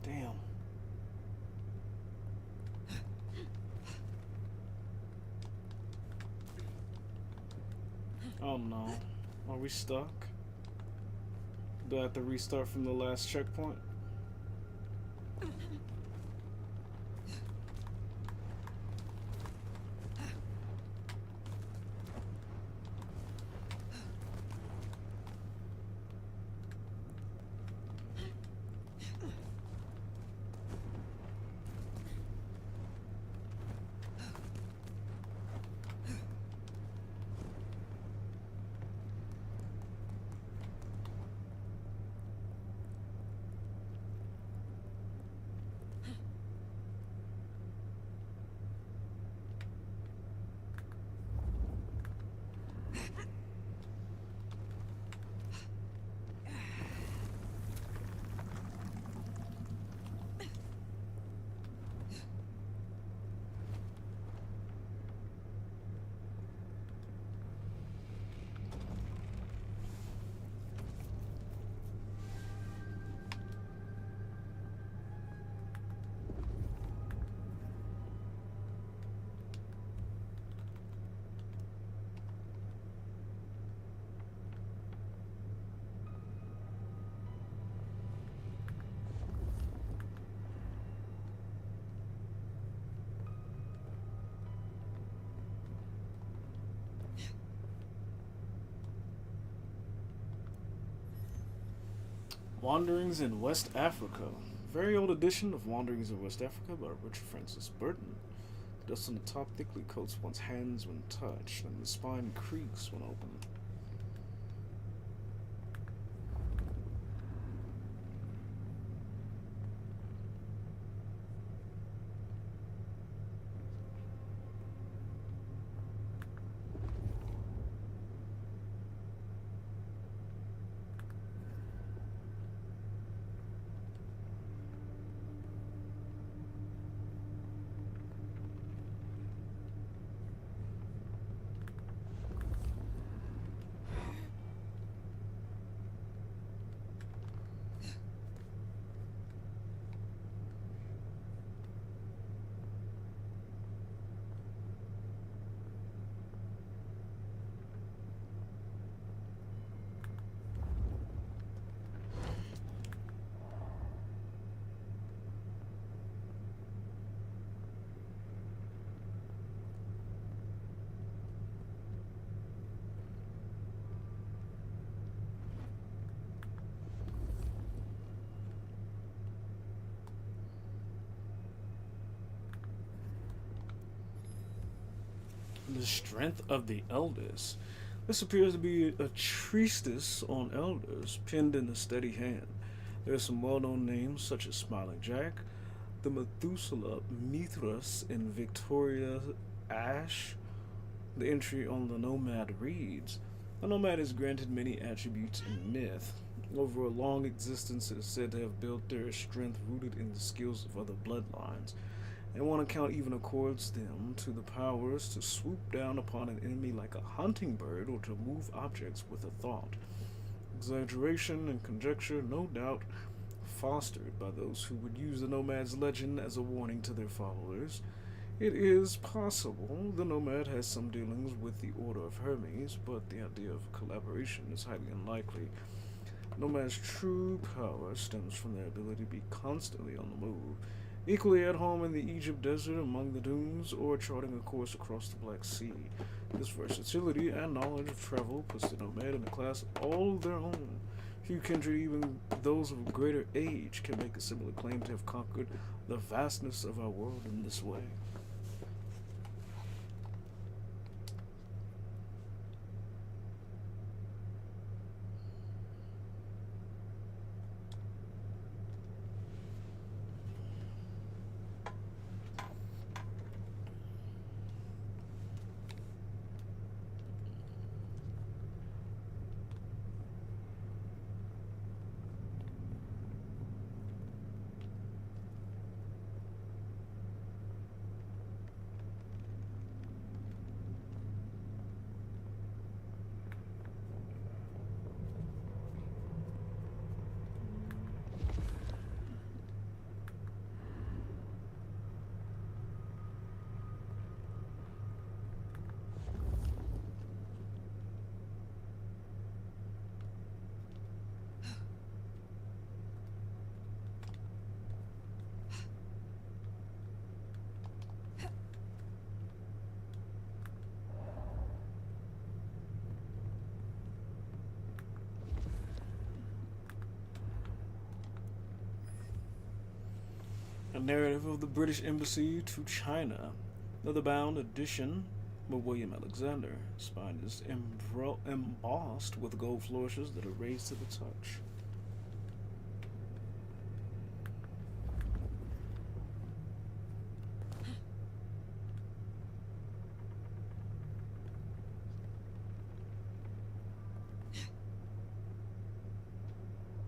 Damn. Oh no. Are we stuck? Do I have to restart from the last checkpoint? Wanderings in West Africa. Very old edition of Wanderings in West Africa by Richard Francis Burton. The dust on the top thickly coats one's hands when touched, and the spine creaks when opened. The strength of the elders. This appears to be a treatise on elders, penned in a steady hand. There are some well-known names such as Smiling Jack, the Methuselah, Mithras, and Victoria Ash. The entry on the Nomad reads, the Nomad is granted many attributes in myth. Over a long existence, it is said to have built their strength rooted in the skills of other bloodlines. And one account even accords them to the powers to swoop down upon an enemy like a hunting bird or to move objects with a thought. Exaggeration and conjecture, no doubt, fostered by those who would use the Nomad's legend as a warning to their followers. It is possible the Nomad has some dealings with the Order of Hermes, but the idea of collaboration is highly unlikely. Nomad's true power stems from their ability to be constantly on the move, equally at home in the Egypt desert among the dunes or charting a course across the Black Sea. This versatility and knowledge of travel puts the Nomad in a class all of their own. Few kindred, even those of greater age, can make a similar claim to have conquered the vastness of our world in this way. A narrative of the British Embassy to China. Leather-bound edition by William Alexander. Spine is embossed with gold flourishes that are raised to the touch.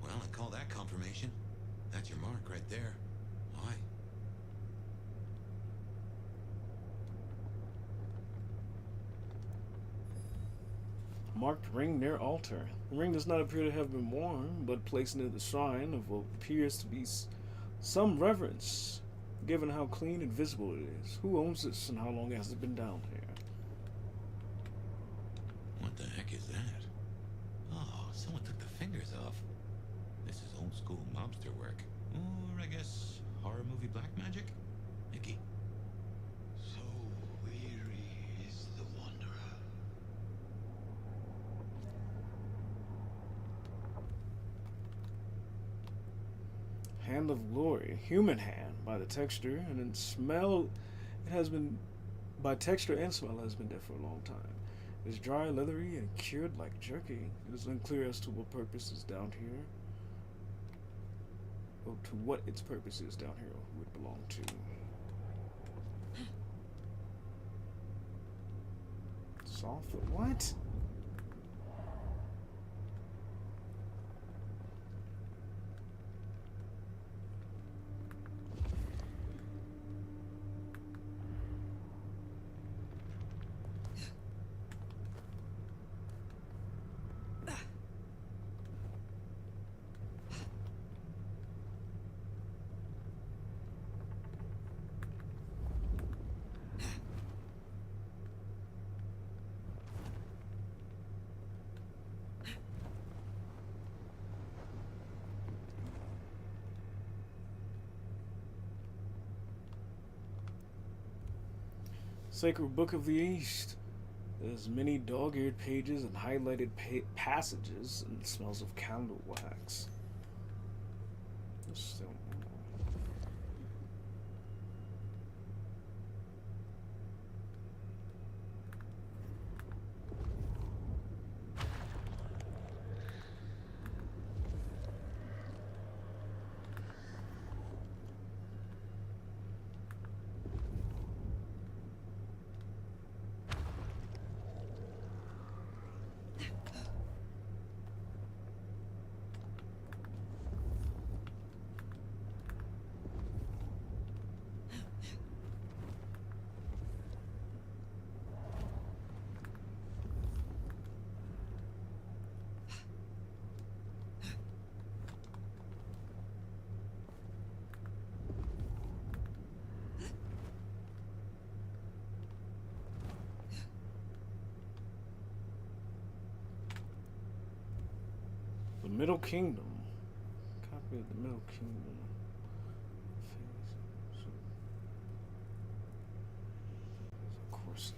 Well, I call that confirmation. That's your mark right there. Why? Marked ring near altar. The ring does not appear to have been worn, but placed near the shrine of what appears to be some reverence, given how clean and visible it is. Who owns this and how long has it been down here? What the heck is that? Oh, someone took the fingers off. This is old school mobster work. Or I guess horror movie black magic? Mickey. So weary is the wanderer. Hand of Glory, human hand, by the texture and in smell. It has been, by texture and smell, has been dead for a long time. It is dry, leathery, and cured like jerky. It is unclear as to what purpose is down here, or to what its purpose is down here, or who it belonged to. Soft, what? Sacred Book of the East. There's many dog-eared pages and highlighted passages, and smells of candle wax. There's still more. Middle Kingdom. Copy of the Middle Kingdom. Of course.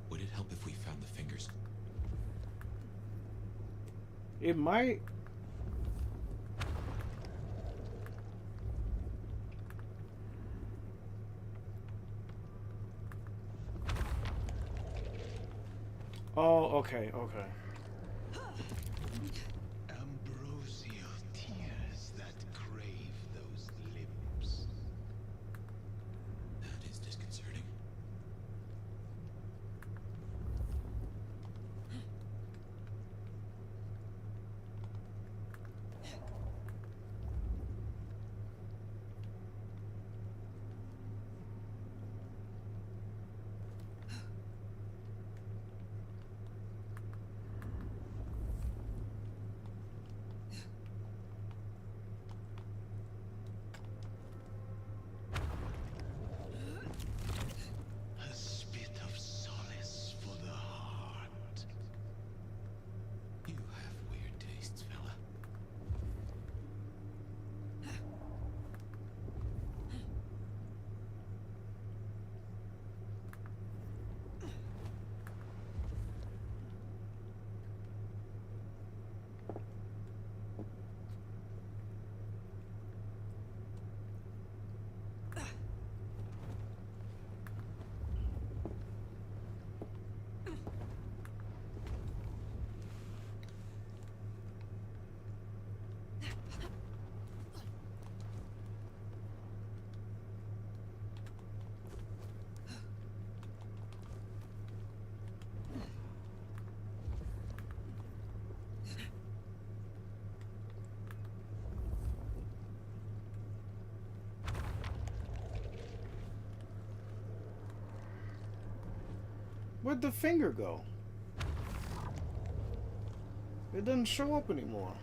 Would it help if we found the fingers? It might. Oh, okay, okay. Ambrosial tears that crave those lips. That is disconcerting. A spit of solace for the heart. You have weird tastes, fella. Where'd the finger go? It doesn't show up anymore.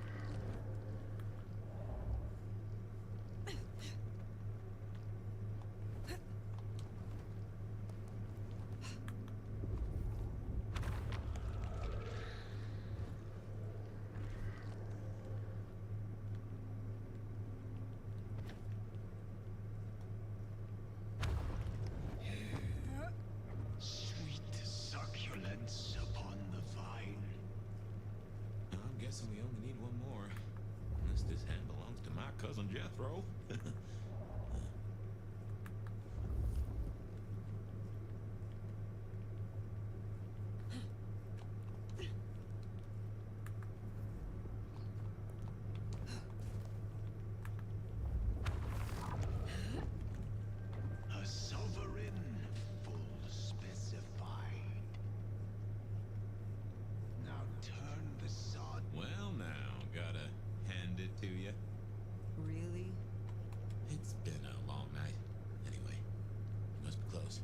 Sweet succulence upon the vine. I'm guessing we only need one more. Unless this hand belongs to my cousin Jethro. A sovereign full specified. Now turn the sod. Well, now, gotta hand it to you. Really? It's been a long night. Anyway, must be close.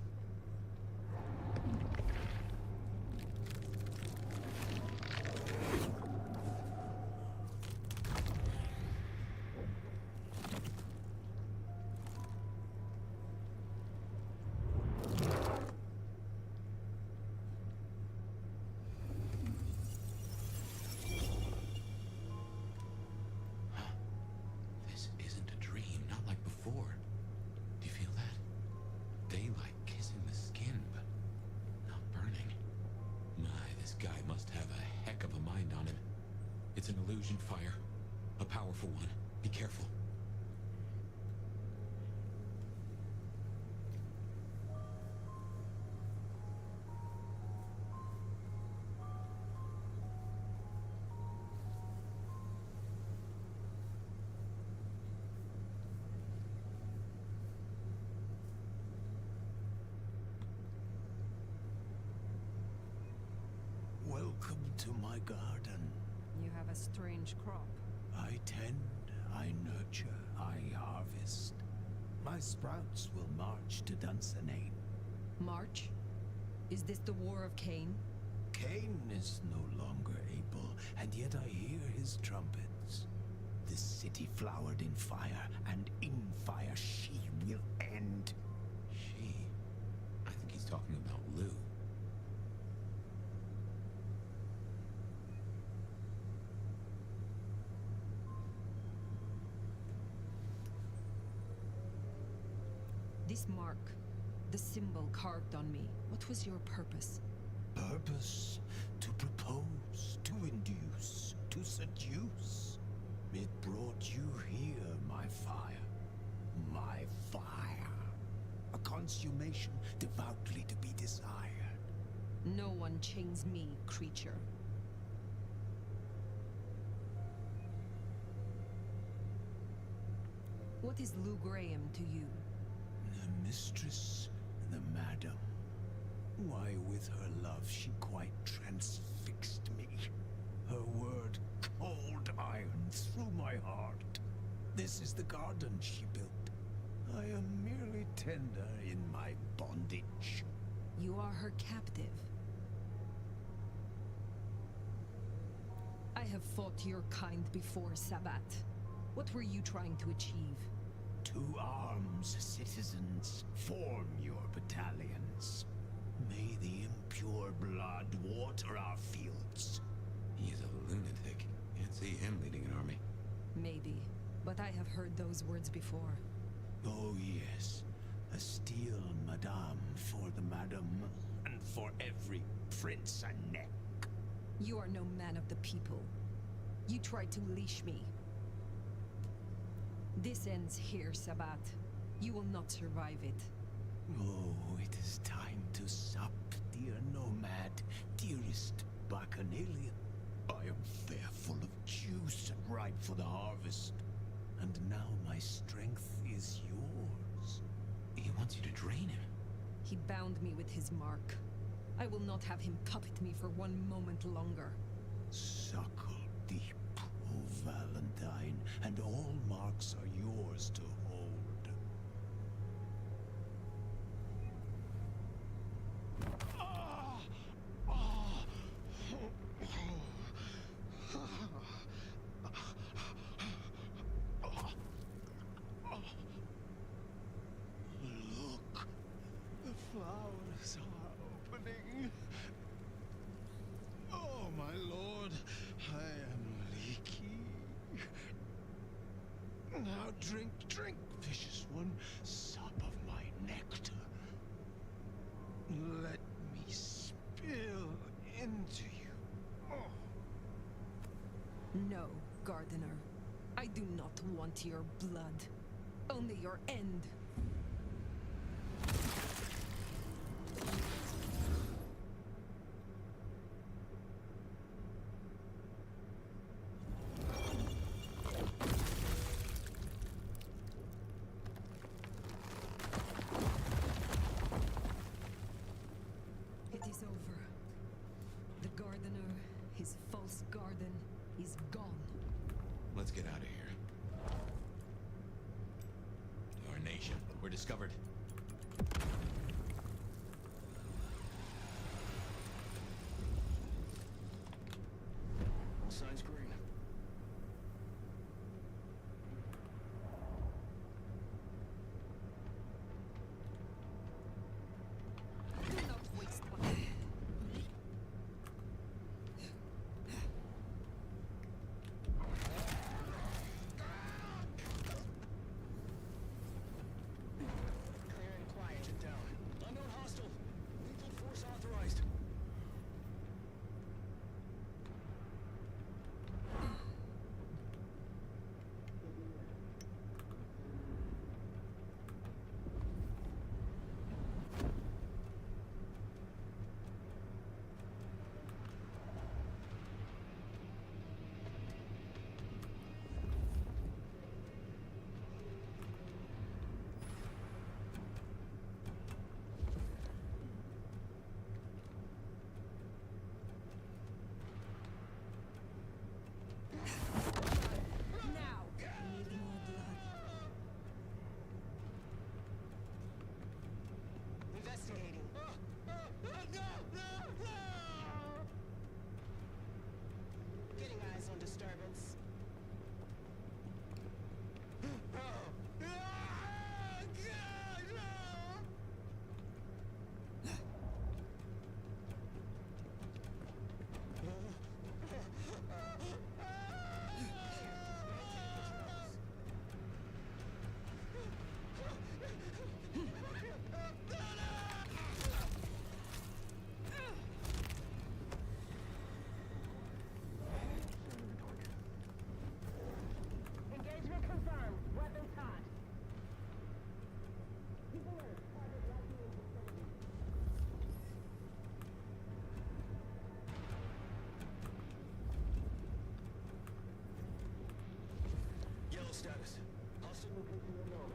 This isn't a dream, not like before. Do you feel that? Daylight kissing the skin, but not burning. My, this guy must have a heck of a mind on him. It's an illusion fire. A powerful one. Be careful. Welcome to my garden. You have a strange crop. I tend, I nurture, I harvest. My sprouts will march to Dunsinane. March? Is this the War of Cain? Cain is no longer able, and yet I hear his trumpets. The city flowered in fire, and in fire she will end. She? I think he's talking about Lou. This mark, the symbol carved on me, what was your purpose? Purpose? To propose, to induce, to seduce. It brought you here, my fire. My fire. A consummation devoutly to be desired. No one chains me, creature. What is Lou Graham to you? The mistress, the madam. Why, with her love, she quite transfixed me. Her word, cold iron, through my heart. This is the garden she built. I am merely tender in my bondage. You are her captive. I have fought your kind before, Sabbat. What were you trying to achieve? To arms, citizens. Form your battalions. May the impure blood water our fields. He's a lunatic. Can't see him leading an army. Maybe, but I have heard those words before. Oh yes, a steel madame for the madam, and for every prince a neck. You are no man of the people. You tried to leash me. This ends here, Sabbat. You will not survive it. Oh, it is time to sup, dear nomad, dearest bacchanalian. I am fair full of juice and ripe for the harvest. And now my strength is yours. He wants you to drain him. He bound me with his mark. I will not have him puppet me for one moment longer. Suckle deep, O Valentine, and all marks are yours to hold. Look, the flowers are opening. Oh, my lord, I am leaky. Now drink, drink, vicious one, sup of my nectar. Let me spill into you. Oh. No, Gardener. I do not want your blood. Only your end. It is over. The Gardener, his false garden, is gone. Let's get out of here. Our nation, we're discovered. Sign's green. Do not waste my time. status. Hostile location unknown.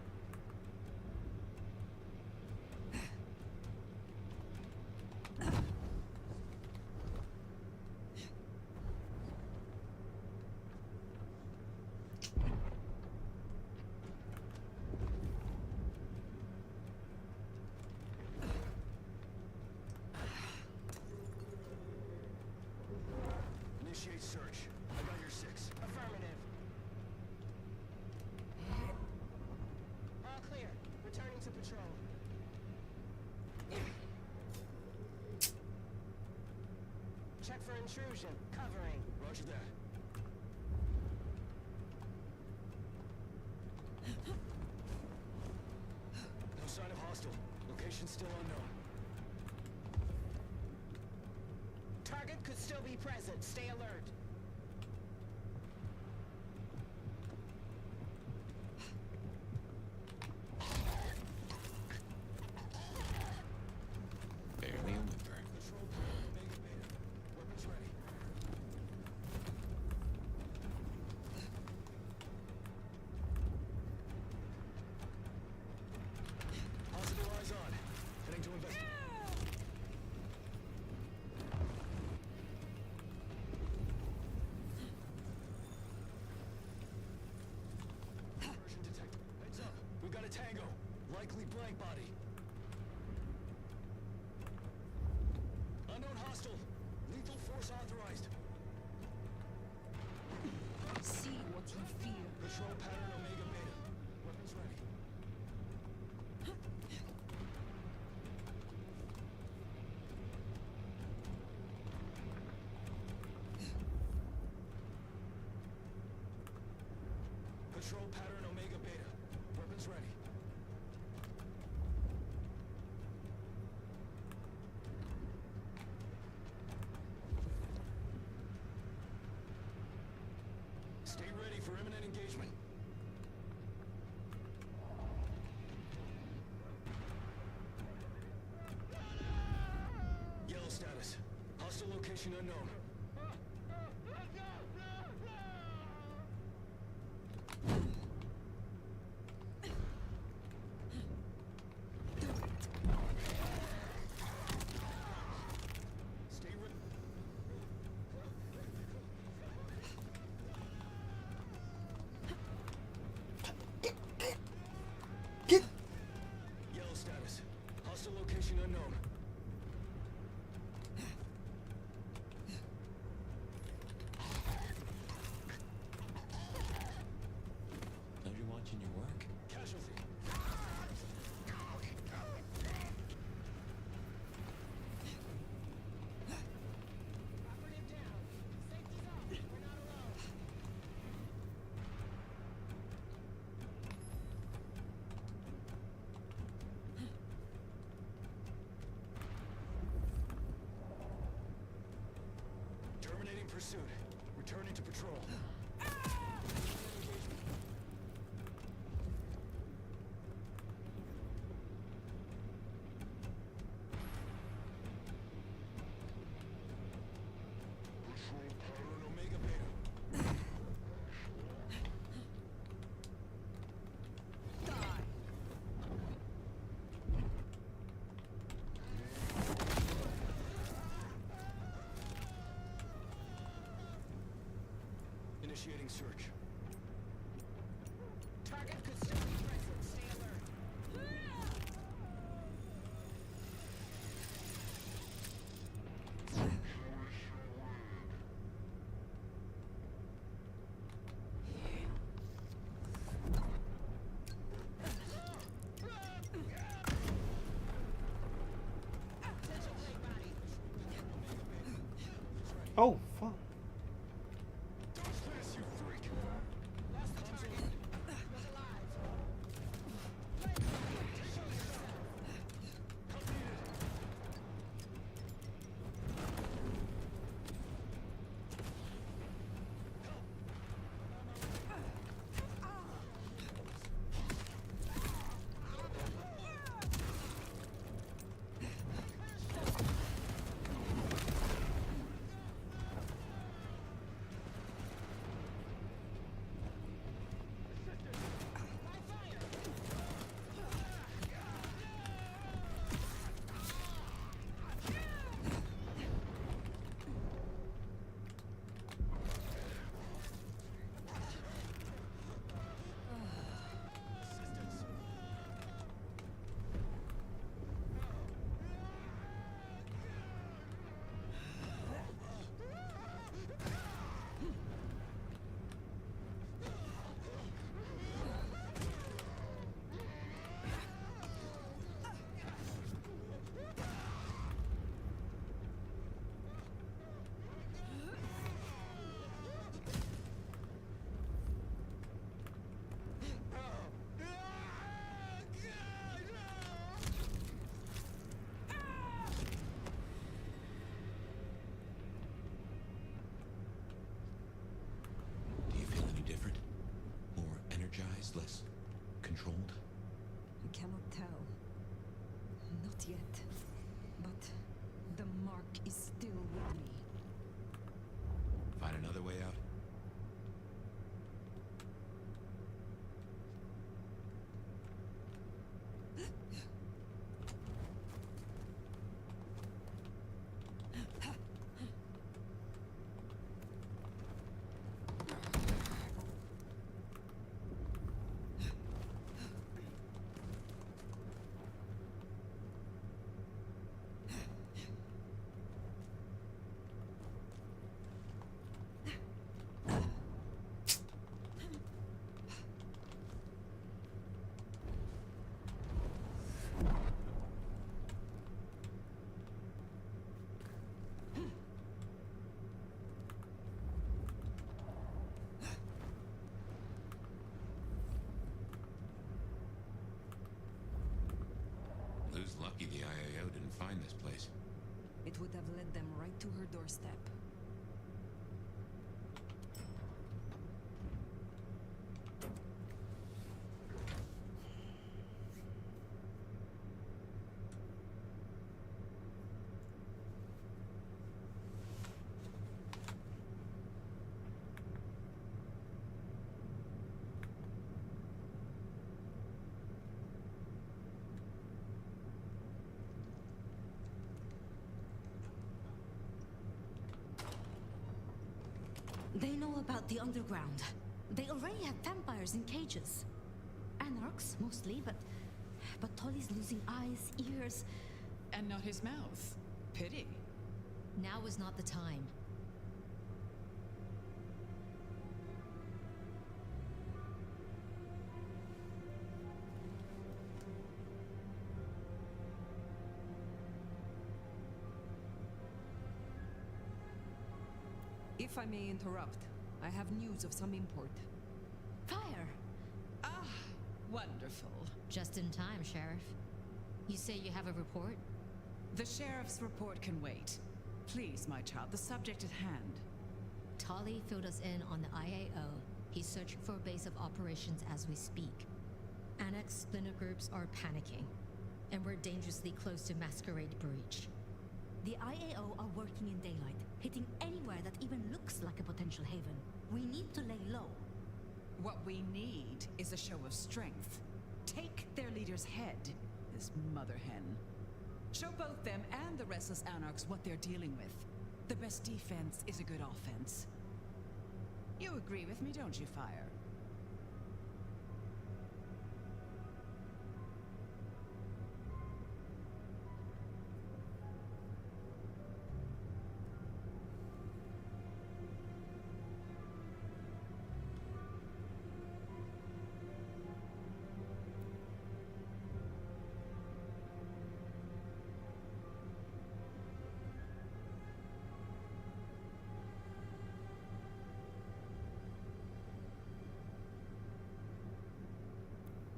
Initiate search. I got your 6. Affirmative. All clear. Returning to patrol. Check for intrusion. Covering. Roger that. No sign of hostile. Location still unknown. Target could still be present. Stay alert. Barely a whimper. Weapons ready. Hostile eyes on. Heading to investigate. Version detected. Heads up. We've got a tango. Likely blank body. Unknown hostile. Lethal force authorized. See what you fear. Patrol pattern Omega Beta. Weapons ready. Patrol pattern Omega Beta. Weapons ready. Stay ready for imminent engagement. Yellow status. Hostile location unknown. Stay ready. Yellow status. Hostile location unknown. Glad you're watching your work. Casualty. Operative down. Safety's off. We're not alone. Terminating pursuit. Returning to patrol. Patrol pattern Omega Beta. Initiating search. Target could still be present. Stay alert. Potential blade body. Oh, fuck. This, you freak. Lost the target. Was alive. Show yourself. mark is still with me. Find another way out? Lou's lucky the IAO didn't find this place. It would have led them right to her doorstep. They know about the underground. They already have vampires in cages. Anarchs, mostly, but Tolly's losing eyes, ears. And not his mouth. Pity. Now is not the time. If I may interrupt, I have news of some import. Fire! Ah, wonderful. Just in time, Sheriff. You say you have a report? The sheriff's report can wait. Please, my child, the subject at hand. Tolly filled us in on the IAO. He's searching for a base of operations as we speak. Annex splinter groups are panicking, and we're dangerously close to Masquerade Breach. The IAO are working in daylight, hitting anywhere that even looks like a potential haven. We need to lay low. What we need is a show of strength. Take their leader's head, this mother hen. Show both them and the restless anarchs what they're dealing with. The best defense is a good offense. You agree with me, don't you, Fire?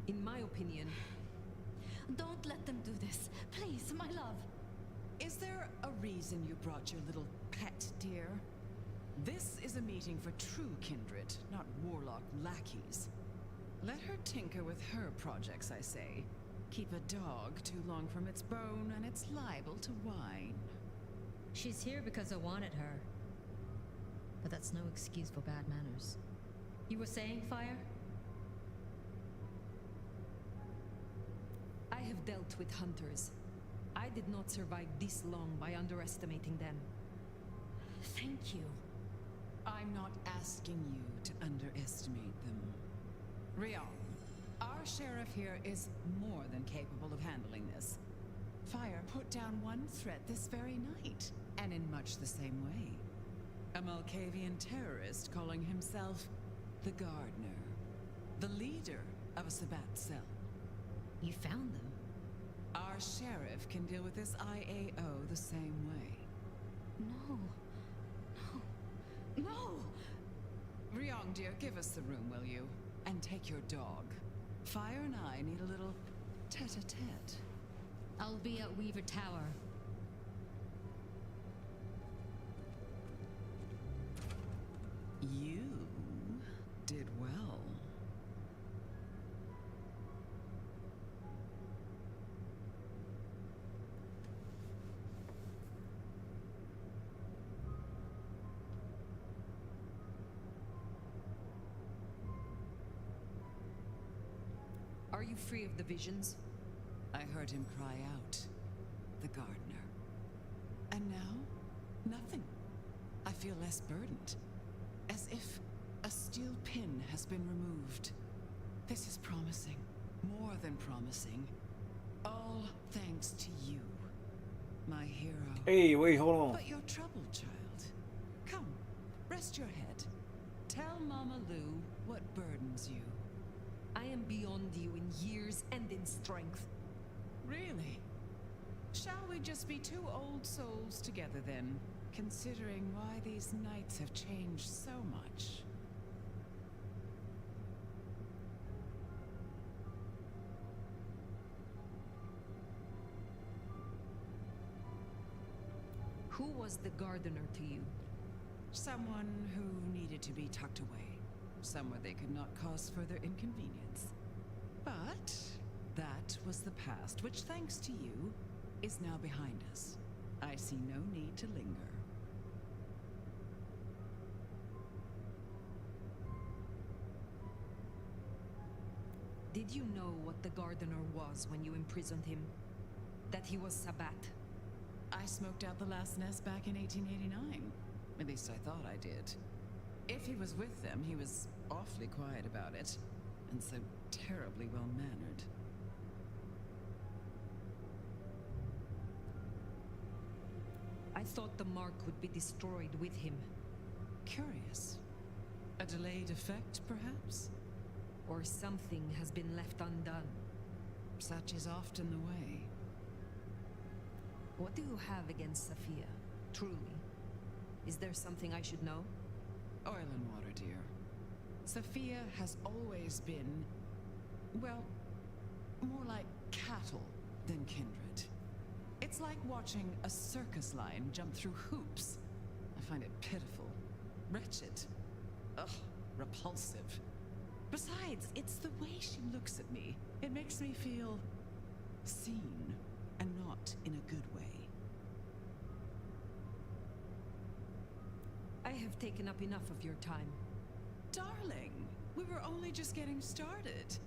In my opinion, Don't let them do this. Please, my love. Is there a reason you brought your little pet, dear? This is a meeting for true kindred, not warlock lackeys. Let her tinker with her projects, I say. Keep a dog too long from its bone, and it's liable to whine. She's here because I wanted her. But that's no excuse for bad manners. You were saying, Fire? I have dealt with hunters. I did not survive this long by underestimating them. Thank you. I'm not asking you to underestimate them. Rion, our sheriff here is more than capable of handling this. Fire put down one threat this very night, and in much the same way. A Malkavian terrorist calling himself the Gardener, the leader of a Sabbat cell. You found them? Our sheriff can deal with this IAO the same way. No. No. No! Ryong, dear, give us the room, will you? And take your dog. Fire and I need a little tete-a-tete. I'll be at Weaver Tower. You did well. Are you free of the visions? I heard him cry out. The gardener. And now, nothing. I feel less burdened. As if a steel pin has been removed. This is promising. More than promising. All thanks to you, my hero. Hey, wait, hold on. But you're troubled, child. Come, rest your head. Tell Mama Lou what burdens you. I am beyond you in years and in strength. Really? Shall we just be two old souls together then, considering why these nights have changed so much? Who was the gardener to you? Someone who needed to be tucked away, somewhere they could not cause further inconvenience. But that was the past, which, thanks to you, is now behind us. I see no need to linger. Did you know what the gardener was when you imprisoned him? That he was Sabbat? I smoked out the last nest back in 1889. At least I thought I did. If he was with them, he was awfully quiet about it, and so terribly well-mannered. I thought the mark would be destroyed with him. Curious. A delayed effect, perhaps? Or something has been left undone. Such is often the way. What do you have against Sophia, truly? Is there something I should know? Oil and water, dear. Sophia has always been, well, more like cattle than kindred. It's like watching a circus lion jump through hoops. I find it pitiful, wretched, ugh, repulsive. Besides, it's the way she looks at me. It makes me feel seen, and not in a good way. I have taken up enough of your time. Darling, we were only just getting started.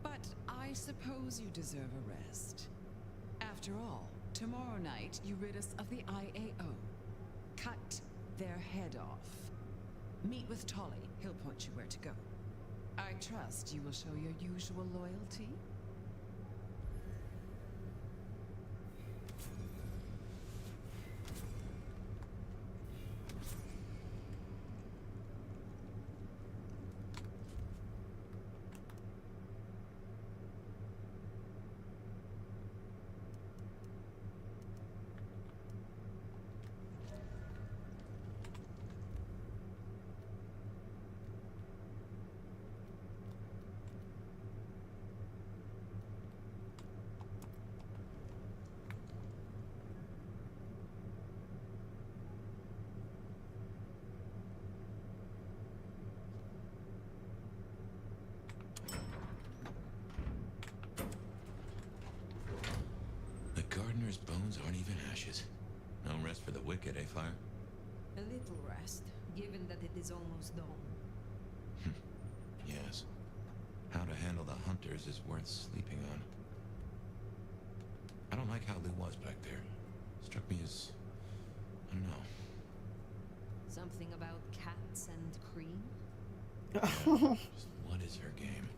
But I suppose you deserve a rest. After all, tomorrow night you rid us of the IAO. Cut their head off. Meet with Tolly. He'll point you where to go. I trust you will show your usual loyalty. Gardener's bones aren't even ashes. No rest for the wicked, eh, Fire? A little rest, given that it is almost dawn. Yes. How to handle the hunters is worth sleeping on. I don't like how Lou was back there. Struck me as... I don't know. Something about cats and cream? Just what is her game?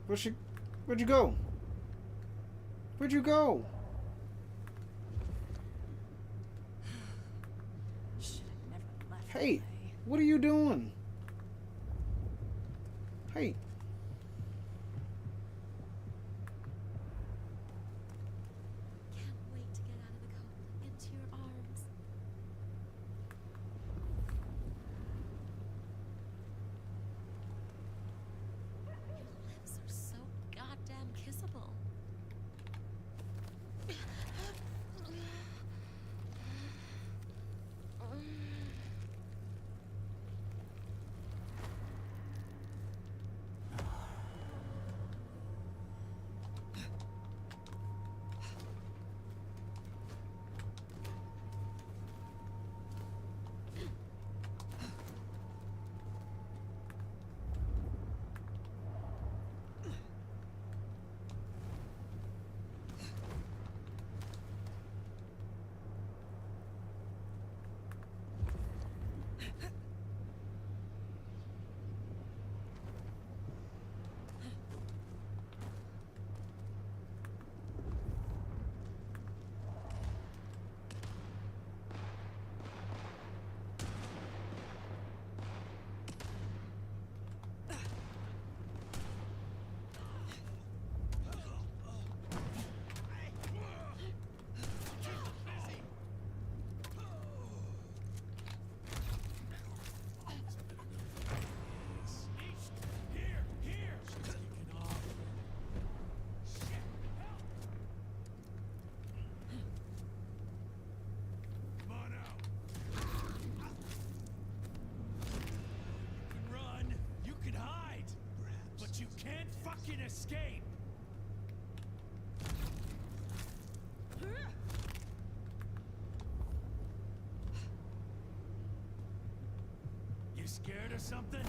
Where'd you go? Where'd you go? Hey, what are you doing? Hey. Can't wait to get out of the cold into your arms. Your lips are so goddamn kissable. Escape! You scared or something?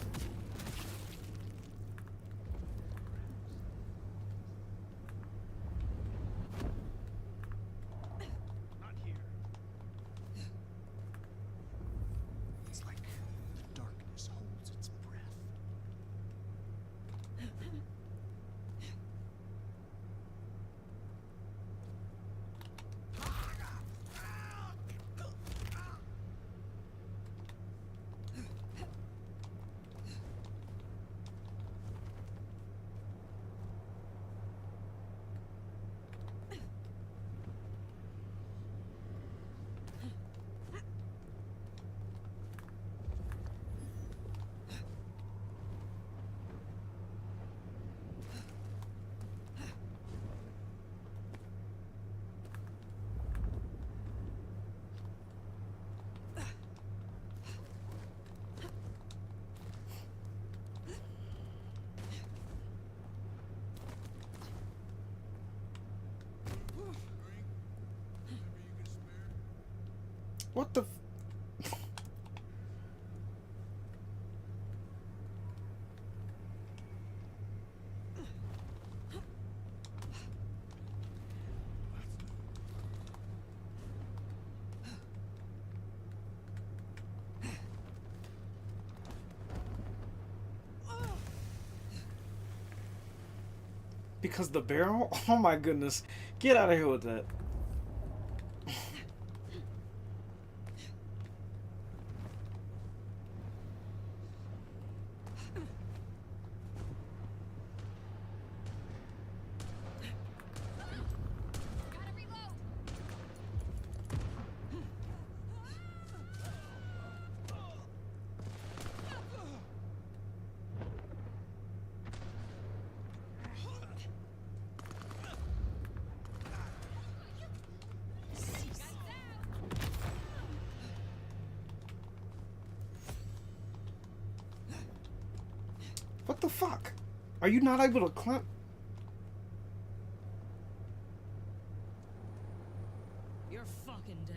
Not here. It's like the darkness holds its breath. What the? Because the barrel? Oh my goodness. Get out of here with that. What the fuck? Are you not able to climb? You're fucking dead.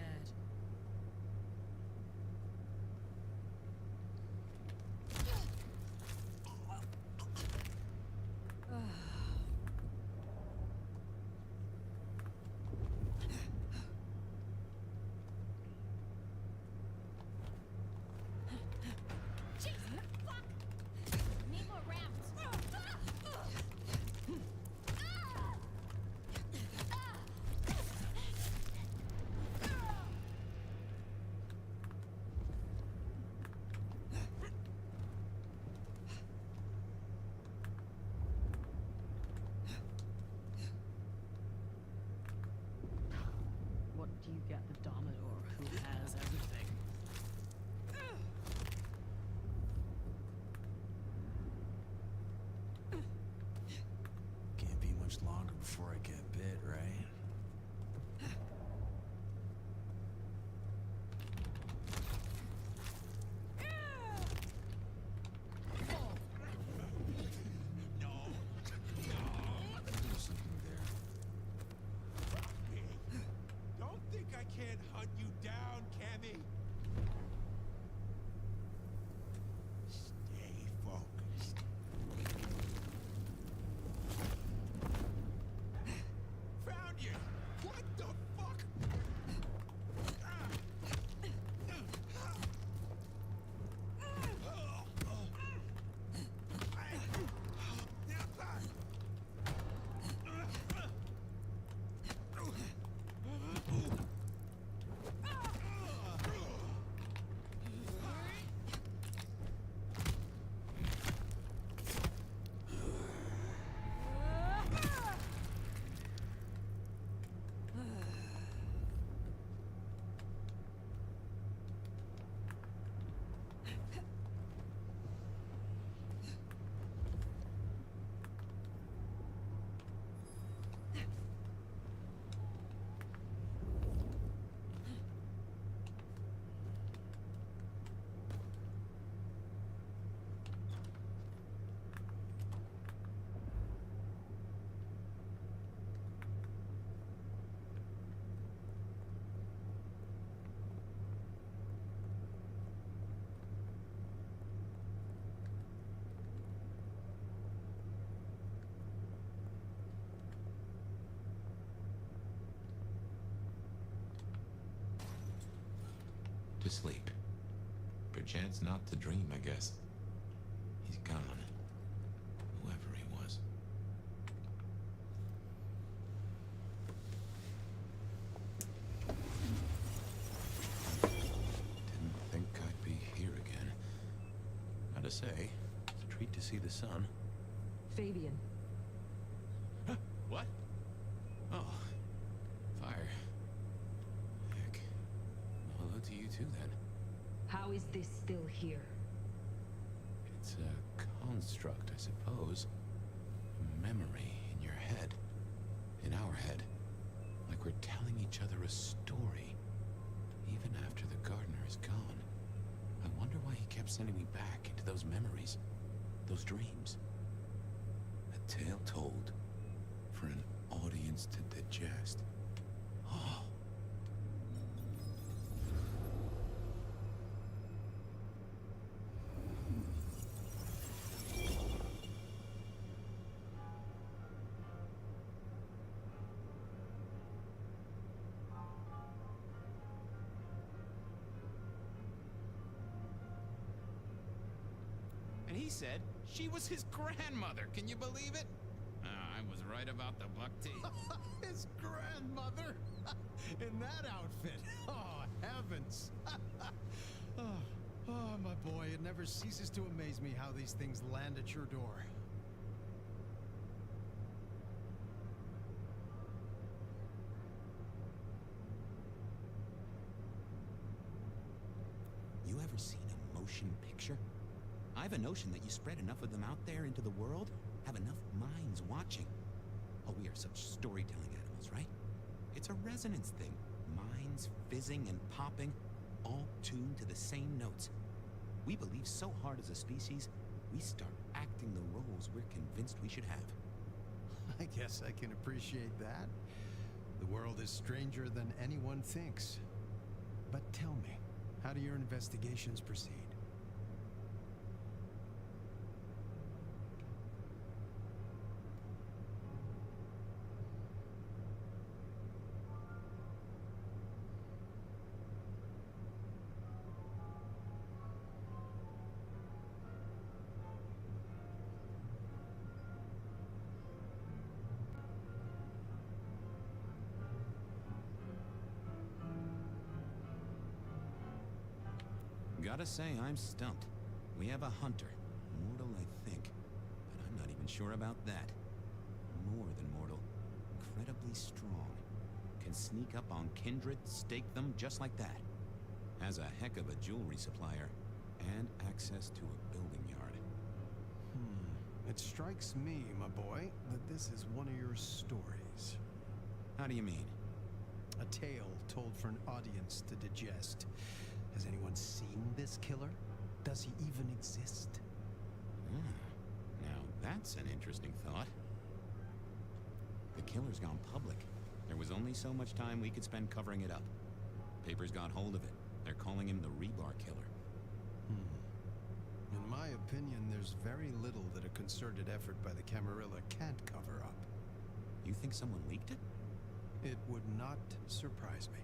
right? There's something there. Don't think I can't hunt you down, Cammy. Stay focused. Found you! What the fuck? To sleep. Perchance not to dream, I guess. He's gone. Whoever he was. Didn't think I'd be here again. Gotta say, it's a treat to see the sun. Fabian. Huh? What? Oh. Fire. Heck. Well, hello to you too, then. How is this still here? It's a construct, I suppose. A memory in your head. In our head. Like we're telling each other a story. Even after the gardener is gone. I wonder why he kept sending me back into those memories. Those dreams. A tale told for an audience to digest. Oh. And he said she was his grandmother. Can you believe it? I was right about the buck teeth. His grandmother? In that outfit? Oh, heavens. Oh, my boy, it never ceases to amaze me how these things land at your door. You ever seen a motion picture? I have a notion that you spread enough of them out there into the world, have enough minds watching. Oh, we are such storytelling animals, right? It's a resonance thing. Minds fizzing and popping, all tuned to the same notes. We believe so hard as a species, we start acting the roles we're convinced we should have. I guess I can appreciate that. The world is stranger than anyone thinks. But tell me, how do your investigations proceed? Gotta say, I'm stumped. We have a hunter. Mortal, I think. But I'm not even sure about that. More than mortal. Incredibly strong. Can sneak up on kindred, stake them just like that. Has a heck of a jewelry supplier. And access to a building yard. It strikes me, my boy, that this is one of your stories. How do you mean? A tale told for an audience to digest. Has anyone seen this killer? Does he even exist? Now that's an interesting thought. The killer's gone public. There was only so much time we could spend covering it up. Papers got hold of it. They're calling him the Rebar Killer. In my opinion, there's very little that a concerted effort by the Camarilla can't cover up. You think someone leaked it? It would not surprise me.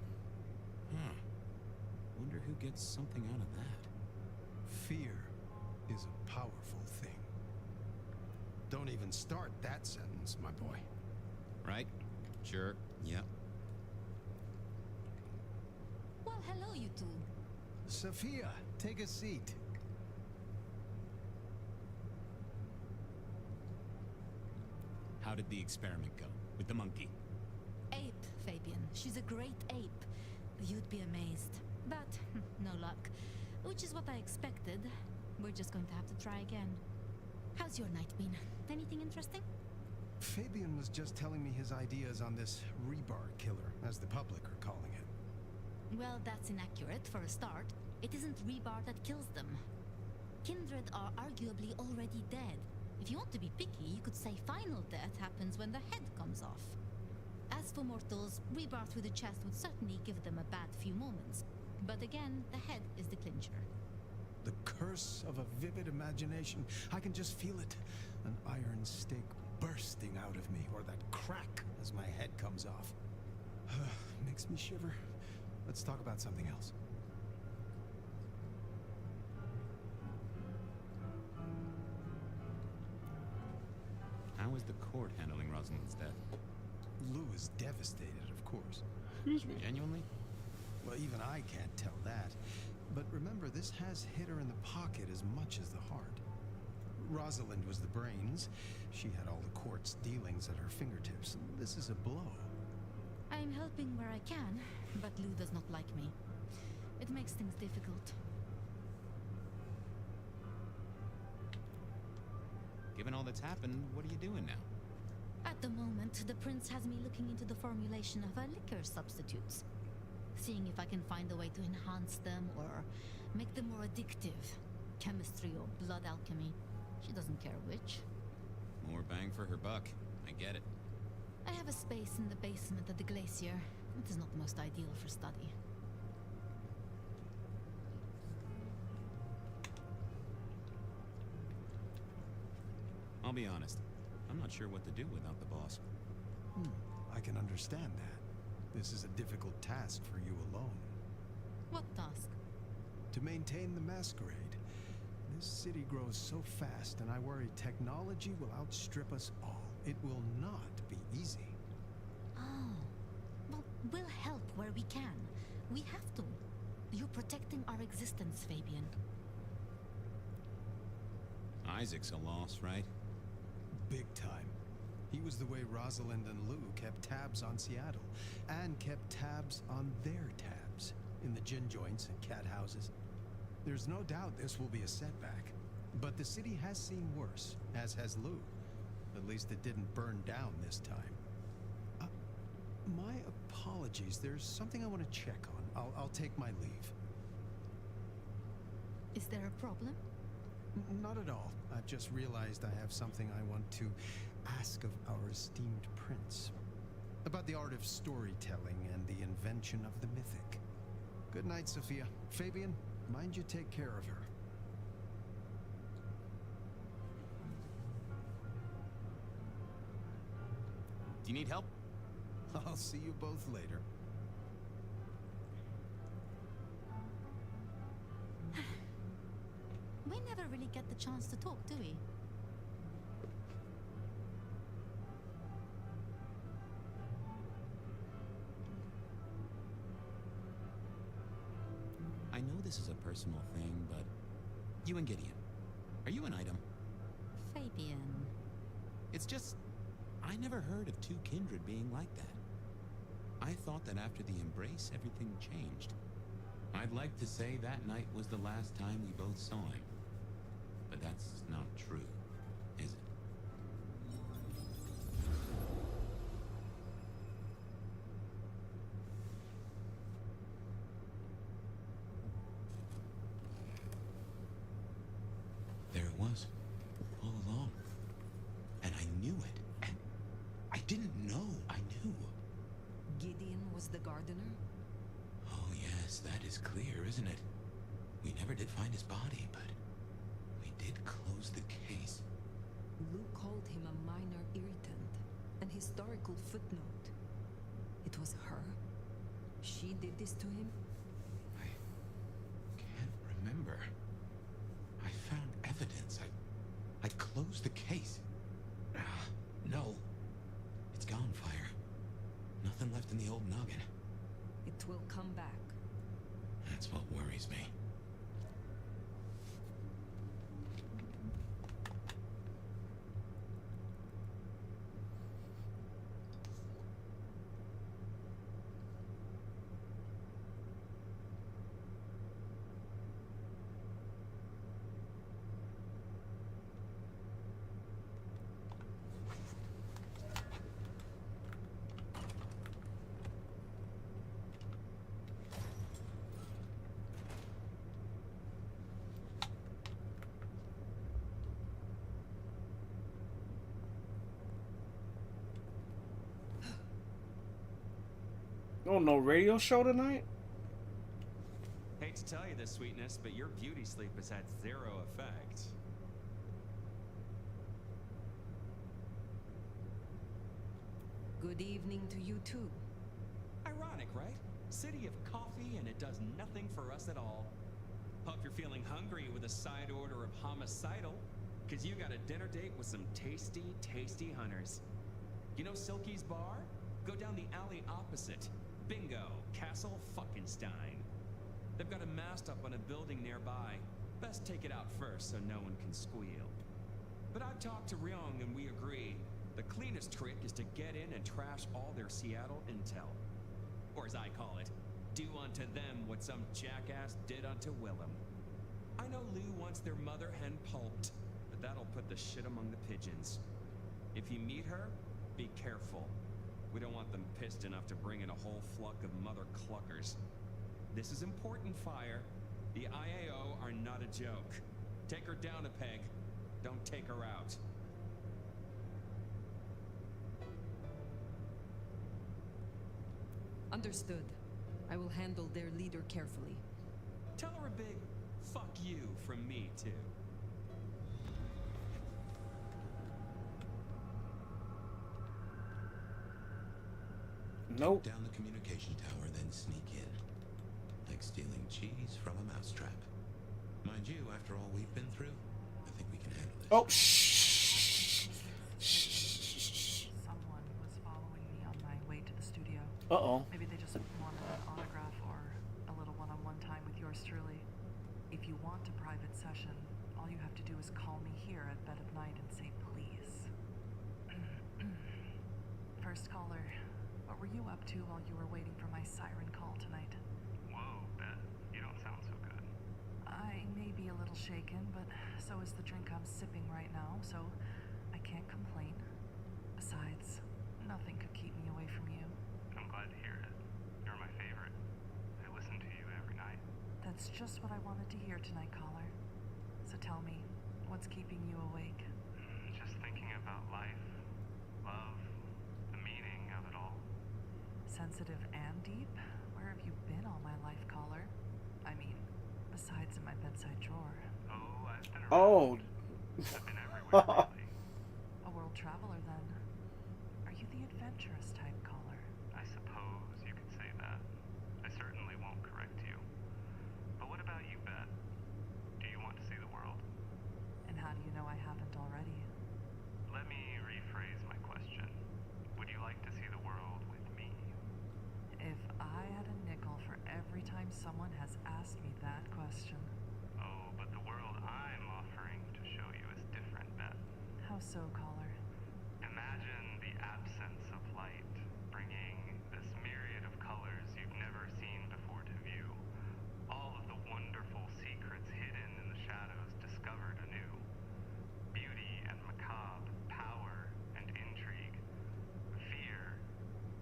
Wonder who gets something out of that. Fear is a powerful thing. Don't even start that sentence, my boy. Right? Sure. Yep. Well, hello, you two. Sophia, take a seat. How did the experiment go? With the monkey? Ape, Fabian. She's a great ape. You'd be amazed. But, no luck. Which is what I expected. We're just going to have to try again. How's your night been? Anything interesting? Fabian was just telling me his ideas on this Rebar Killer, as the public are calling it. Well, that's inaccurate for a start. It isn't Rebar that kills them. Kindred are arguably already dead. If you want to be picky, you could say final death happens when the head comes off. As for mortals, Rebar through the chest would certainly give them a bad few moments. But again, the head is the clincher. The curse of a vivid imagination. I can just feel it. An iron stake bursting out of me, or that crack as my head comes off. Makes me shiver. Let's talk about something else. How is the court handling Rosalind's death? Lou is devastated, of course. Excuse me. Genuinely? Well, even I can't tell that. But remember, this has hit her in the pocket as much as the heart. Rosalind was the brains. She had all the court's dealings at her fingertips. This is a blow. I'm helping where I can, but Lou does not like me. It makes things difficult. Given all that's happened, what are you doing now? At the moment, the prince has me looking into the formulation of liquor substitutes. Seeing if I can find a way to enhance them or make them more addictive. Chemistry or blood alchemy. She doesn't care which. More bang for her buck. I get it. I have a space in the basement of the glacier. It is not the most ideal for study. I'll be honest. I'm not sure what to do without the boss. I can understand that. This is a difficult task for you alone. What task? To maintain the masquerade. This city grows so fast, and I worry technology will outstrip us all. It will not be easy. Oh. Well, we'll help where we can. We have to. You're protecting our existence, Fabian. Isaac's a loss, right? Big time. He was the way Rosalind and Lou kept tabs on Seattle, and kept tabs on their tabs, in the gin joints and cat houses. There's no doubt this will be a setback, but the city has seen worse, as has Lou. At least it didn't burn down this time. My apologies, there's something I want to check on. I'll take my leave. Is there a problem? Not at all. I've just realized I have something I want to ask of our esteemed prince. About the art of storytelling and the invention of the mythic. Good night, Sophia. Fabian, mind you take care of her. Do you need help? I'll see you both later. We never really get the chance to talk, do we? I know this is a personal thing, but you and Gideon, are you an item? Fabian. It's just, I never heard of two kindred being like that. I thought that after the embrace, everything changed. I'd like to say that night was the last time we both saw him. But that's not true, is it? was the gardener? Oh yes, that is clear, isn't it? We never did find his body, but we did close the case. Luke called him a minor irritant, an historical footnote. It was her. She did this to him? Can't remember. I found evidence. I closed the case. No. It's gone, Fire. Nothing left in the old noggin. It will come back. That's what worries me. Oh, no radio show tonight? Hate to tell you this, sweetness, but your beauty sleep has had zero effect. Good evening to you too. Ironic, right? City of coffee and it does nothing for us at all. Hope you're feeling hungry with a side order of homicidal, cause you got a dinner date with some tasty, tasty hunters. You know Silky's bar? Go down the alley opposite. Bingo, Castle Fuckenstein. They've got a mast up on a building nearby. Best take it out first so no one can squeal. But I've talked to Ryong and we agree. The cleanest trick is to get in and trash all their Seattle intel. Or as I call it, do unto them what some jackass did unto Willem. I know Lou wants their mother hen pulped, but that'll put the shit among the pigeons. If you meet her, be careful. We don't want them pissed enough to bring in a whole flock of mother cluckers. This is important, Fire. The IAO are not a joke. Take her down a peg. Don't take her out. Understood. I will handle their leader carefully. Tell her a big fuck you from me, too. Nope. Down the communication tower, then sneak in. Like stealing cheese from a mousetrap. Mind you, after all we've been through, I think we can handle this. Oh, shh. Someone was following me on my way to the studio. Uh-oh. Maybe they just wanted an autograph or a little one-on-one time with yours truly. If you want a private session, all you have to do is call me here at bed of night and say please. First caller, what were you up to while you were waiting for my siren call tonight? Whoa, Beth, you don't sound so good. I may be a little shaken, but so is the drink I'm sipping right now, so I can't complain. Besides, nothing could keep me away from you. I'm glad to hear it. You're my favorite. I listen to you every night. That's just what I wanted to hear tonight, caller. So tell me, what's keeping you awake? Just thinking about life, love, the meaning of it all. Sensitive and deep? Where have you been all my life, caller? I mean, besides in my bedside drawer. Oh, I've been around. Oh. I've been everywhere lately. A world traveler, then. Are you the adventurous type, caller? I suppose you could say that. I certainly won't correct you. But what about you, Beth? Do you want to see the world? And how do you know I haven't already? Let me rephrase my question. Would you like to see the world with me? If I had a nickel for every time someone has asked me that question. Oh, but the world I'm offering to show you is different, Beth. How so, caller? Imagine the absence of light, bringing this myriad of colors you've never seen before to view. All of the wonderful secrets hidden in the shadows discovered anew. Beauty and macabre, power and intrigue, fear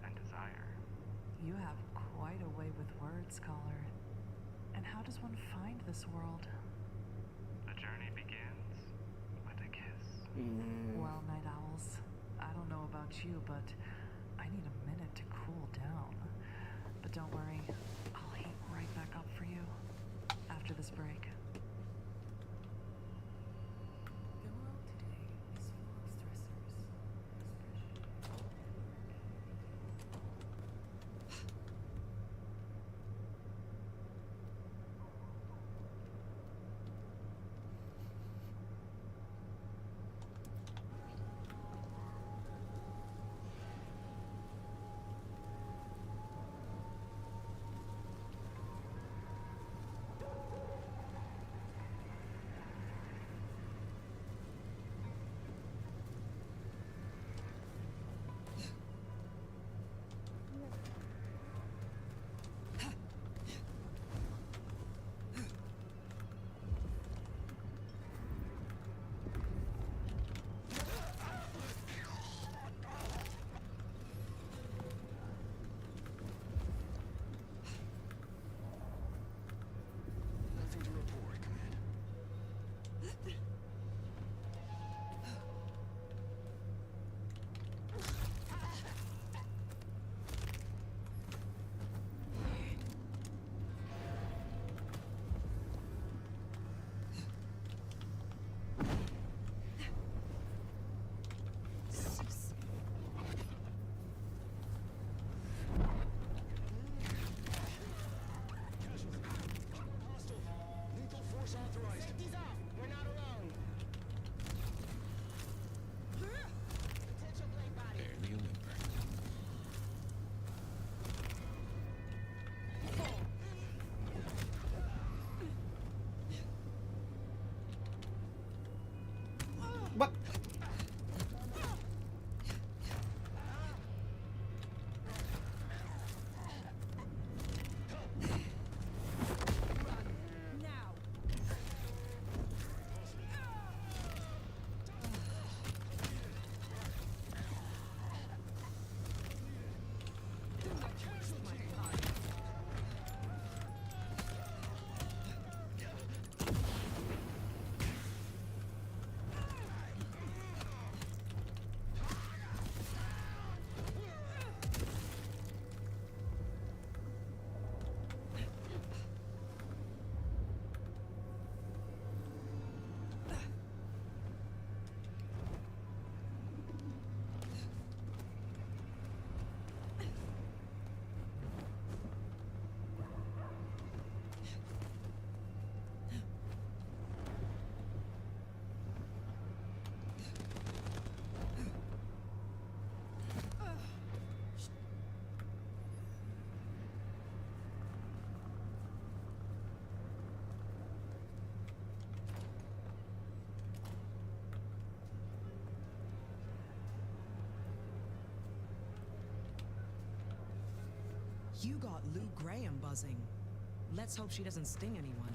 and desire. You have quite a way with words, caller. And how does one find this world? The journey begins with a kiss. Well, night owls, I don't know about you, but I need a minute to cool down. But don't worry, I'll heat right back up for you after this break. The world today is full of stressors. Nothing to report, Command. Hostile. Lethal force authorized. Safety's off. We're not alone. Potential blade body. Barely a whimper. What? Now. Do not waste my time. You got Lou Graham buzzing. Let's hope she doesn't sting anyone.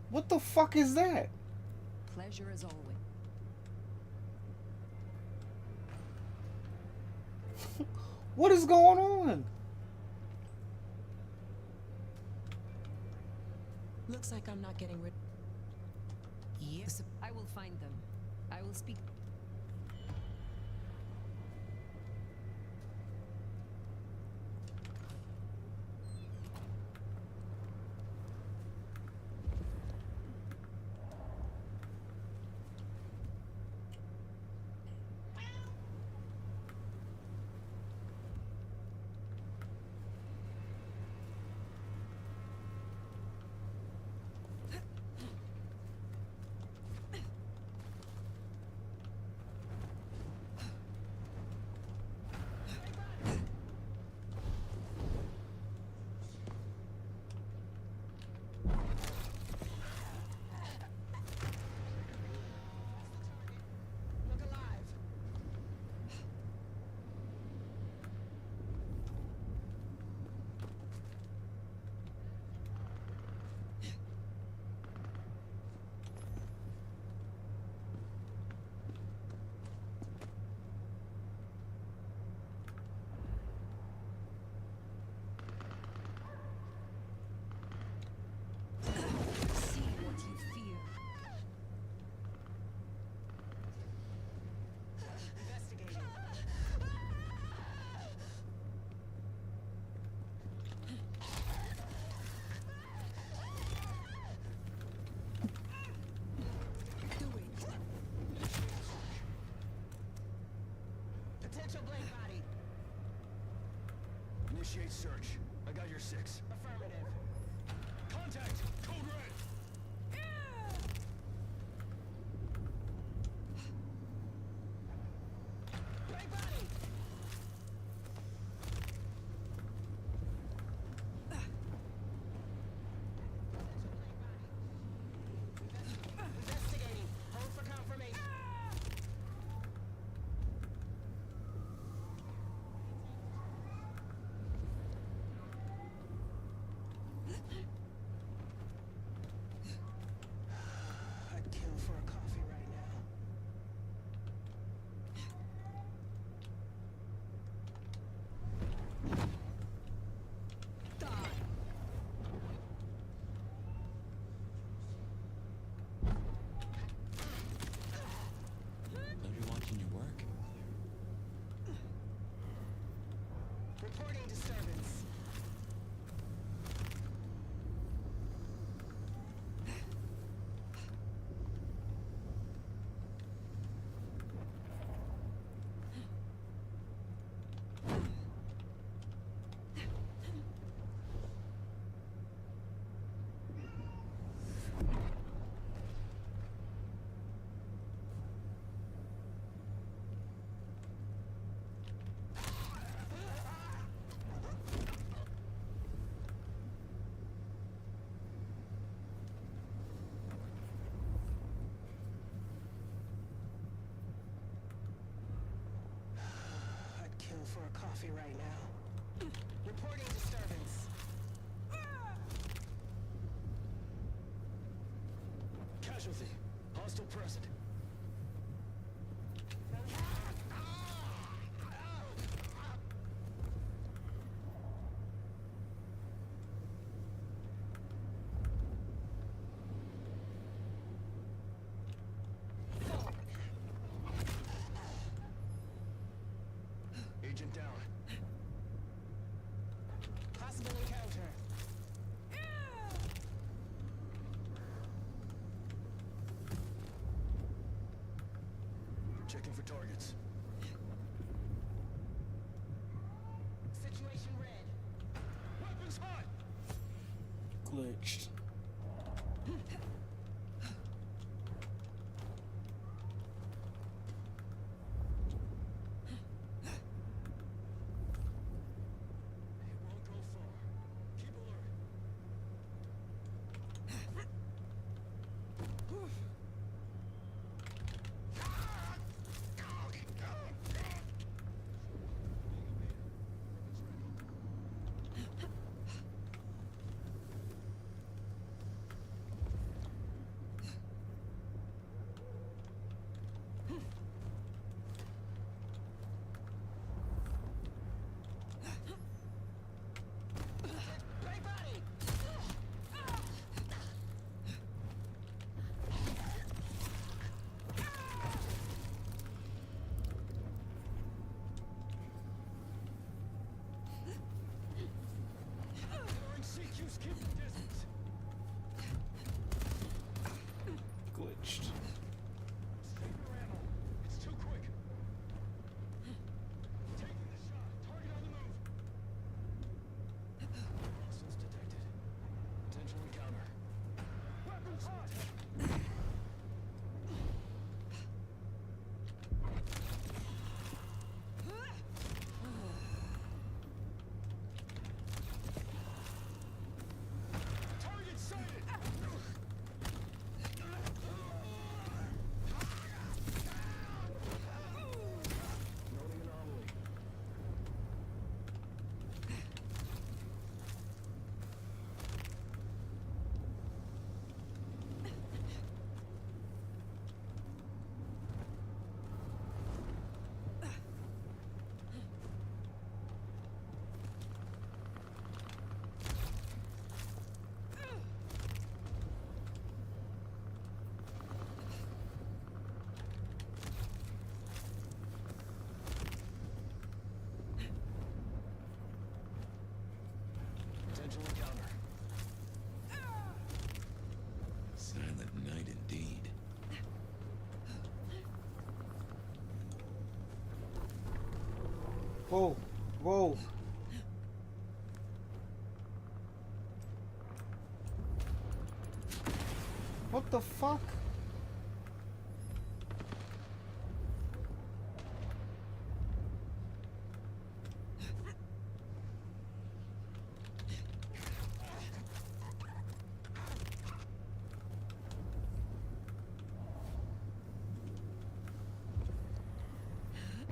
What the fuck is that? Pleasure as always. What is going on? Looks like I'm not getting rid. Yes. I will find them. I will speak. Immediate search. I got your 6. Affirmative. Contact! Code red! Break body! Investigating. Hold for confirmation. I'd kill for a coffee right now. They'll be watching your work. Reporting disturbance. I'd kill for a coffee right now. Reporting disturbance. Casualty. Hostile present. Agent down. Possible encounter. Checking for targets. Situation red. Weapons hot! Glitched. It won't go far. Keep alert. Break body! Ignoring CQ's keep the distance. Glitched. Save your ammo. It's too quick. Taking the shot. Target on the move. Hostiles detected. Potential encounter. Weapons hot! Target sighted! Noting anomaly. Potential encounter. Silent night indeed. Whoa, whoa. What the fuck?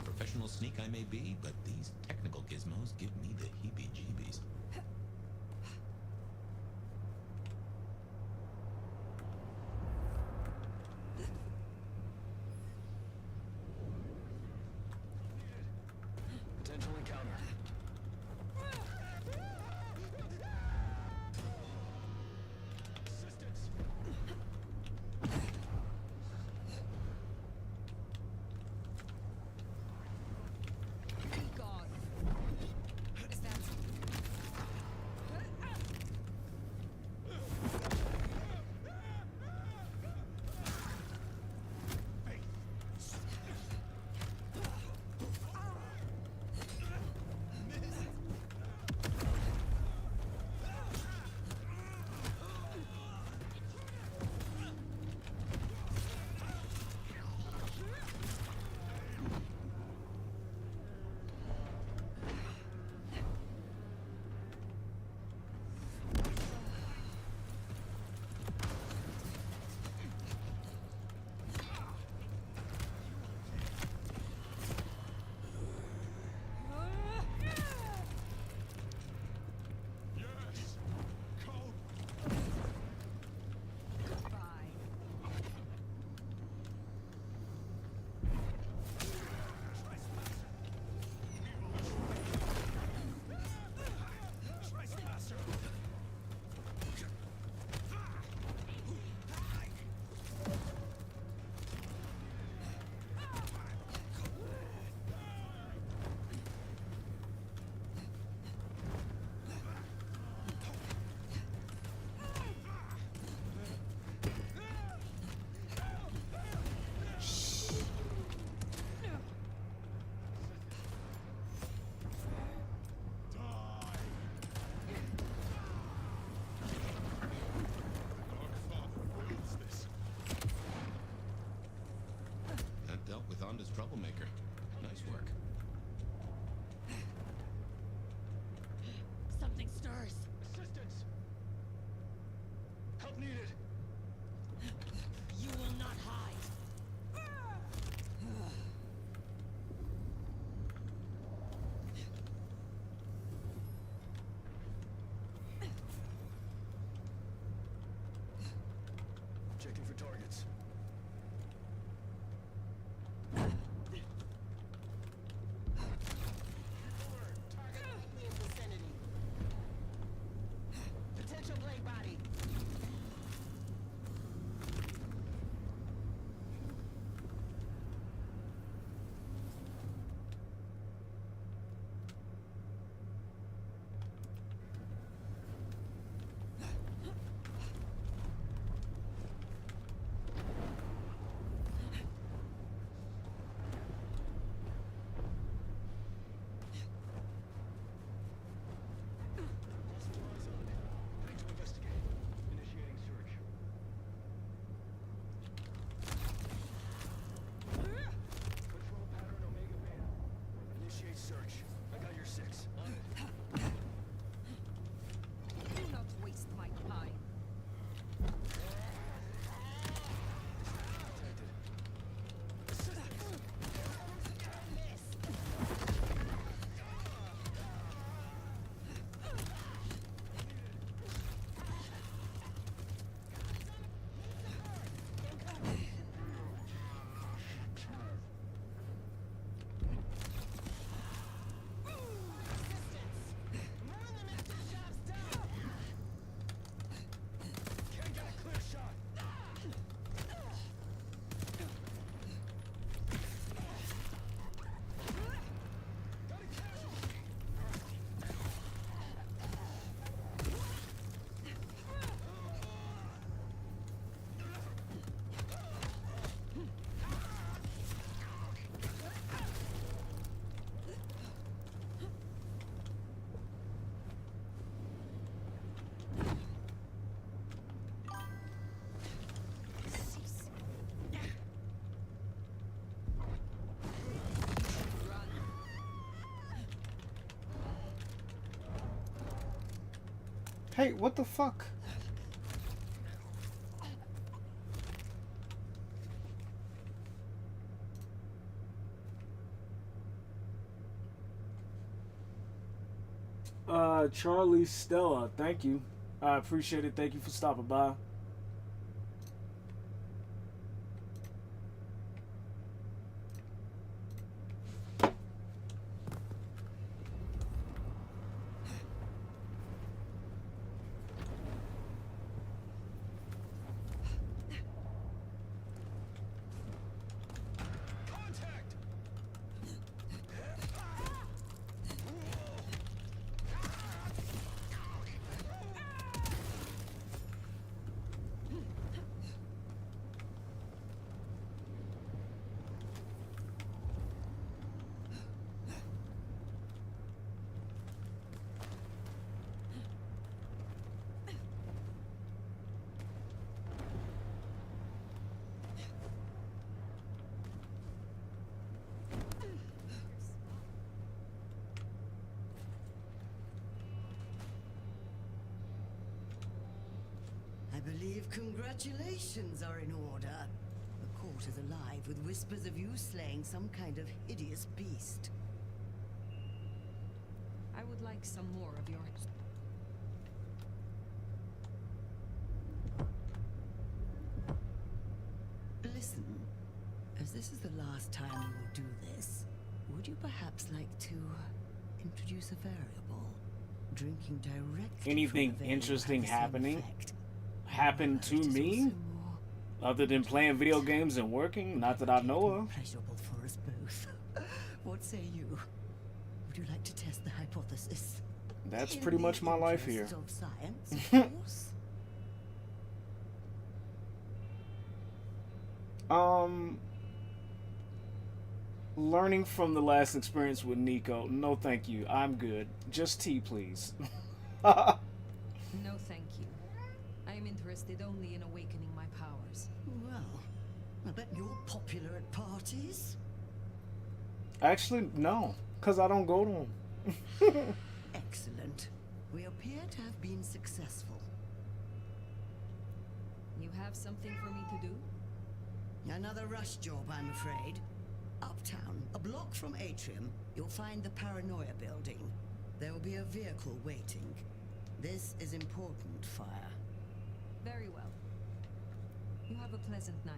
Professional sneak I may be, but these technical gizmos give me the heebie-jeebies. Potential encounter. Assistance! Be gone. Is that... That dealt with Onda's troublemaker. Nice work. Something stirs. Assistance! Help needed! You will not hide. Checking for targets. Target only in vicinity. Potential blade body. Hey, what the fuck? Charlie Stella, thank you. I appreciate it. Thank you for stopping by. I believe congratulations are in order. The court is alive with whispers of you slaying some kind of hideous beast. I would like some more of your... Listen, as this is the last time we will do this, would you perhaps like to introduce a variable? Drinking directly Anything from a vein interesting has the same happening? effect. Happened to me? Other than playing video games and working? Not that I know of. Pleasurable for us both. What say you? Would you like to test the hypothesis? That's In pretty the much my life here. interests of science, of course. Learning from the last experience with Nico. No, thank you. I'm good. Just tea, please. No, thank you. I am interested only in awakening my powers. Well, I bet you're popular at parties. Actually, no, because I don't go to them. Excellent. We appear to have been successful. You have something for me to do? Another rush job, I'm afraid. Uptown, a block from Atrium, you'll find the Paranoia building. There will be a vehicle waiting. This is important, Fire. Very well. You have a pleasant night.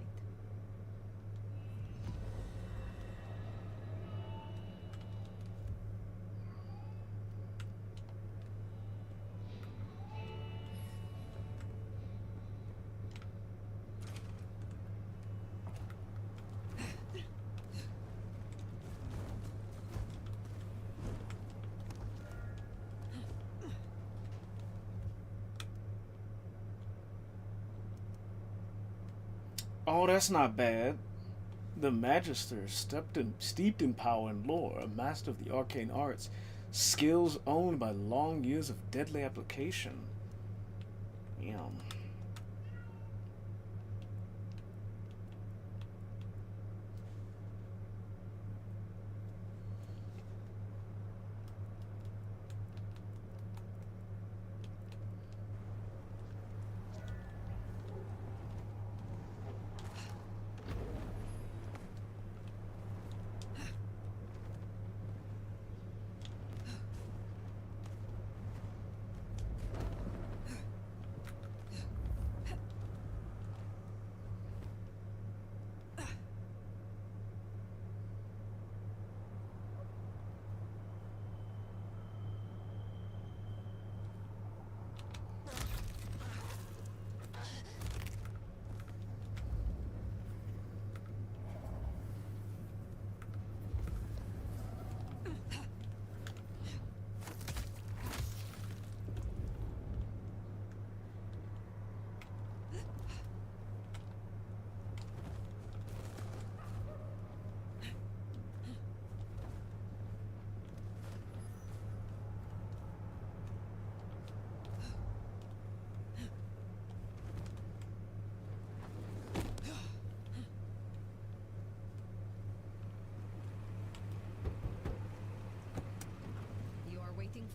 Oh, that's not bad. The Magister, steeped in power and lore, a master of the arcane arts, skills owned by long years of deadly application. Damn.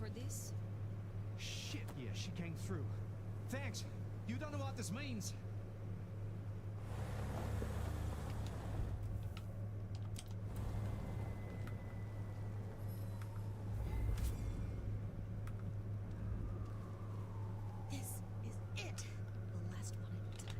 For this? Shit, yeah, she came through. Thanks. You don't know what this means. This is it. The last one of the time.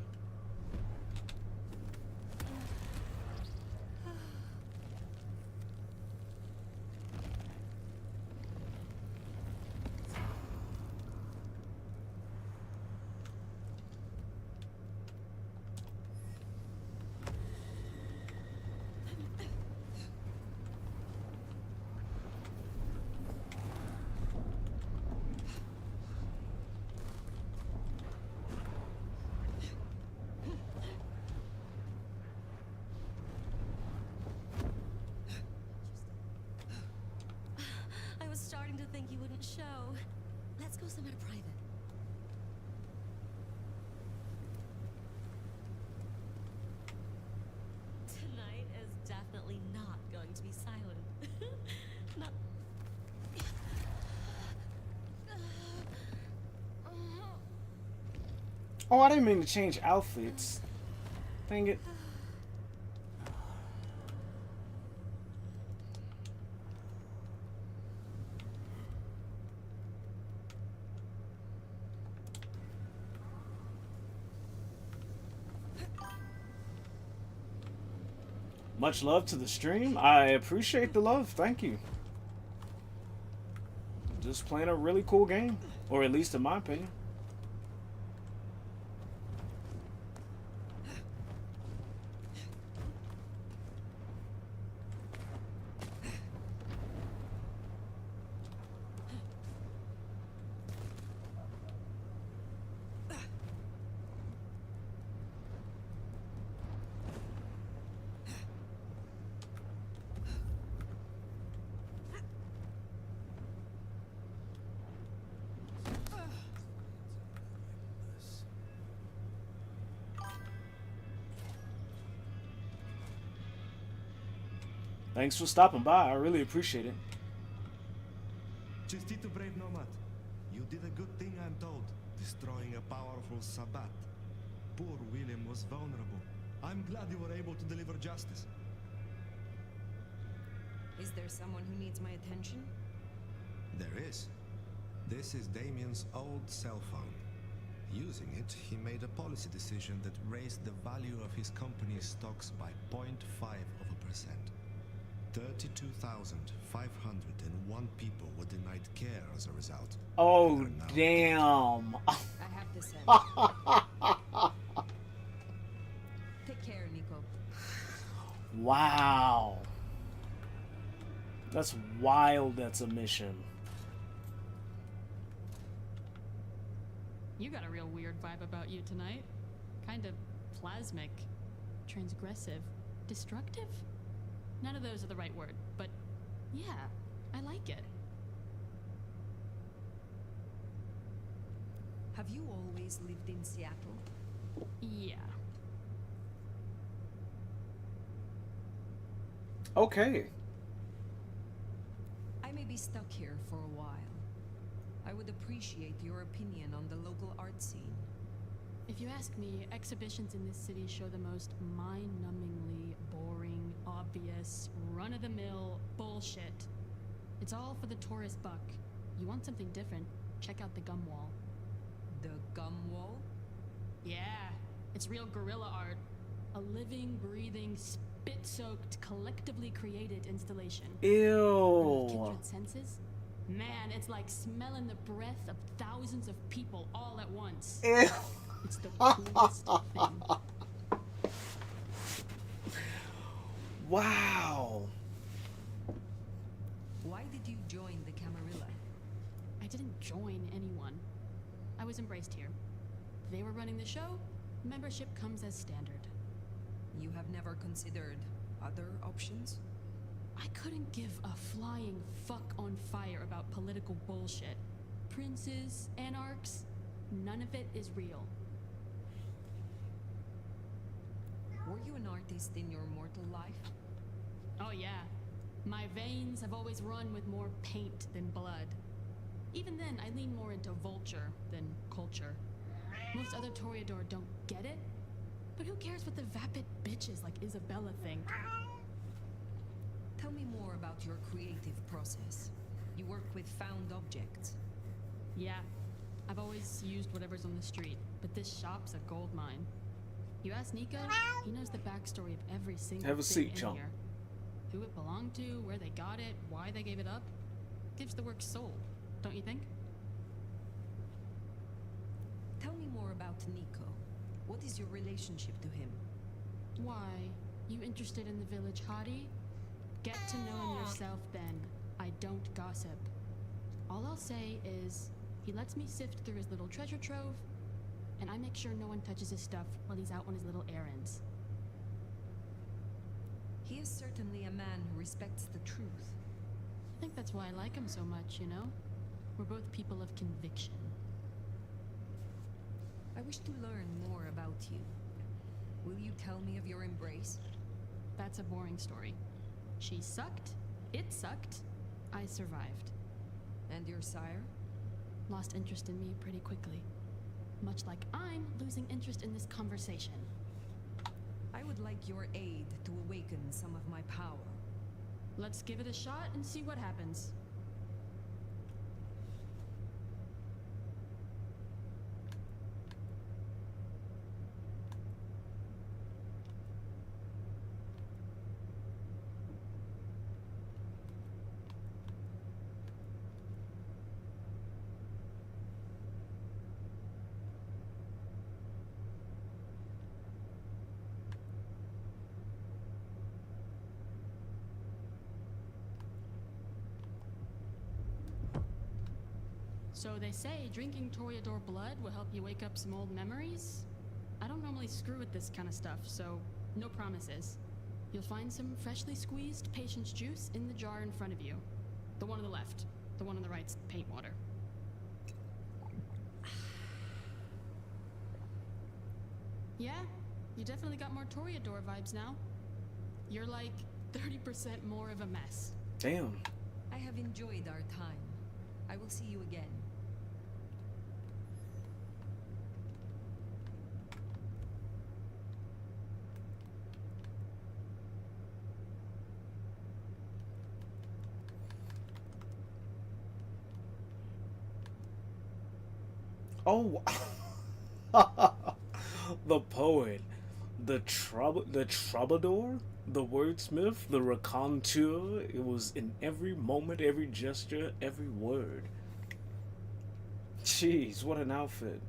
I was starting to think you wouldn't show. Let's go somewhere private. Tonight is definitely not going to be silent. Not. Oh, I didn't mean to change outfits. Dang it. Much love to the stream. I appreciate the love. Thank you. Just playing a really cool game. Or at least in my opinion. Thanks for stopping by. I really appreciate it. Justito, brave nomad. You did a good thing, I'm told, destroying a powerful Sabbat. Poor William was vulnerable. I'm glad you were able to deliver justice. Is there someone who needs my attention? There is. This is Damien's old cell phone. Using it, he made a policy decision that raised the value of his company's stocks by 0.5%. 32,501 people were denied care as a result. Oh, damn. I have this end. Take care, Nico. Wow. That's wild. That's a mission. You got a real weird vibe about you tonight. Kind of plasmic, transgressive, destructive? None of those are the right word, but yeah, I like it. Have you always lived in Seattle? Yeah. Okay. I may be stuck here for a while. I would appreciate your opinion on the local art scene. If you ask me, exhibitions in this city show the most mind-numbingly boring, obvious, run-of-the-mill bullshit. It's all for the tourist buck. You want something different, check out the gum wall. The gum wall? Yeah, it's real guerrilla art. A living, breathing, spit-soaked, collectively created installation. Ew. Kindred senses? Man, it's like smelling the breath of thousands of people all at once. Ew. It's the coolest thing. Wow. Why did you join the Camarilla? I didn't join anyone. I was embraced here. They were running the show. Membership comes as standard. You have never considered other options? I couldn't give a flying fuck on fire about political bullshit. Princes, anarchs, none of it is real. Were you an artist in your mortal life? Oh yeah. My veins have always run with more paint than blood. Even then, I lean more into vulture than culture. Most other Toreador don't get it, but who cares what the vapid bitches like Isabella think? Tell me more about your creative process. You work with found objects. Yeah, I've always used whatever's on the street, but this shop's a gold mine. You ask Nico, he knows the backstory of every single Have a thing seat, in chump. here. Who it belonged to, where they got it, why they gave it up. Gives the work soul, don't you think? Tell me more about Nico. What is your relationship to him? Why? You interested in the village hottie? Get to know him yourself then. I don't gossip. All I'll say is, he lets me sift through his little treasure trove, and I make sure no one touches his stuff while he's out on his little errands. He is certainly a man who respects the truth. I think that's why I like him so much, you know? We're both people of conviction. I wish to learn more about you. Will you tell me of your embrace? That's a boring story. She sucked, it sucked, I survived. And your sire? Lost interest in me pretty quickly. Much like I'm losing interest in this conversation. I would like your aid to awaken some of my power. Let's give it a shot and see what happens. So they say drinking Toreador blood will help you wake up some old memories? I don't normally screw with this kind of stuff, so no promises. You'll find some freshly squeezed patience juice in the jar in front of you. The one on the left. The one on the right's paint water. Yeah, you definitely got more Toreador vibes now. You're like 30% more of a mess. Damn. I have enjoyed our time. I will see you again. Oh, the poet, the troubadour, the wordsmith, the raconteur. It was in every moment, every gesture, every word. Jeez, what an outfit.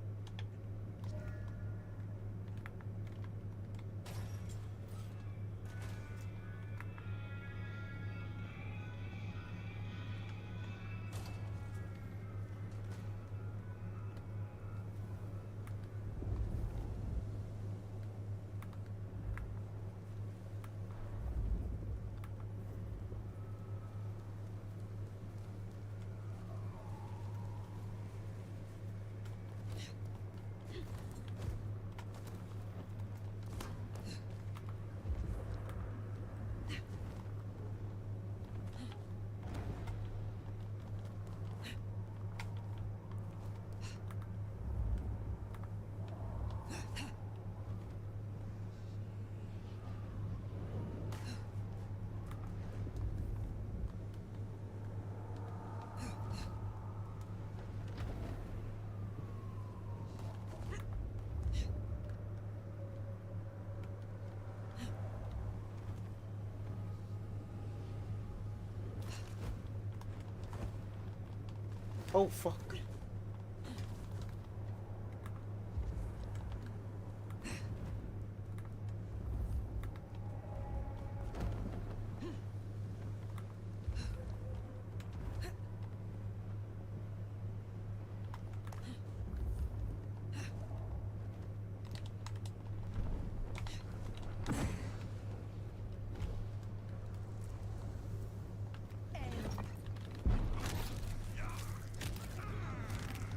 Oh, fuck.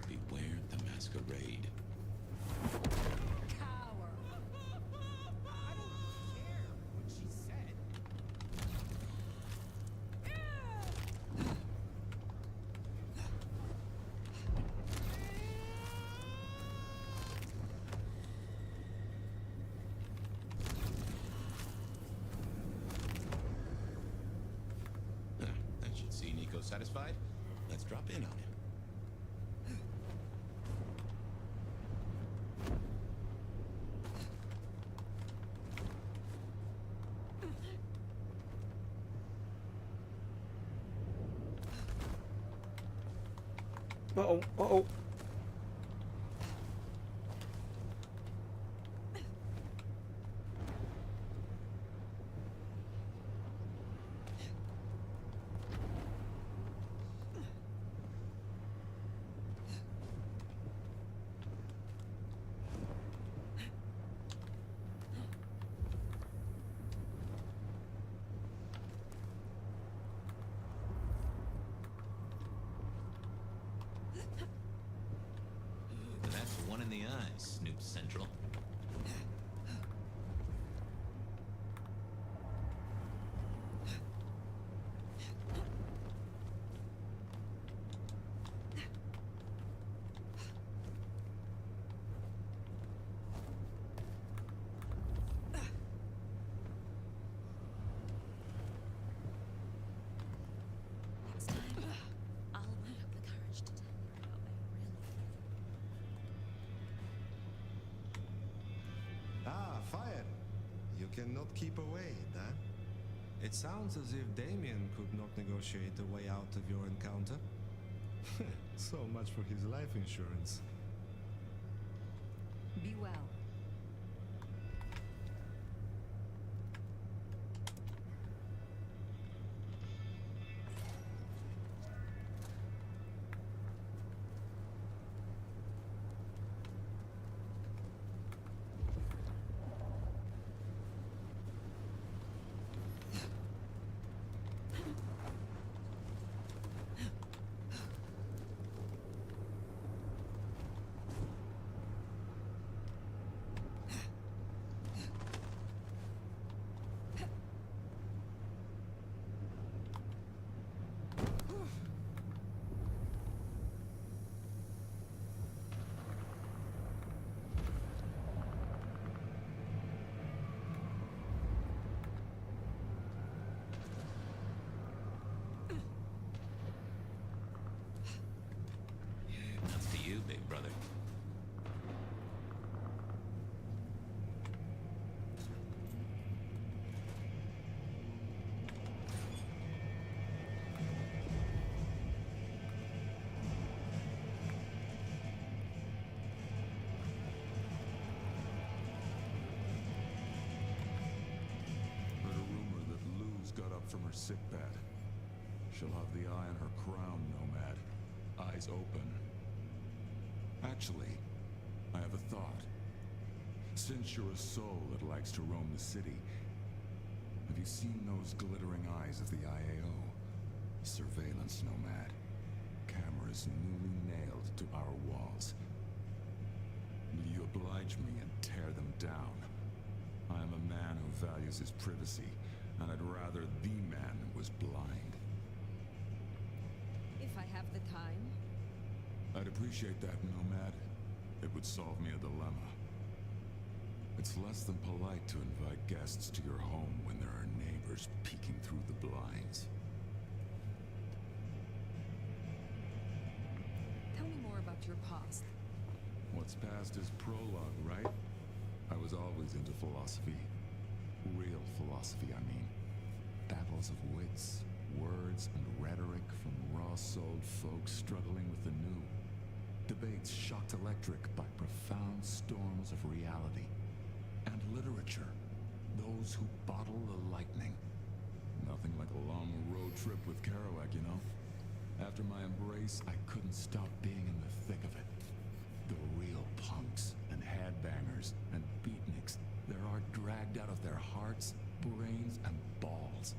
Beware the masquerade. Satisfied? Let's drop in on him. Uh-oh, uh-oh. That's one in the eye, Snoop Central. Next time, I'll work up the courage to tell you how I really feel. Ah, fire! You cannot keep away, huh? It sounds as if Damien could not negotiate a way out of your encounter. So much for his life insurance. Be well. Nuts to you, big brother. Heard a rumor that Lou's got up from her sickbed. She'll have the eye on her crown, Nomad. Eyes open. Actually, I have a thought. Since you're a soul that likes to roam the city, have you seen those glittering eyes of the IAO? Surveillance, Nomad. Cameras newly nailed to our walls. Will you oblige me and tear them down? I am a man who values his privacy, and I'd rather the man was blind. If I have the time. I'd appreciate that, Nomad. It would solve me a dilemma. It's less than polite to invite guests to your home when there are neighbors peeking through the blinds. Tell me more about your past. What's past is prologue, right? I was always into philosophy. Real philosophy, I mean. Battles of wits, words, and rhetoric from raw-souled folks struggling with the new. Debates shocked electric by profound storms of reality. And literature. Those who bottle the lightning. Nothing like a long road trip with Kerouac, you know? After my embrace, I couldn't stop being in the thick of it. The real punks and headbangers and beatniks, their art dragged out of their hearts, brains, and balls.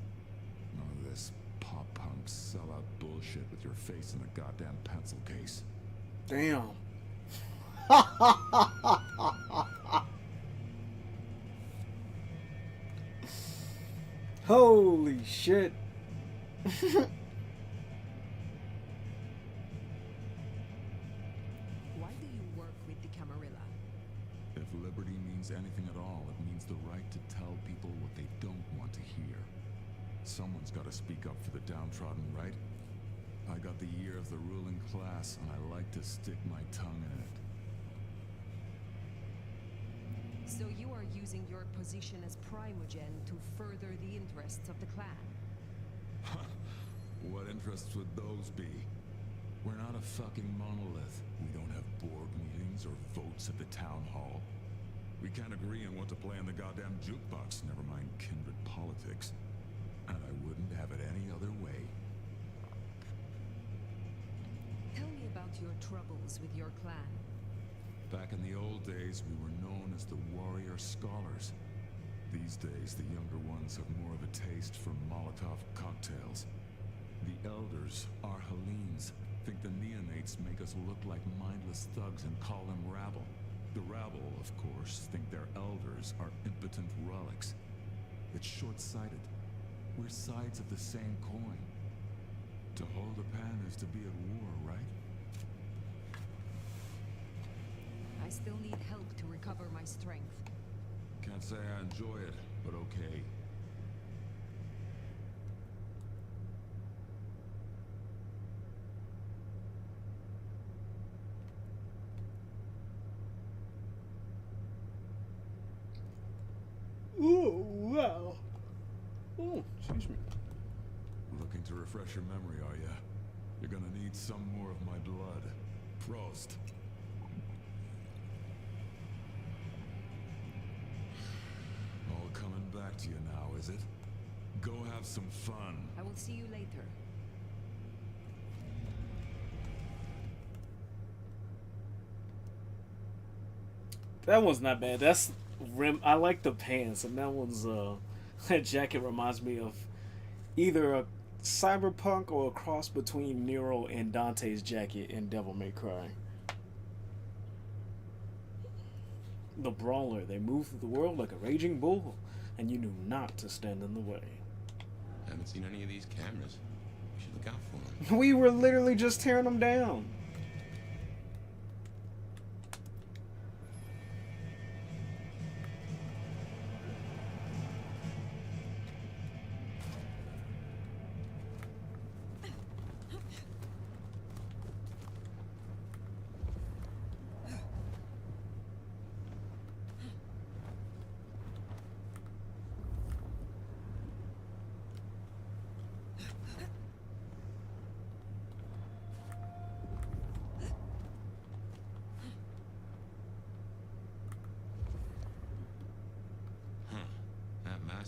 None of this pop-punk sellout bullshit with your face in a goddamn pencil case. Damn. Holy shit. Why do you work with the Camarilla? If liberty means anything at all, it means the right to tell people what they don't want to hear. Someone's got to speak up for the downtrodden, right? I got the ear of the ruling class, and I like to stick my tongue in it. So you are using your position as Primogen to further the interests of the clan? What interests would those be? We're not a fucking monolith. We don't have board meetings or votes at the town hall. We can't agree on what to play in the goddamn jukebox, never mind kindred politics. And I wouldn't have it any other way. Tell me about your troubles with your clan. Back in the old days, we were known as the warrior scholars. These days, the younger ones have more of a taste for Molotov cocktails. The elders, our Hellenes, think the neonates make us look like mindless thugs and call them rabble. The rabble, of course, think their elders are impotent relics. It's short-sighted. We're sides of the same coin. To hold a pen is to be at war, right? I still need help to recover my strength. Can't say I enjoy it, but okay. Ooh, wow. Oh, excuse me. Looking to refresh your memory, are ya? You're gonna need some more of my blood. Prost. All coming back to you now, is it? Go have some fun. I will see you later. That one's not bad. That's I like the pants, and that one's that jacket reminds me of either a cyberpunk or a cross between Nero and Dante's jacket in Devil May Cry. The brawler, they move through the world like a raging bull, and you knew not to stand in the way. I haven't seen any of these cameras. We should look out for them. We were literally just tearing them down.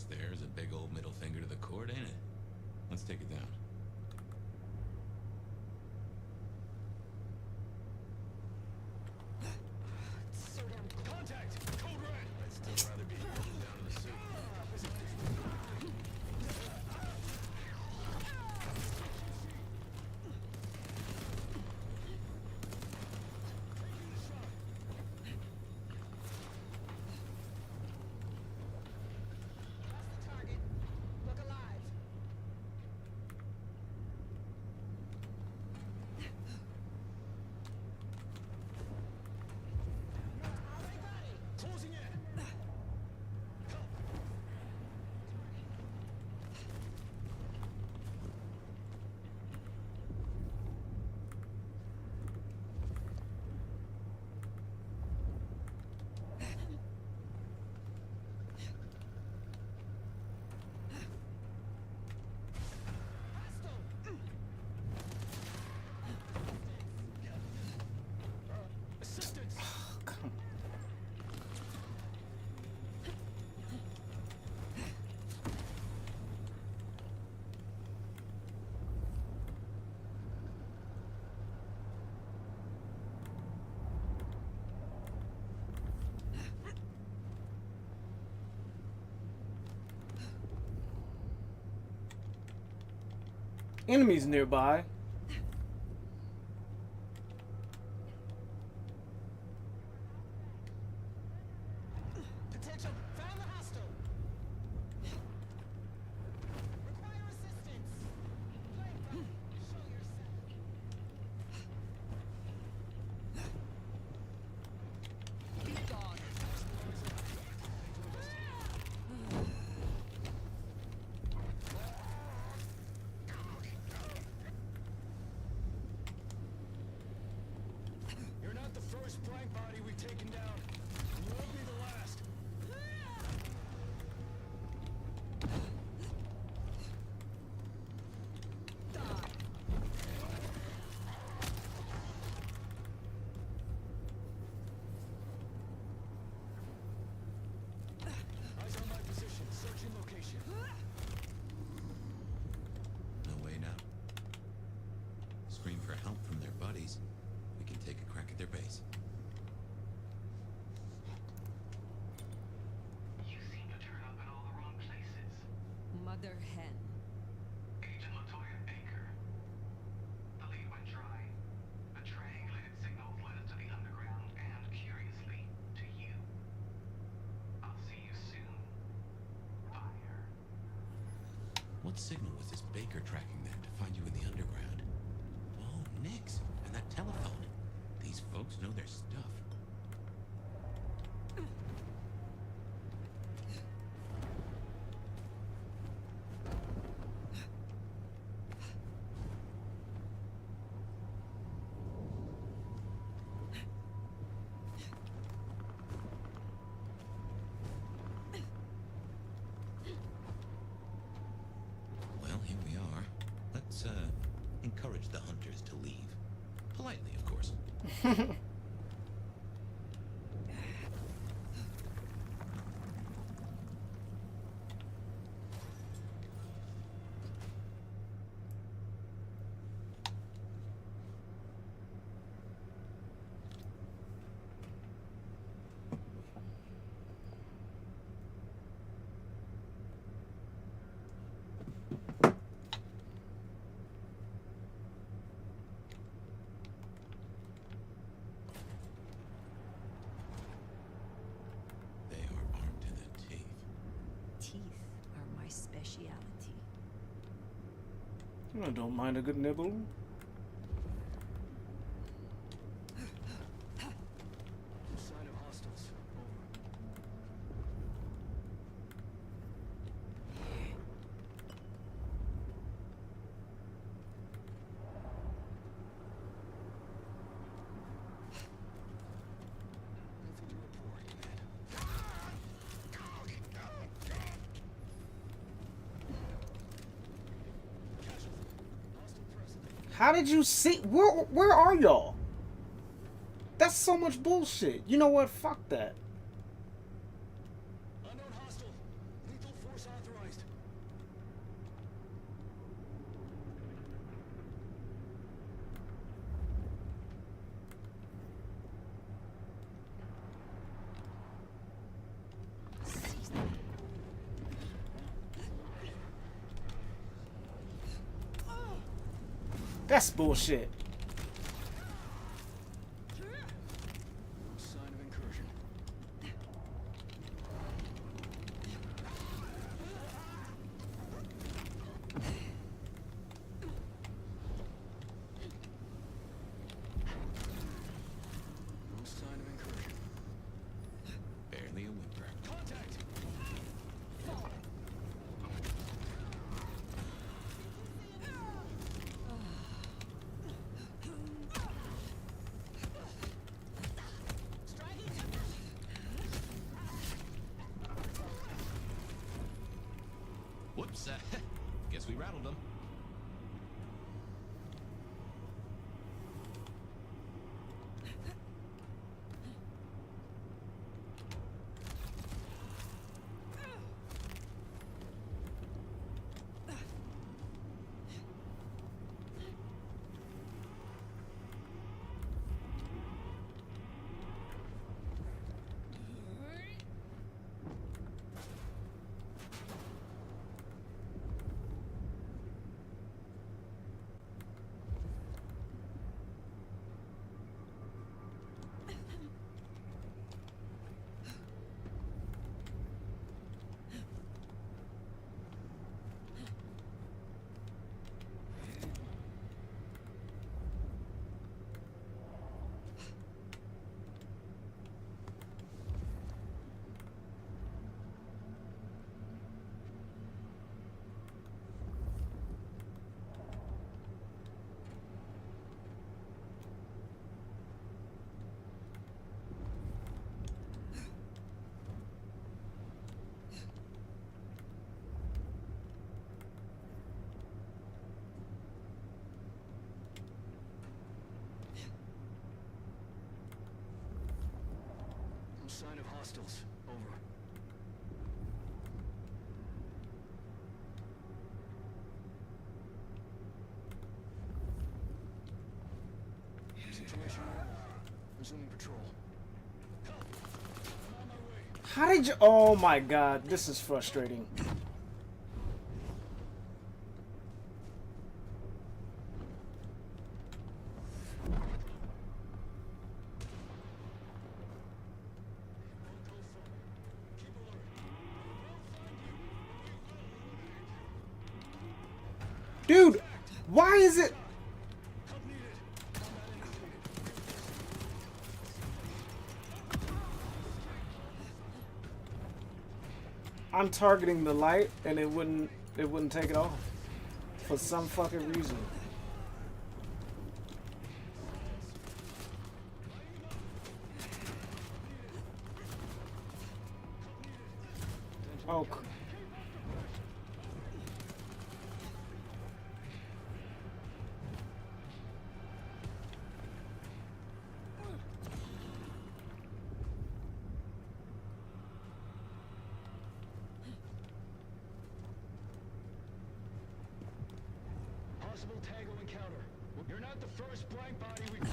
There's a big old middle finger to the court, ain't it? Let's take it down. So damn contact! Code red! I'd still rather be down in the suit. Look alive. Closing in! Assistance! Enemies nearby. Attention, found the hostile. Require assistance. Flamethrower, show yourself. Be gone. first flank body we've taken down. And won't be the last. Eyes on my position. Searching location. No way now. Scream for help from their buddies. We can take a crack at their base. You seem to turn up in all the wrong places. Mother hen. Agent Latoya Baker. The lead went dry. The triangulated signals led us to the underground and, curiously, to you. I'll see you soon. Fire. What signal was this Baker tracking then to find you in the underground? Oh, Nix. And that telephone. These folks know their stuff. Well, here we are. Let's, encourage the hunters to leave. Politely, of course. They are armed to the teeth. Teeth are my speciality. I don't mind a good nibble. Sign of hostiles. Over. Nothing to report, How did you see? Where are y'all? That's so much bullshit. You know what? Fuck that. Unknown hostile. Lethal force authorized. That's bullshit. Sign of incursion. No sign of incursion. Barely a whimper. Contact! Whoops. Guess we rattled them. sign of hostiles. Over. Situation. Resuming patrol. How did you? Oh my god, this is frustrating. Dude, why is it? I'm targeting the light and it wouldn't take it off for some fucking reason. Oh. Possible Tango encounter. You're not the first blank body we...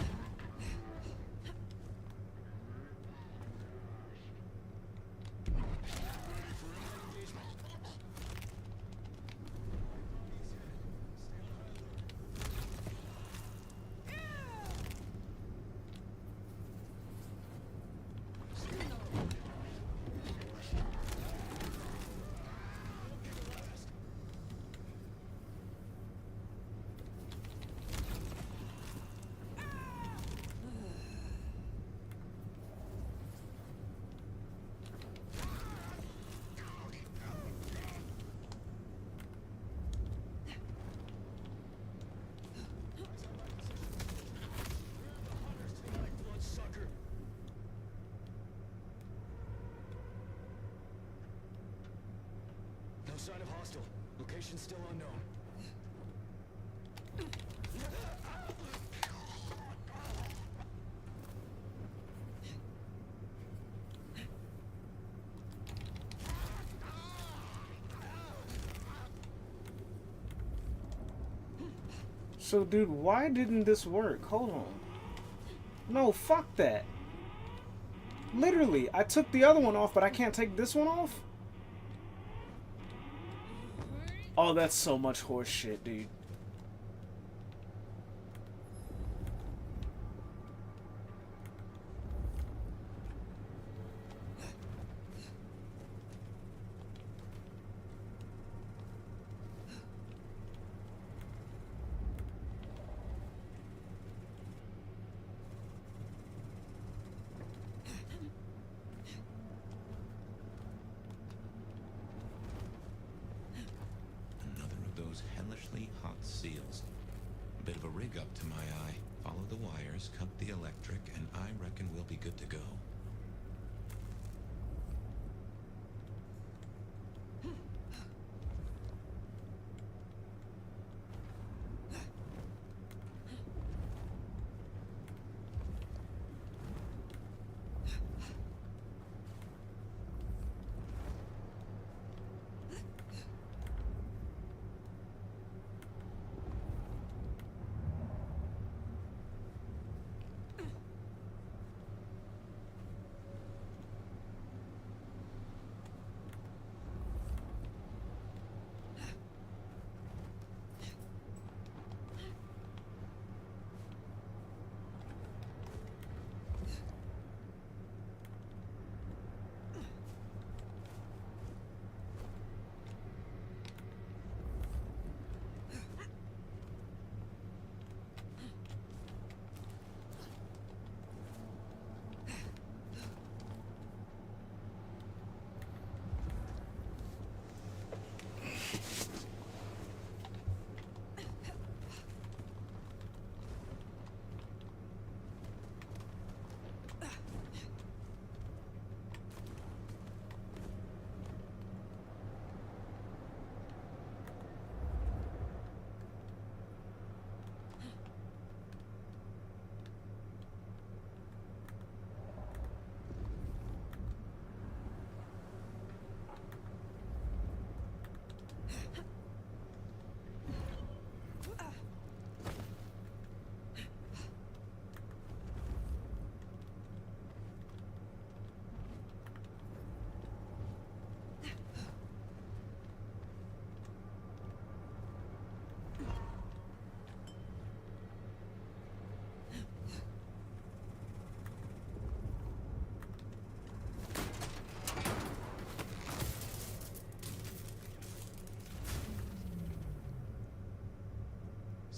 No sign of hostile. Location still unknown. So, dude, why didn't this work? Hold on. No, fuck that. Literally, I took the other one off, but I can't take this one off? Oh, that's so much horse shit, dude. Those hellishly hot seals. A bit of a rig up to my eye. Follow the wires, cut the electric, and I reckon we'll be good to go.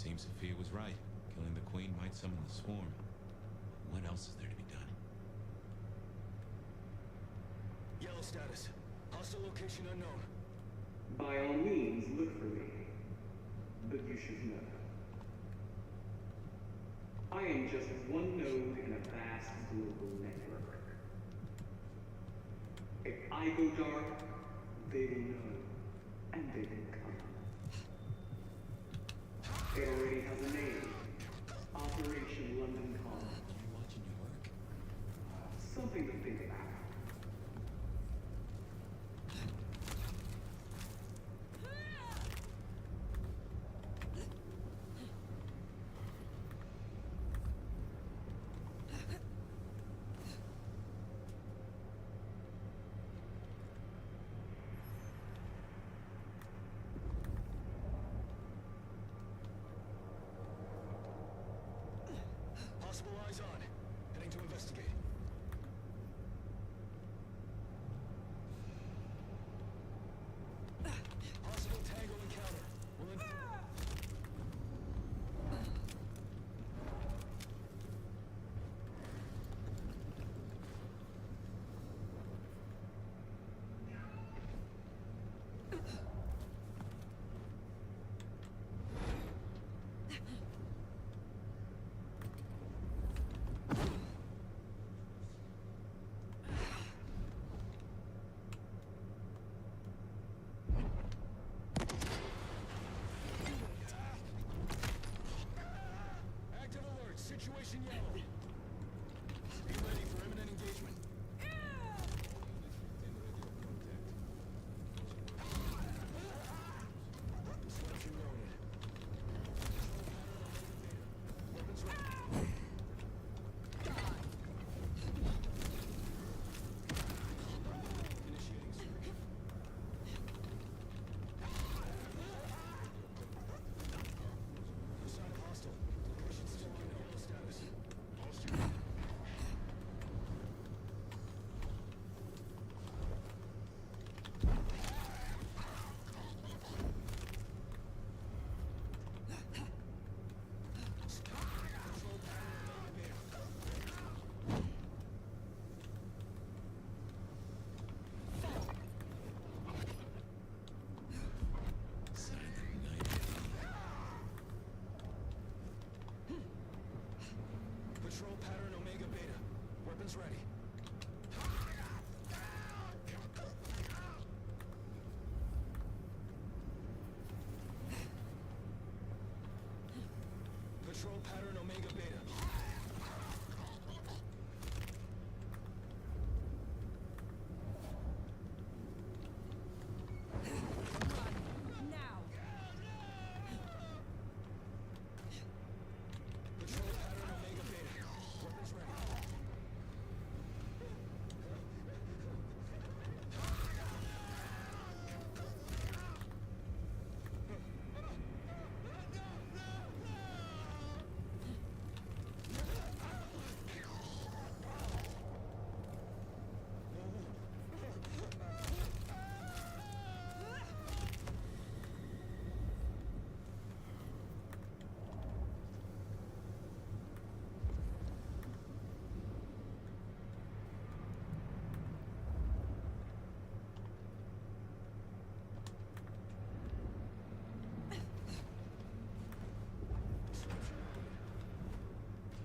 Seems Sophia was right. Killing the queen might summon the swarm. What else is there to be done? Yellow status. Hostile location unknown. By all means, look for me. But you should know. I am just one node in a vast global network. If I go dark, they will know, and they will come. It already has a name. Operation London Calm. Are you watching your work? Something to think about. Possible eyes on. Heading to investigate. Possible tango encounter. Will in Active alert. Situation yellow. Be ready for imminent engagement. Disruption noted. Weapons ready. Initiating search. No sign of hostile. Location still on yellow status. Patrol pattern Omega Beta. Weapons ready. Patrol pattern Omega Beta. Now! Patrol pattern Omega Beta. Weapons ready.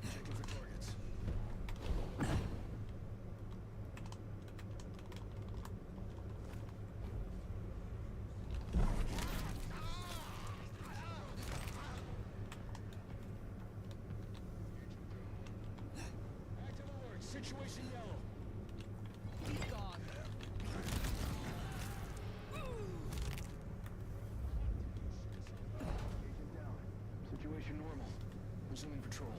Checking for targets. Active alert. Situation yellow. Be gone! Agent down. Situation normal. Resuming patrol.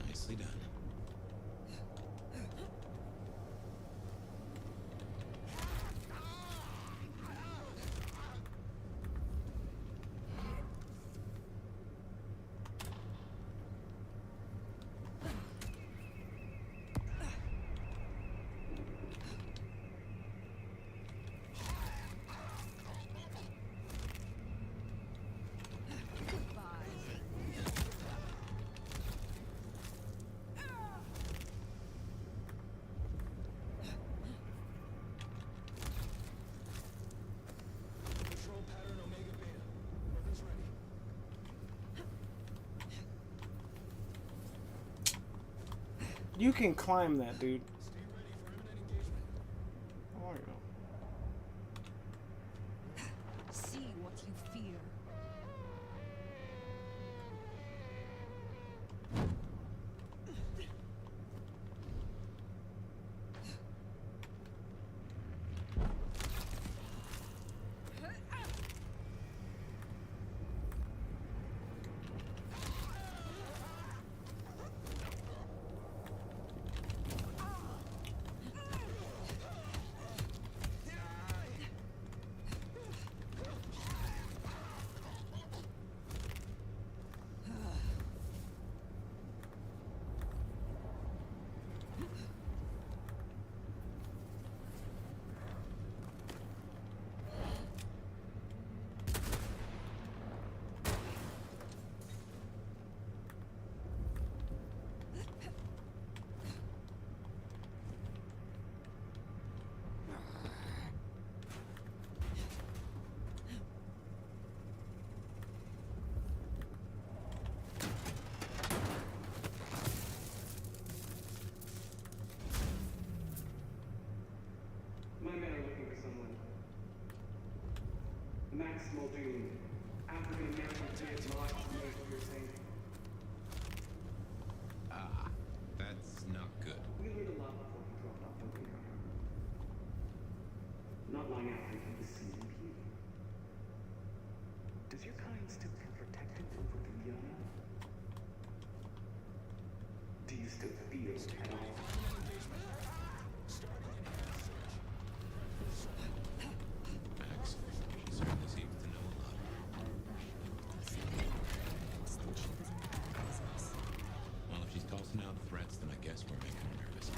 Nicely done. You can climb that, dude. Oh, yeah. See what you fear. My men are looking for someone. Max Muldoon, African American kid lost in the piercing. Ah, that's not good. We learned a lot before he dropped off the radar. Not long after he was seen in beauty. Does your kind still feel protected over the young? Do you still feel at all? Max, she certainly seems to know a lot. Well, if she's tossing out threats, then I guess we're making her nervous.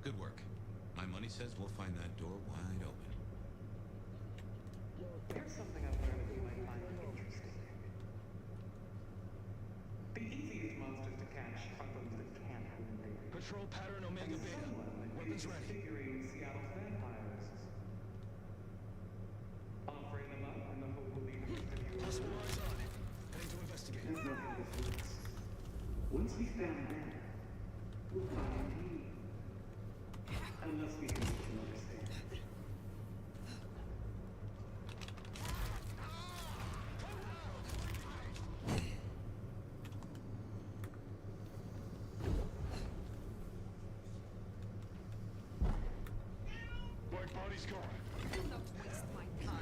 Good work. My money says we'll find that door wide open. Here's something I've learned that you might find interesting. The easiest monsters to catch are those that can't be invaded. Patrol pattern Omega Beta. Weapons ready. Figuring Seattle's vampires. Offering them up in the hope will lead them to you. Possible eyes on. Heading to investigate. There's nothing this weeks. Once we found them, we'll find you. Unless we can make you understand. Somebody's car. Do not waste my time.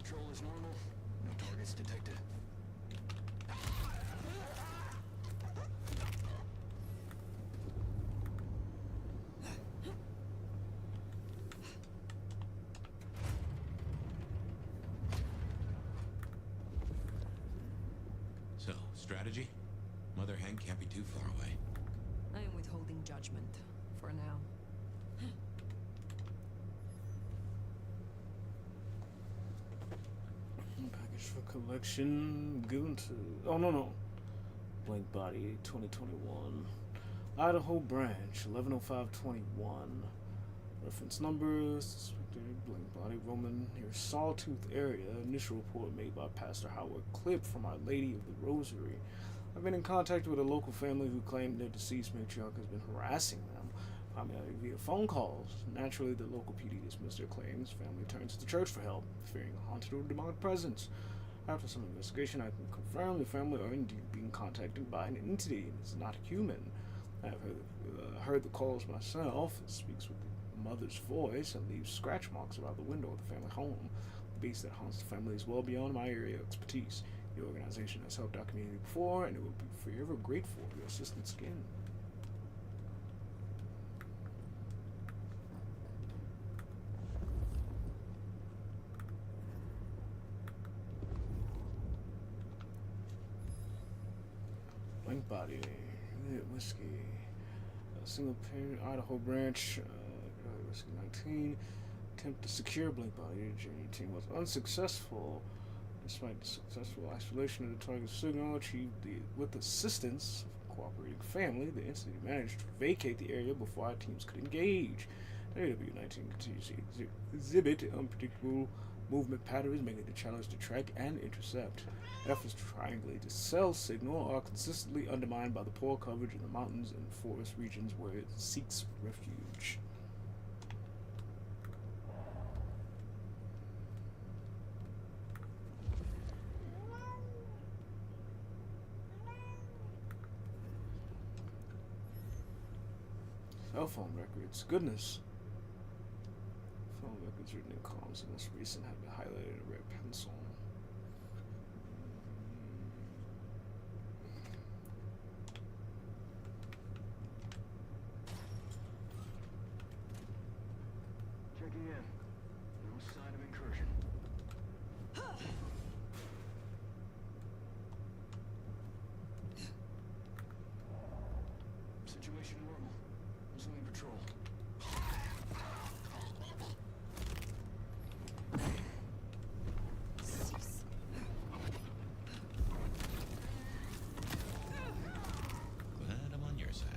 Control is normal. No targets detected. So, strategy? Mother Hen can't be too far away. I am withholding judgment for now. Package for collection. Given to. Oh, no. Blank Body 2021. Idaho Branch 110521. Reference number. Suspected Blank Body Roman near Sawtooth area. Initial report made by Pastor Howard Clip from Our Lady of the Rosary. I've been in contact with a local family who claimed their deceased matriarch has been harassing them, primarily via phone calls. Naturally, the local PD dismissed their claims. Family turns to the church for help, fearing a haunted or demonic presence. After some investigation, I can confirm the family are indeed being contacted by an entity and is not human. I have heard the calls myself. It speaks with the mother's voice and leaves scratch marks around the window of the family home. The beast that haunts the family is well beyond my area of expertise. The organization has helped our community before, and it will be forever grateful for your assistance again. Blank Body, Whiskey, single parent, Idaho Branch, Whiskey 19. Attempt to secure Blank Body. The journey team was unsuccessful. Despite the successful isolation of the target signal achieved with assistance of a cooperating family, the entity managed to vacate the area before our teams could engage. AW-19 continues to exhibit unpredictable movement patterns, making it a challenge to track and intercept. Efforts to triangulate the cell signal are consistently undermined by the poor coverage in the mountains and forest regions where it seeks refuge. Cell phone records. Goodness. Phone records written in columns. The most recent have been highlighted in a red pencil. Checking in. No sign of incursion. Situation normal. Resuming patrol. Glad I'm on your side.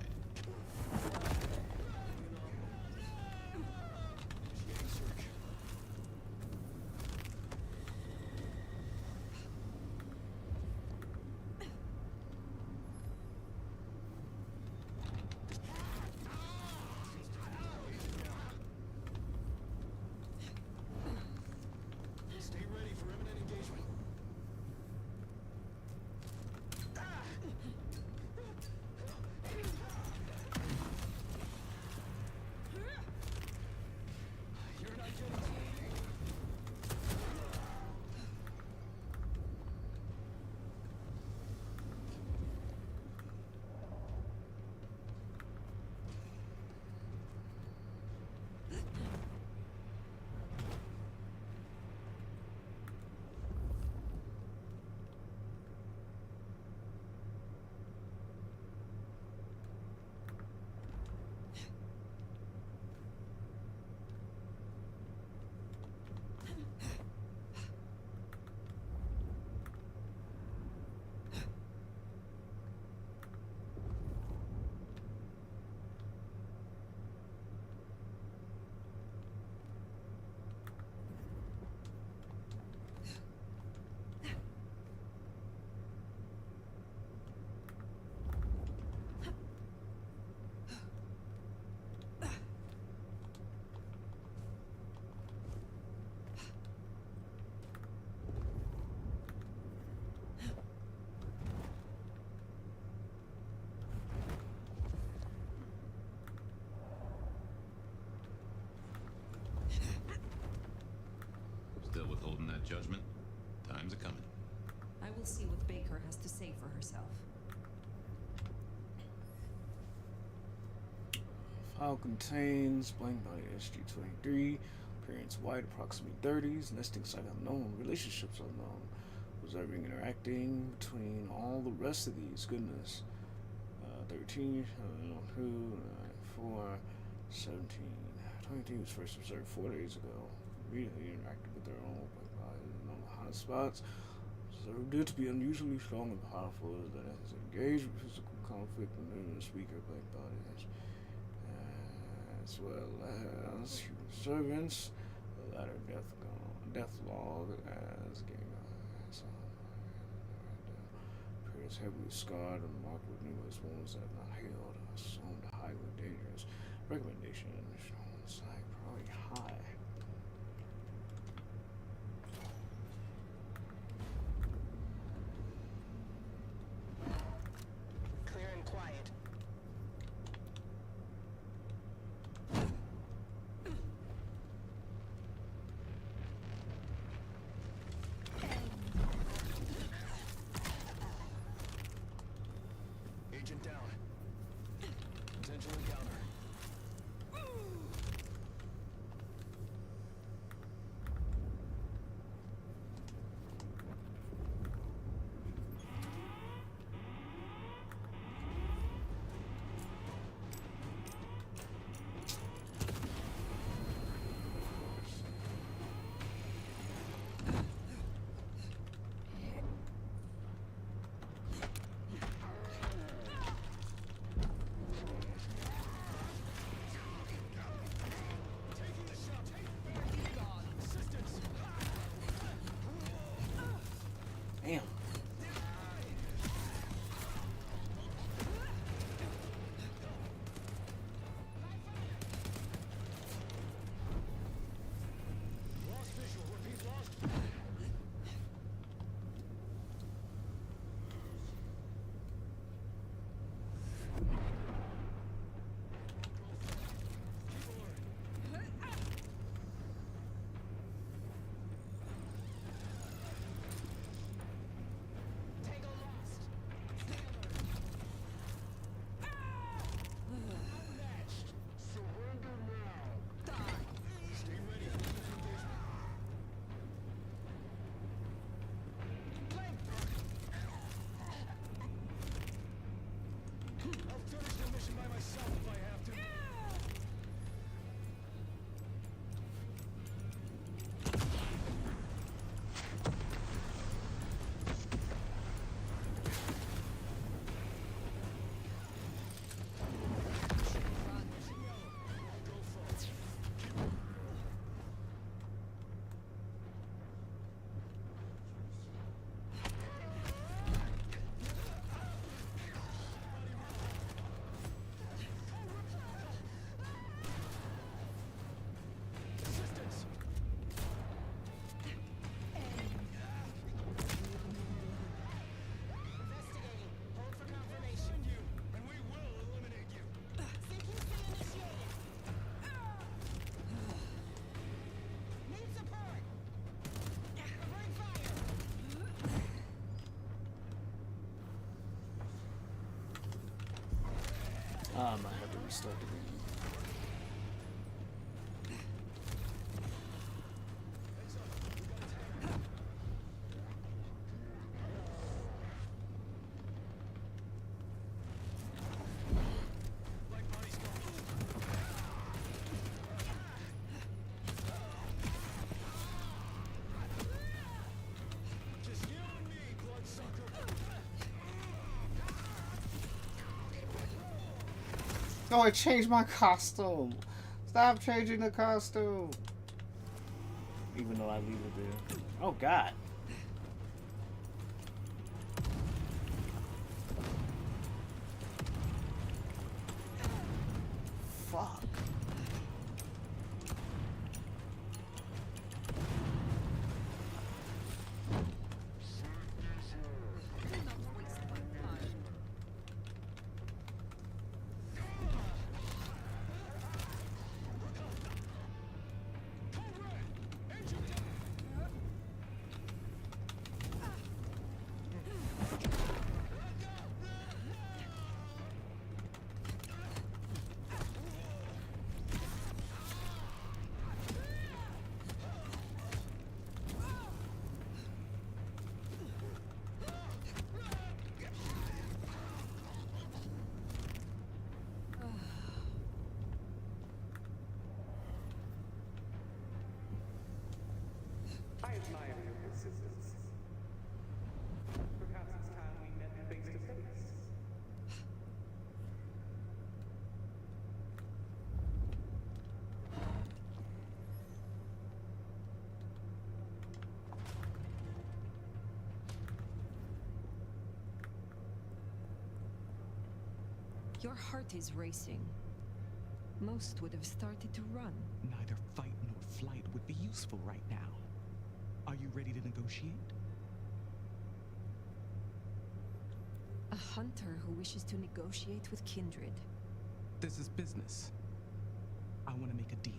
judgment. Time's a coming. I will see what Baker has to say for herself. File contains blank body SG-23, appearance white, approximately 30s, nesting site unknown, relationships unknown, observing, interacting between all the rest of these. Goodness. 13, 2, 4, 17. 23 was first observed 4 days ago. Immediately interacted with their own blank bodies in normal hotspots. Observed it to be unusually strong and powerful that it has engaged with physical conflict with numerous weaker blank bodies, as well as human servants. The latter death log as getting appears heavily scarred and marked with numerous wounds that have not healed. Assumed highly dangerous. Recommendation shown site probably high. Clear and quiet. Agent down. Potential encounter. Damn. Lost visual. Repeat, lost. Tango lost. Outmatched. Surrender now. Stay ready for engagement. I'll finish the mission by myself if I have to. Assistance. Investigating. Hold for confirmation. Send you, and we will eliminate you. CQC initiated. Need support. Covering fire. I might have to restart the game. Black body's gone. Just you and me, bloodsucker. No, I changed my costume. Stop changing the costume. Even though I leave it there. Oh God. Fuck. existence. Perhaps it's time we met face to face. Your heart is racing. Most would have started to run. Neither fight nor flight would be useful right now. Are you ready to negotiate? A hunter who wishes to negotiate with kindred. This is business. I want to make a deal.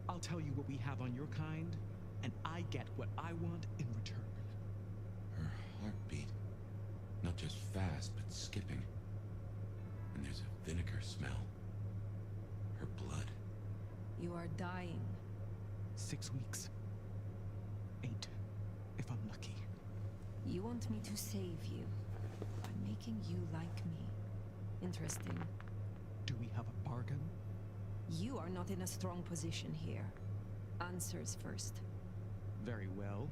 I'll tell you what we have on your kind, and I get what I want in return. Her heartbeat. Not just fast, but skipping. And there's a vinegar smell. Her blood. You are dying. 6 weeks. 8, if I'm lucky. You want me to save you by making you like me. Interesting. Do we have a bargain? You are not in a strong position here. Answers first. Very well.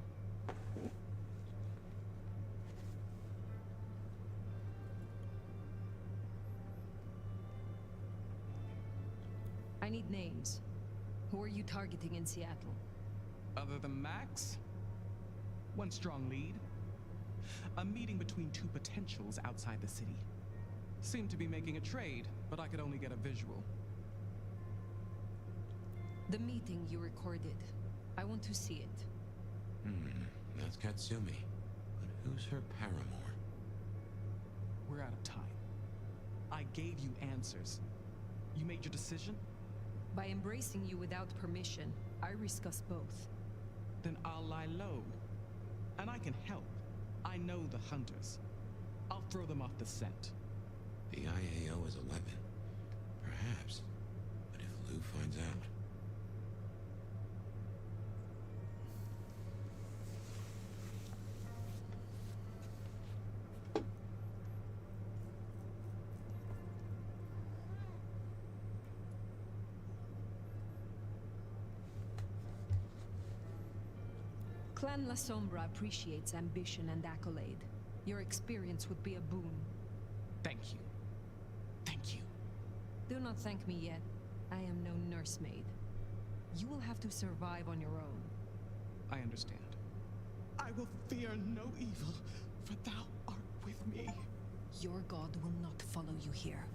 I need names. Who are you targeting in Seattle? Other than Max? One strong lead. A meeting between two potentials outside the city. Seemed to be making a trade, but I could only get a visual. The meeting you recorded. I want to see it. That's Katsumi. But who's her paramour? We're out of time. I gave you answers. You made your decision? By embracing you without permission, I risk us both. Then I'll lie low. And I can help. I know the hunters. I'll throw them off the scent. The IAO is a weapon. Perhaps. But if Lou finds out... Clan La Sombra appreciates ambition and accolade. Your experience would be a boon. Thank you. Thank you. Do not thank me yet. I am no nursemaid. You will have to survive on your own. I understand. I will fear no evil, for thou art with me. Your god will not follow you here.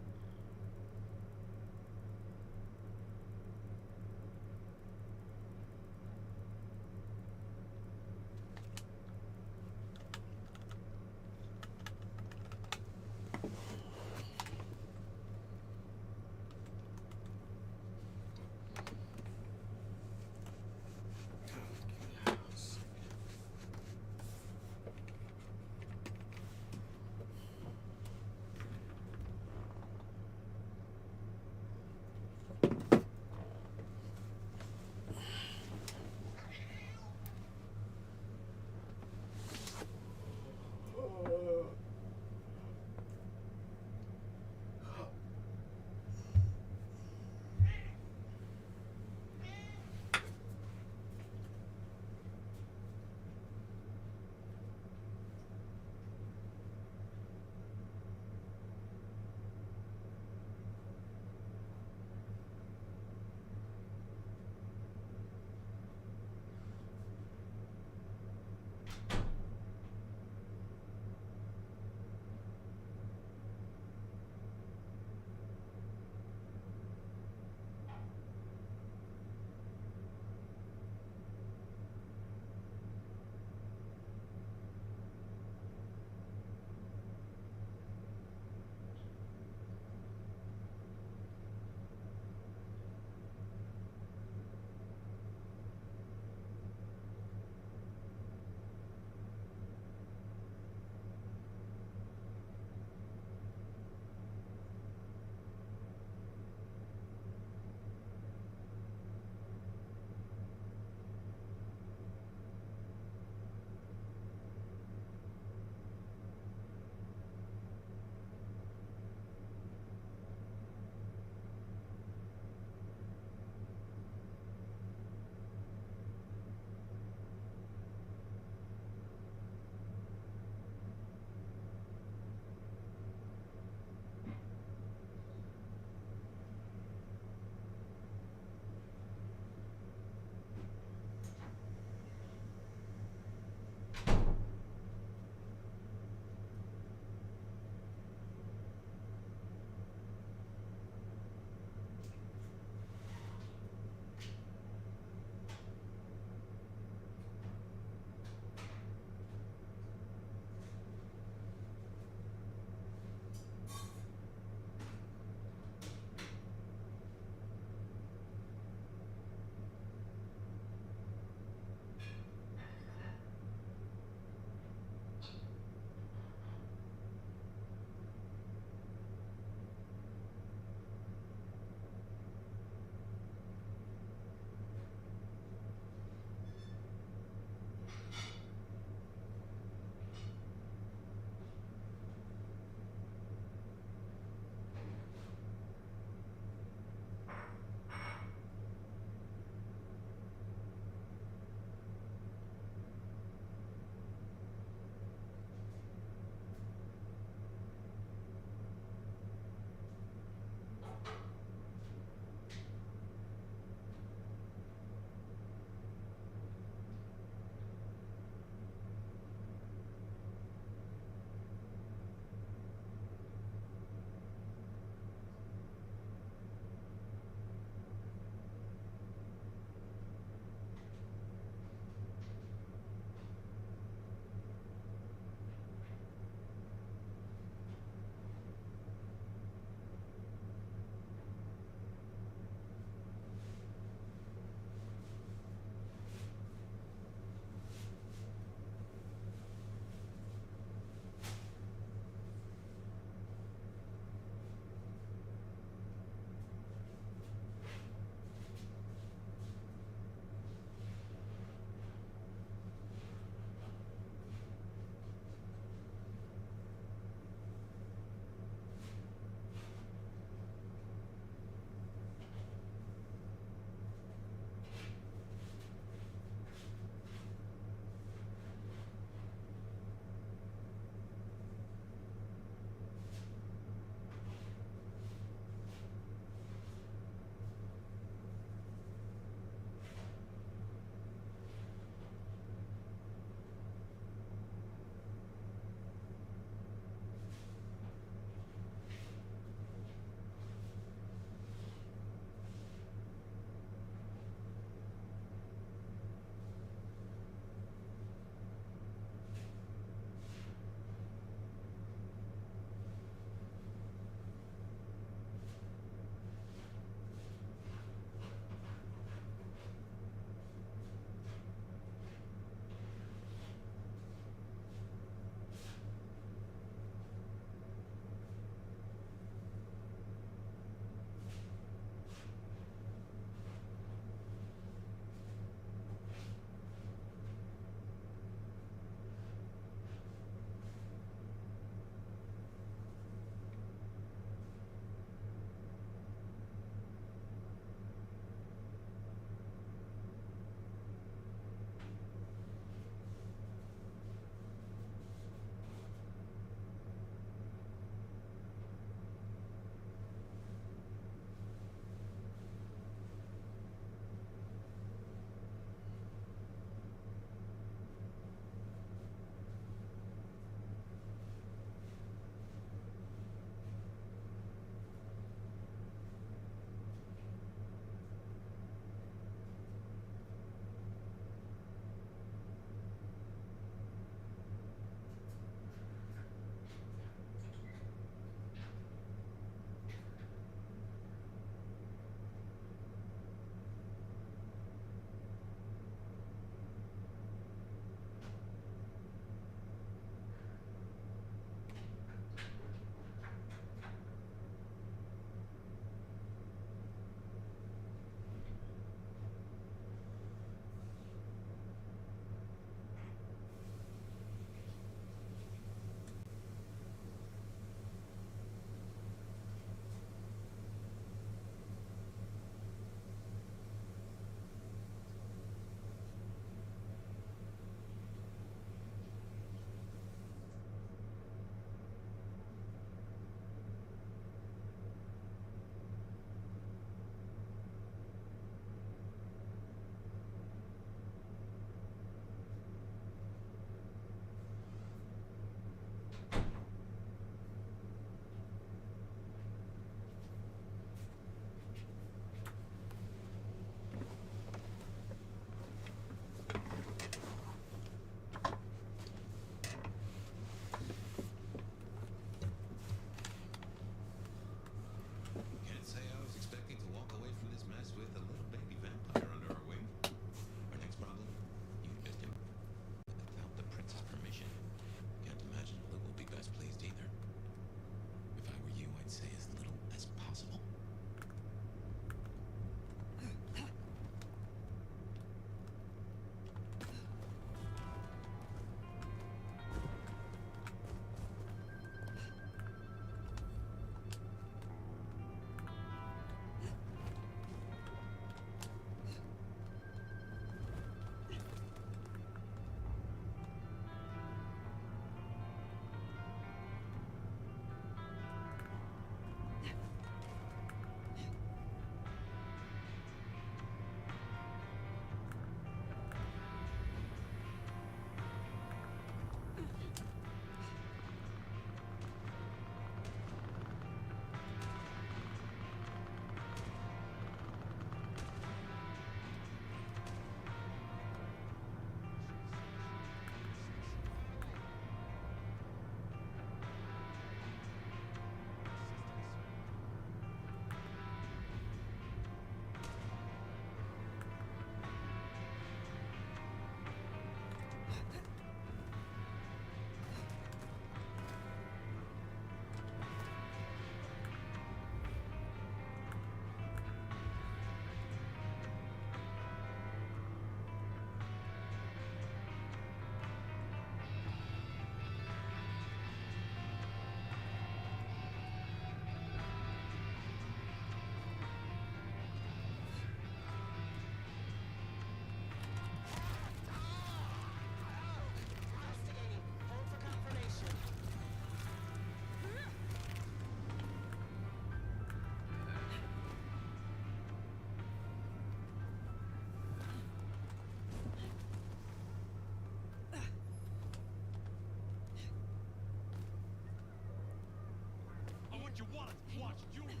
what you want. Watch you now.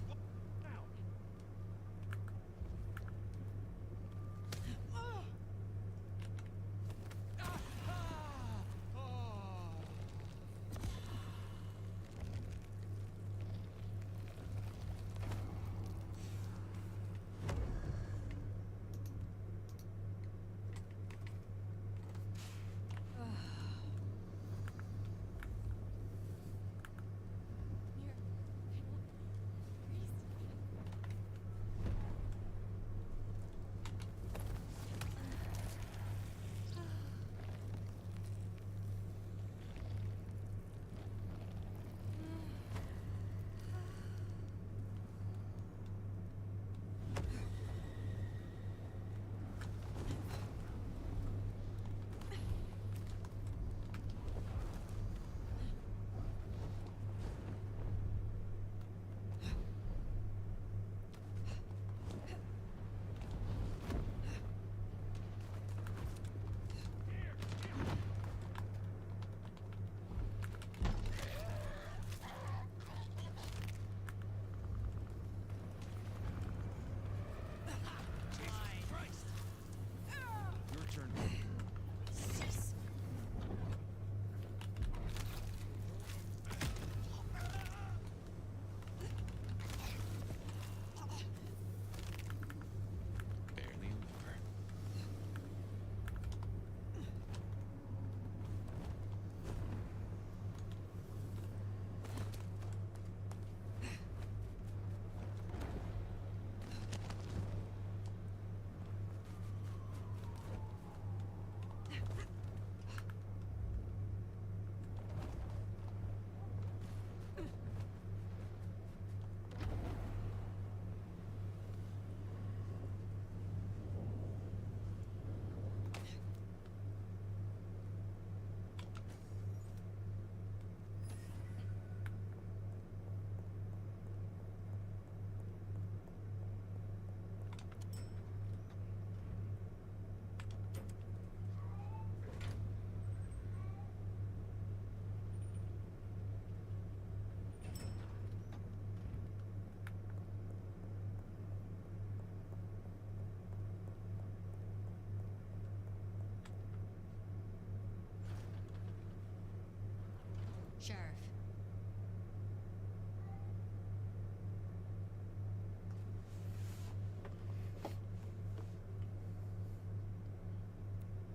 Sheriff.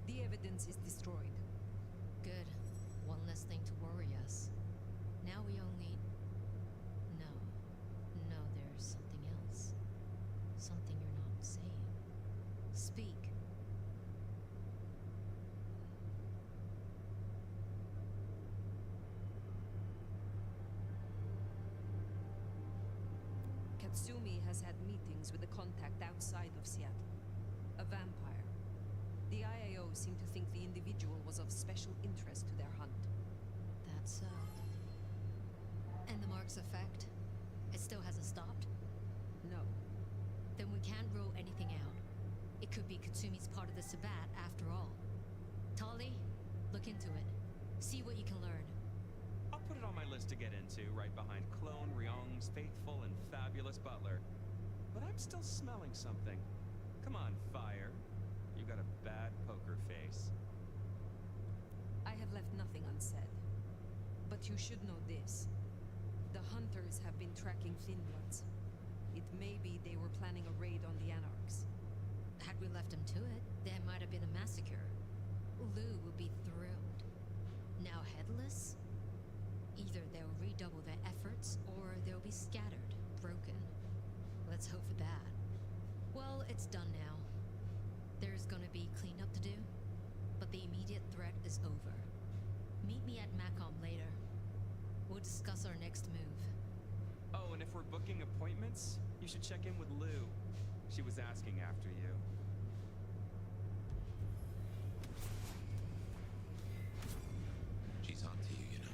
The evidence is destroyed. Good. One less thing to worry us. Now we only... No. No, there's something else. Something you're not saying. Speak. Katsumi has had meetings with a contact outside of Seattle. A vampire. The IAO seem to think the individual was of special interest to their hunt. That's so. And the mark's effect? It still hasn't stopped? No. Then we can't rule anything out. It could be Katsumi's part of the Sabbat after all. Tali, look into it. See what you can learn. I'll put it on my list to get into, right behind Clone Ryong's faithful and fabulous butler. But I'm still smelling something. Come on, Fire. You got a bad poker face. I have left nothing unsaid. But you should know this. The hunters have been tracking Thinbloods. It may be they were planning a raid on the Anarchs. Had we left them to it, there might have been a massacre. Lou would be thrilled. Now headless? Either they'll redouble their efforts, or they'll be scattered, broken. Let's hope for that. Well, it's done now. There's gonna be cleanup to do, but the immediate threat is over. Meet me at Macom later. We'll discuss our next move. Oh, and if we're booking appointments, you should check in with Lou. She was asking after you. She's on to you, you know.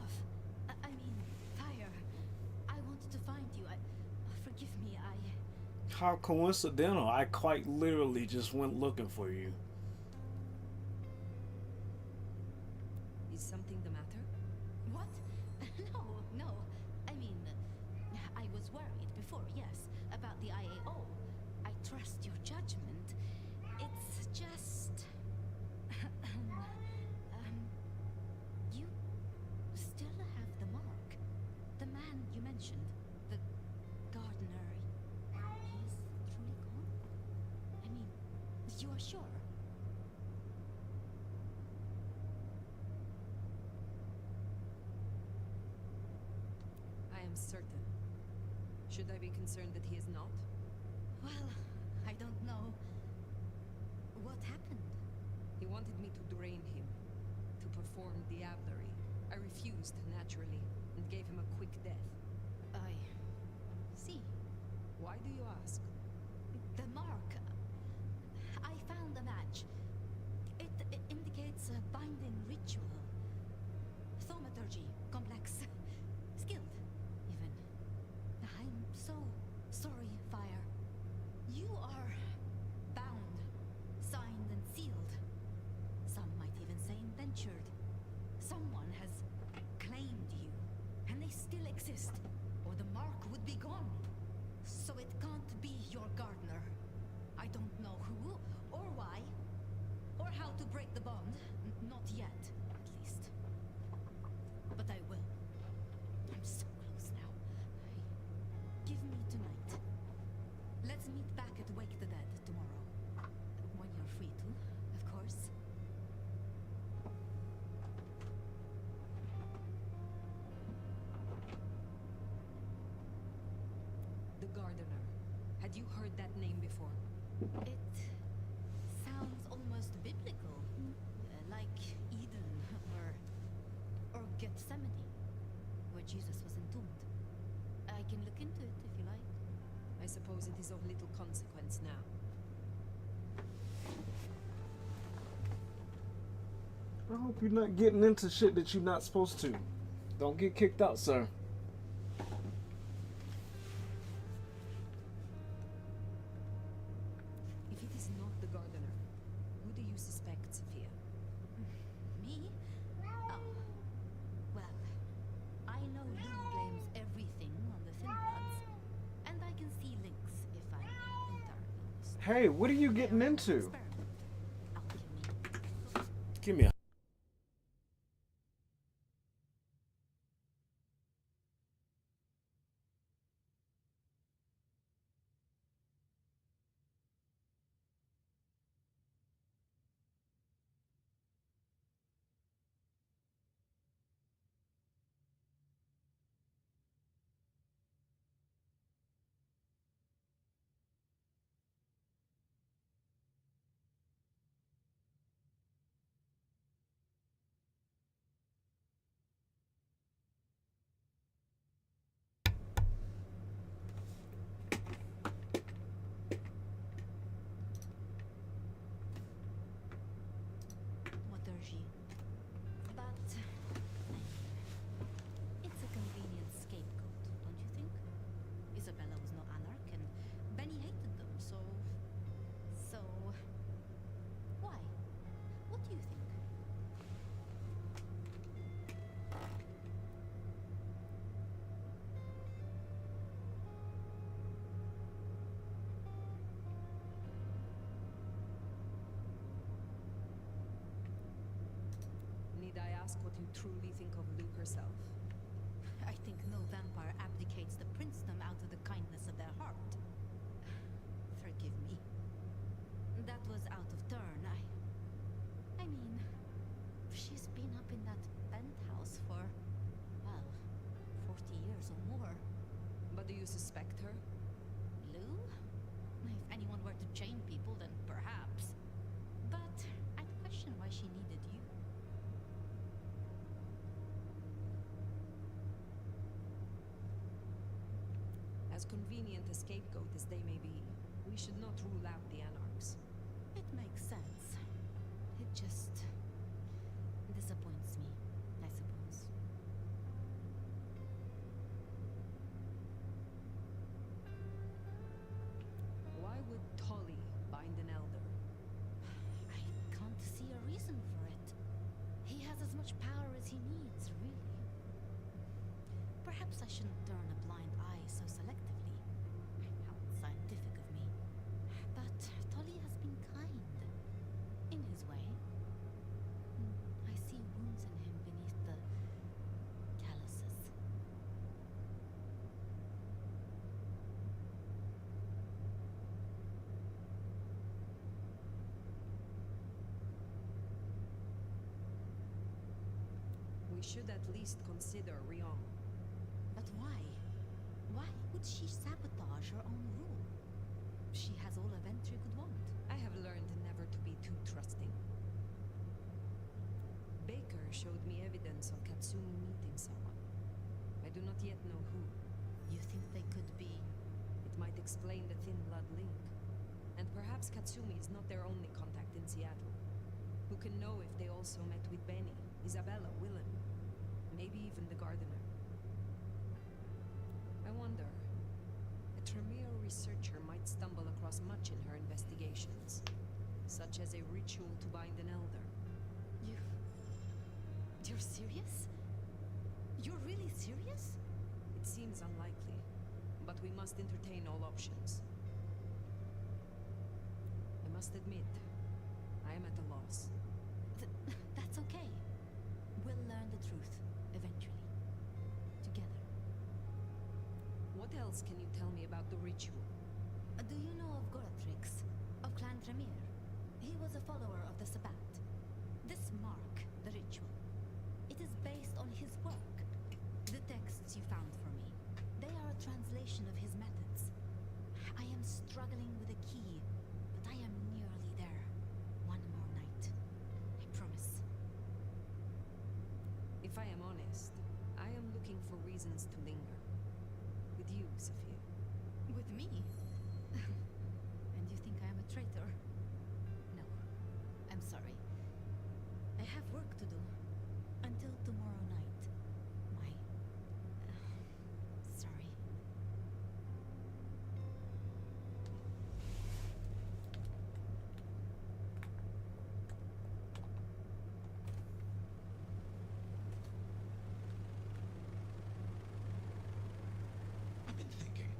off. I mean, Fire. I wanted to find you. Forgive me, How coincidental. I quite literally just went looking for you. Is something the matter? What? No, no. I mean, I was worried before, yes, about the IAO. I trust your judgment. It's just... you still have the mark. The man you mentioned, the gardener, he's truly gone? I mean, you are sure? I am certain. Should I be concerned that he is not? Well, I don't know. What happened? He wanted me to drain him, to perform diablerie. I refused, naturally, and gave him a quick death. I see. Why do you ask? The mark. I found a match. It indicates a binding ritual. Thaumaturgy, complex, skilled, even. I'm so sorry, Fire. You are bound, signed and sealed. Some might even say indentured. Someone has claimed you, and they still exist, or the mark would be gone. So it can't be your gardener. I don't know who, or why, or how to break the bond. Not yet, at least. But I will. I'm so close now. Give me tonight. Let's meet back at Wake the Dead tomorrow. When you're free to, of course. The gardener. Had you heard that name before? It sounds almost biblical. Like Eden or Gethsemane, where Jesus was entombed. I can look into it if you like. I suppose it is of little consequence now. I hope you're not getting into shit that you're not supposed to. Don't get kicked out, sir. If it is not the gardener, who do you suspect, Sophia? Me? Oh. Well, I know Lou blames everything on the Thin Bloods, and I can see links if I'm entirely honest. Hey, what are you getting into? Alchemy. Give me a... Thaumaturgy. But it's a convenient scapegoat, don't you think? Isabella was no anarch, and Benny hated them, so why? What do you think? Need I ask what you truly think of Lou herself? I think no vampire abdicates the princedom out of the kindness of their heart. Forgive me. That was out of turn. I mean, she's been up in that penthouse for, well, 40 years or more. But do you suspect her? Lou? If anyone were to chain people, then perhaps. But I'd question why she needed you. As convenient a scapegoat as they may be, we should not rule out the anarchs. It makes sense. It just disappoints me, I suppose. has as much power as he needs, really. Perhaps I shouldn't turn a blind eye so selectively. How scientific of me. But Tolly has been kind. In his way. I see wounds in him beneath the calluses. We should at least consider Ryong. But why? Why would she sabotage her own rule? She has all a Ventry could want. I have learned never to be too trusting. Baker showed me evidence of Katsumi meeting someone. I do not yet know who. You think they could be? It might explain the thin blood link. And perhaps Katsumi is not their only contact in Seattle. Who can know if they also met with Benny, Isabella, Willem, maybe even the gardener. I wonder, a Tremere researcher might stumble across much in her investigations, such as a ritual to bind an elder. You're serious? You're really serious? It seems unlikely, but we must entertain all options. I must admit, I am at a loss. That's okay. We'll learn the truth, eventually. Together. What else can you tell me about the ritual? Do you know of Goratrix, of Clan Tremere? He was a follower of the Sabbat. This mark, the ritual, it is based on his work. The texts you found for me, they are a translation of his methods. I am struggling with a key, but I am nearly there. One more night. I promise. If I am honest, I am looking for reasons to linger. With you, Sophia. With me? And you think I am a traitor? No. I'm sorry. I have work to do. Until tomorrow night. My... sorry. I've been thinking.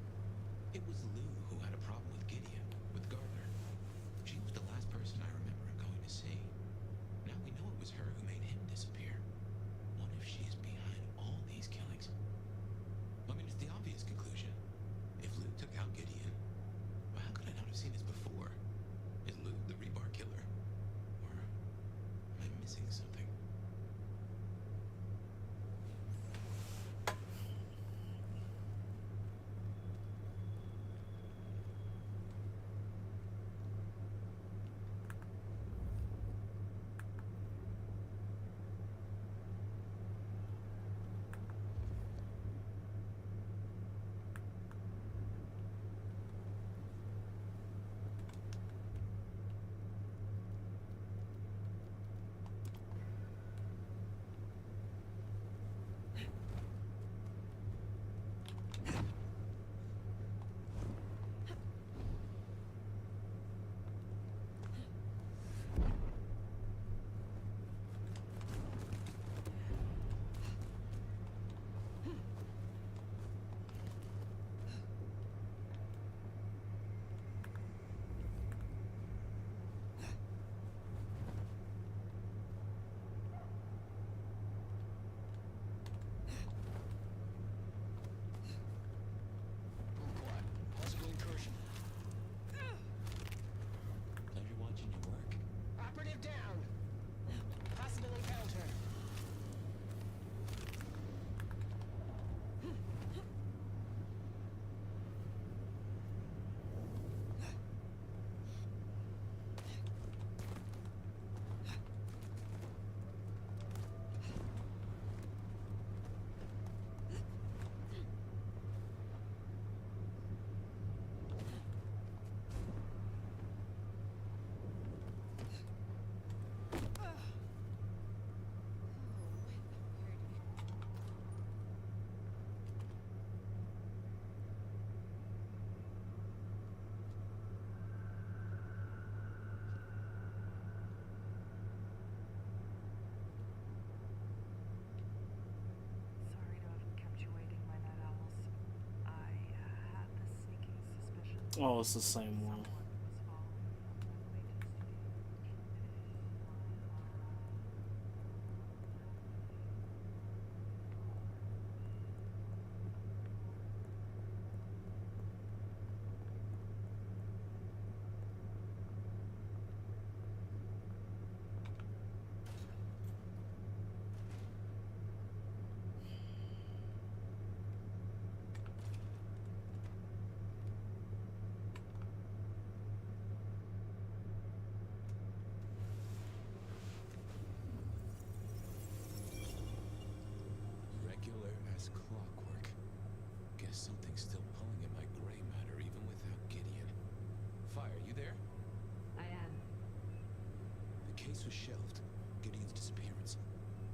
It was Lou who had a problem with Gideon, with Gardner. She was the last person I remember him going to see. Now we know it was her who made him disappear. What if she's behind all these killings? I mean, it's the obvious conclusion. If Lou took out Gideon, well, how could I not have seen this before? Is Lou the rebar killer? Or am I missing something? Oh, it's the same one. Regular as clockwork. Guess something's still pulling at my gray matter even without Gideon. Fire, you there? I am. The case was shelved. Gideon's disappearance.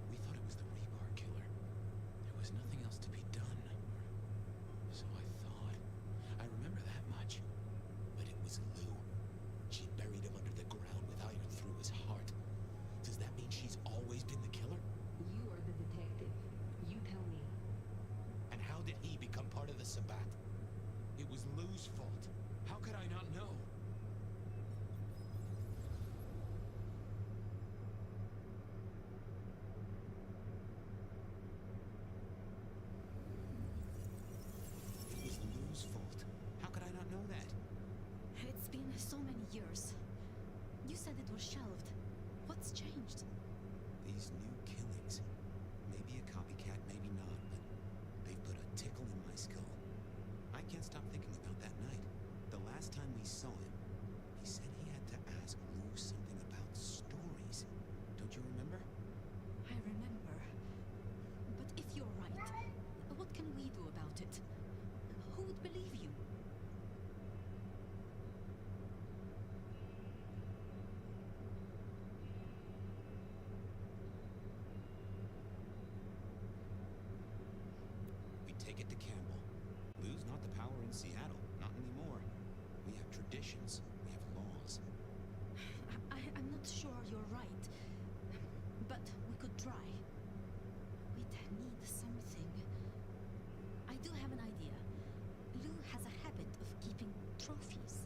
We thought it was the rebar killer. There was nothing else to be done. So I thought. I remember that much. But it was Lou. She buried him under the ground with iron through his heart. Does that mean she's always been the killer? You are the detective. You tell me. And how did he become part of the Sabbat? It was Lou's fault. How could I not know? It was Lou's fault. How could I not know that? It's been so many years. You said it was shelved. What's changed? These new killings. Maybe a copycat, maybe not, but they've put a tickle in my skull. I can't stop thinking about that night. The last time we saw him, he said he had to ask Lou something about stories. Don't you remember? I remember. But if you're right, what can we do about it? Who would believe you? We take it to Campbell. Lou's not the power in Seattle. Not anymore. We have traditions. We have laws. I'm not sure you're right. But we could try. We'd need something. I do have an idea. Lou has a habit of keeping trophies.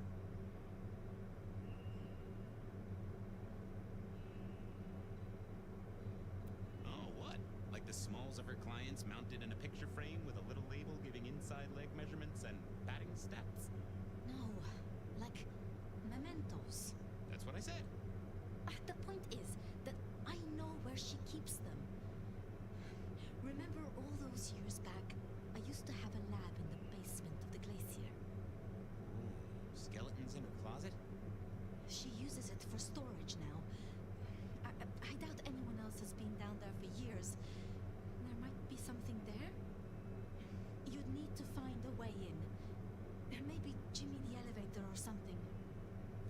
Oh, what? Like the smalls of her clients mounted in a picture frame with a little label giving inside leg measurements and batting stats? No, like mementos. That's what I said. The point is that I know where she keeps them. Remember all those years back, I used to have a lab in the basement of the glacier. Ooh, skeletons in her closet? She uses it for storage now. I doubt anyone else has been down there for years. There might be something there. You'd need to find a way in. Maybe Jimmy the elevator or something.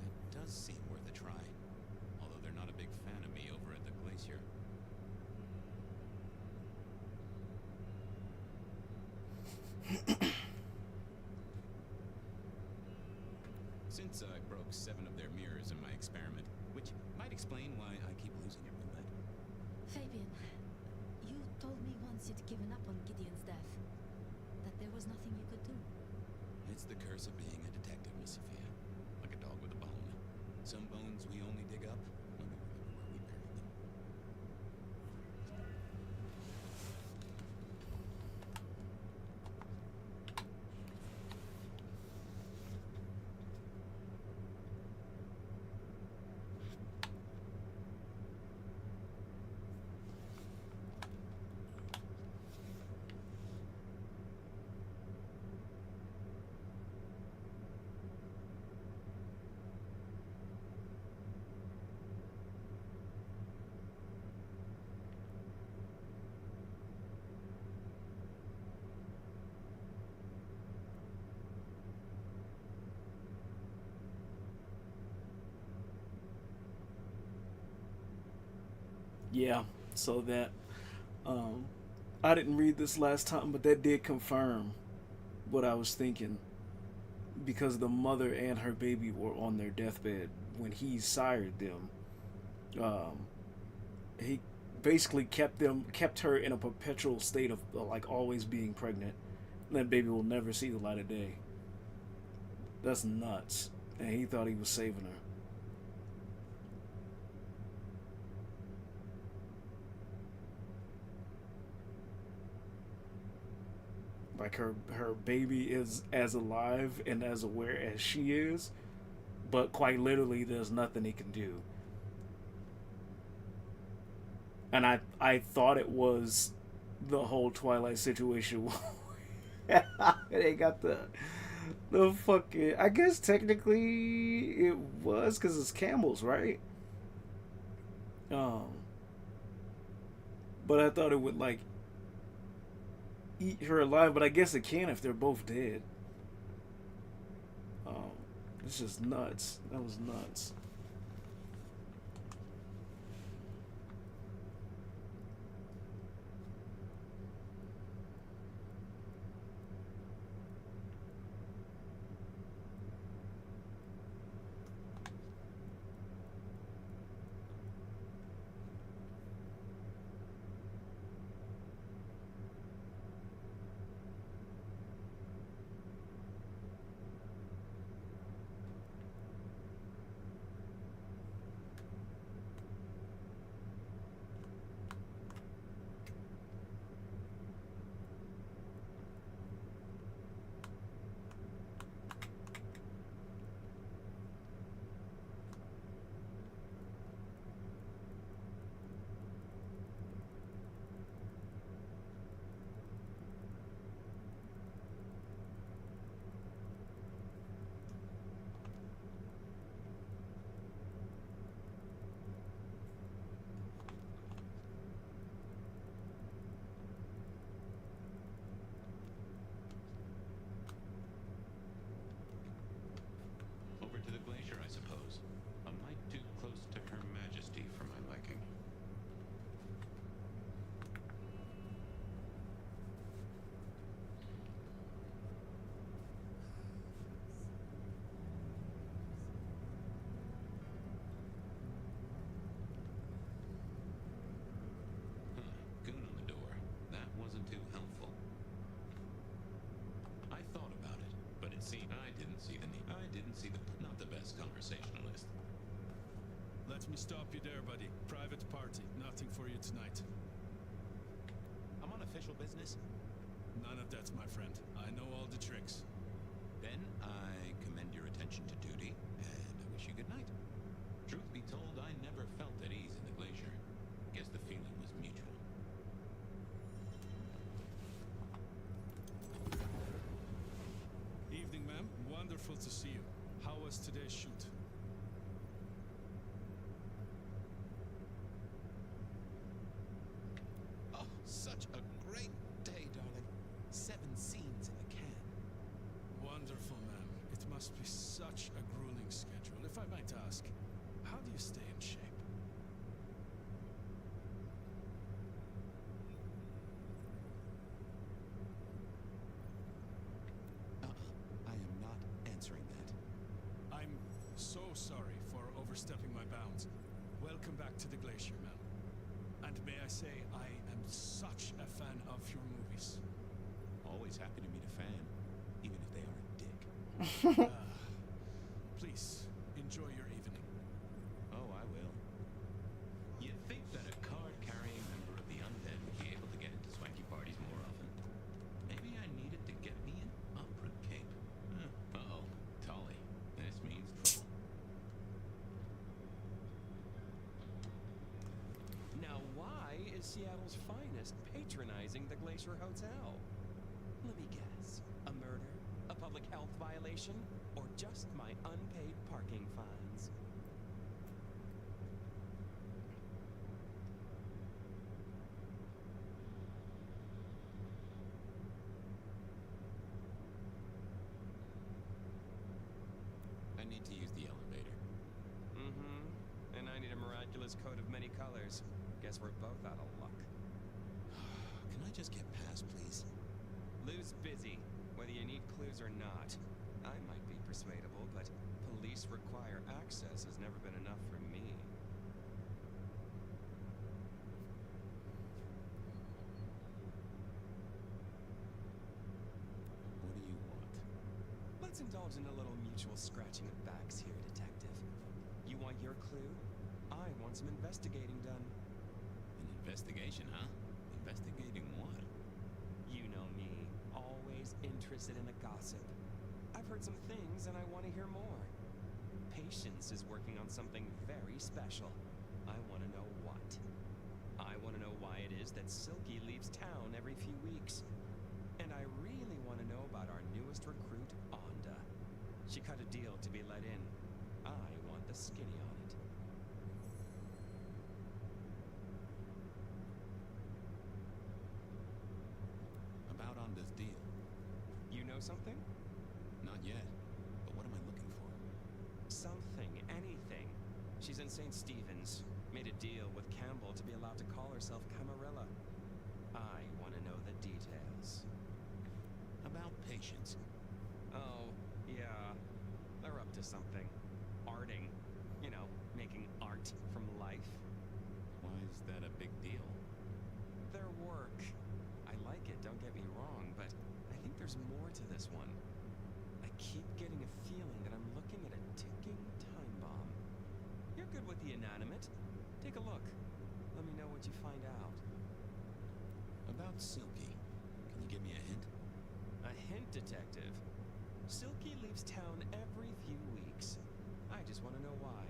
That does seem worth a try. Although they're not a big fan of me over at the glacier. Since I broke 7 of their mirrors in my experiment, which might explain why I keep losing every night. Fabian, you told me once you'd given up on Gideon's death. That there was nothing you could do. It's the curse of being a detective, Miss Sophia. Like a dog with a bone. Some bones we only dig up when we remember where we buried them. Yeah, so that I didn't read this last time, but that did confirm what I was thinking, because the mother and her baby were on their deathbed when he sired them. He basically kept her in a perpetual state of like always being pregnant. That baby will never see the light of day. That's nuts. And he thought he was saving her. Like her baby is as alive and as aware as she is, but quite literally there's nothing he can do. And I thought it was the whole Twilight situation. They got the fucking, I guess technically it was because it's camels, right? But I thought it would like eat her alive, but I guess it can if they're both dead. It's just nuts. That was nuts. Over to the glacier, I suppose. A mite too close to Her Majesty for my liking. Goon on the door. That wasn't too helpful. I thought about it, but it seemed I didn't see the need. I didn't see the not the best conversationalist. Let me stop you there, buddy. Private party. Nothing for you tonight. I'm on official business. None of that, my friend. I know all the tricks. Then I commend your attention to duty, and I wish you good night. Truth be told, I never felt at ease in the glacier. Guess the feeling was mutual. Evening, ma'am. Wonderful to see you. How was today's shoot? Oh, such a great day, darling. 7 scenes in the can. Wonderful, ma'am. It must be such a grueling schedule. If I might ask, how do you stay in shape? I am not answering that. I'm so sorry for overstepping my bounds. Welcome back to the glacier, ma'am. And may I say, I am such a fan of your movies. Always happy to meet a fan, even if they are a dick. Please, enjoy your evening. Oh, I will. You'd think that a card-carrying member of the undead would be able to get into swanky parties more often. Maybe I needed to get me an opera cape. Uh-oh, Tolly. This means trouble. Now, why is Seattle's finest patronizing the Glacier Hotel? Let me guess. A murder? A public health violation? Or just my unpaid parking fines? I need to use the elevator. Mm-hmm. And I need a miraculous coat of many colors. Guess we're both out of luck. Can I just get past, please? Lou's busy, whether you need clues or not. I might be persuadable, but police require access has never been enough for me. What do you want? Let's Let's indulge in a little mutual scratching of backs here, Detective. You want your clue? I want some investigating done. An investigation, huh? Investigating what? You know me, always interested in the gossip. I've heard some things and I want to hear more. Patience is working on something very special. I want to know what. I want to know why it is that Silky leaves town every few weeks. And I really want to know about our newest recruit, Onda. She cut a deal to be let in. I want the skinny on it. About Onda's deal. You know something? Not yet. But what am I looking for? Something, anything. She's in St. Stephen's. Made a deal with Campbell to be allowed to call herself Camarilla. I want to know the details. About Patience. Oh, yeah. They're up to something. Arting. You know, making art from life. Why is that a big deal? Their work. I like it, don't get me wrong, but I think there's more to this one. I keep getting a feeling that I'm looking at a ticking time bomb. You're good with the inanimate. Take a look. Let me know what you find out. About Silky. Can you give me a hint? A hint, Detective. Silky leaves town every few weeks. I just want to know why.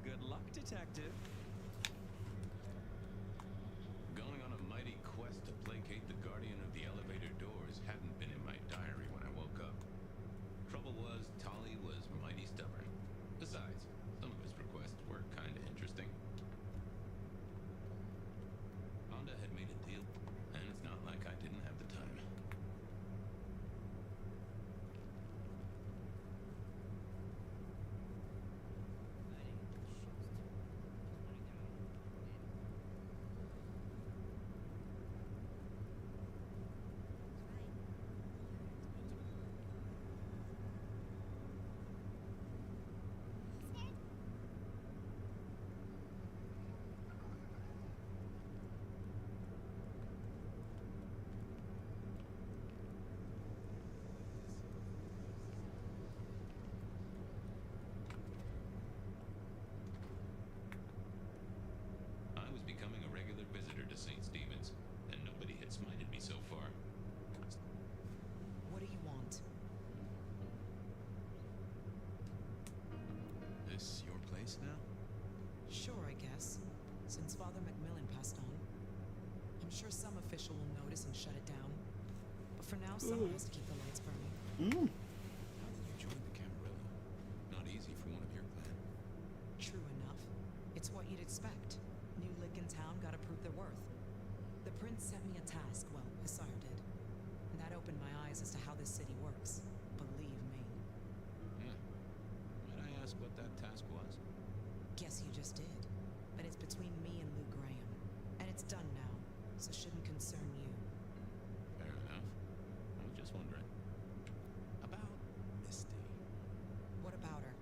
Good luck, Detective. Going on a mighty quest to placate the guardian of the elevator doors hadn't been in my diary when I woke up. Trouble was, Tolly was mighty stubborn. Besides, some of his requests were kinda interesting. Honda had made a deal, and it's not like I didn't have the time. I was becoming a regular visitor to St. Stephen's, and nobody had smited me so far. What do you want? This your place now? Sure, I guess. Since Father Macmillan passed on. I'm sure some official will notice and shut it down. But for now, someone has to keep the lights burning. How did you join the Camarilla? Not easy for one of your clan. True enough. It's what you'd expect. New lick in town gotta prove their worth. The prince sent me a task, well, his sire did. And that opened my eyes as to how this city works. Believe me. Yeah. Might I ask what that task was? Guess you just did. But it's between me and Lou Graham. And it's done now, so shouldn't concern you. Fair enough. I was just wondering. About Misty. What about her?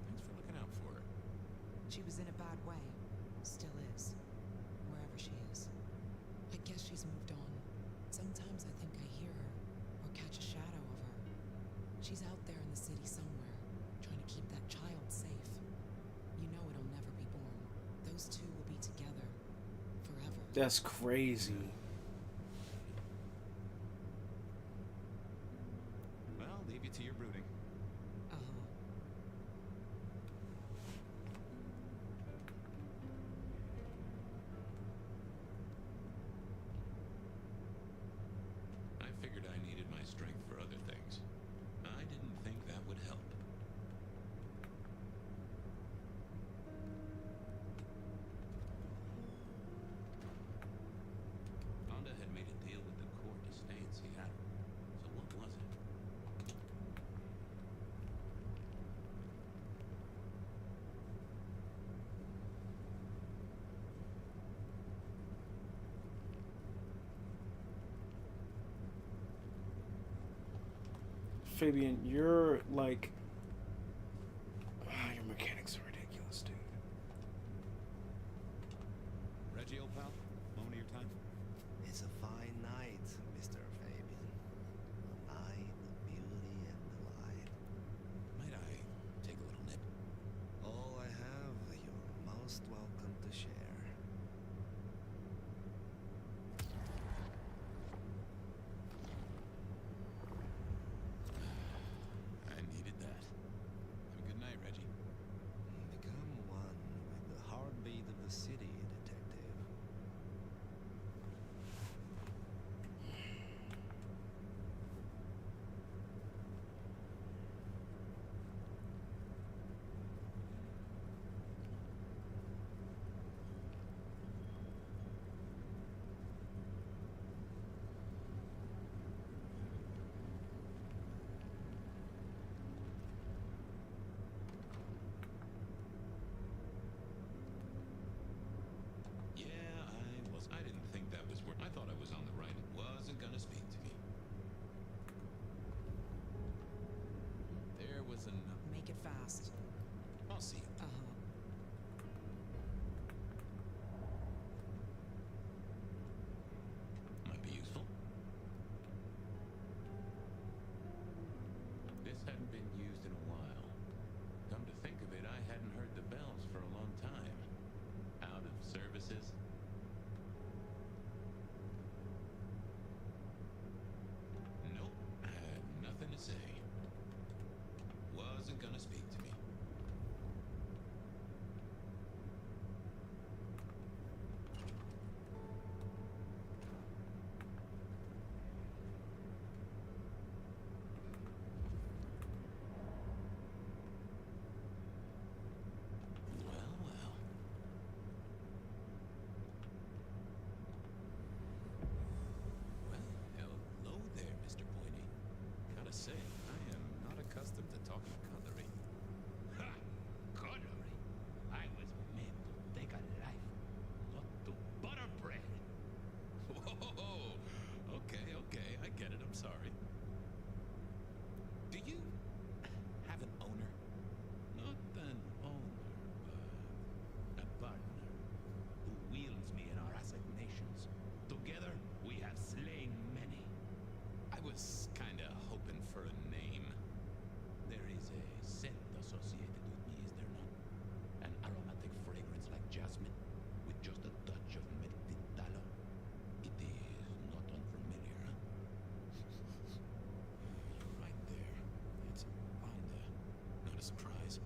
Thanks for looking out for her. She was in a bad way. Still is. Wherever she is. I guess she's moved on. Sometimes I think I hear her, or catch a shadow of her. She's out there in the city somewhere, trying to keep that child safe. You know it'll never be born. Those two will be together. Forever. That's crazy. Well, I'll leave you to your brooding. Uh-huh. I figured I needed my strength for other things. I didn't think that would help. Honda had made a deal with the court to stay in Seattle. So what was it? Fabian, you're like Listen up. Make it fast. I'll see you. Might be useful. This hadn't been used in a while. Come to think of it, I hadn't heard the bells for a long time. Out of services. Nope, I had nothing to say. Wasn't gonna speak to me. Well, well. Well, hello there, Mr. Pointy. Gotta say, I am not accustomed to talking cutlery. Ha! Cutlery? I was meant to take a life, not to butter bread. Whoa! Okay, okay, I get it. I'm sorry. Do you have an owner? Not an owner, but a partner who wields me in our assignations. Together, we have slain many. I was kinda hoping for a name. There is a scent associated with me, is there not? An aromatic fragrance like jasmine, with just a touch of meditalo. It is not unfamiliar, huh? You're right there. It's Onda. Not a surprise.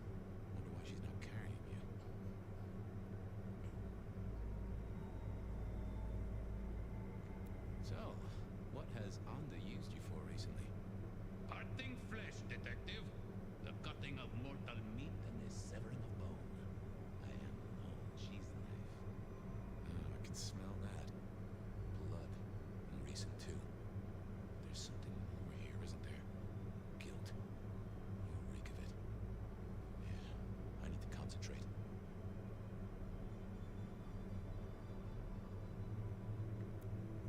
Wonder why she's not carrying you. So, what has Onda used you for recently? Parting flesh, detective. The cutting of mortal meat and the severing of bone. I am no cheese knife. I can smell that. Blood. And recent, too. There's something more here, isn't there? Guilt. You reek of it. Yeah, I need to concentrate.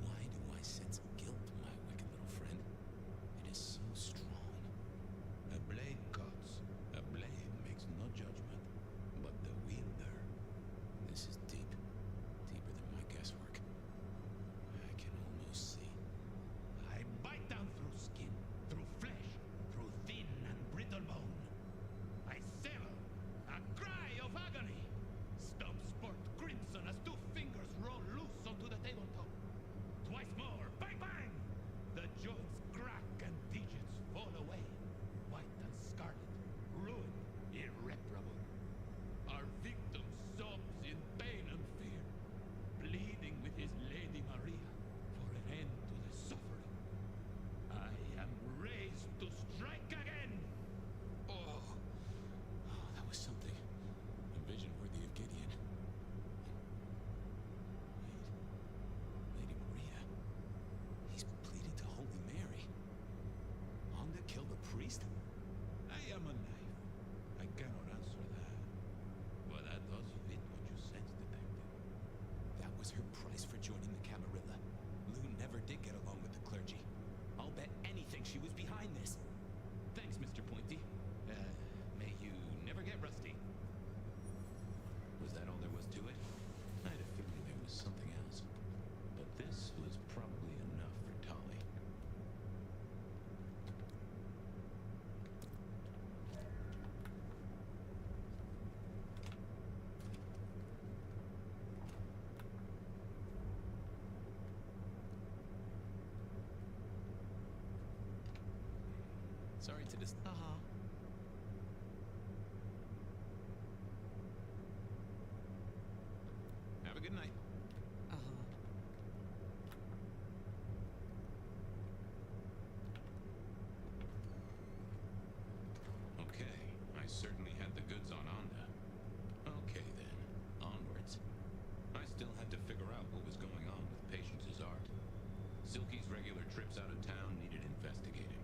Why do I sense guilt, my wicked little friend? It is so strong. A blade cuts. A blade makes no judgment. But the wielder. This is deep. Deeper than my guesswork. I can almost see. I bite down through skin, through flesh, through thin and brittle bone. I sever, a cry of agony. Stumps spurt crimson as two fingers roll loose onto the tabletop. Twice more, bang bang! The joints crack and digits fall away. White and scarlet, ruined, irreparable. Our victim sobs in pain and fear, pleading with his Lady Maria for an end to the suffering. I am raised to strike again! Oh, that was something. A vision worthy of Gideon. Wait, Lady Maria. He's pleading to Holy Mary. Onda killed a priest? I am a knife. I cannot answer that. But that does fit what you sense, detective. That was her price for joining the Camarilla. Lou never did get along with the clergy. I'll bet anything she was behind this. Thanks, Mr. Pointy. May you never get rusty. Was that all there was to it? I had a feeling there was something else. But this was probably enough for Tolly. Sorry to dis- Have a good night. Okay, I certainly had the goods on Onda. Okay then, onwards. I still had to figure out what was going on with Patience's art. Silky's regular trips out of town needed investigating.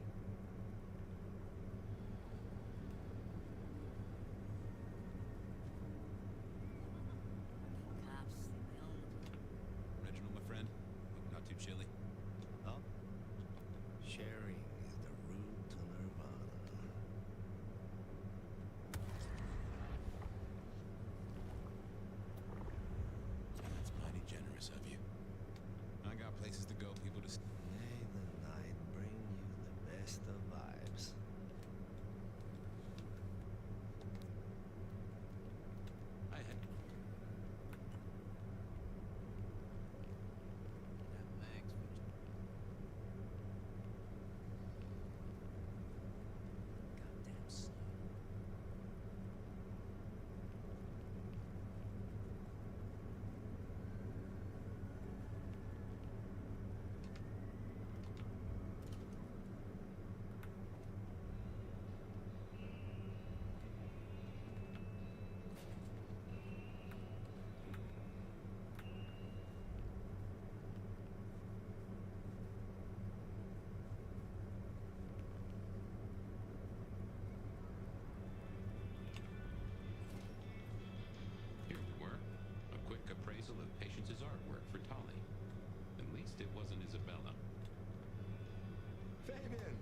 Fabian,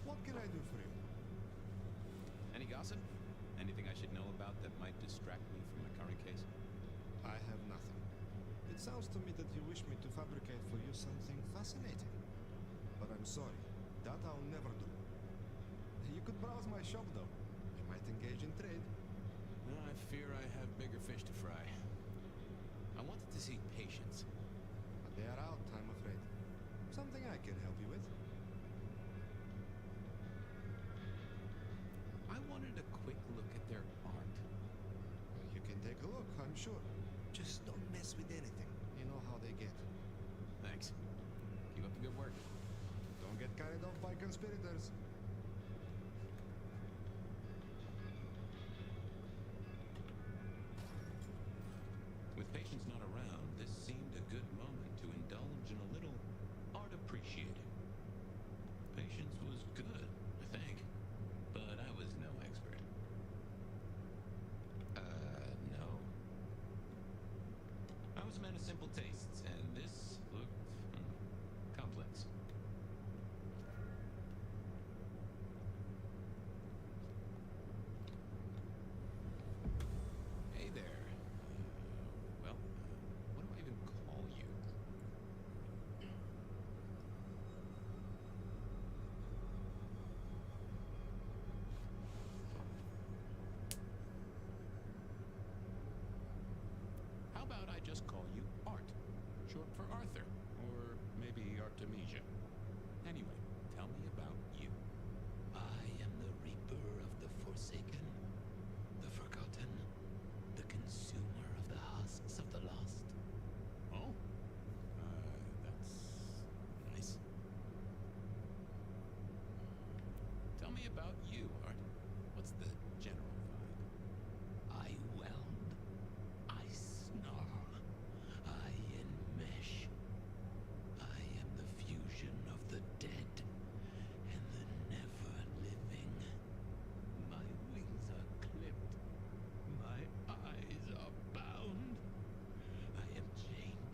what can I do for you? Any gossip? Anything I should know about that might distract me from my current case? I have nothing. It sounds to me that you wish me to fabricate for you something fascinating. But I'm sorry, that I'll never do. You could browse my shop though. You might engage in trade. I fear I have bigger fish to fry. I wanted to see Patience. But they are out, I'm afraid. Something I can help you with. I wanted a quick look at their art. You can take a look, I'm sure. Just don't mess with anything. You know how they get. Thanks. Keep up the good work. Don't get carried off by conspirators. With Patience not around, this seemed a good moment to indulge in a little art appreciating. Patience was good, I think, but I was no expert. No. I was a man of simple tastes, and this looked complex. Hey there. Well, what do I even call you? How about I just call you Art, short for Arthur, or maybe Artemisia. Anyway, tell me about you. I am the Reaper of the Forsaken, the Forgotten, the consumer of the husks of the lost. Oh? That's nice. Tell me about you, Art. What's the general vibe? I weld. I snarl. I enmesh. I am the fusion of the dead and the never-living. My wings are clipped. My eyes are bound. I am chained.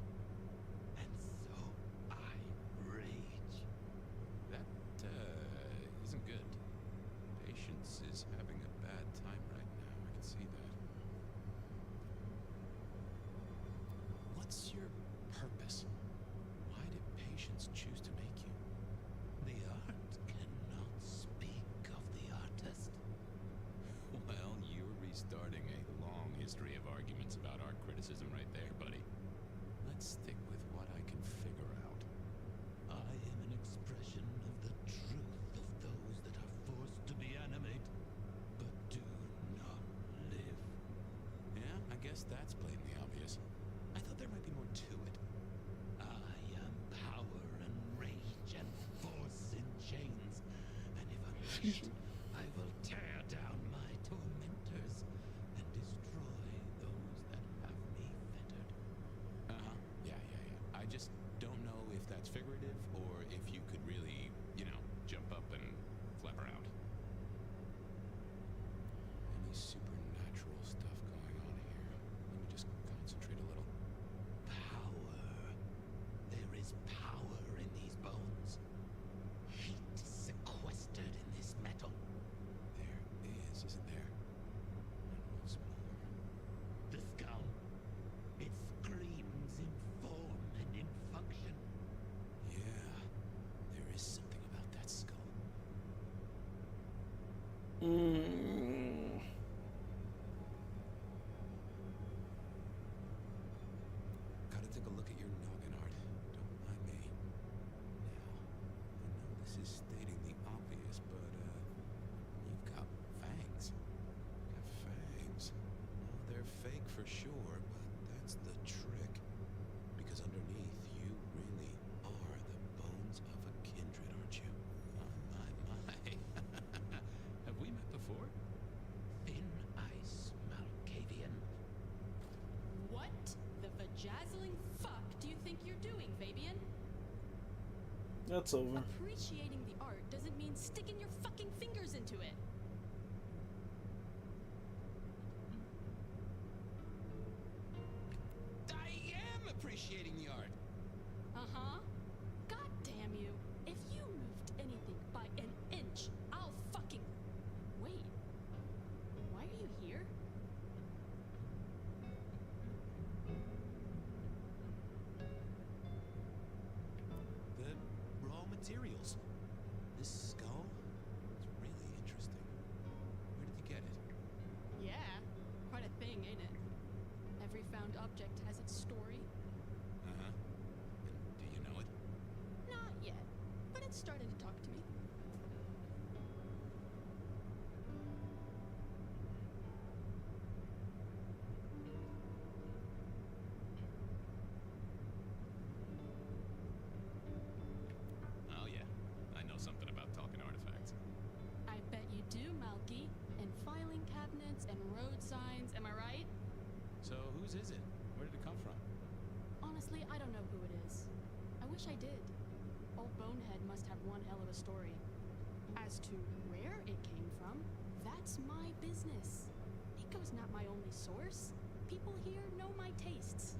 And so I rage. That, isn't good. Patience is having a bad time right now. I can see that. What's your purpose? Why did Patience choose to make you? The art cannot speak of the artist. Well, you're restarting a long history of arguments about art criticism right there, buddy. Let's stick with what I can figure out. I am an expression of the truth of those that are forced to be animate, but do not live. Yeah, I guess that's blatantly obvious. I thought there might be more to it. I am power and rage and force in chains, and if unleashed, I will tear down my tormentors and destroy those that have me fettered. Yeah. I just don't know if that's figurative or if you could really, jump up and flap around. Any supernatural stuff going on here? Let me just concentrate a little. Power. There is power in these bones. Heat sequestered in this metal. There is, isn't there? And what's more? The skull. It screams in form and in function. Yeah, there is something about that skull. Gotta take a look at your noggin, Art. Don't mind me. Now, I know this is stating the obvious, but, you've got fangs. Well, they're fake for sure, but that's the trick. Because underneath, you really are the bones of a kindred, aren't you? My. Have we met before? Thin ice, Malkavian. What the vajazzling fuck do you think you're doing, Fabian? That's over. Appreciating the art doesn't mean sticking your fucking fingers into it. I am appreciating the art. Uh-huh. God damn you. If you moved anything materials. This skull? It's really interesting. Where did you get it? Yeah, quite a thing, ain't it? Every found object has its story. Uh-huh. And do you know it? Not yet, but it's starting to talk to me. Oh yeah, I know something about talking artifacts. I bet you do, Malky. And filing cabinets and road signs, am I right? So whose is it? Where did it come from? Honestly, I don't know who it is. I wish I did. Old Bonehead must have one hell of a story. As to where it came from, that's my business. Nico's not my only source. People here know my tastes.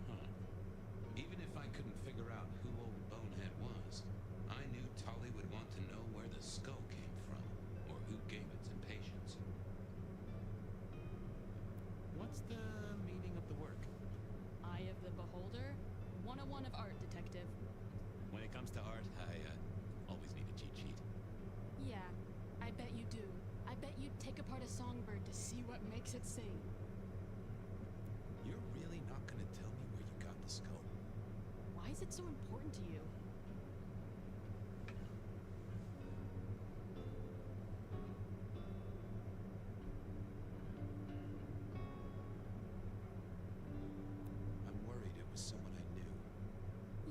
Huh. Even if I couldn't figure out who old Bonehead was, I knew Tolly would want to know where the skull came from, or who gave its impatience. What's the meaning of the work? Eye of the Beholder, 101 of art, detective. When it comes to art, I always need a cheat sheet. Yeah, I bet you do. I bet you'd take apart a songbird to see what makes it sing. You're really not gonna tell me where you got the skull? Why is it so important to you? I'm worried it was someone I knew.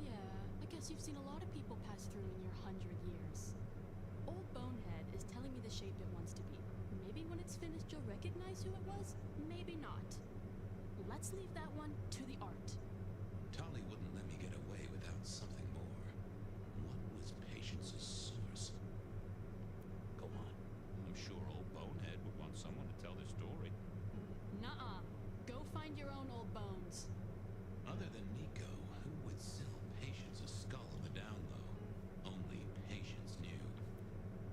Yeah, I guess you've seen a lot of people pass through in your 100 years. Old Bonehead is telling me the shape it wants to be. Maybe when it's finished you'll recognize who it was, maybe not. Let's leave that one to the art. Tolly wouldn't let me get away without something more. What was Patience's source? Go on. I'm sure old Bonehead would want someone to tell their story. Nuh-uh. Go find your own old bones. Other than Nico, who would sell Patience a skull on the down low? Only Patience knew.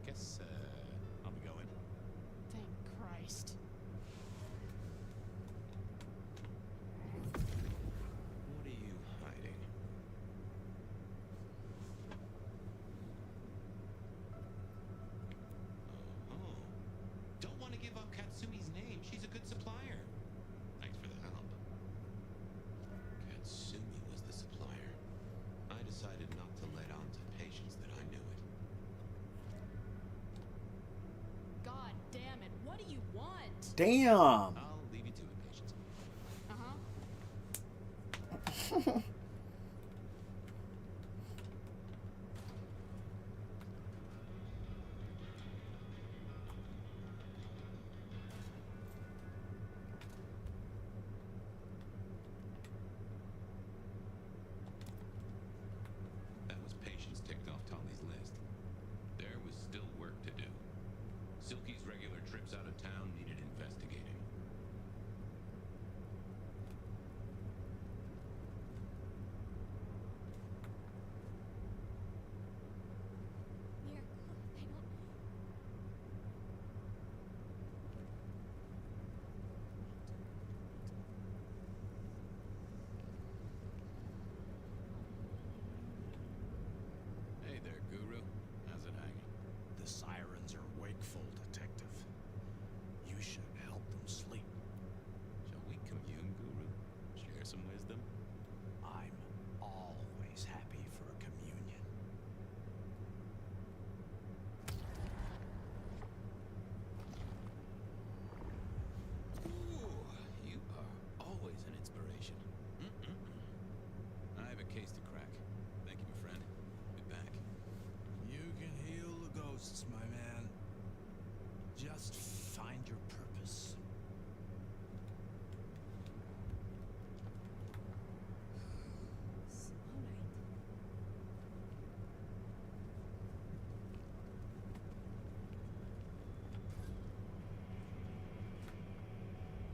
Guess, I'll be going. Thank Christ. What are you hiding? Oh. Don't want to give up Katsumi's name. She's a good supplier. Thanks for the help. Katsumi was the supplier. I decided not to let on to Patience that I knew it. God damn it, what do you want? Damn. I'll leave you to it, Patience. Uh-huh. That was Patience ticked off Tolly's list. There was still work to do. Silky's regular trips out of town needed investigating. Miracle, I don't... Hey there, Guru. How's it hanging? The sirens are wakeful, Detective. You should help them sleep. Shall we commune, Guru? Share some wisdom? I'm always happy for a communion. Ooh, you are always an inspiration. I have a case to crack. Thank you, my friend. Be back. You can heal the ghosts, my man. Just find your purpose.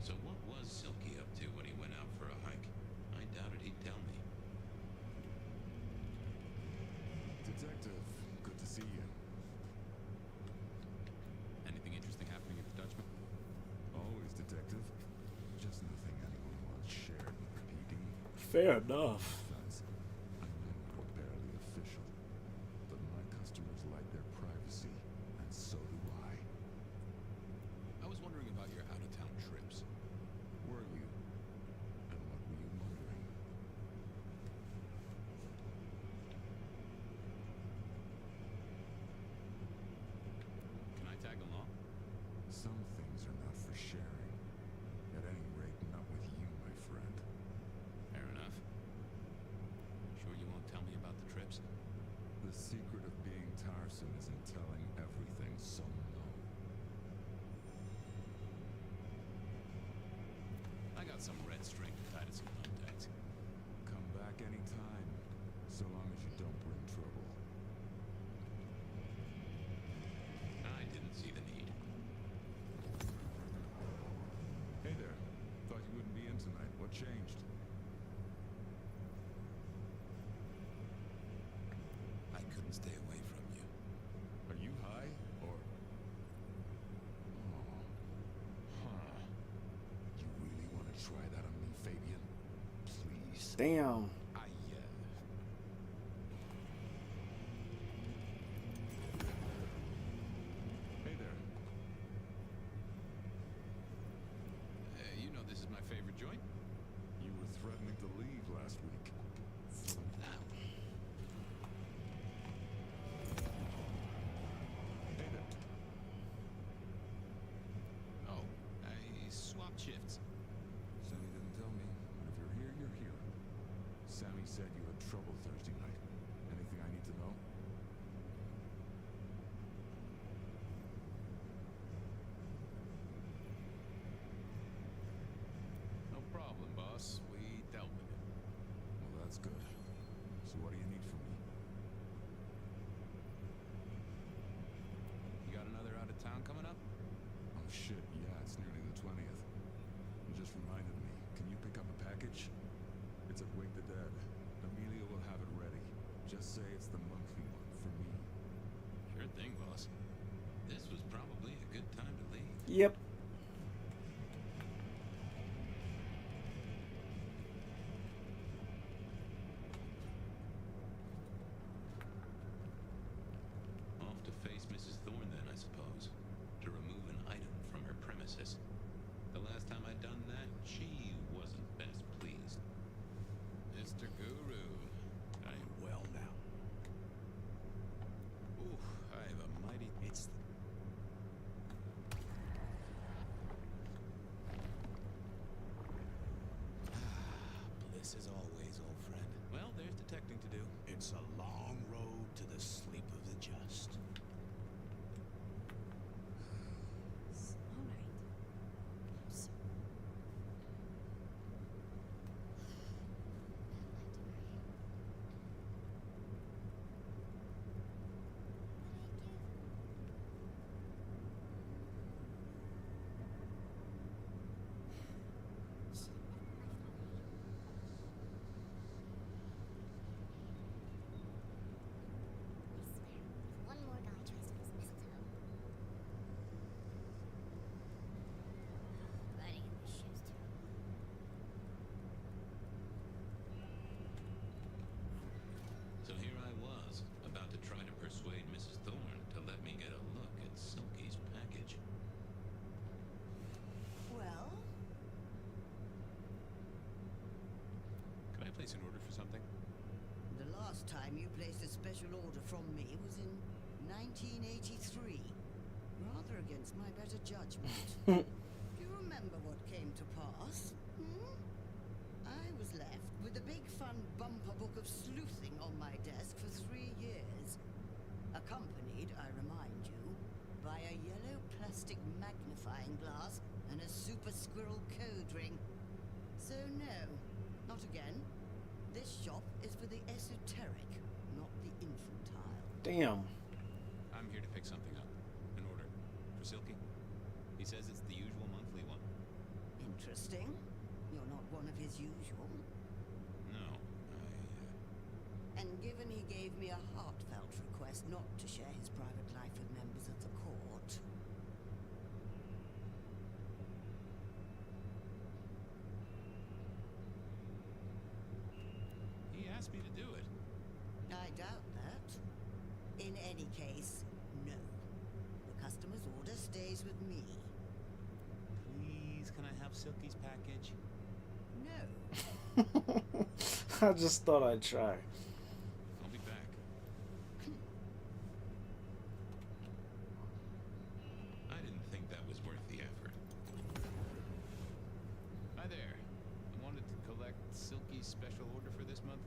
So what was Silky up to when he went out for a hike? I doubted he'd tell me. Detective, good to see you. Anything interesting happening at the Dutchman? Always, Detective. Just nothing anyone wants shared with the PD. Fair enough. Besides, I'm barely official. person isn't telling everything, so no. I got some red string tied to some thumbtacks. Come back anytime, so long as you don't bring trouble. I didn't see the need. Hey there. Thought you wouldn't be in tonight. What changed? I couldn't stay away from you. Are you high, or... Oh. Huh. You really want to try that on me, Fabian? Please? Damn. Hey there. You know this is my favorite joint? You were threatening to leave last week. Hey there. Oh, I swapped shifts. So you didn't tell me, but if you're here, you're here. Sammy said you had trouble Thursday night. Anything I need to know? No problem, boss. We dealt with it. Well, that's good. So what do you need from me? You got another out of town coming up? Oh shit, yeah, it's nearly the 20th. You just reminded me. Can you pick up a package? It's at Wake the Dead. Amelia will have it ready. Just say it's the monthly one for me. Sure thing, boss. This was probably a good time to leave. Yep. Off to face Mrs. Thorne then, I suppose. To remove an item from her premises. The last time I'd done that, she wasn't best pleased. Mr. Guru, I am well now. Ooh, I have a mighty... It's... Bliss as always, old friend. Well, there's detecting to do. It's a long road to the sleep of the just. One more guy tries to use mistletoe. Riding in these shoes too. So here I was, about to try to persuade Mrs. Thorne to let me get a look at Silky's package. Well, Can I place an order for something? the last time you placed a special order from me was in 1983. Rather against my better judgment. Do you remember what came to pass? I was left with a big fun bumper book of sleuthing on my desk for 3 years. Accompanied, I remind you, by a yellow plastic magnifying glass and a super squirrel code ring. So no, not again. This shop is for the esoteric, not the infantile. Damn. I'm here to pick something up. An order. For Silky. He says it's the usual monthly one. Interesting. You're not one of his usual. No, And given he gave me a heartfelt request not to share his private life with members of the court, He asked me to do it. I doubt that. In any case, no. The customer's order stays with me. Please, can I have Silky's package? No. I just thought I'd try. I'll be back. I didn't think that was worth the effort. Hi there. I wanted to collect Silky's special order for this month.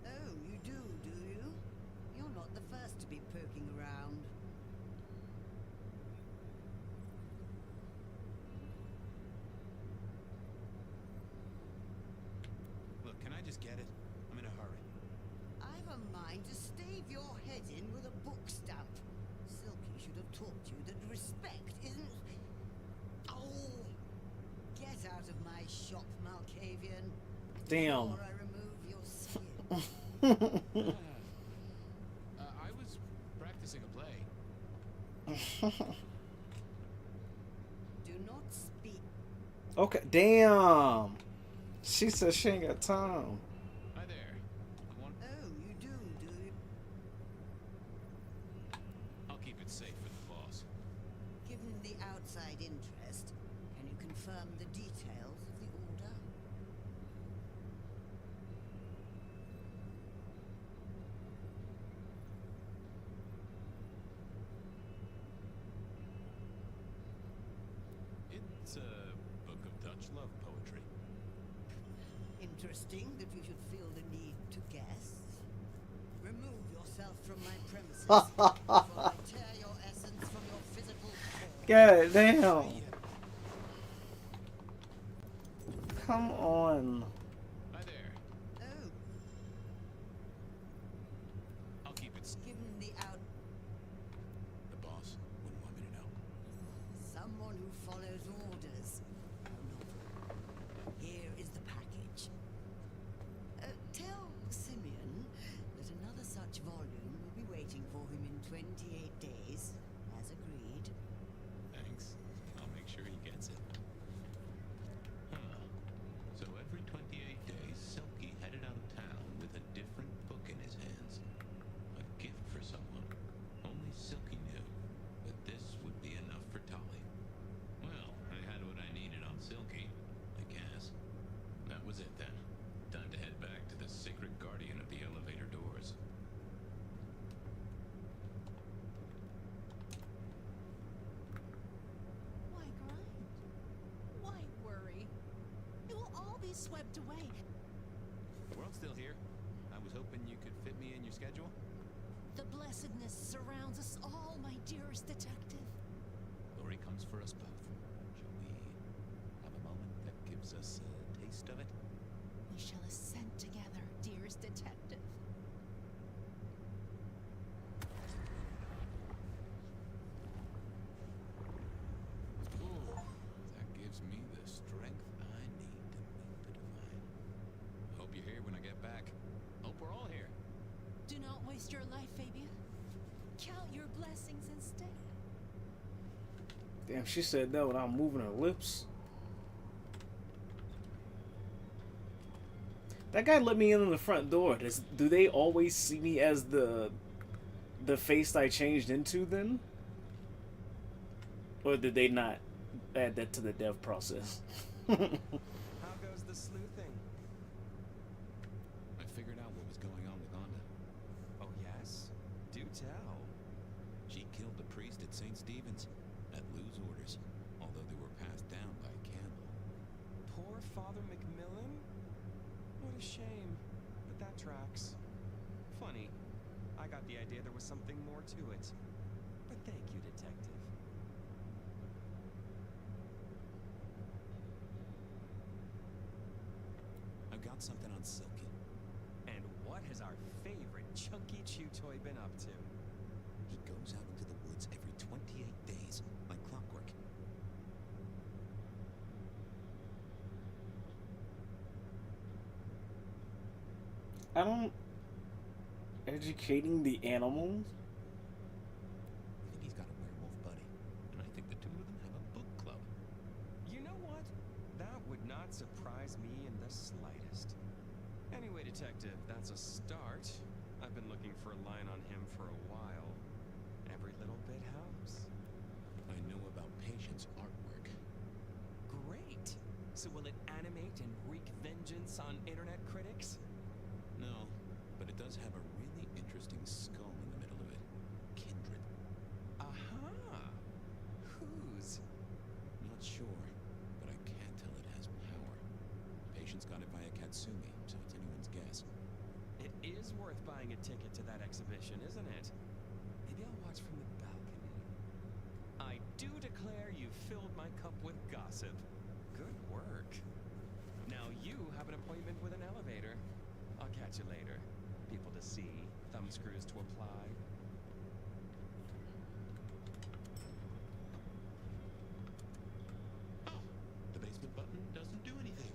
Oh, you do you? You're not the first to be poking around. just get it? I'm in a hurry. I've a mind to stave your head in with a book stamp. Silky should have taught you that respect isn't... Oh! Get out of my shop, Malkavian. Damn. Before I remove your skin. I was practicing a play. Do not speak. Okay, damn. She said she ain't got time. Hi there. Oh, you do you? I'll keep it safe for the boss. Given the outside interest, can you confirm the details of the order? It's a book of Dutch love poetry. Interesting that you should feel the need to guess. Remove yourself from my premises before I tear your essence from your physical core. God damn. Come on. Hi there. Oh, I'll keep it. given the out... The boss wouldn't want me to know. Someone who follows orders. Here is the package. Tell Simeon that another such volume will be waiting for him in 28 days, as agreed. Thanks. I'll make sure he gets it. Huh. So every 28 days, Selkie headed out of town with a different book in his hands. A gift for someone. Only Silky knew that this would be enough for Tali. Well, I had what I needed on Silky, I guess. That was it then. Time to head back to the sacred guardian of the elevator doors. Why grind? Why worry? It will all be swept away. The world's still here. I was hoping you could fit me in your schedule. The blessedness surrounds us all, my dearest detective. Glory comes for us both. Shall we have a moment that gives us a taste of it? We shall ascend together, dearest detective. Ooh, that gives me the strength I need to meet the divine. Hope you're here when I get back. Hope we're all here. Do not waste your life, Fabian. Count your blessings instead. Damn, she said that without moving her lips. That guy let me in the front door. Do they always see me as the face I changed into then? Or did they not add that to the dev process? How goes the sleuthing? I figured out what was going on with Onda. Oh, yes? Do tell. She killed the priest at St. Stephen's at Lou's orders, although they were passed down by Campbell. Poor Father Macmillan? What a shame. But that tracks. Funny. I got the idea there was something more to it. But thank you, Detective. I've got something on Silky. And what has our favorite chunky chew toy been up to? He goes out into the woods every 28 days, like clockwork. I don't... Educating the animals? I think he's got a werewolf buddy, and I think the two of them have a book club. You know what? That would not surprise me in the slightest. Anyway, Detective, that's a start. I've been looking for a line on him for a while. Every little bit helps. I know about Patience artwork. Great! So will it animate and wreak vengeance on internet critics? No, but it does have a really interesting skull in the middle of it. Kindred. Aha! Whose? Not sure, but I can't tell it has power. Patience got it via Katsumi, so it's anyone's guess. It is worth buying a ticket to that exhibition, isn't it? Maybe I'll watch from the balcony. I do declare you filled my cup with gossip. Good work. Now you have an appointment with an elevator. I'll catch you later. People to see, thumb screws to apply. Oh, the basement button doesn't do anything.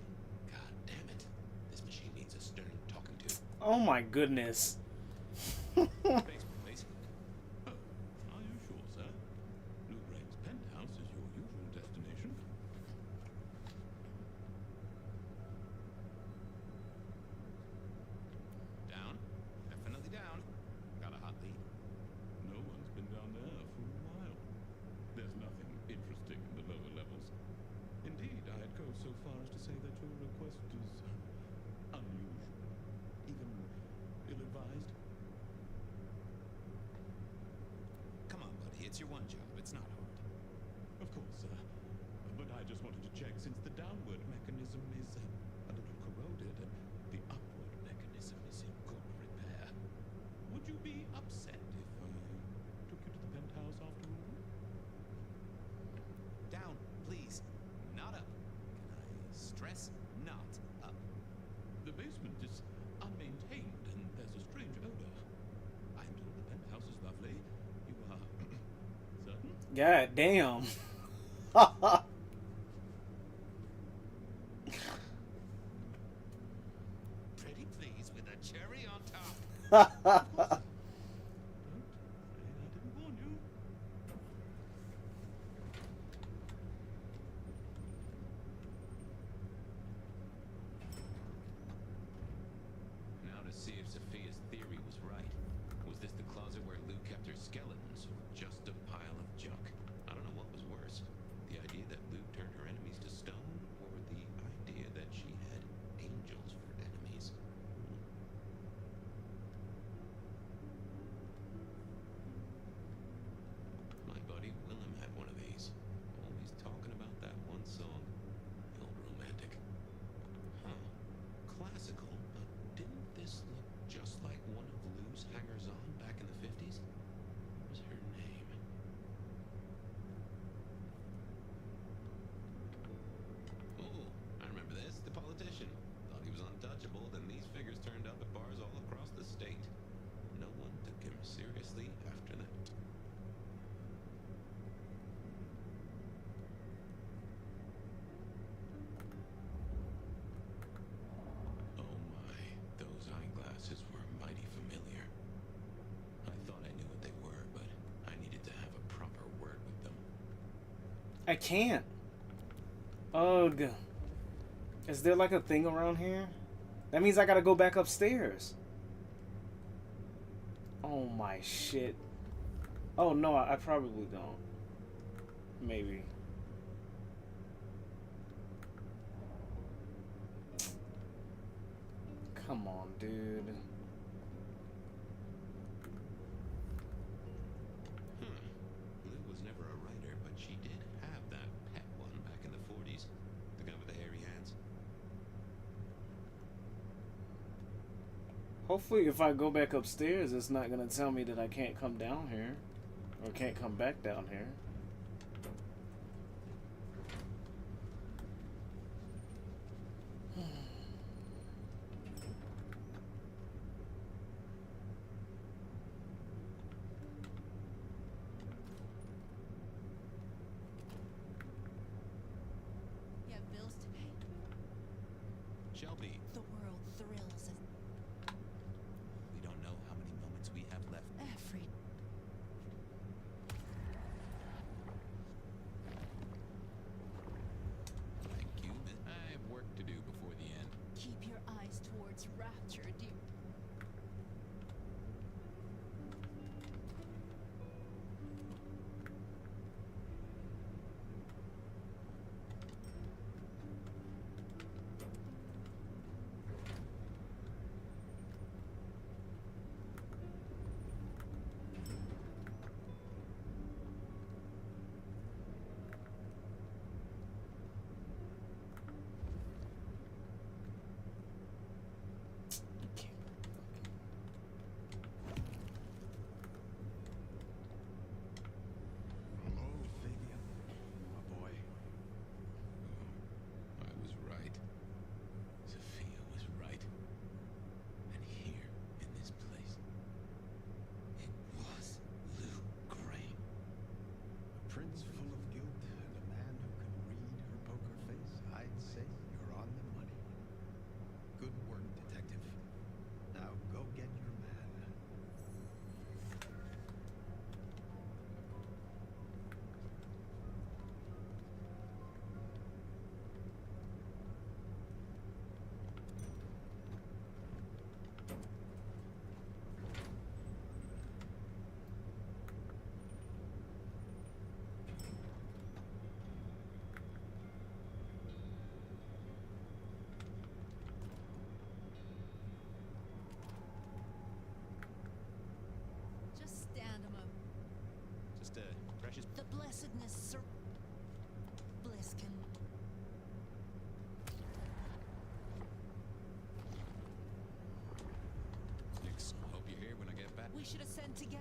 God damn it. This machine needs a stern talking to. Oh my goodness. Basement, please. Oh, are you sure, sir? Blue Grain's penthouse is your usual destination. Down. Definitely down. Got a hot lead. No one's been down there for a while. There's nothing interesting in the lower levels. Indeed, I'd go so far as to say that your request is unusual. Even ill-advised. Come on, buddy. It's your one job. It's not hard. Of course, sir. But I just wanted to check since the downward mechanism is a little corroded and the upward mechanism is in good repair. Would you be upset if I took you to the penthouse after all? Down, please. Not up. Can I stress not up? The basement is unmaintained and there's a strange odor. I'm told the penthouse is lovely. You are certain? God damn. Pretty please with a cherry on top. I didn't warn you. Now to see if Sophia's theory was right. Was this the closet where Lou kept her skeletons, or just a pile of junk? I don't know what was worse. The idea that Lou turned her enemies to stone, or the idea that she had angels for enemies. My buddy Willem had one of these. Always talking about that one song. The old romantic. Huh. Classical, but didn't this look just like one of Lou's hangers-on back in the 50s? What was her name? Oh, I remember this. The politician. Thought he was untouchable, then these figures turned up at bars all across the state. No one took him seriously after that. Oh my, those eyeglasses were mighty familiar. I thought I knew what they were, but I needed to have a proper word with them. I can't. Ugh. Is there like a thing around here? That means I gotta go back upstairs. Oh my shit. Oh no, I probably don't. Maybe. Come on, dude. Lou was never a writer, but she did have that pet one back in the 40s. The guy with the hairy hands. Hopefully if I go back upstairs, it's not gonna tell me that I can't come down here. Or can't come back down here. You have bills to pay. Shelby, The world thrills us we don't know how many moments we have left. every. Thank you. I have work to do before the end. Keep your eyes towards rapture, dear. blessedness, Sir Bliskin. Nix, hope you're here when I get back. We should ascend together.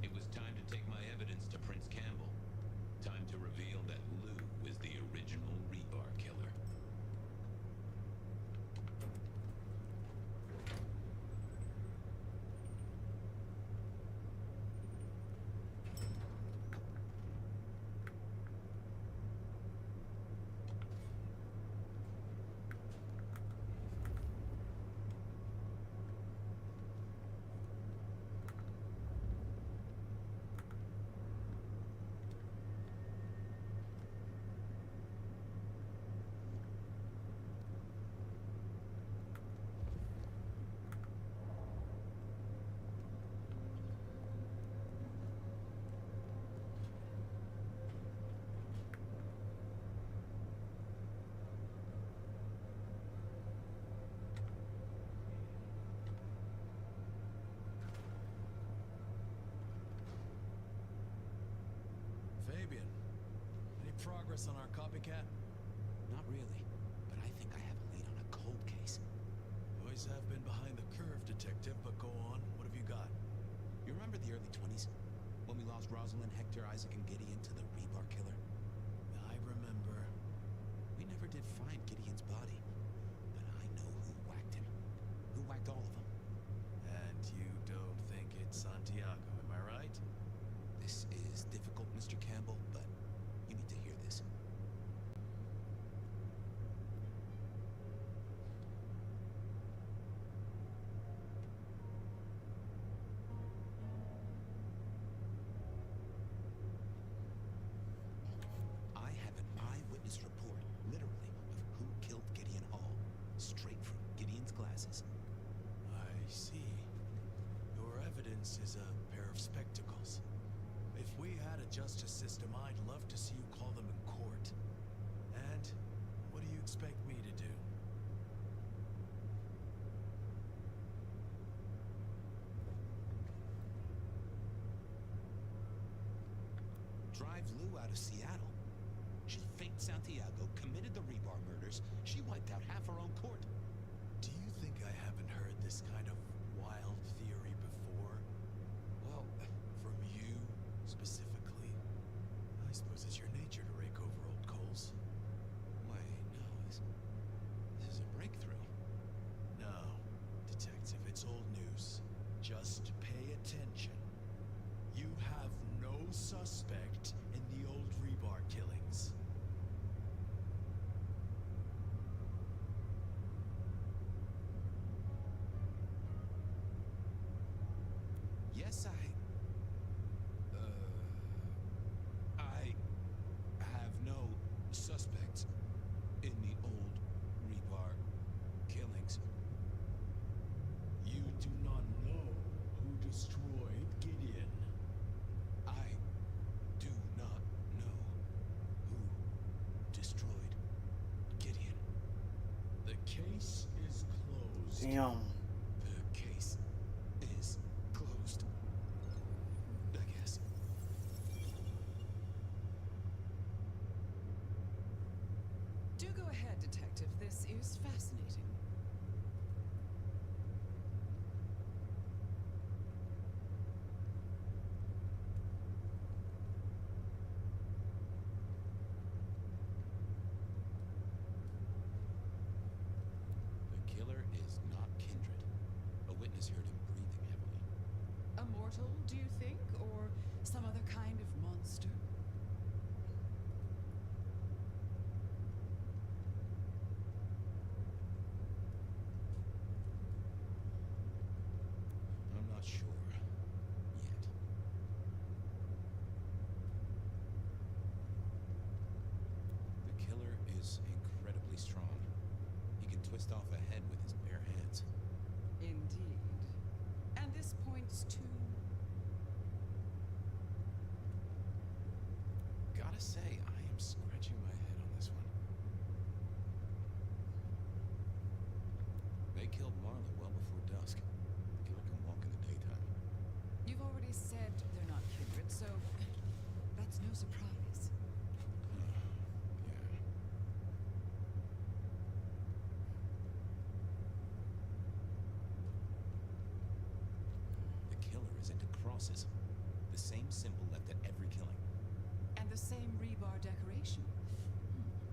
It was time to take my evidence to Prince Campbell. Time to reveal that Lou is the original rebar killer. Fabian, any progress on our copycat? Not really, but I think I have a lead on a cold case. Boys have been behind the curve, Detective, but go on. What have you got? You remember the early 20s? When we lost Rosalind, Hector, Isaac, and Gideon to the rebar killer? I remember. We never did find Gideon's body, but I know who whacked him. Who whacked all of them. And you don't think it's Santiago, am I right? This is difficult, Mr. Campbell, but you need to hear this. I have an eyewitness report, literally, of who killed Gideon Hall, straight from Gideon's glasses. I see. Your evidence is a pair of spectacles. If we had a justice system, I'd love to see you call them in court. And what do you expect me to do? Drive Lou out of Seattle. She faked Santiago, committed the rebar murders. She wiped out half her own court. Do you think I haven't heard this kind of wild theory before? Well, from you, specifically? I suppose it's your nature to rake over old coals. Wait, no, this is a breakthrough. No, Detective, it's old news. Just pay attention. You have no suspect in the old rebar killings. Yes, I have no suspects in the old rebar killings. You do not know who destroyed Gideon. I do not know who destroyed Gideon. The case is closed. Damn. The case is closed. I guess. Do go ahead, Detective. This is fascinating. immortal, do you think? Or some other kind of monster? I'm not sure yet. The killer is incredibly strong. He can twist off a head with his bare hands. Indeed. And this points to... Gotta say, I am scratching my head on this one. They killed Marla well before dusk. The killer can walk in the daytime. You've already said they're not kindred, so that's no surprise. The killer is into crosses. The same symbol left at every killing. And the same rebar decoration.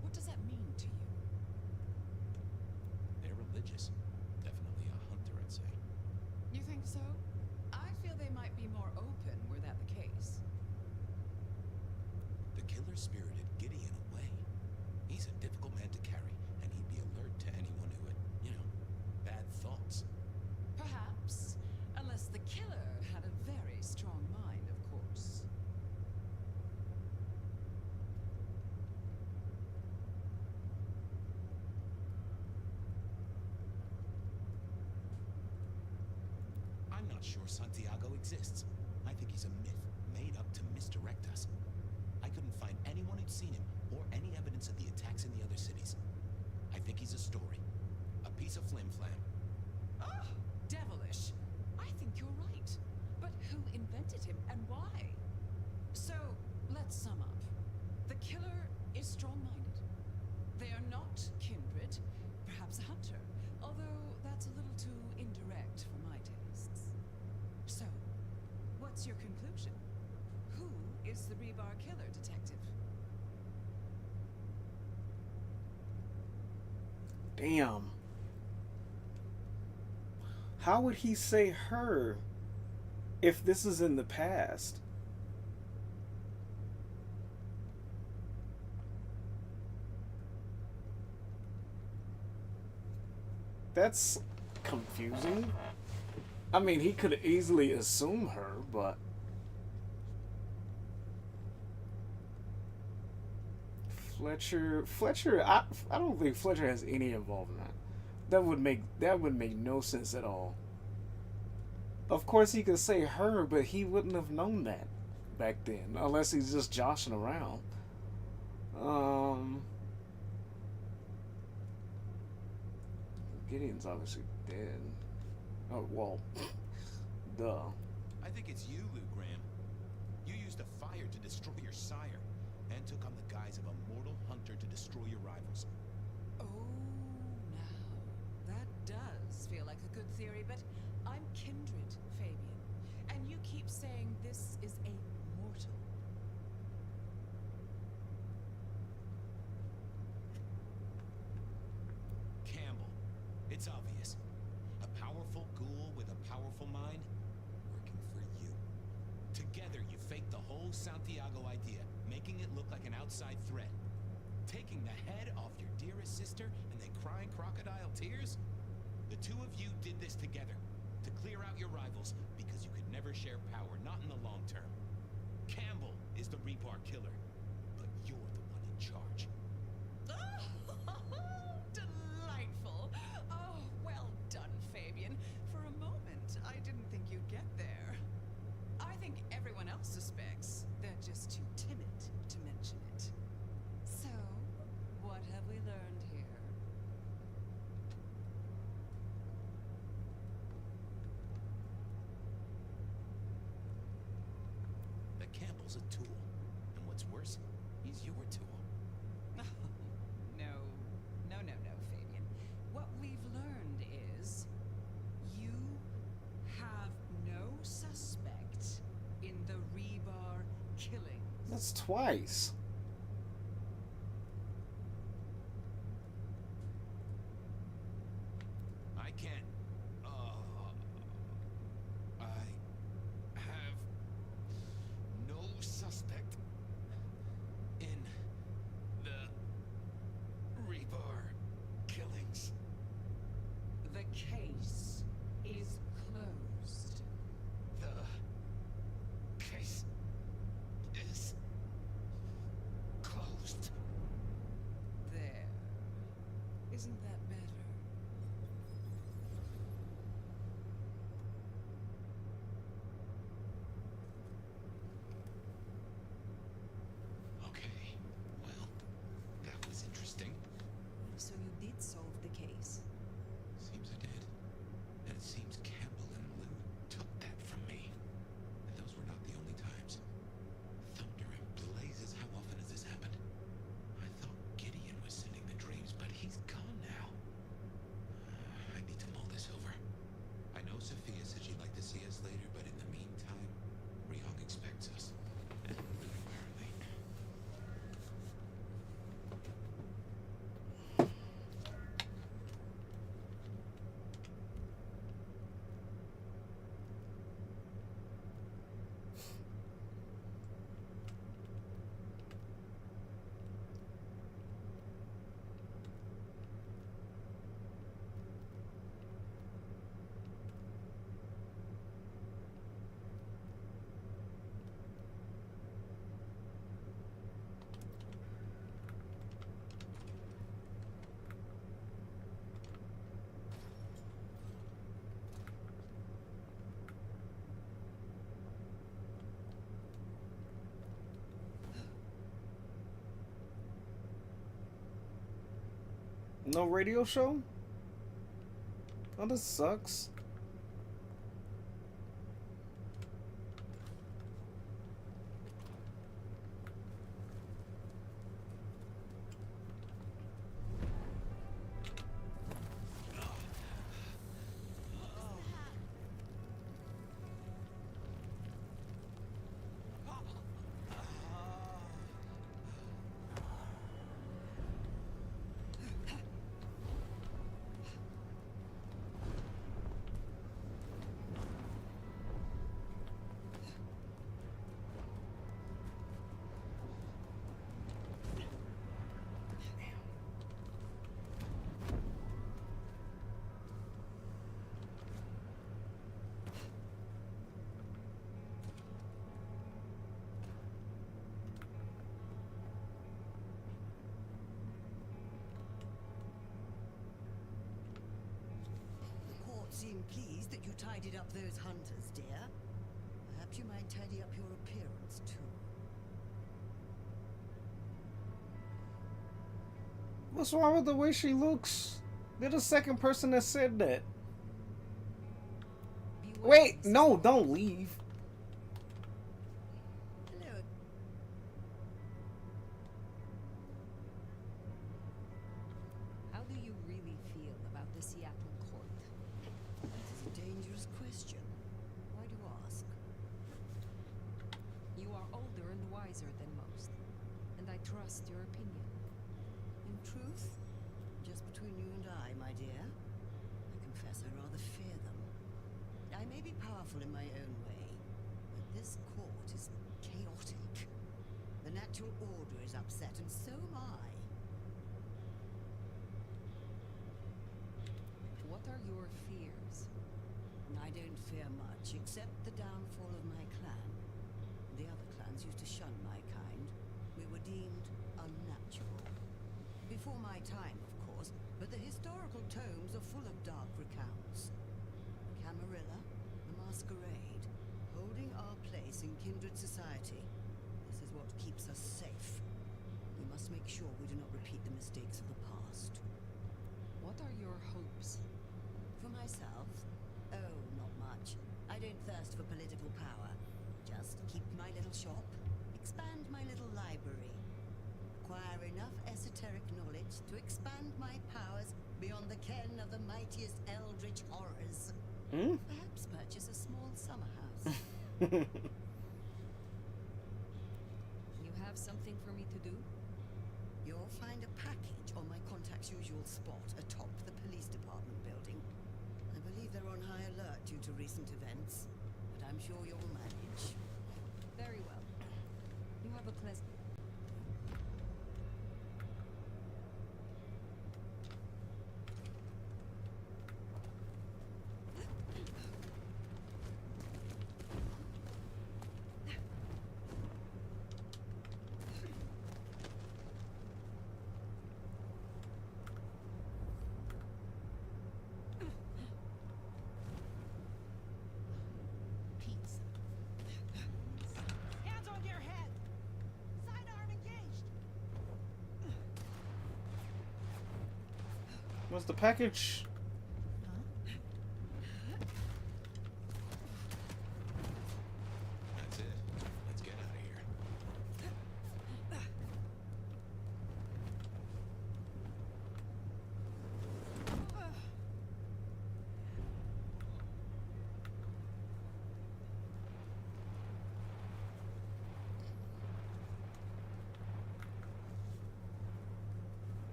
What does that mean to you? They're religious. Definitely a hunter, I'd say. You think so? I feel they might be more open were that the case. The killer spirited Gideon away. He's a difficult man to carry, and he'd be alert to anyone who had, bad thoughts. Perhaps. Unless the killer had a very strong mind, of course. I'm not sure Santiago exists. I think he's a myth made up to misdirect us. I couldn't find anyone who'd seen him or any evidence of the attacks in the other cities. I think he's a story. A piece of flim-flam. Oh, devilish. I think you're right. But who invented him and why? So, let's sum up. The killer is strong-minded. They are not kindred, perhaps a hunter, although that's a little too indirect for my tastes. So, what's your conclusion? Who is the rebar killer, detective? Damn. How would he say her if this is in the past? That's confusing. I mean, he could easily assume her, but Fletcher, I don't think Fletcher has any involvement. That would make no sense at all. Of course he could say her, but he wouldn't have known that back then, unless he's just joshing around. Gideon's obviously dead. Oh, well, duh. I think it's you, Lou Graham. You used a fire to destroy your sire, and took on the guise of a mortal hunter to destroy your rivals. Oh, now, that does feel like a good theory, but I'm kindred, Fabian. And you keep saying this is a mortal. Campbell. It's obvious. A powerful ghoul with a powerful mind, working for you. Together, you faked the whole Santiago idea, making it look like an outside threat. Taking the head off your dearest sister and then crying crocodile tears? The two of you did this together, to clear out your rivals, because you could never share power, not in the long term. Campbell is the rebar killer, but you're the one in charge. Delightful. Oh, well done, Fabian. For a moment, I didn't think you'd get there. I think everyone else suspects. They're just too timid to mention it. So, what have we learned here? That Campbell's a tool, and what's worse, he's your tool. No, Fabian. What we've learned is you have no suspect in the rebar killing. That's twice. I can't. I case is closed. The case is closed. There. Isn't that better? Okay. Well, that was interesting. So you did solve the case. Seems I did. And it seems Campbell and Lou took that from me. And those were not the only times. Thunder and blazes, how often has this happened? I thought Gideon was sending the dreams, but he's gone now. I need to mull this over. I know Sophia said she'd like to see us later, but in the meantime, Ryong expects us. And Lou, apparently. No radio show? Oh, this sucks. Seem pleased that you tidied up those hunters, dear. Perhaps you might tidy up your appearance, too. What's wrong with the way she looks? They're the second person that said that. Wait, no, don't leave. Hello. How do you really feel about the Seattle court? That is a dangerous question. Why do you ask? You are older and wiser than most, and I trust your opinion. In truth, just between you and I, my dear, I confess I rather fear them. I may be powerful in my own way, but this court is chaotic. The natural order is upset, and so am I. What are your fears? I don't fear much, except the downfall of my clan. The other clans used to shun my kind. We were deemed unnatural. Before my time, of course, but the historical tomes are full of dark recounts. Camarilla, the masquerade, holding our place in kindred society. This is what keeps us safe. We must make sure we do not repeat the mistakes of the past. What are your hopes? For myself? Oh, not much. I don't thirst for political power. Just keep my little shop, expand my little library, acquire enough esoteric knowledge to expand my powers beyond the ken of the mightiest eldritch horrors. Perhaps purchase a small summer house. You have something for me to do? You'll find a package on my contact's usual spot atop the police department building. I believe they're on high alert due to recent events, but I'm sure you'll manage. Very well. You have a pleasant... Was the package? That's it. Let's get out of here.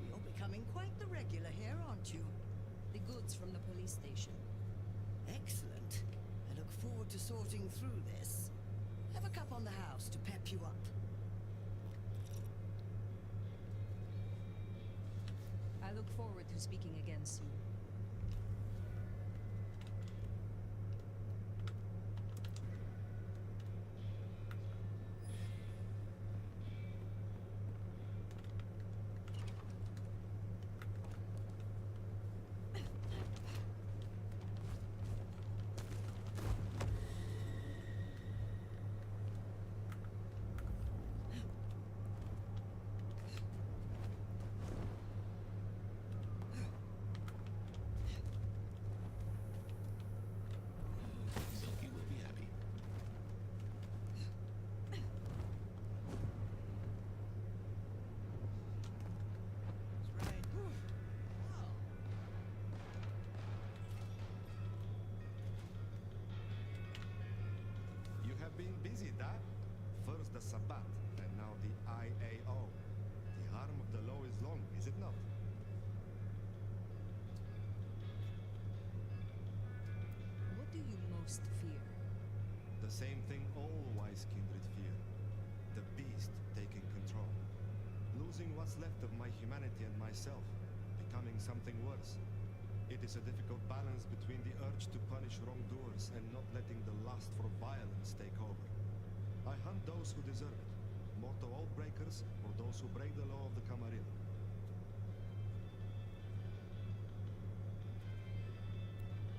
You're becoming quite the regular here, aren't you? The goods from the police station. Excellent. I look forward to sorting through this. Have a cup on the house to pep you up. I look forward to speaking again soon. Silky will be happy. You have been busy, Dad. First the Sabbat, and now the IAO. The arm of the law is long, is it not? What do you most fear? The same thing all wise kindred fear. The beast taking control. Losing what's left of my humanity and myself. Becoming something worse. It is a difficult balance between the urge to punish wrongdoers and not letting the lust for violence take over. I hunt those who deserve it. Mortal oath breakers or those who break the law of the Camarilla.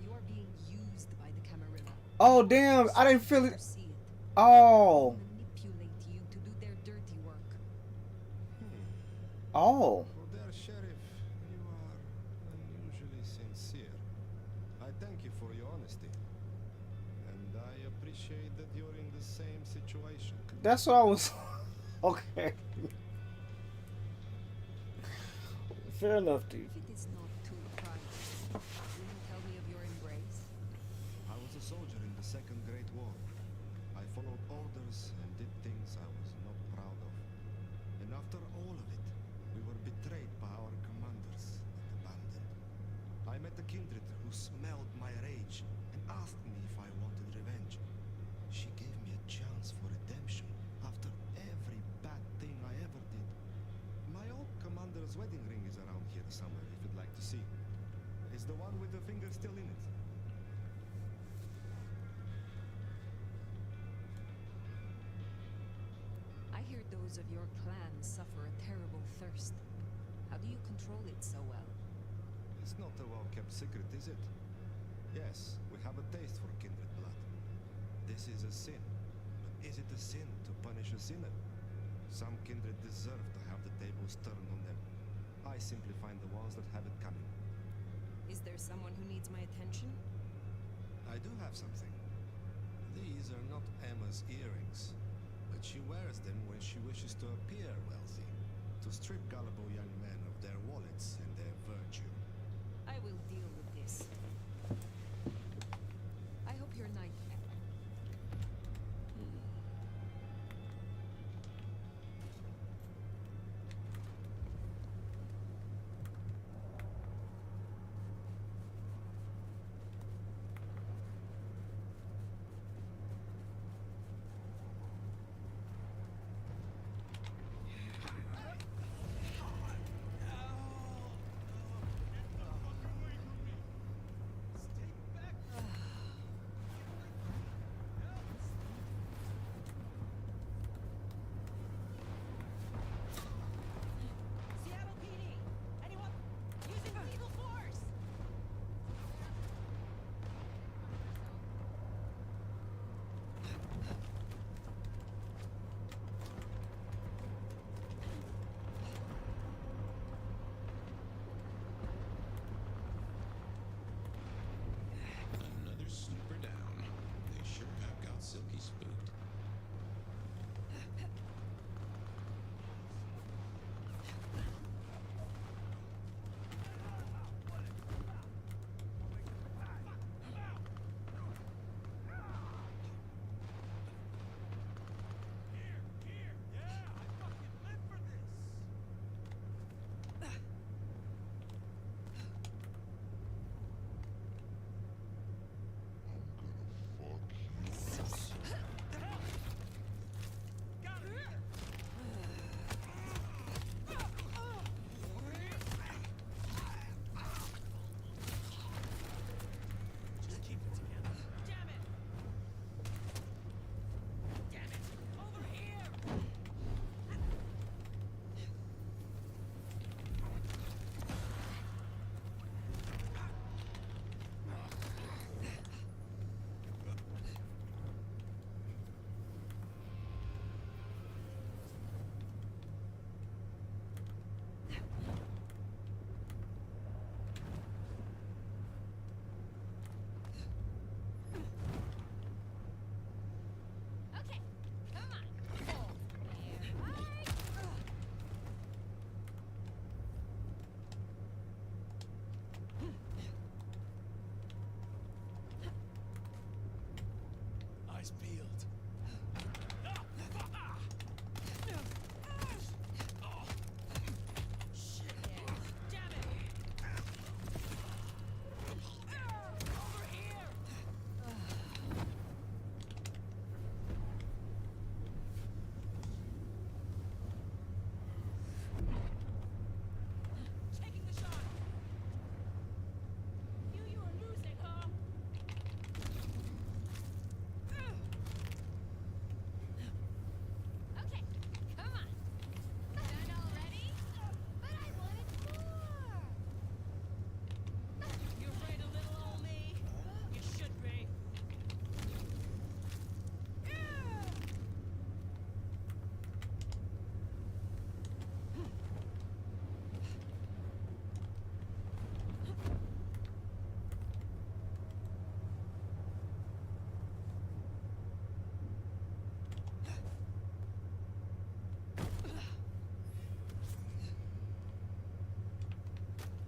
You are being used by the Camarilla. Oh damn! I didn't feel it. You see it. Oh. Manipulate you to do their dirty work. Oh. For their sheriff, you are unusually sincere. I thank you for your honesty. And I appreciate that you're in the same situation. That's what I was. Okay. Fair enough, dude. If it is not too private, will you tell me of your embrace? I was a soldier in the Second Great War. I followed orders and did things I was not proud of. And after all of it, we were betrayed by our commanders and abandoned. I met a kindred who smelled my rage and asked me if I wanted revenge. She gave me a chance for redemption after every bad thing I ever did. My old commander's wedding ring is around here somewhere if you'd like to see. It's the one with the finger still in it. I hear those of your clan suffer a terrible thirst. How do you control it so well? It's not a well-kept secret, is it? Yes, we have a taste for kindred blood. This is a sin. But is it a sin to punish a sinner? Some kindred deserve to have the tables turned on them. I simply find the ones that have it coming. Is there someone who needs my attention? I do have something. These are not Emma's earrings, but she wears them when she wishes to appear wealthy, to strip gullible young men of their wallets and their virtue. I will deal with this. I hope your night. eyes peeled.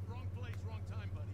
Wrong place, wrong time, buddy.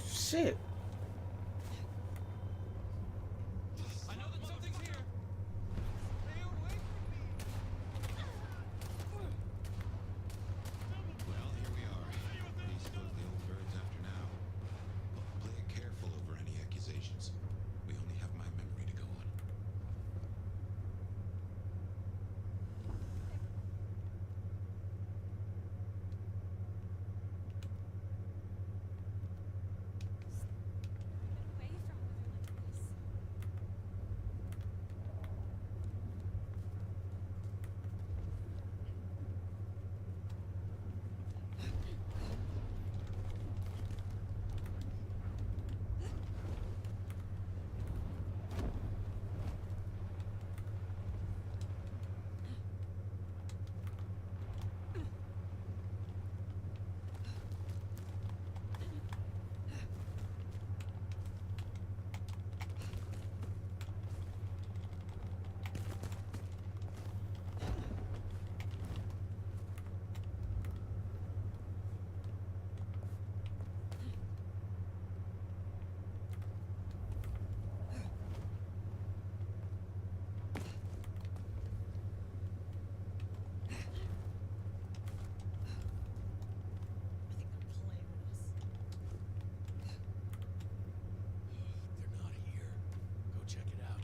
Shit. I know that something's here. Stay away from me. Well, here we are. What do you suppose the old bird's after now? Play it careful over any accusations. We only have my memory to go on. They're not here. Go check it out.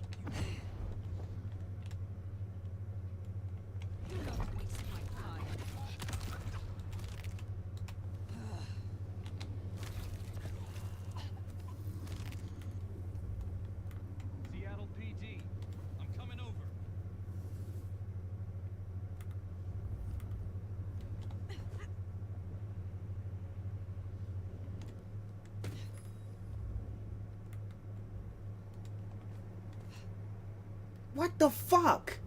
Don't waste my time. Seattle PD. I'm coming over. What the fuck?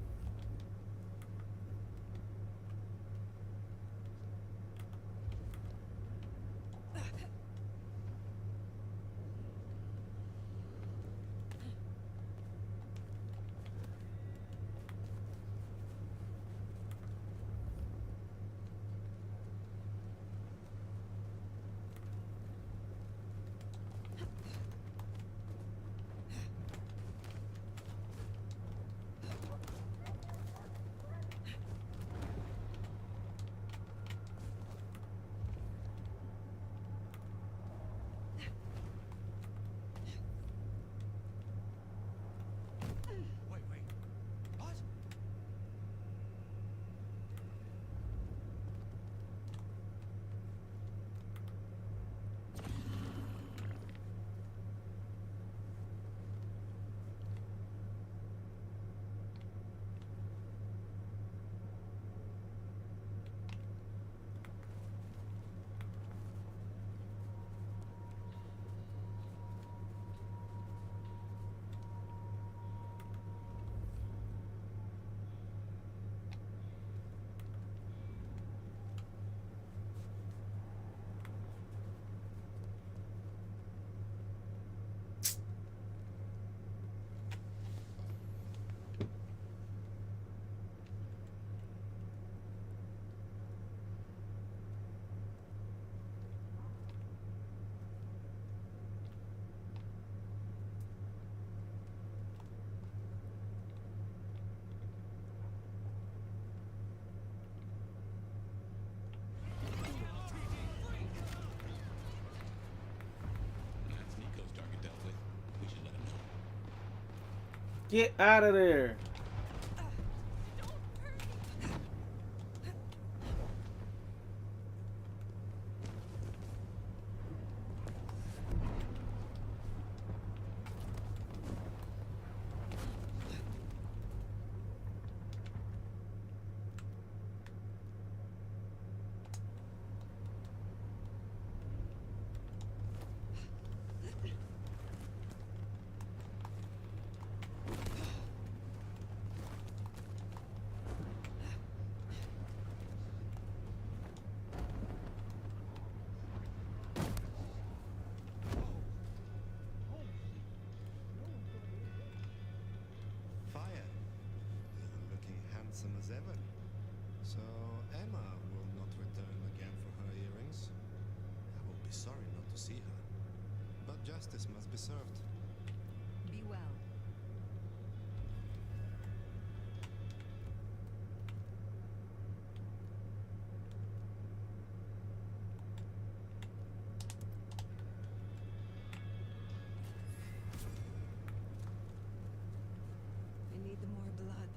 Get out of there. Fire, you're looking handsome as ever. So Emma will not return again for her earrings. I will be sorry not to see her, but justice must be served. Be well. I need more blood.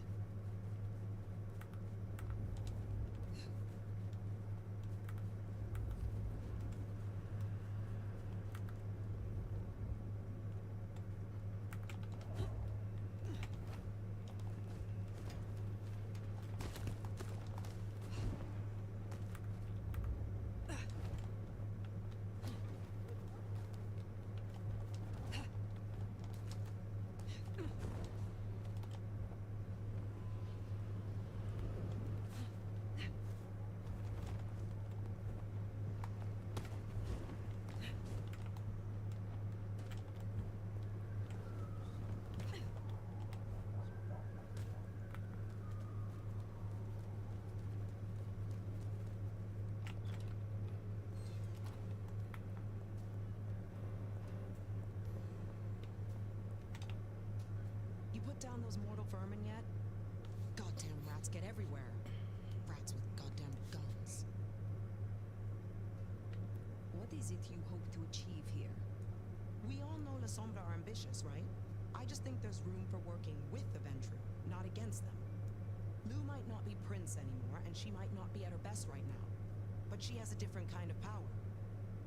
You put down those mortal vermin yet? Goddamn rats get everywhere. Rats with goddamn guns. What is it you hope to achieve here? We all know La Sombra are ambitious, right? I just think there's room for working with the Ventru, not against them. Lou might not be Prince anymore, and she might not be at her best right now. But she has a different kind of power.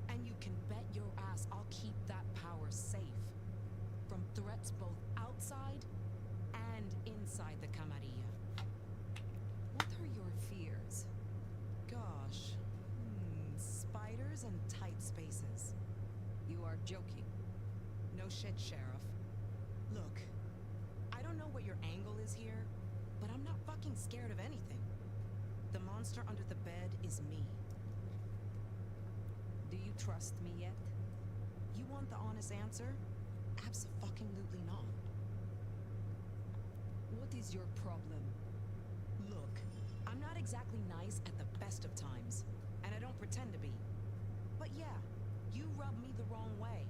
And you can bet your ass I'll keep that power safe. From threats both outside and inside the Camarilla. What are your fears? Gosh. Spiders and tight spaces. You are joking. No shit, Sheriff. Look, I don't know what your angle is here, but I'm not fucking scared of anything. The monster under the bed is me. Do you trust me yet? You want the honest answer? Abso-fucking-lutely not. What is your problem? Look, I'm not exactly nice at the best of times, and I don't pretend to be. But yeah, you rub me the wrong way.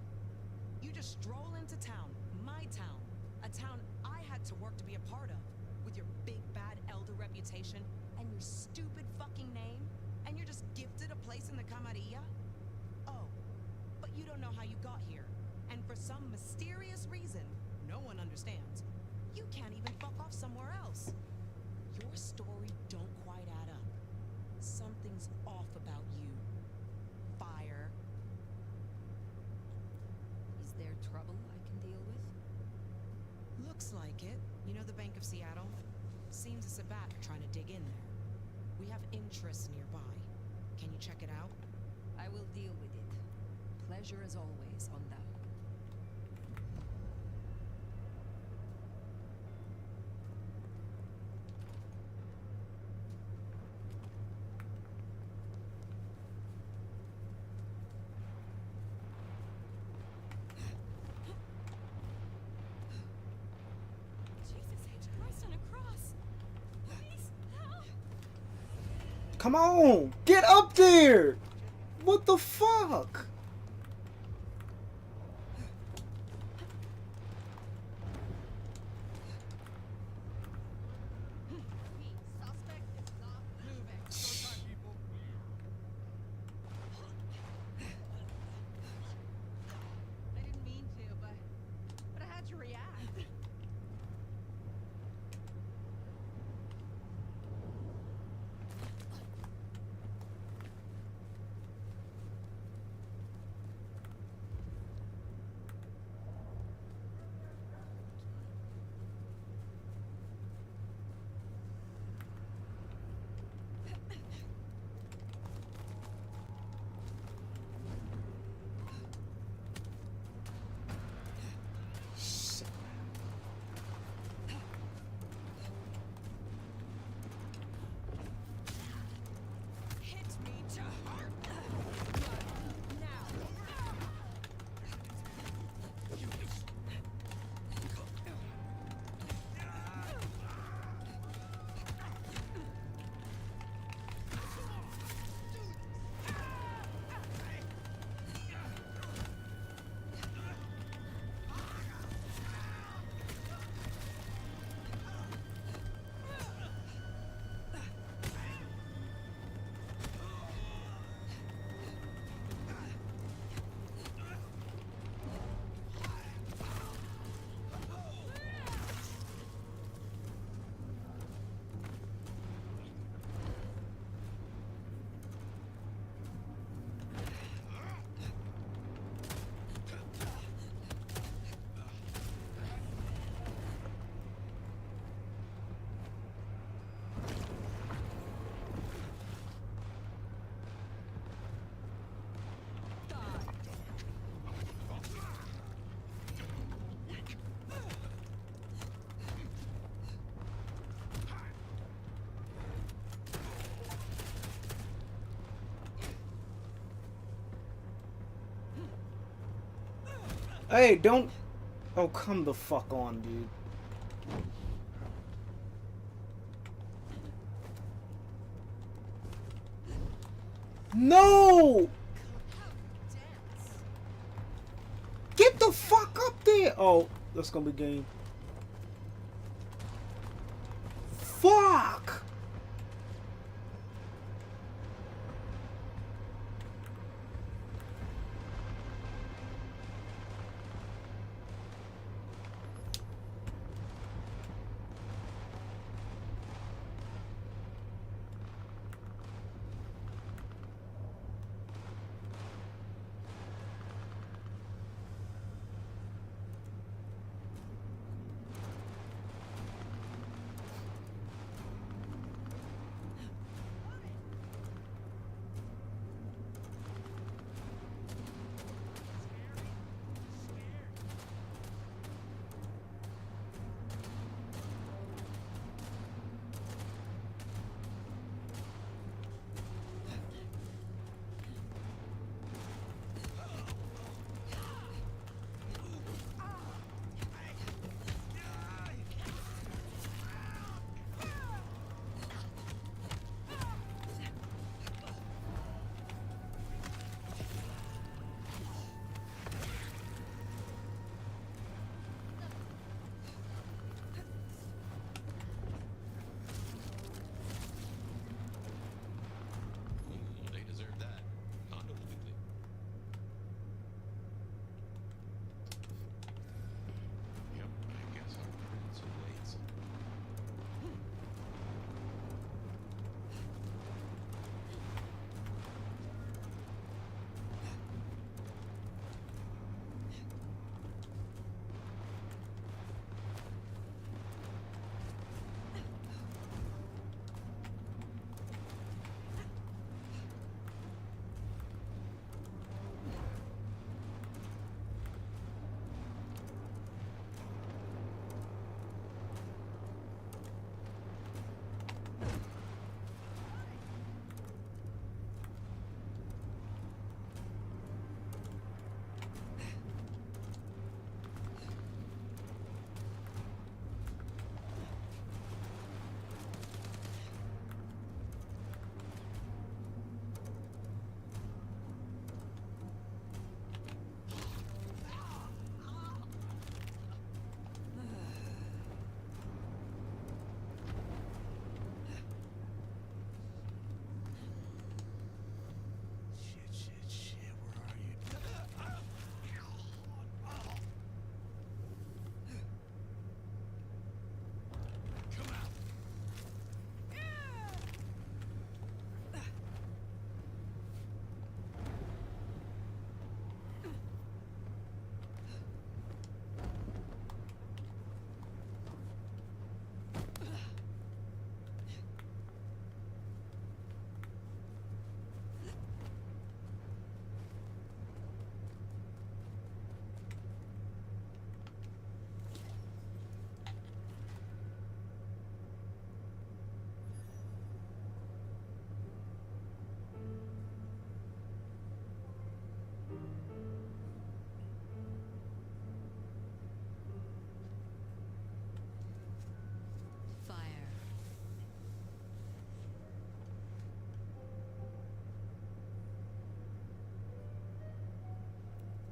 You just stroll into town, my town, a town I had to work to be a part of, with your big bad elder reputation and your stupid fucking name, and you're just gifted a place in the Camarilla? Oh, but you don't know how you got here, and for some mysterious reason, no one understands, you can't even fuck off somewhere else. Your story don't quite add up. Something's off about you. Fire. Is there trouble I can deal with? Looks like it. You know the Bank of Seattle? Seems a Sabat trying to dig in there. We have interests nearby. Can you check it out? I will deal with it. Pleasure as always on that. Come on! Get up there! What the fuck? I didn't mean to, but I had to react. Hey, don't. Oh, come the fuck on, dude. No! Get the fuck up there! Oh, that's gonna be game. Fuck! They deserve that. Unbelievably. Yep, I guess our prince awaits.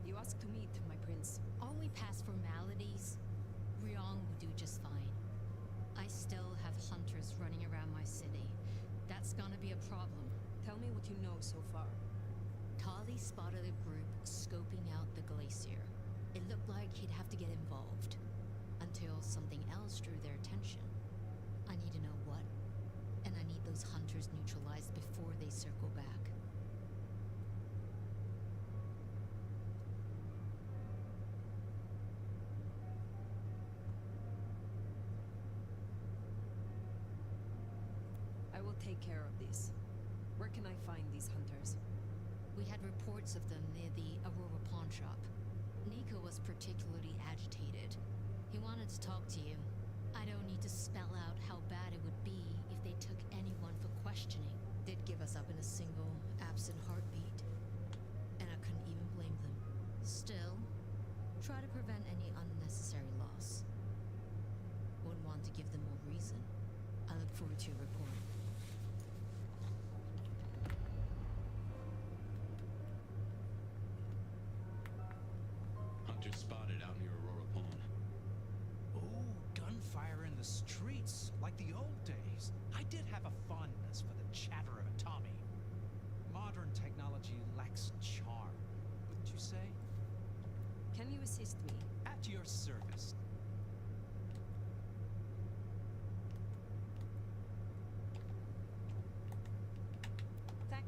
You asked to meet, my prince. All we past formalities, Ryong will do just fine. I still have hunters running around my city. That's gonna be a problem. Tell me what you know so far. Tali spotted a group scoping out the glacier. It looked like he'd have to get involved. Until something else drew their attention. I need to know what. And I need those hunters neutralized before they circle back. I will take care of this. Where can I find these hunters? We had reports of them near the Aurora pawn shop. Nico was particularly agitated. He wanted to talk to you. I don't need to spell out how bad it would be if they took anyone for questioning. They'd give us up in a single, absent heartbeat. And I couldn't even blame them. Still, try to prevent any unnecessary loss. Wouldn't want to give them more reason. I look forward to your report. Hunter spotted out near Aurora Pond. Oh, gunfire in the streets, like the old days. I did have a fondness for the chatter of a Tommy. Modern technology lacks charm, wouldn't you say? Can you assist me? At your service. Thank.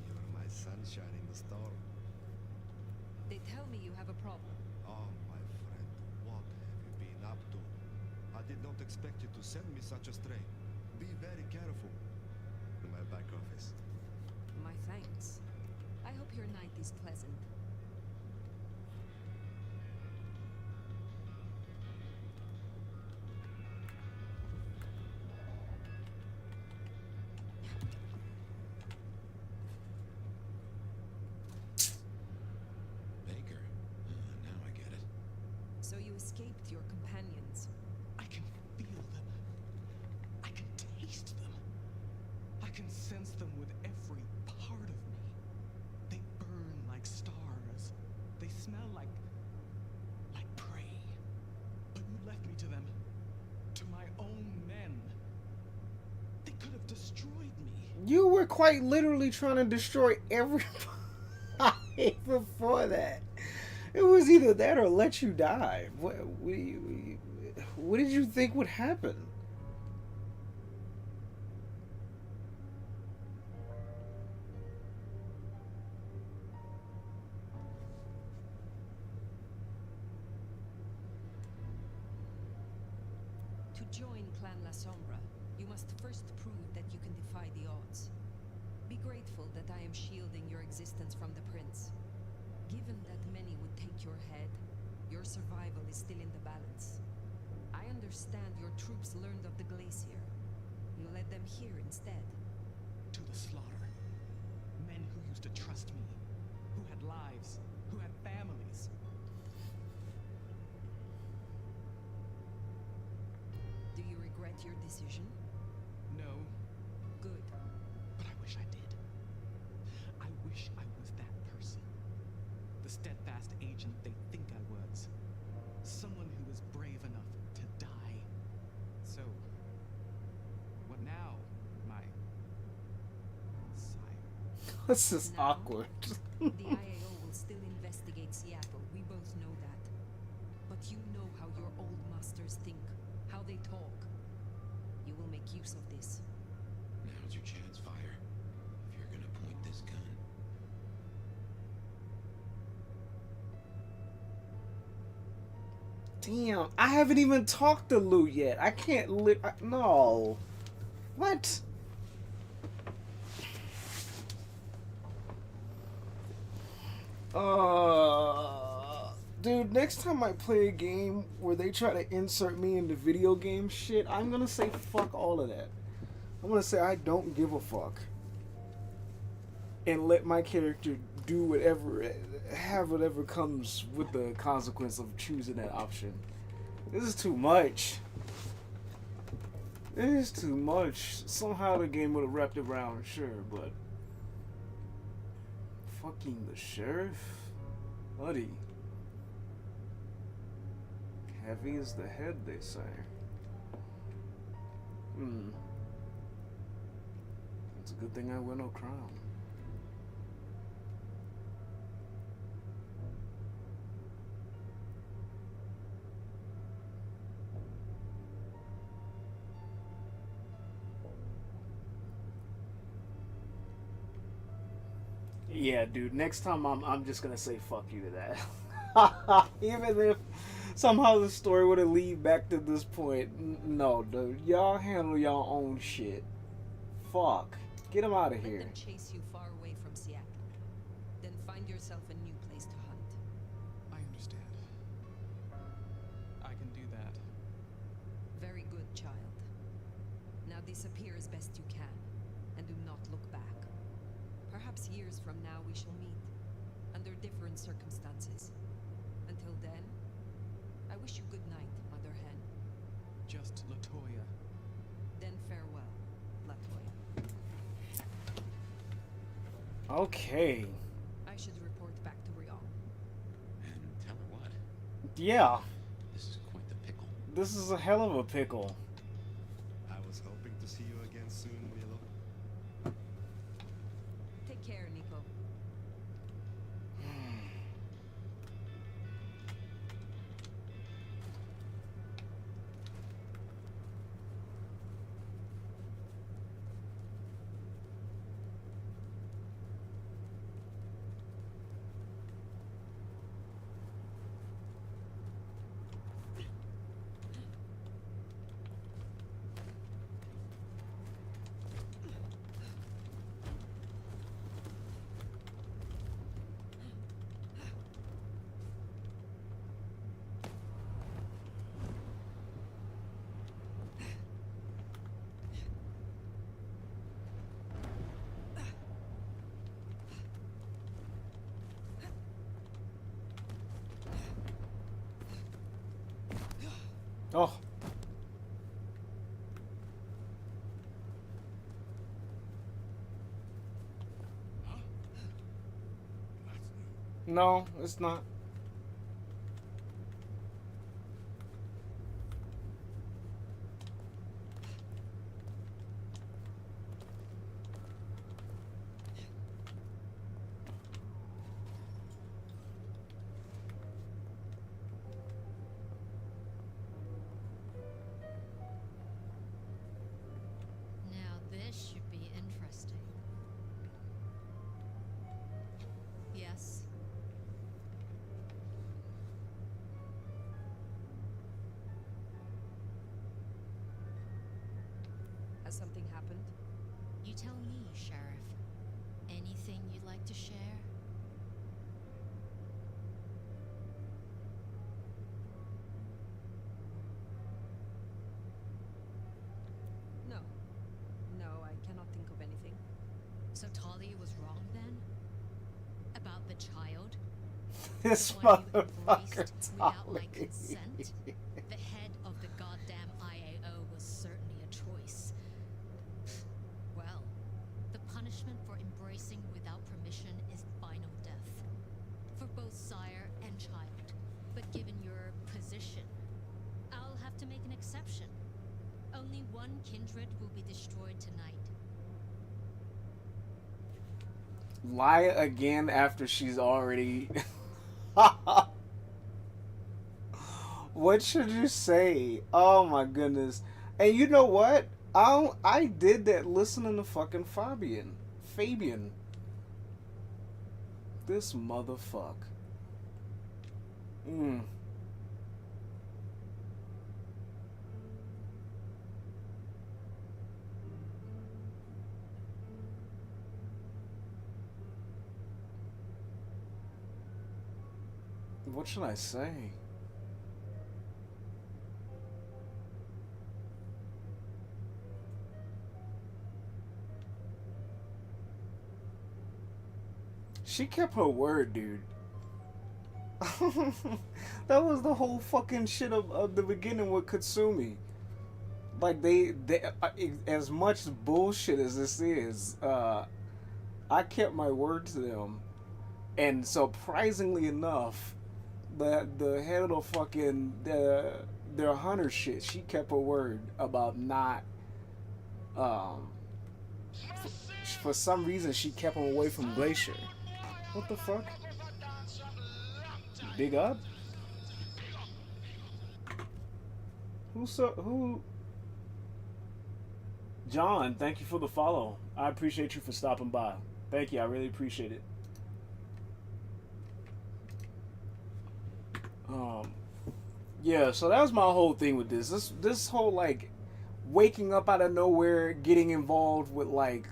You're my sunshine in the storm. They tell me you have a problem. Oh, my friend, what have you been up to? I did not expect you to send me such a stray. Be very careful. In my back office. My thanks. I hope your night is pleasant. Baker. Now I get it. So you escaped your companions. I can feel them. I can taste them. I can sense them with every part of me. They burn like stars. They smell like prey. But you left me to them. To my own men. They could have destroyed me. You were quite literally trying to destroy everybody before that. It was either that or let you die. What did you think would happen? To join Clan La Sombra, you must first prove that you can defy the odds. Be grateful that I am shielding your existence from the Prince. Given that many would take your head, your survival is still in the balance. I understand your troops learned of the glacier. You led them here instead. To the slaughter. Men who used to trust me. Who had lives. Who had families. Do you regret your decision? No. Good. But I wish I did. I wish I was that person. The steadfast agent they think I was. Someone who was brave enough to die. So, what now, my sire? This is awkward. The IAO will still investigate Seattle. We both know that. But you know how your old masters think, how they talk. You will make use of this. Now's your chance, Fire. If you're gonna point this gun. Damn, I haven't even talked to Lou yet. I can't no. What? Dude, next time I play a game where they try to insert me into video game shit, I'm gonna say fuck all of that. I'm gonna say I don't give a fuck. And let my character do whatever, have whatever comes with the consequence of choosing that option. This is too much. It is too much. Somehow the game would have wrapped it around, sure, but... Fucking the sheriff? Buddy. Heavy is the head, they say. It's a good thing I wear no crown. Yeah, dude. Next time I'm just gonna say fuck you to that. Even if somehow the story would have lead back to this point. No, dude. Y'all handle y'all own shit. Fuck. Get him out of here. Let them chase you far away from Seattle. Then find yourself a new place to hunt. I understand. I can do that. Very good, child. Now disappear as best you can, and do not look back. Perhaps years from now we shall meet, under different circumstances. Until then, I wish you good night, Mother Hen. Just Latoya. Then farewell, Latoya. Okay. I should report back to Rion. And tell her what? Yeah. This is quite the pickle. This is a hell of a pickle. I was hoping to see you again soon, Willow. Take care, Nico. Oh. No, it's not. Now this should be interesting. Yes. Has something happened? You tell me, Sheriff. Anything you'd like to share? No. No, I cannot think of anything. So Talia was wrong then? About the child? This The one you motherfucker embraced without my Tommy. consent? The head of the goddamn IAO was certainly a choice. Well, the punishment for embracing without permission is final death. For both sire and child. But given your position, I'll have to make an exception. Only one kindred will be destroyed tonight. Lie again after she's already... What should you say? Oh my goodness. And you know what? I did that listening to fucking Fabian. This motherfucker. What should I say? She kept her word, dude. That was the whole fucking shit of the beginning with Katsumi. Like they as much bullshit as this is, I kept my word to them, and surprisingly enough, the head of fucking their hunter shit, she kept her word about not Um, for some reason, she kept him away from Glacier. What the fuck? Big up? Who? John, thank you for the follow. I appreciate you for stopping by. Thank you, I really appreciate it. Yeah, so that was my whole thing with this. This whole, like, waking up out of nowhere, getting involved with, like,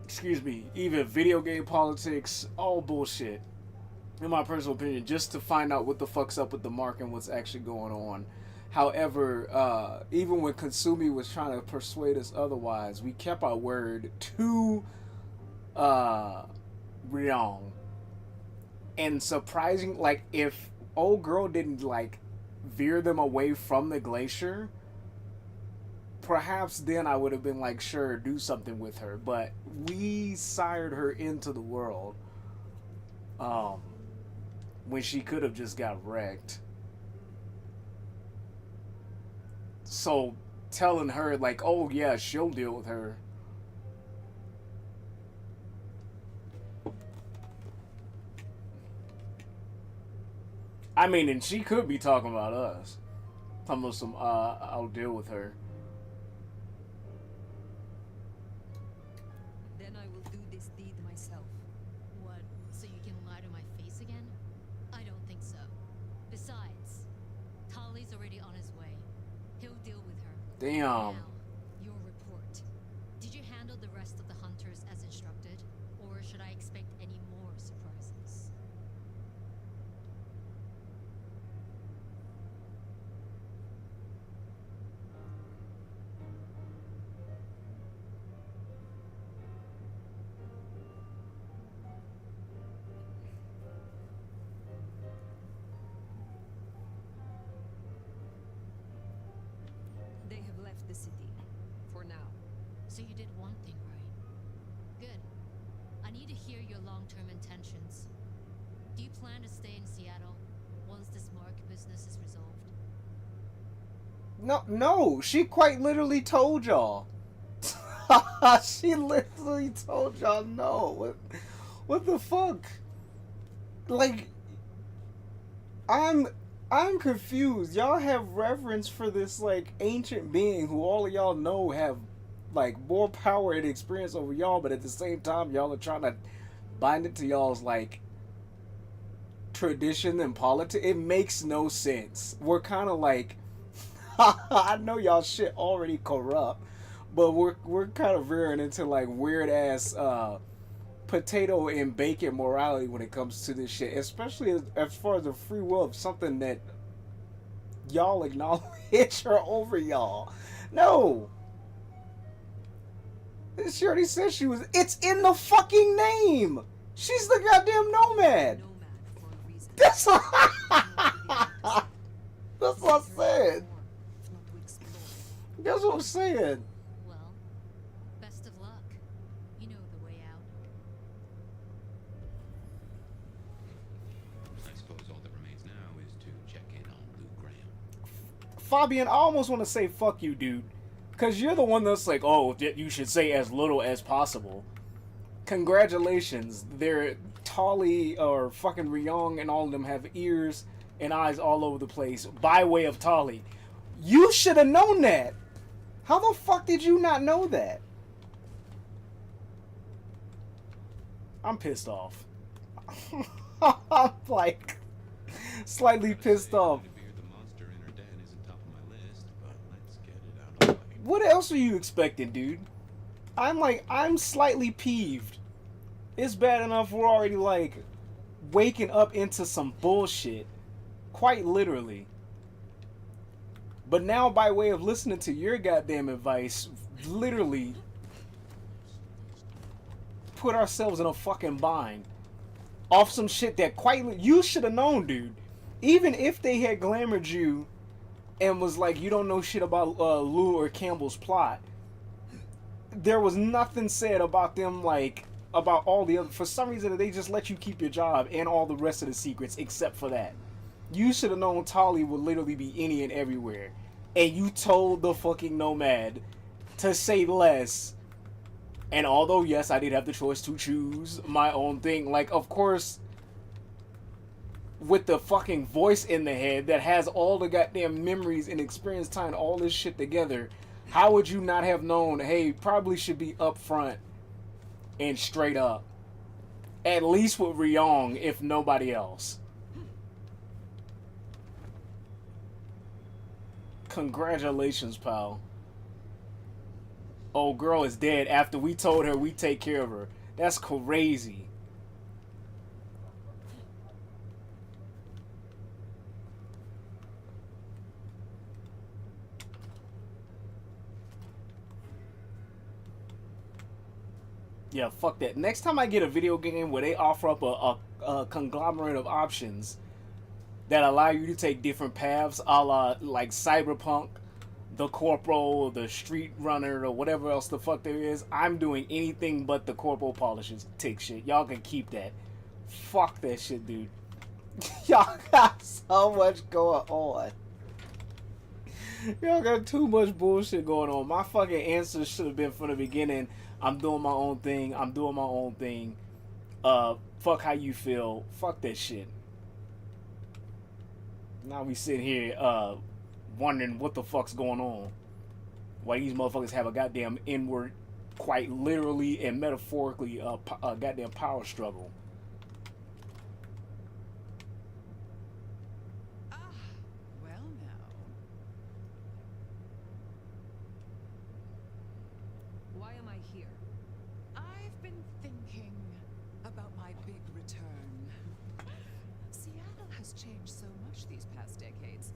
excuse me, even video game politics, all bullshit, in my personal opinion, just to find out what the fuck's up with the mark and what's actually going on. However, even when Kasumi was trying to persuade us otherwise, we kept our word to Ryong. And surprising, like, if old girl didn't, like, veer them away from the glacier, perhaps then I would have been like, sure, do something with her. But we sired her into the world when she could have just got wrecked. So telling her, like, oh yeah, she'll deal with her. I mean, and she could be talking about us. Talking about some, I'll deal with her. Then I will do this deed myself. What, so you can lie to my face again? I don't think so. Besides, Tali's already on his way. He'll deal with her. Damn. Now, your report. Did you handle the rest of the hunters as instructed? Or should I expect any more surprises? They have left the city. For now. So you did one thing right. Good. I need to hear your long-term intentions. Do you plan to stay in Seattle once this mark business is resolved? No, she quite literally told y'all. She literally told y'all no. What the fuck? Like, I'm confused. Y'all have reverence for this, like, ancient being who all of y'all know have, like, more power and experience over y'all, but at the same time, y'all are trying to bind it to y'all's, like, tradition and politics. It makes no sense. We're kind of like, I know y'all shit already corrupt, but we're kind of veering into, like, weird ass potato and bacon morality when it comes to this shit, especially as far as the free will of something that y'all acknowledge are over y'all. No, she already said she was. It's in the fucking name. She's the goddamn nomad. That's what that's what I said. That's what I'm saying. Well, best of luck. You know the way out. I suppose all that remains now is to check in on Lou Graham. Fabian, I almost want to say fuck you, dude. Because you're the one that's like, oh, you should say as little as possible. Congratulations. They're Tali or fucking Ryong and all of them have ears and eyes all over the place by way of Tali. You should have known that. How the fuck did you not know that? I'm pissed off. I'm like slightly pissed off. What else are you expecting, dude? I'm slightly peeved. It's bad enough we're already, like, waking up into some bullshit. Quite literally. But now, by way of listening to your goddamn advice, literally put ourselves in a fucking bind. Off some shit that you should have known, dude. Even if they had glamored you and was like, you don't know shit about Lou or Campbell's plot, there was nothing said about them, like, about all the other. For some reason, they just let you keep your job and all the rest of the secrets except for that. You should have known Tali would literally be any and everywhere. And you told the fucking nomad to say less. And although, yes, I did have the choice to choose my own thing, like, of course, with the fucking voice in the head that has all the goddamn memories and experience tying all this shit together, how would you not have known, hey, probably should be upfront and straight up? At least with Ryong, if nobody else. Congratulations, pal. Old girl is dead after we told her we take care of her. That's crazy. Yeah, fuck that. Next time I get a video game where they offer up a conglomerate of options that allow you to take different paths, a la like Cyberpunk, the Corporal, the Street Runner, or whatever else the fuck there is, I'm doing anything but the Corporal Polishes tick shit. Y'all can keep that. Fuck that shit, dude. Y'all got so much going on. Y'all got too much bullshit going on. My fucking answer should have been from the beginning, I'm doing my own thing. I'm doing my own thing. Fuck how you feel. Fuck that shit. Now we sit here, wondering what the fuck's going on. Why these motherfuckers have a goddamn inward, quite literally and metaphorically, a goddamn power struggle. Well, now. Why am I here? I've been thinking about my big return. Seattle has changed so much these past decades.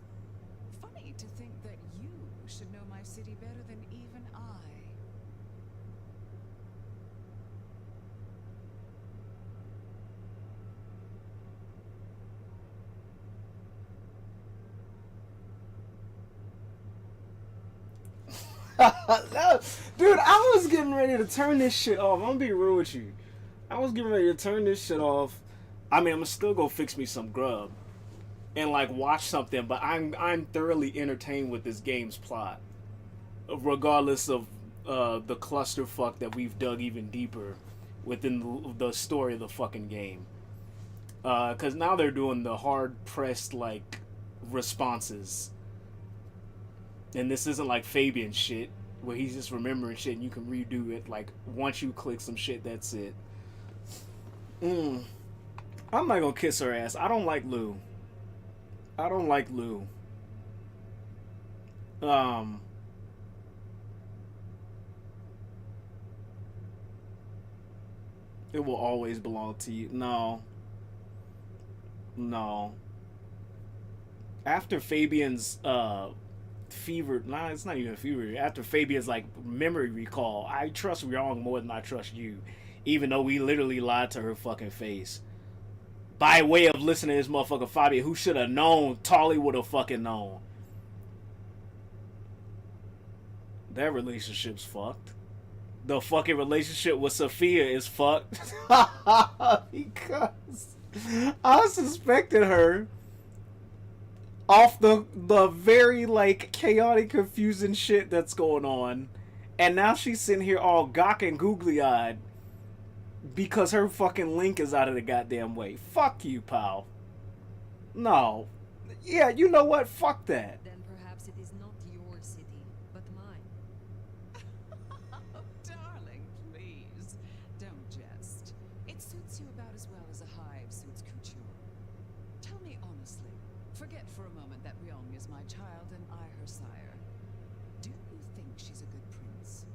Funny to think that you should know my city better than even I. Dude, I was getting ready to turn this shit off. I'm gonna be real with you. I was getting ready to turn this shit off. I mean, I'm gonna still go fix me some grub and like watch something, but I'm thoroughly entertained with this game's plot, regardless of the clusterfuck that we've dug even deeper within the story of the fucking game. Because now they're doing the hard-pressed like responses. And this isn't like Fabian shit, where he's just remembering shit and you can redo it. Like, once you click some shit, that's it. I'm not gonna kiss her ass. I don't like Lou. I don't like Lou. It will always belong to you. No. No. After Fabian's, it's not even fever. After Fabian's like memory recall, I trust Ryong more than I trust you, even though we literally lied to her fucking face. By way of listening to this motherfucker Fabian, who should have known, Tolly would have fucking known. That relationship's fucked. The fucking relationship with Sophia is fucked. Because I suspected her off the very like chaotic, confusing shit that's going on, and now she's sitting here all gawk and googly eyed because her fucking link is out of the goddamn way. Fuck you, pal. No. Yeah, you know what? Fuck that. Then perhaps it is not your city, but mine. Oh, darling, please. Don't jest. It suits you about as well as a hive suits couture. Tell me honestly, forget for a moment that Ryong is my child and I her sire. Do you think she's a good prince?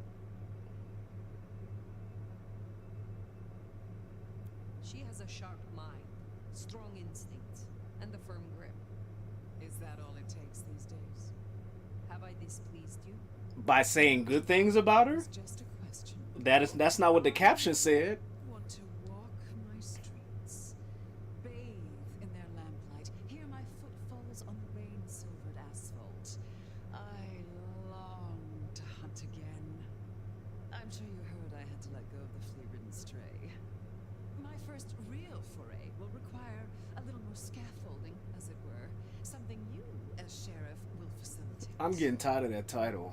She has a sharp mind, strong instincts, and a firm grip. Is that all it takes these days? Have I displeased you? By saying good things about her? It's just a question. That's not what the caption said. Want to walk my streets, bathe in their lamplight, hear my footfalls on the rain-silvered asphalt. I long to hunt again. I'm sure you heard I had to let go of the flea-ridden stray. My first real foray will require a little more scaffolding, as it were. Something you, as sheriff, will facilitate. I'm getting tired of that title.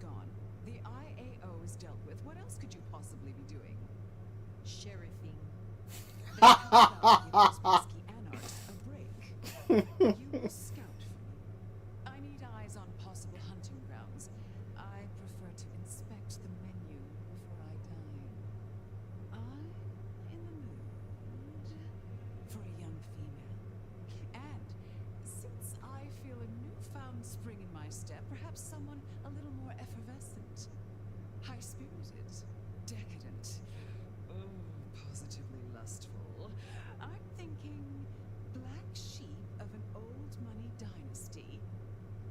gone. The IAO is dealt with. What else could you possibly be doing? Sheriffing. Then how about give those pesky anarchs a break? You will scout for me. I need eyes on possible hunting grounds. I prefer to inspect the menu before I dine. I'm in the mood for a young female. And since I feel a newfound spring in my step, perhaps someone a little more effervescent, high-spirited, decadent, oh, positively lustful. I'm thinking black sheep of an old money dynasty.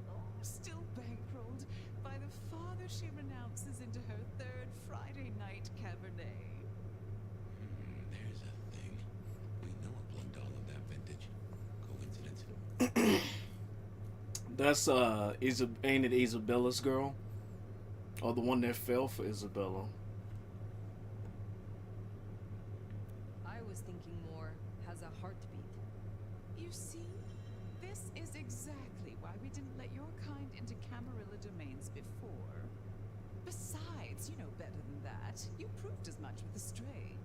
Oh, still bankrolled by the father she renounces into her third Friday night Cabernet. There's a thing. We know a blood doll of that vintage. Coincidence? That's ain't it Isabella's girl? Or the one that fell for Isabella? I was thinking more has a heartbeat. You see, this is exactly why we didn't let your kind into Camarilla domains before. Besides, you know better than that. You proved as much with the stray.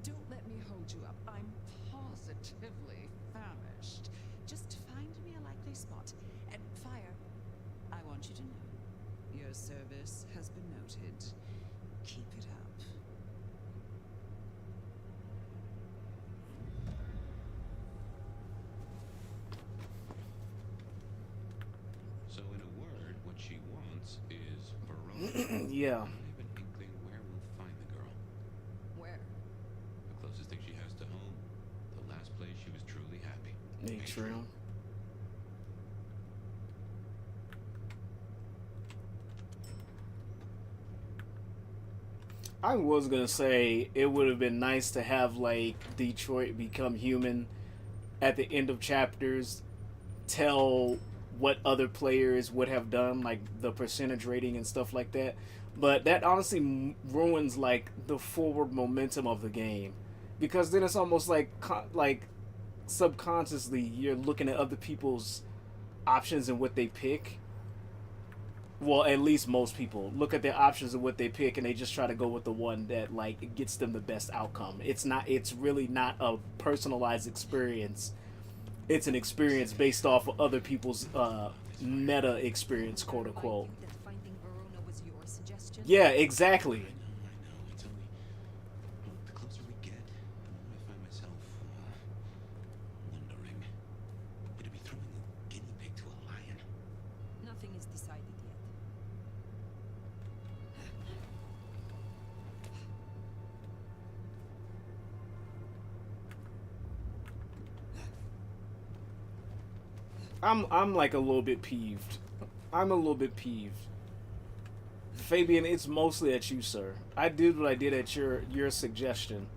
Don't let me hold you up. I'm positively famished. Just find me a likely spot. And Fire, I want you to know, your service has been noted. Keep it up. So in a word, what she wants is Verona. Yeah. I have an inkling where we'll find the girl. Where? The closest thing she has to home. The last place she was truly happy. Atrium. I was gonna say it would have been nice to have like Detroit become human at the end of chapters, tell what other players would have done, like the percentage rating and stuff like that. But that honestly ruins like the forward momentum of the game, because then it's almost like subconsciously you're looking at other people's options and what they pick. Well, at least most people look at their options and what they pick, and they just try to go with the one that like gets them the best outcome. It's really not a personalized experience. It's an experience based off of other people's meta experience, quote unquote. That finding Verona was your suggestion? Yeah, exactly. I know. It's only... Look, the closer we get, the more I find myself... wondering. It'd be throwing a guinea pig to a lion. Nothing is decided yet. I'm like a little bit peeved. I'm a little bit peeved. Fabian, it's mostly at you, sir. I did what I did at your suggestion.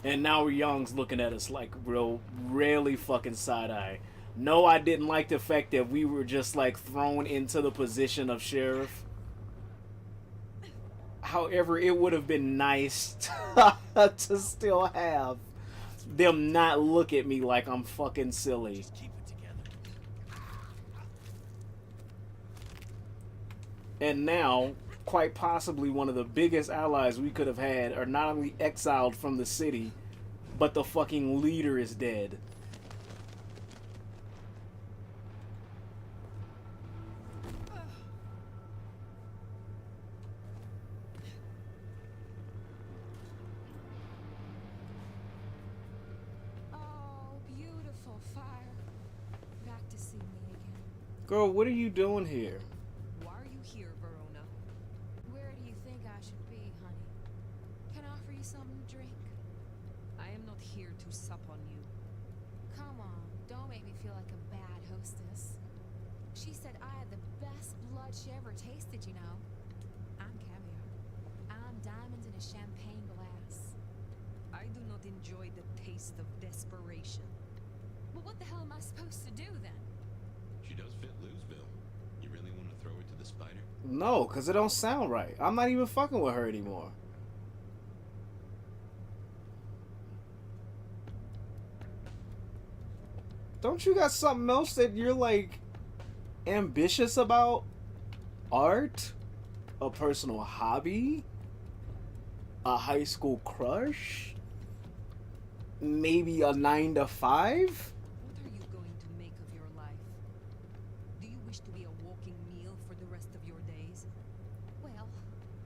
And now Young's looking at us like really fucking side-eye. No, I didn't like the fact that we were just like thrown into the position of sheriff. However, it would have been nice to still have them not look at me like I'm fucking silly. Just keep it together. And now, quite possibly one of the biggest allies we could have had are not only exiled from the city, but the fucking leader is dead. Oh, beautiful Fire. Back to see me again. Girl, what are you doing here? Why are you here, Verona? Where do you think I should be, honey? Can I offer you something to drink? I am not here to sup on you. Come on, don't make me feel like a bad hostess. She said I had the best blood she ever tasted, you know. I'm caviar. I'm diamonds in a champagne glass. I do not enjoy the taste of desperation. Well, what the hell am I supposed to do then? She does fit Louisville. You really want to throw her to the spider? No, because it don't sound right. I'm not even fucking with her anymore. Don't you got something else that you're like ambitious about? Art? A personal hobby? A high school crush? Maybe a 9 to 5? What are you going to make of your life? Do you wish to be a walking meal for the rest of your days? Well,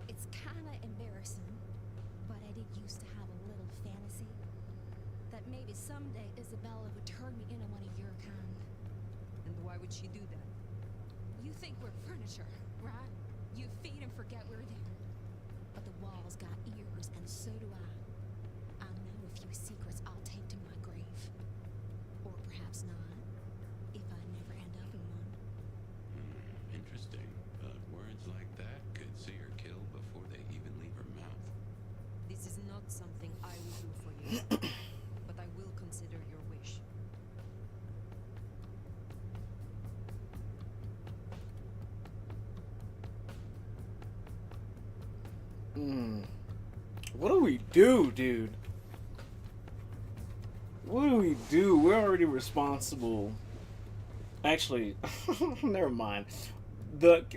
it's kinda embarrassing, but I did used to have a little fantasy that maybe someday Isabella would turn me into one of your kind. And why would she do that? You think we're furniture, right? You feed and forget we're there. But the walls got ears, and so do I. I know a few secrets I'll take to my grave. Or perhaps not, if I never end up in one. Interesting. But words like that could see her killed before they even leave her mouth. This is not something I will do for you, but I will consider your wish. What do we do, dude? What do we do? We're already responsible. Actually, never mind.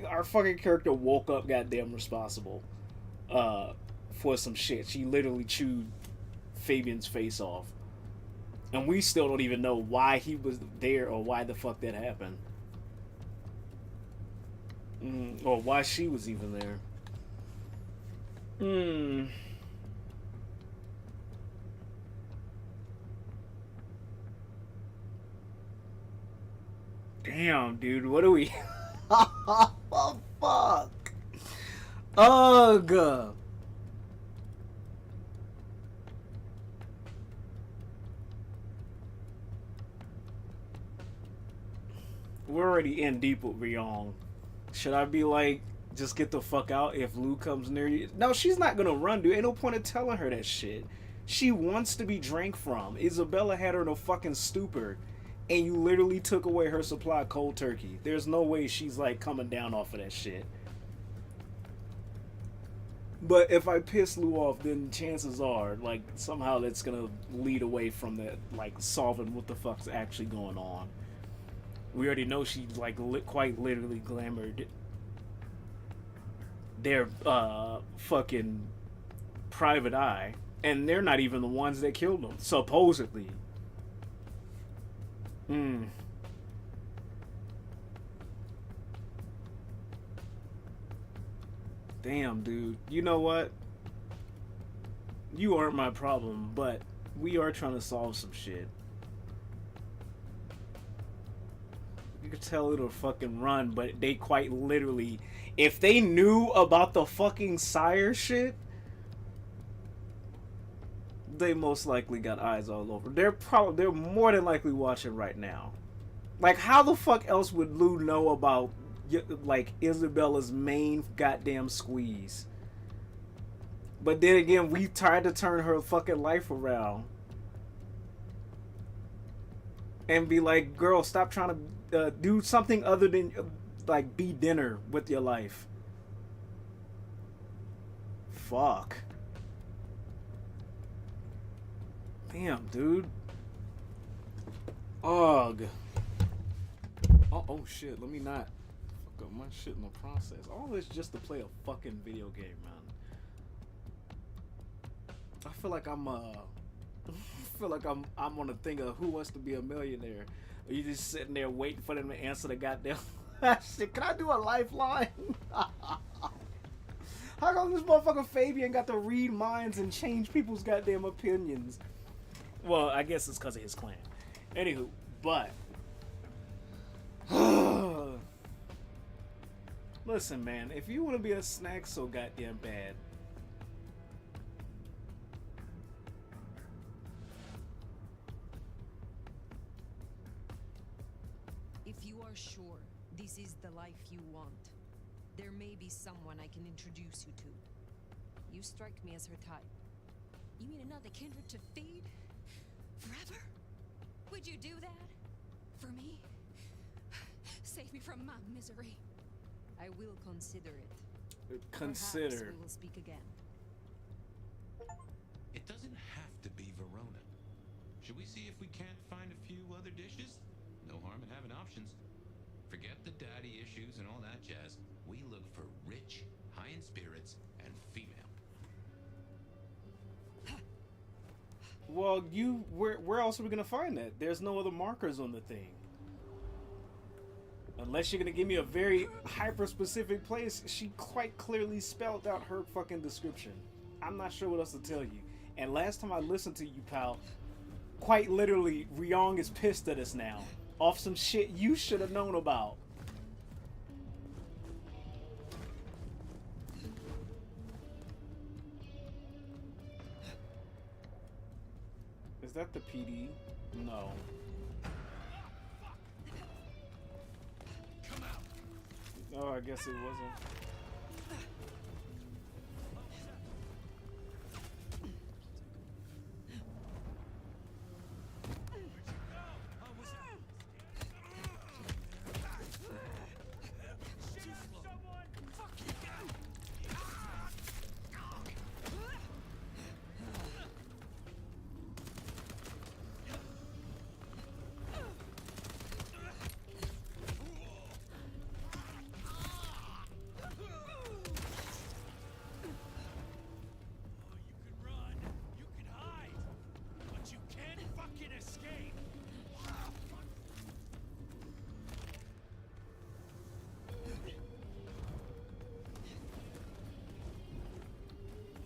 Our fucking character woke up goddamn responsible for some shit. She literally chewed Fabian's face off. And we still don't even know why he was there or why the fuck that happened. Or why she was even there. Damn, dude, what do we... Oh, fuck. Ugh. We're already in deep with Ryong. Should I be like, just get the fuck out if Lou comes near you? No, she's not gonna run, dude. Ain't no point in telling her that shit. She wants to be drank from. Isabella had her in a fucking stupor. And you literally took away her supply cold turkey. There's no way she's like coming down off of that shit. But if I piss Lou off, then chances are, like, somehow that's gonna lead away from that, like, solving what the fuck's actually going on. We already know she, like, quite literally glamored their, fucking private eye. And they're not even the ones that killed them, supposedly. Damn, dude. You know what? You aren't my problem, but we are trying to solve some shit. You could tell it'll fucking run, but they quite literally... If they knew about the fucking sire shit, they most likely got eyes all over. They're more than likely watching right now. Like, how the fuck else would Lou know about, like, Isabella's main goddamn squeeze? But then again, we tried to turn her fucking life around. And be like, girl, stop trying to do something other than, like, be dinner with your life. Fuck. Damn, dude. Ugh. Oh shit, let me not fuck up my shit in the process. All this just to play a fucking video game, man. I feel like I'm on a thing of Who Wants to Be a Millionaire. Are you just sitting there waiting for them to answer the goddamn shit? Can I do a lifeline? How come this motherfucker Fabian got to read minds and change people's goddamn opinions? Well, I guess it's because of his clan. Anywho, but... Listen, man, if you want to be a snack so goddamn bad... If you are sure this is the life you want, there may be someone I can introduce you to. You strike me as her type. You mean another kindred to feed? Forever? Would you do that? For me? Save me from my misery. I will consider it. Consider. Perhaps we will speak again. It doesn't have to be Verona. Should we see if we can't find a few other dishes? No harm in having options. Forget the daddy issues and all that jazz. We look for rich, high in spirits, and female. Well, where else are we gonna find that? There's no other markers on the thing. Unless you're gonna give me a very hyper-specific place, she quite clearly spelled out her fucking description. I'm not sure what else to tell you. And last time I listened to you, pal, quite literally, Ryong is pissed at us now. Off some shit you should have known about. Is that the PD? No. Oh, I guess it wasn't.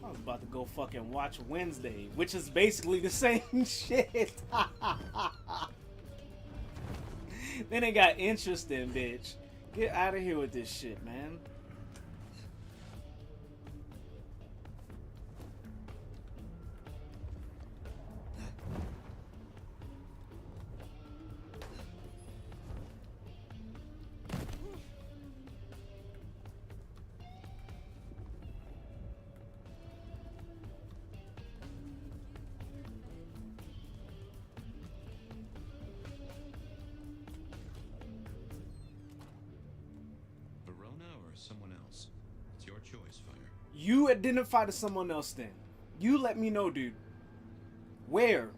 I was about to go fucking watch Wednesday, which is basically the same shit. Then it got interesting, bitch. Get out of here with this shit, man. Someone else. It's your choice, Fire. You identify to someone else then. You let me know, dude. Where?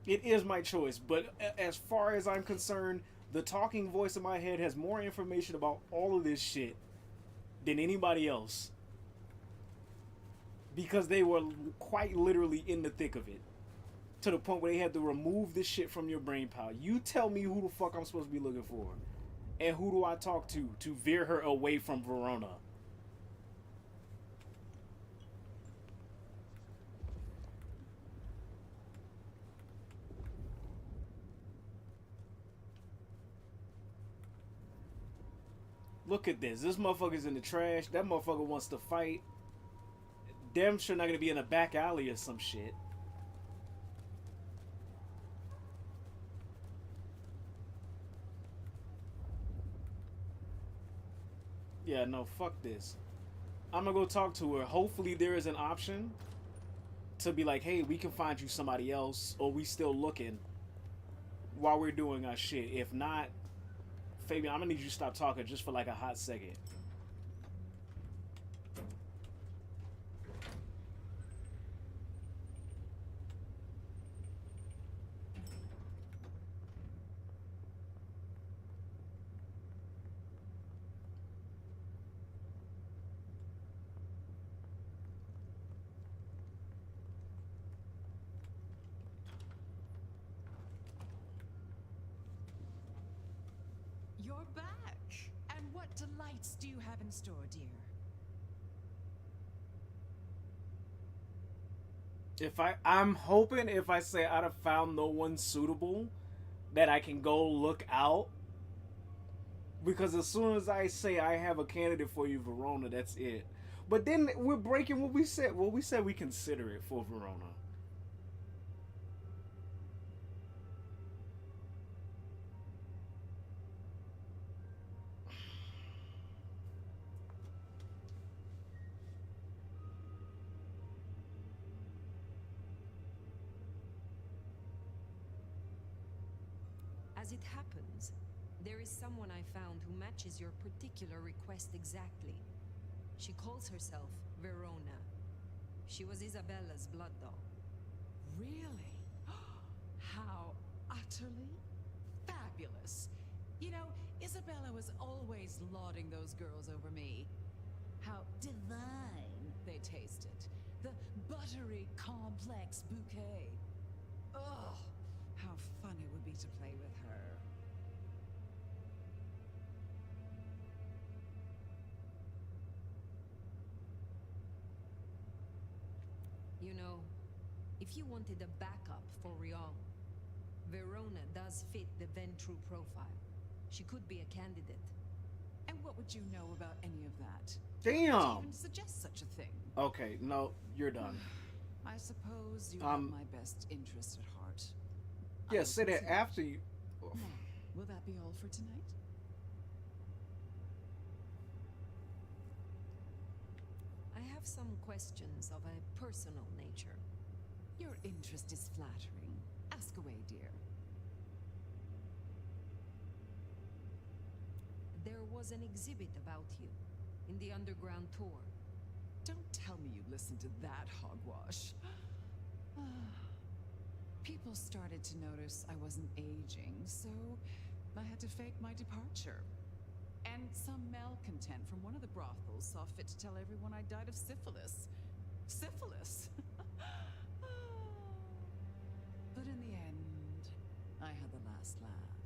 It is my choice, but as far as I'm concerned, the talking voice in my head has more information about all of this shit than anybody else. Because they were quite literally in the thick of it. To the point where they had to remove this shit from your brain, pal. You tell me who the fuck I'm supposed to be looking for. And who do I talk to veer her away from Verona? Look at this. This motherfucker's in the trash. That motherfucker wants to fight. Damn sure not gonna be in a back alley or some shit. Yeah, no, fuck this. I'm gonna go talk to her. Hopefully there is an option to be like, hey, we can find you somebody else, or we still looking while we're doing our shit. If not, Fabian, I'm gonna need you to stop talking just for like a hot second. You're back! And what delights do you have in store, dear? I'm hoping if I say I'd have found no one suitable, that I can go look out. Because as soon as I say I have a candidate for you, Verona, that's it. But then we're breaking what we said. Well, we said we consider it for Verona. As it happens, there is someone I found who matches your particular request exactly. She calls herself Verona, She was Isabella's blood dog. Really? How utterly fabulous. You know, Isabella was always lauding those girls over me. How divine they tasted. The buttery, complex bouquet. Oh, how fun it would be to play with her. You know, if you wanted a backup for Ryong, Verona does fit the Ventru profile. She could be a candidate. And what would you know about any of that? Damn! To even suggest such a thing. Okay, no, you're done. I suppose you have my best interest at heart. Yeah, say that after you. Now, will that be all for tonight? I have some questions of a personal nature. Your interest is flattering. Ask away, dear. There was an exhibit about you in the underground tour. Don't tell me you listened to that hogwash. People started to notice I wasn't aging, so I had to fake my departure. And some malcontent from one of the brothels saw fit to tell everyone I died of syphilis. Syphilis! But in the end, I had the last laugh.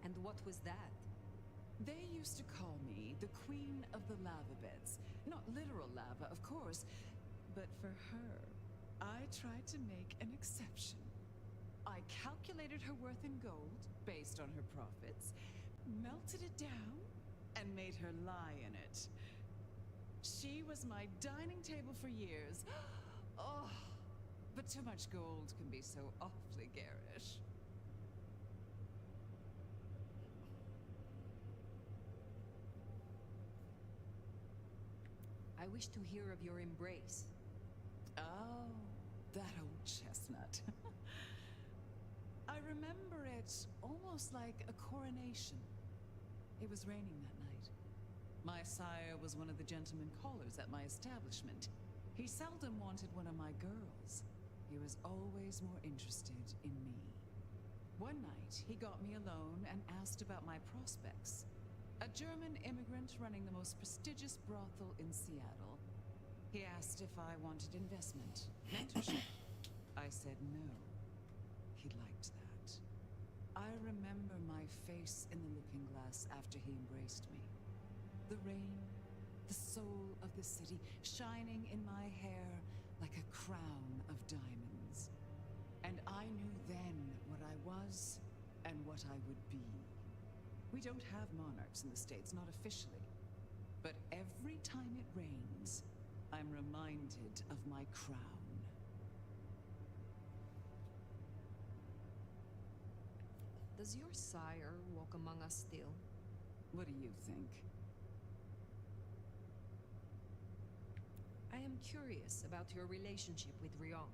And what was that? They used to call me the Queen of the Lava Beds. Not literal lava, of course, but for her, I tried to make an exception. I calculated her worth in gold based on her profits, melted it down, and made her lie in it. She was my dining table for years. Oh, but too much gold can be so awfully garish. I wish to hear of your embrace. Oh, that old chestnut. I remember it almost like a coronation. It was raining that night. My sire was one of the gentlemen callers at my establishment. He seldom wanted one of my girls. He was always more interested in me. One night, he got me alone and asked about my prospects. A German immigrant running the most prestigious brothel in Seattle. He asked if I wanted investment, mentorship. I said no. He liked that. I remember my face in the looking glass after he embraced me. The rain, the soul of the city, shining in my hair like a crown of diamonds. And I knew then what I was and what I would be. We don't have monarchs in the States, not officially. But every time it rains, I'm reminded of my crown. Does your sire walk among us still? What do you think? I am curious about your relationship with Ryong.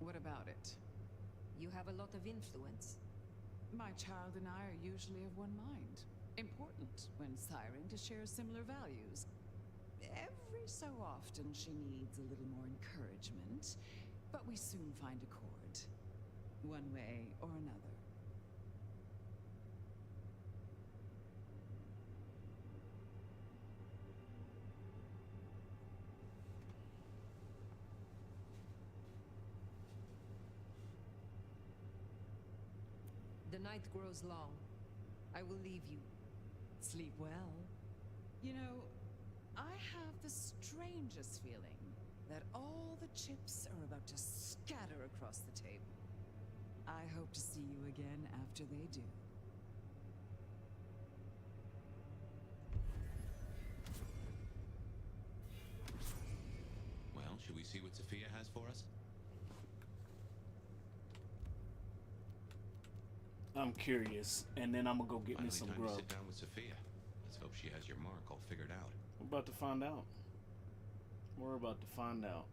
What about it? You have a lot of influence. My child and I are usually of one mind. Important when siring to share similar values. Every so often she needs a little more encouragement, but we soon find accord. One way or another. The night grows long. I will leave you. Sleep well. You know, I have the strangest feeling that all the chips are about to scatter across the table. I hope to see you again after they do. Well, should we see what Sophia has for us? I'm curious, and then I'm gonna go get me Finally some time grub. to sit down with Sophia. Let's hope she has your mark all figured out. We're about to find out. We're about to find out.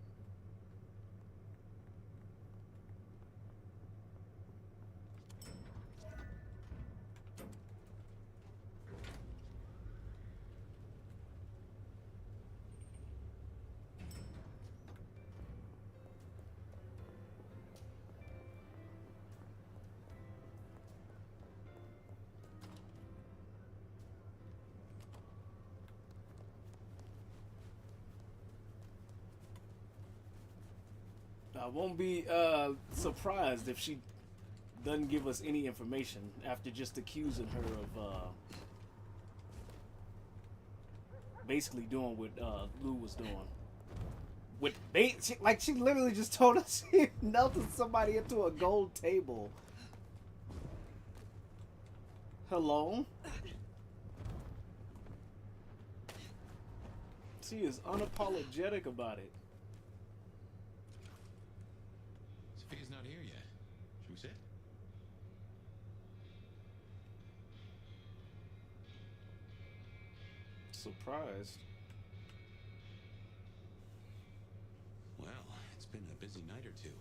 I won't be surprised if she doesn't give us any information after just accusing her of basically doing what Lou was doing. With she literally just told us she melted somebody into a gold table. Hello? She is unapologetic about it. Sophia's not here yet. Should we sit? Surprised. Well, it's been a busy night or two.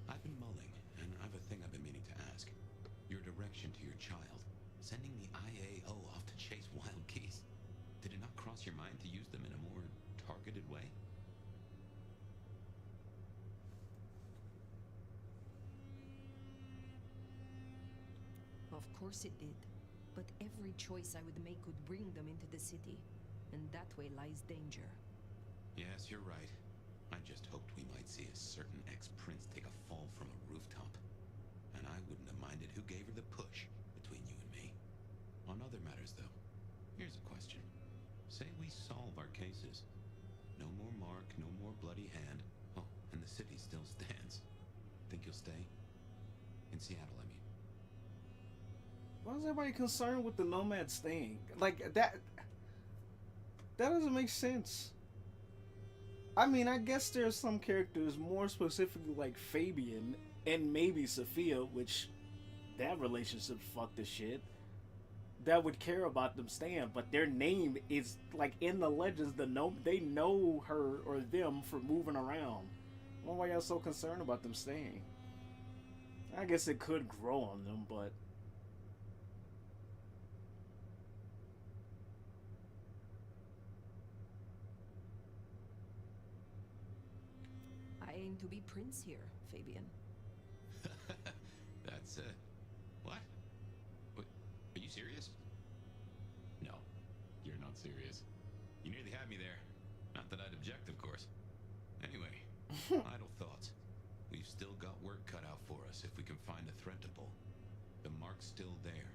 I've been mulling, and I've a thing I've been meaning to ask. Your direction to your child, sending the IAO off to chase wild geese. Did it not cross your mind to use them in a more targeted way? Of course it did. But every choice I would make would bring them into the city. And that way lies danger. Yes, you're right. I just hoped we might see a certain ex-prince take a fall from a rooftop. And I wouldn't have minded who gave her the push between you and me. On other matters, though, here's a question. Say we solve our cases. No more Mark, no more bloody hand. Oh, and the city still stands. Think you'll stay? In Seattle, I mean. Why is everybody concerned with the Nomad staying? Like, that doesn't make sense. I mean, I guess there's some characters, more specifically like Fabian and maybe Sophia, which that relationship fucked the shit, that would care about them staying, but their name is, like, in the legends, they know her or them for moving around. I don't know why y'all so concerned about them staying. I guess it could grow on them, but... I aim to be prince here, Fabian. That's, what? What? Are you serious? No, you're not serious. You nearly had me there. Not that I'd object, of course. Anyway, idle thoughts. We've still got work cut out for us if we can find a threat to pull. The mark's still there,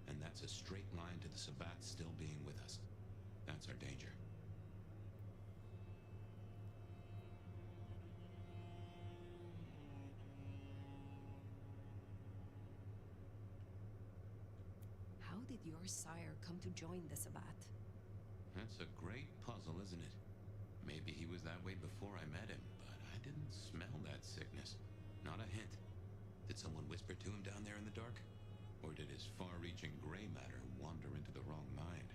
and that's a straight line to the Sabbat still being with us. That's our danger. How did your sire come to join the Sabbat? That's a great puzzle, isn't it? Maybe he was that way before I met him, but I didn't smell that sickness. Not a hint. Did someone whisper to him down there in the dark? Or did his far-reaching gray matter wander into the wrong mind?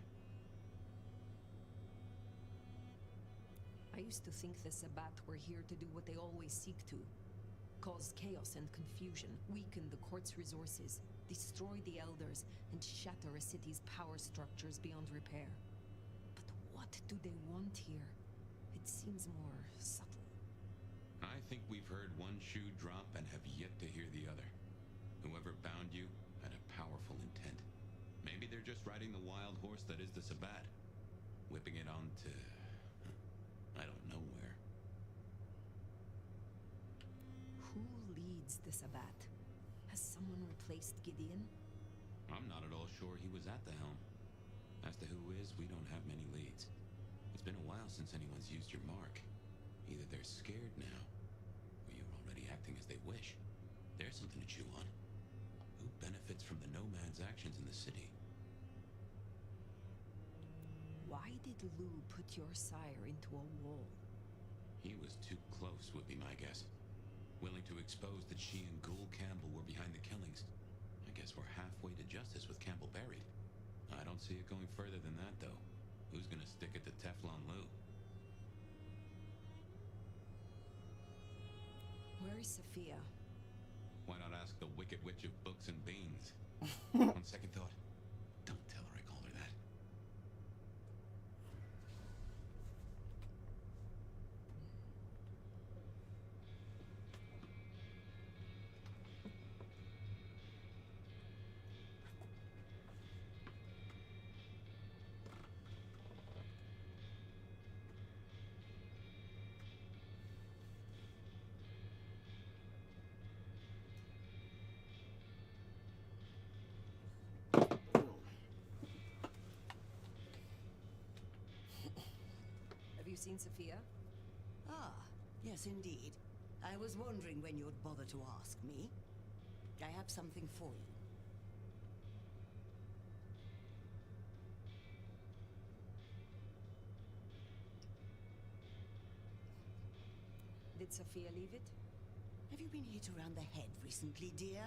I used to think the Sabbat were here to do what they always seek to. Cause chaos and confusion, weaken the court's resources, destroy the elders, and shatter a city's power structures beyond repair. But what do they want here? It seems more subtle. I think we've heard one shoe drop and have yet to hear the other. Whoever bound you had a powerful intent. Maybe they're just riding the wild horse that is the Sabbat, whipping it onto... I don't know where. Who leads the Sabbat? Has someone replaced Gideon? I'm not at all sure he was at the helm. As to who is, we don't have many leads. It's been a while since anyone's used your mark. Either they're scared now, or you're already acting as they wish. There's something to chew on. Who benefits from the nomad's actions in the city? Why did Lou put your sire into a wall? He was too close, would be my guess. Willing to expose that she and Ghoul Campbell were behind the killings. I guess we're halfway to justice with Campbell buried. I don't see it going further than that, though. Who's gonna stick it to Teflon Lou? Where is Sophia? Why not ask the Wicked Witch of Books and Beans? On second thought, don't tell her I called her that. seen Sophia? Ah, yes indeed. I was wondering when you'd bother to ask me. I have something for you. Did Sophia leave it? Have you been hit around the head recently, dear?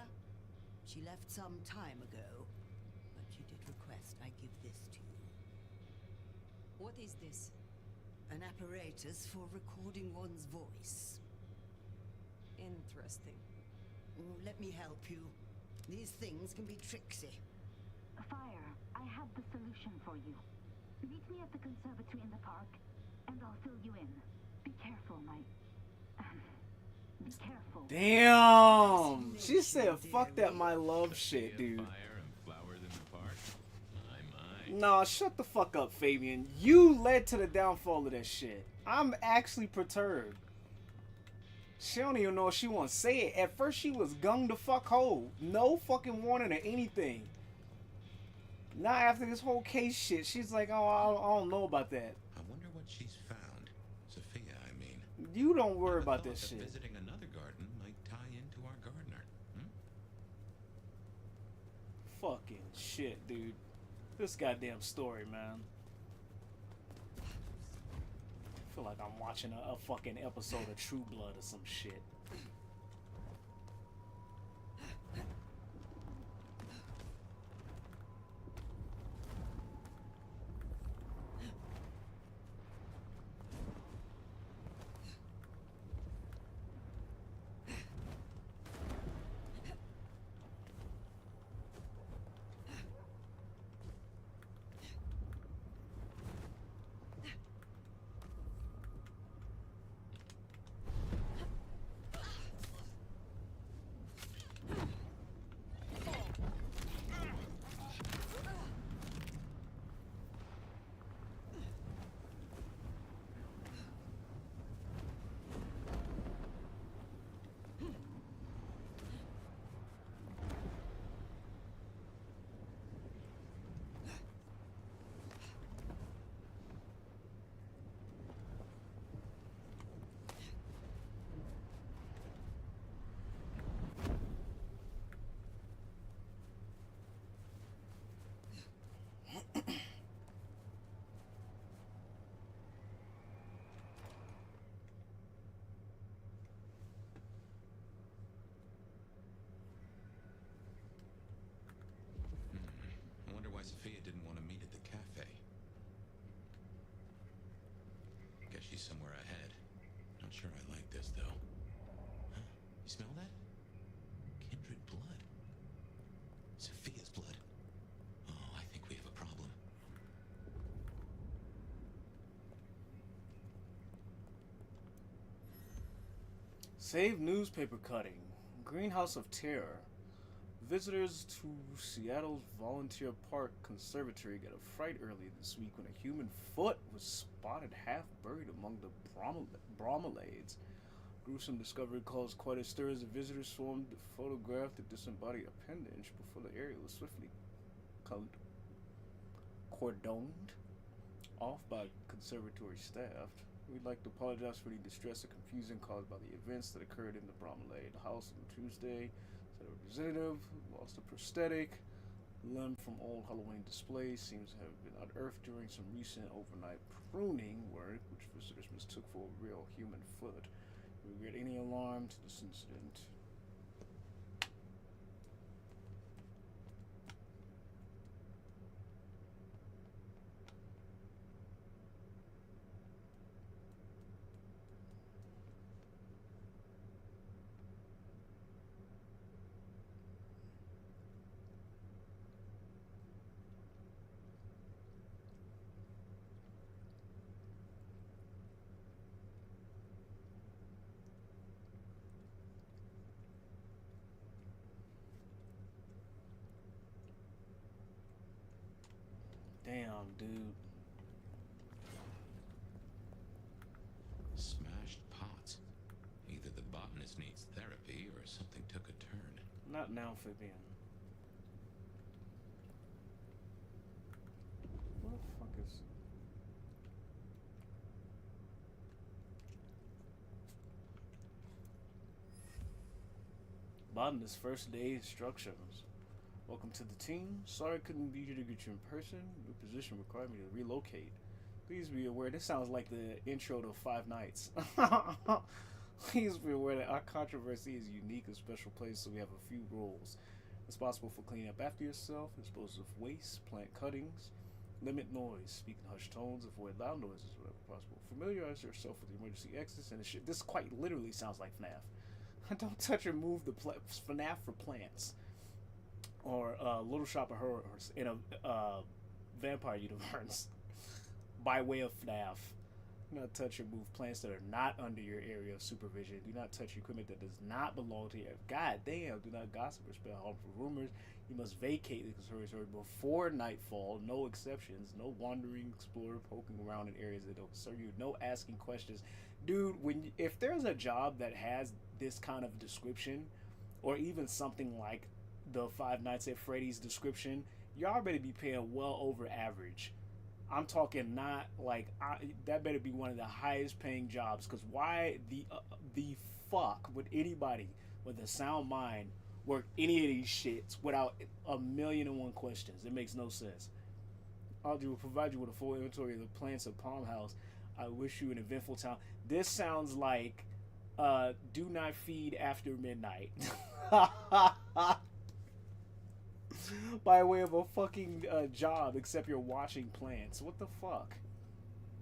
She left some time ago, but she did request I give this to you. What is this? An apparatus for recording one's voice. Interesting. Let me help you. These things can be tricksy. Fire, I have the solution for you. Meet me at the conservatory in the park, and I'll fill you in. Be careful, be careful. Damn! She said, fuck that my love shit, dude. Fire and flowers in the park? I might. Nah, shut the fuck up, Fabian. You led to the downfall of that shit. I'm actually perturbed. She don't even know if she wants to say it. At first, she was gung the fuck ho. No fucking warning or anything. Now, after this whole case shit, she's like, oh, I don't know about that. I wonder what she's found. Sophia, I mean. You don't worry about this shit. Visiting another garden might tie into our gardener. Fucking shit, dude. This goddamn story, man. I feel like I'm watching a fucking episode of True Blood or some shit. I wonder why Sophia didn't want to meet at the cafe. Guess she's somewhere ahead. Not sure I like this, though. Huh? You smell that? Kindred blood. Sophia's blood. Oh, I think we have a problem. Save newspaper cutting. Greenhouse of Terror. Visitors to Seattle's Volunteer Park Conservatory got a fright earlier this week when a human foot was spotted half buried among the bromeliads. Gruesome discovery caused quite a stir as the visitors swarmed to photograph the disembodied appendage before the area was swiftly cordoned off by conservatory staff. We'd like to apologize for the distress and confusion caused by the events that occurred in the bromeliad house on Tuesday. The representative lost a prosthetic limb from old Halloween displays. Seems to have been unearthed during some recent overnight pruning work, which visitors mistook for a real human foot. We regret any alarm to this incident. Damn, dude. Smashed pots. Either the botanist needs therapy or something took a turn. Not now, Fabian. What the fuck is... Botanist's first day instructions. Welcome to the team. Sorry I couldn't be here to get you in person. Your position required me to relocate. Please be aware, this sounds like the intro to Five Nights. Please be aware that our controversy is a unique and special place, so we have a few rules. Responsible for cleaning up after yourself, dispose of waste, plant cuttings, limit noise, speak in hushed tones, avoid loud noises wherever possible. Familiarize yourself with the emergency exits and this quite literally sounds like FNAF. Don't touch or move the FNAF for plants. Or Little Shop of Horrors in a vampire universe. By way of FNAF. Do not touch or move plants that are not under your area of supervision. Do not touch equipment that does not belong to you. God damn, do not gossip or spread harmful rumors. You must vacate the conservatory before nightfall. No exceptions. No wandering explorer poking around in areas that don't concern you. No asking questions. Dude, if there's a job that has this kind of description, or even something like the Five Nights at Freddy's description, y'all better be paying well over average. I'm talking not like that better be one of the highest paying jobs, because why the fuck would anybody with a sound mind work any of these shits without a million and one questions? It makes no sense. Audrey will provide you with a full inventory of the plants of Palm House. I wish you an eventful time. This sounds like do not feed after midnight. By way of a fucking job, except you're watching plants. What the fuck?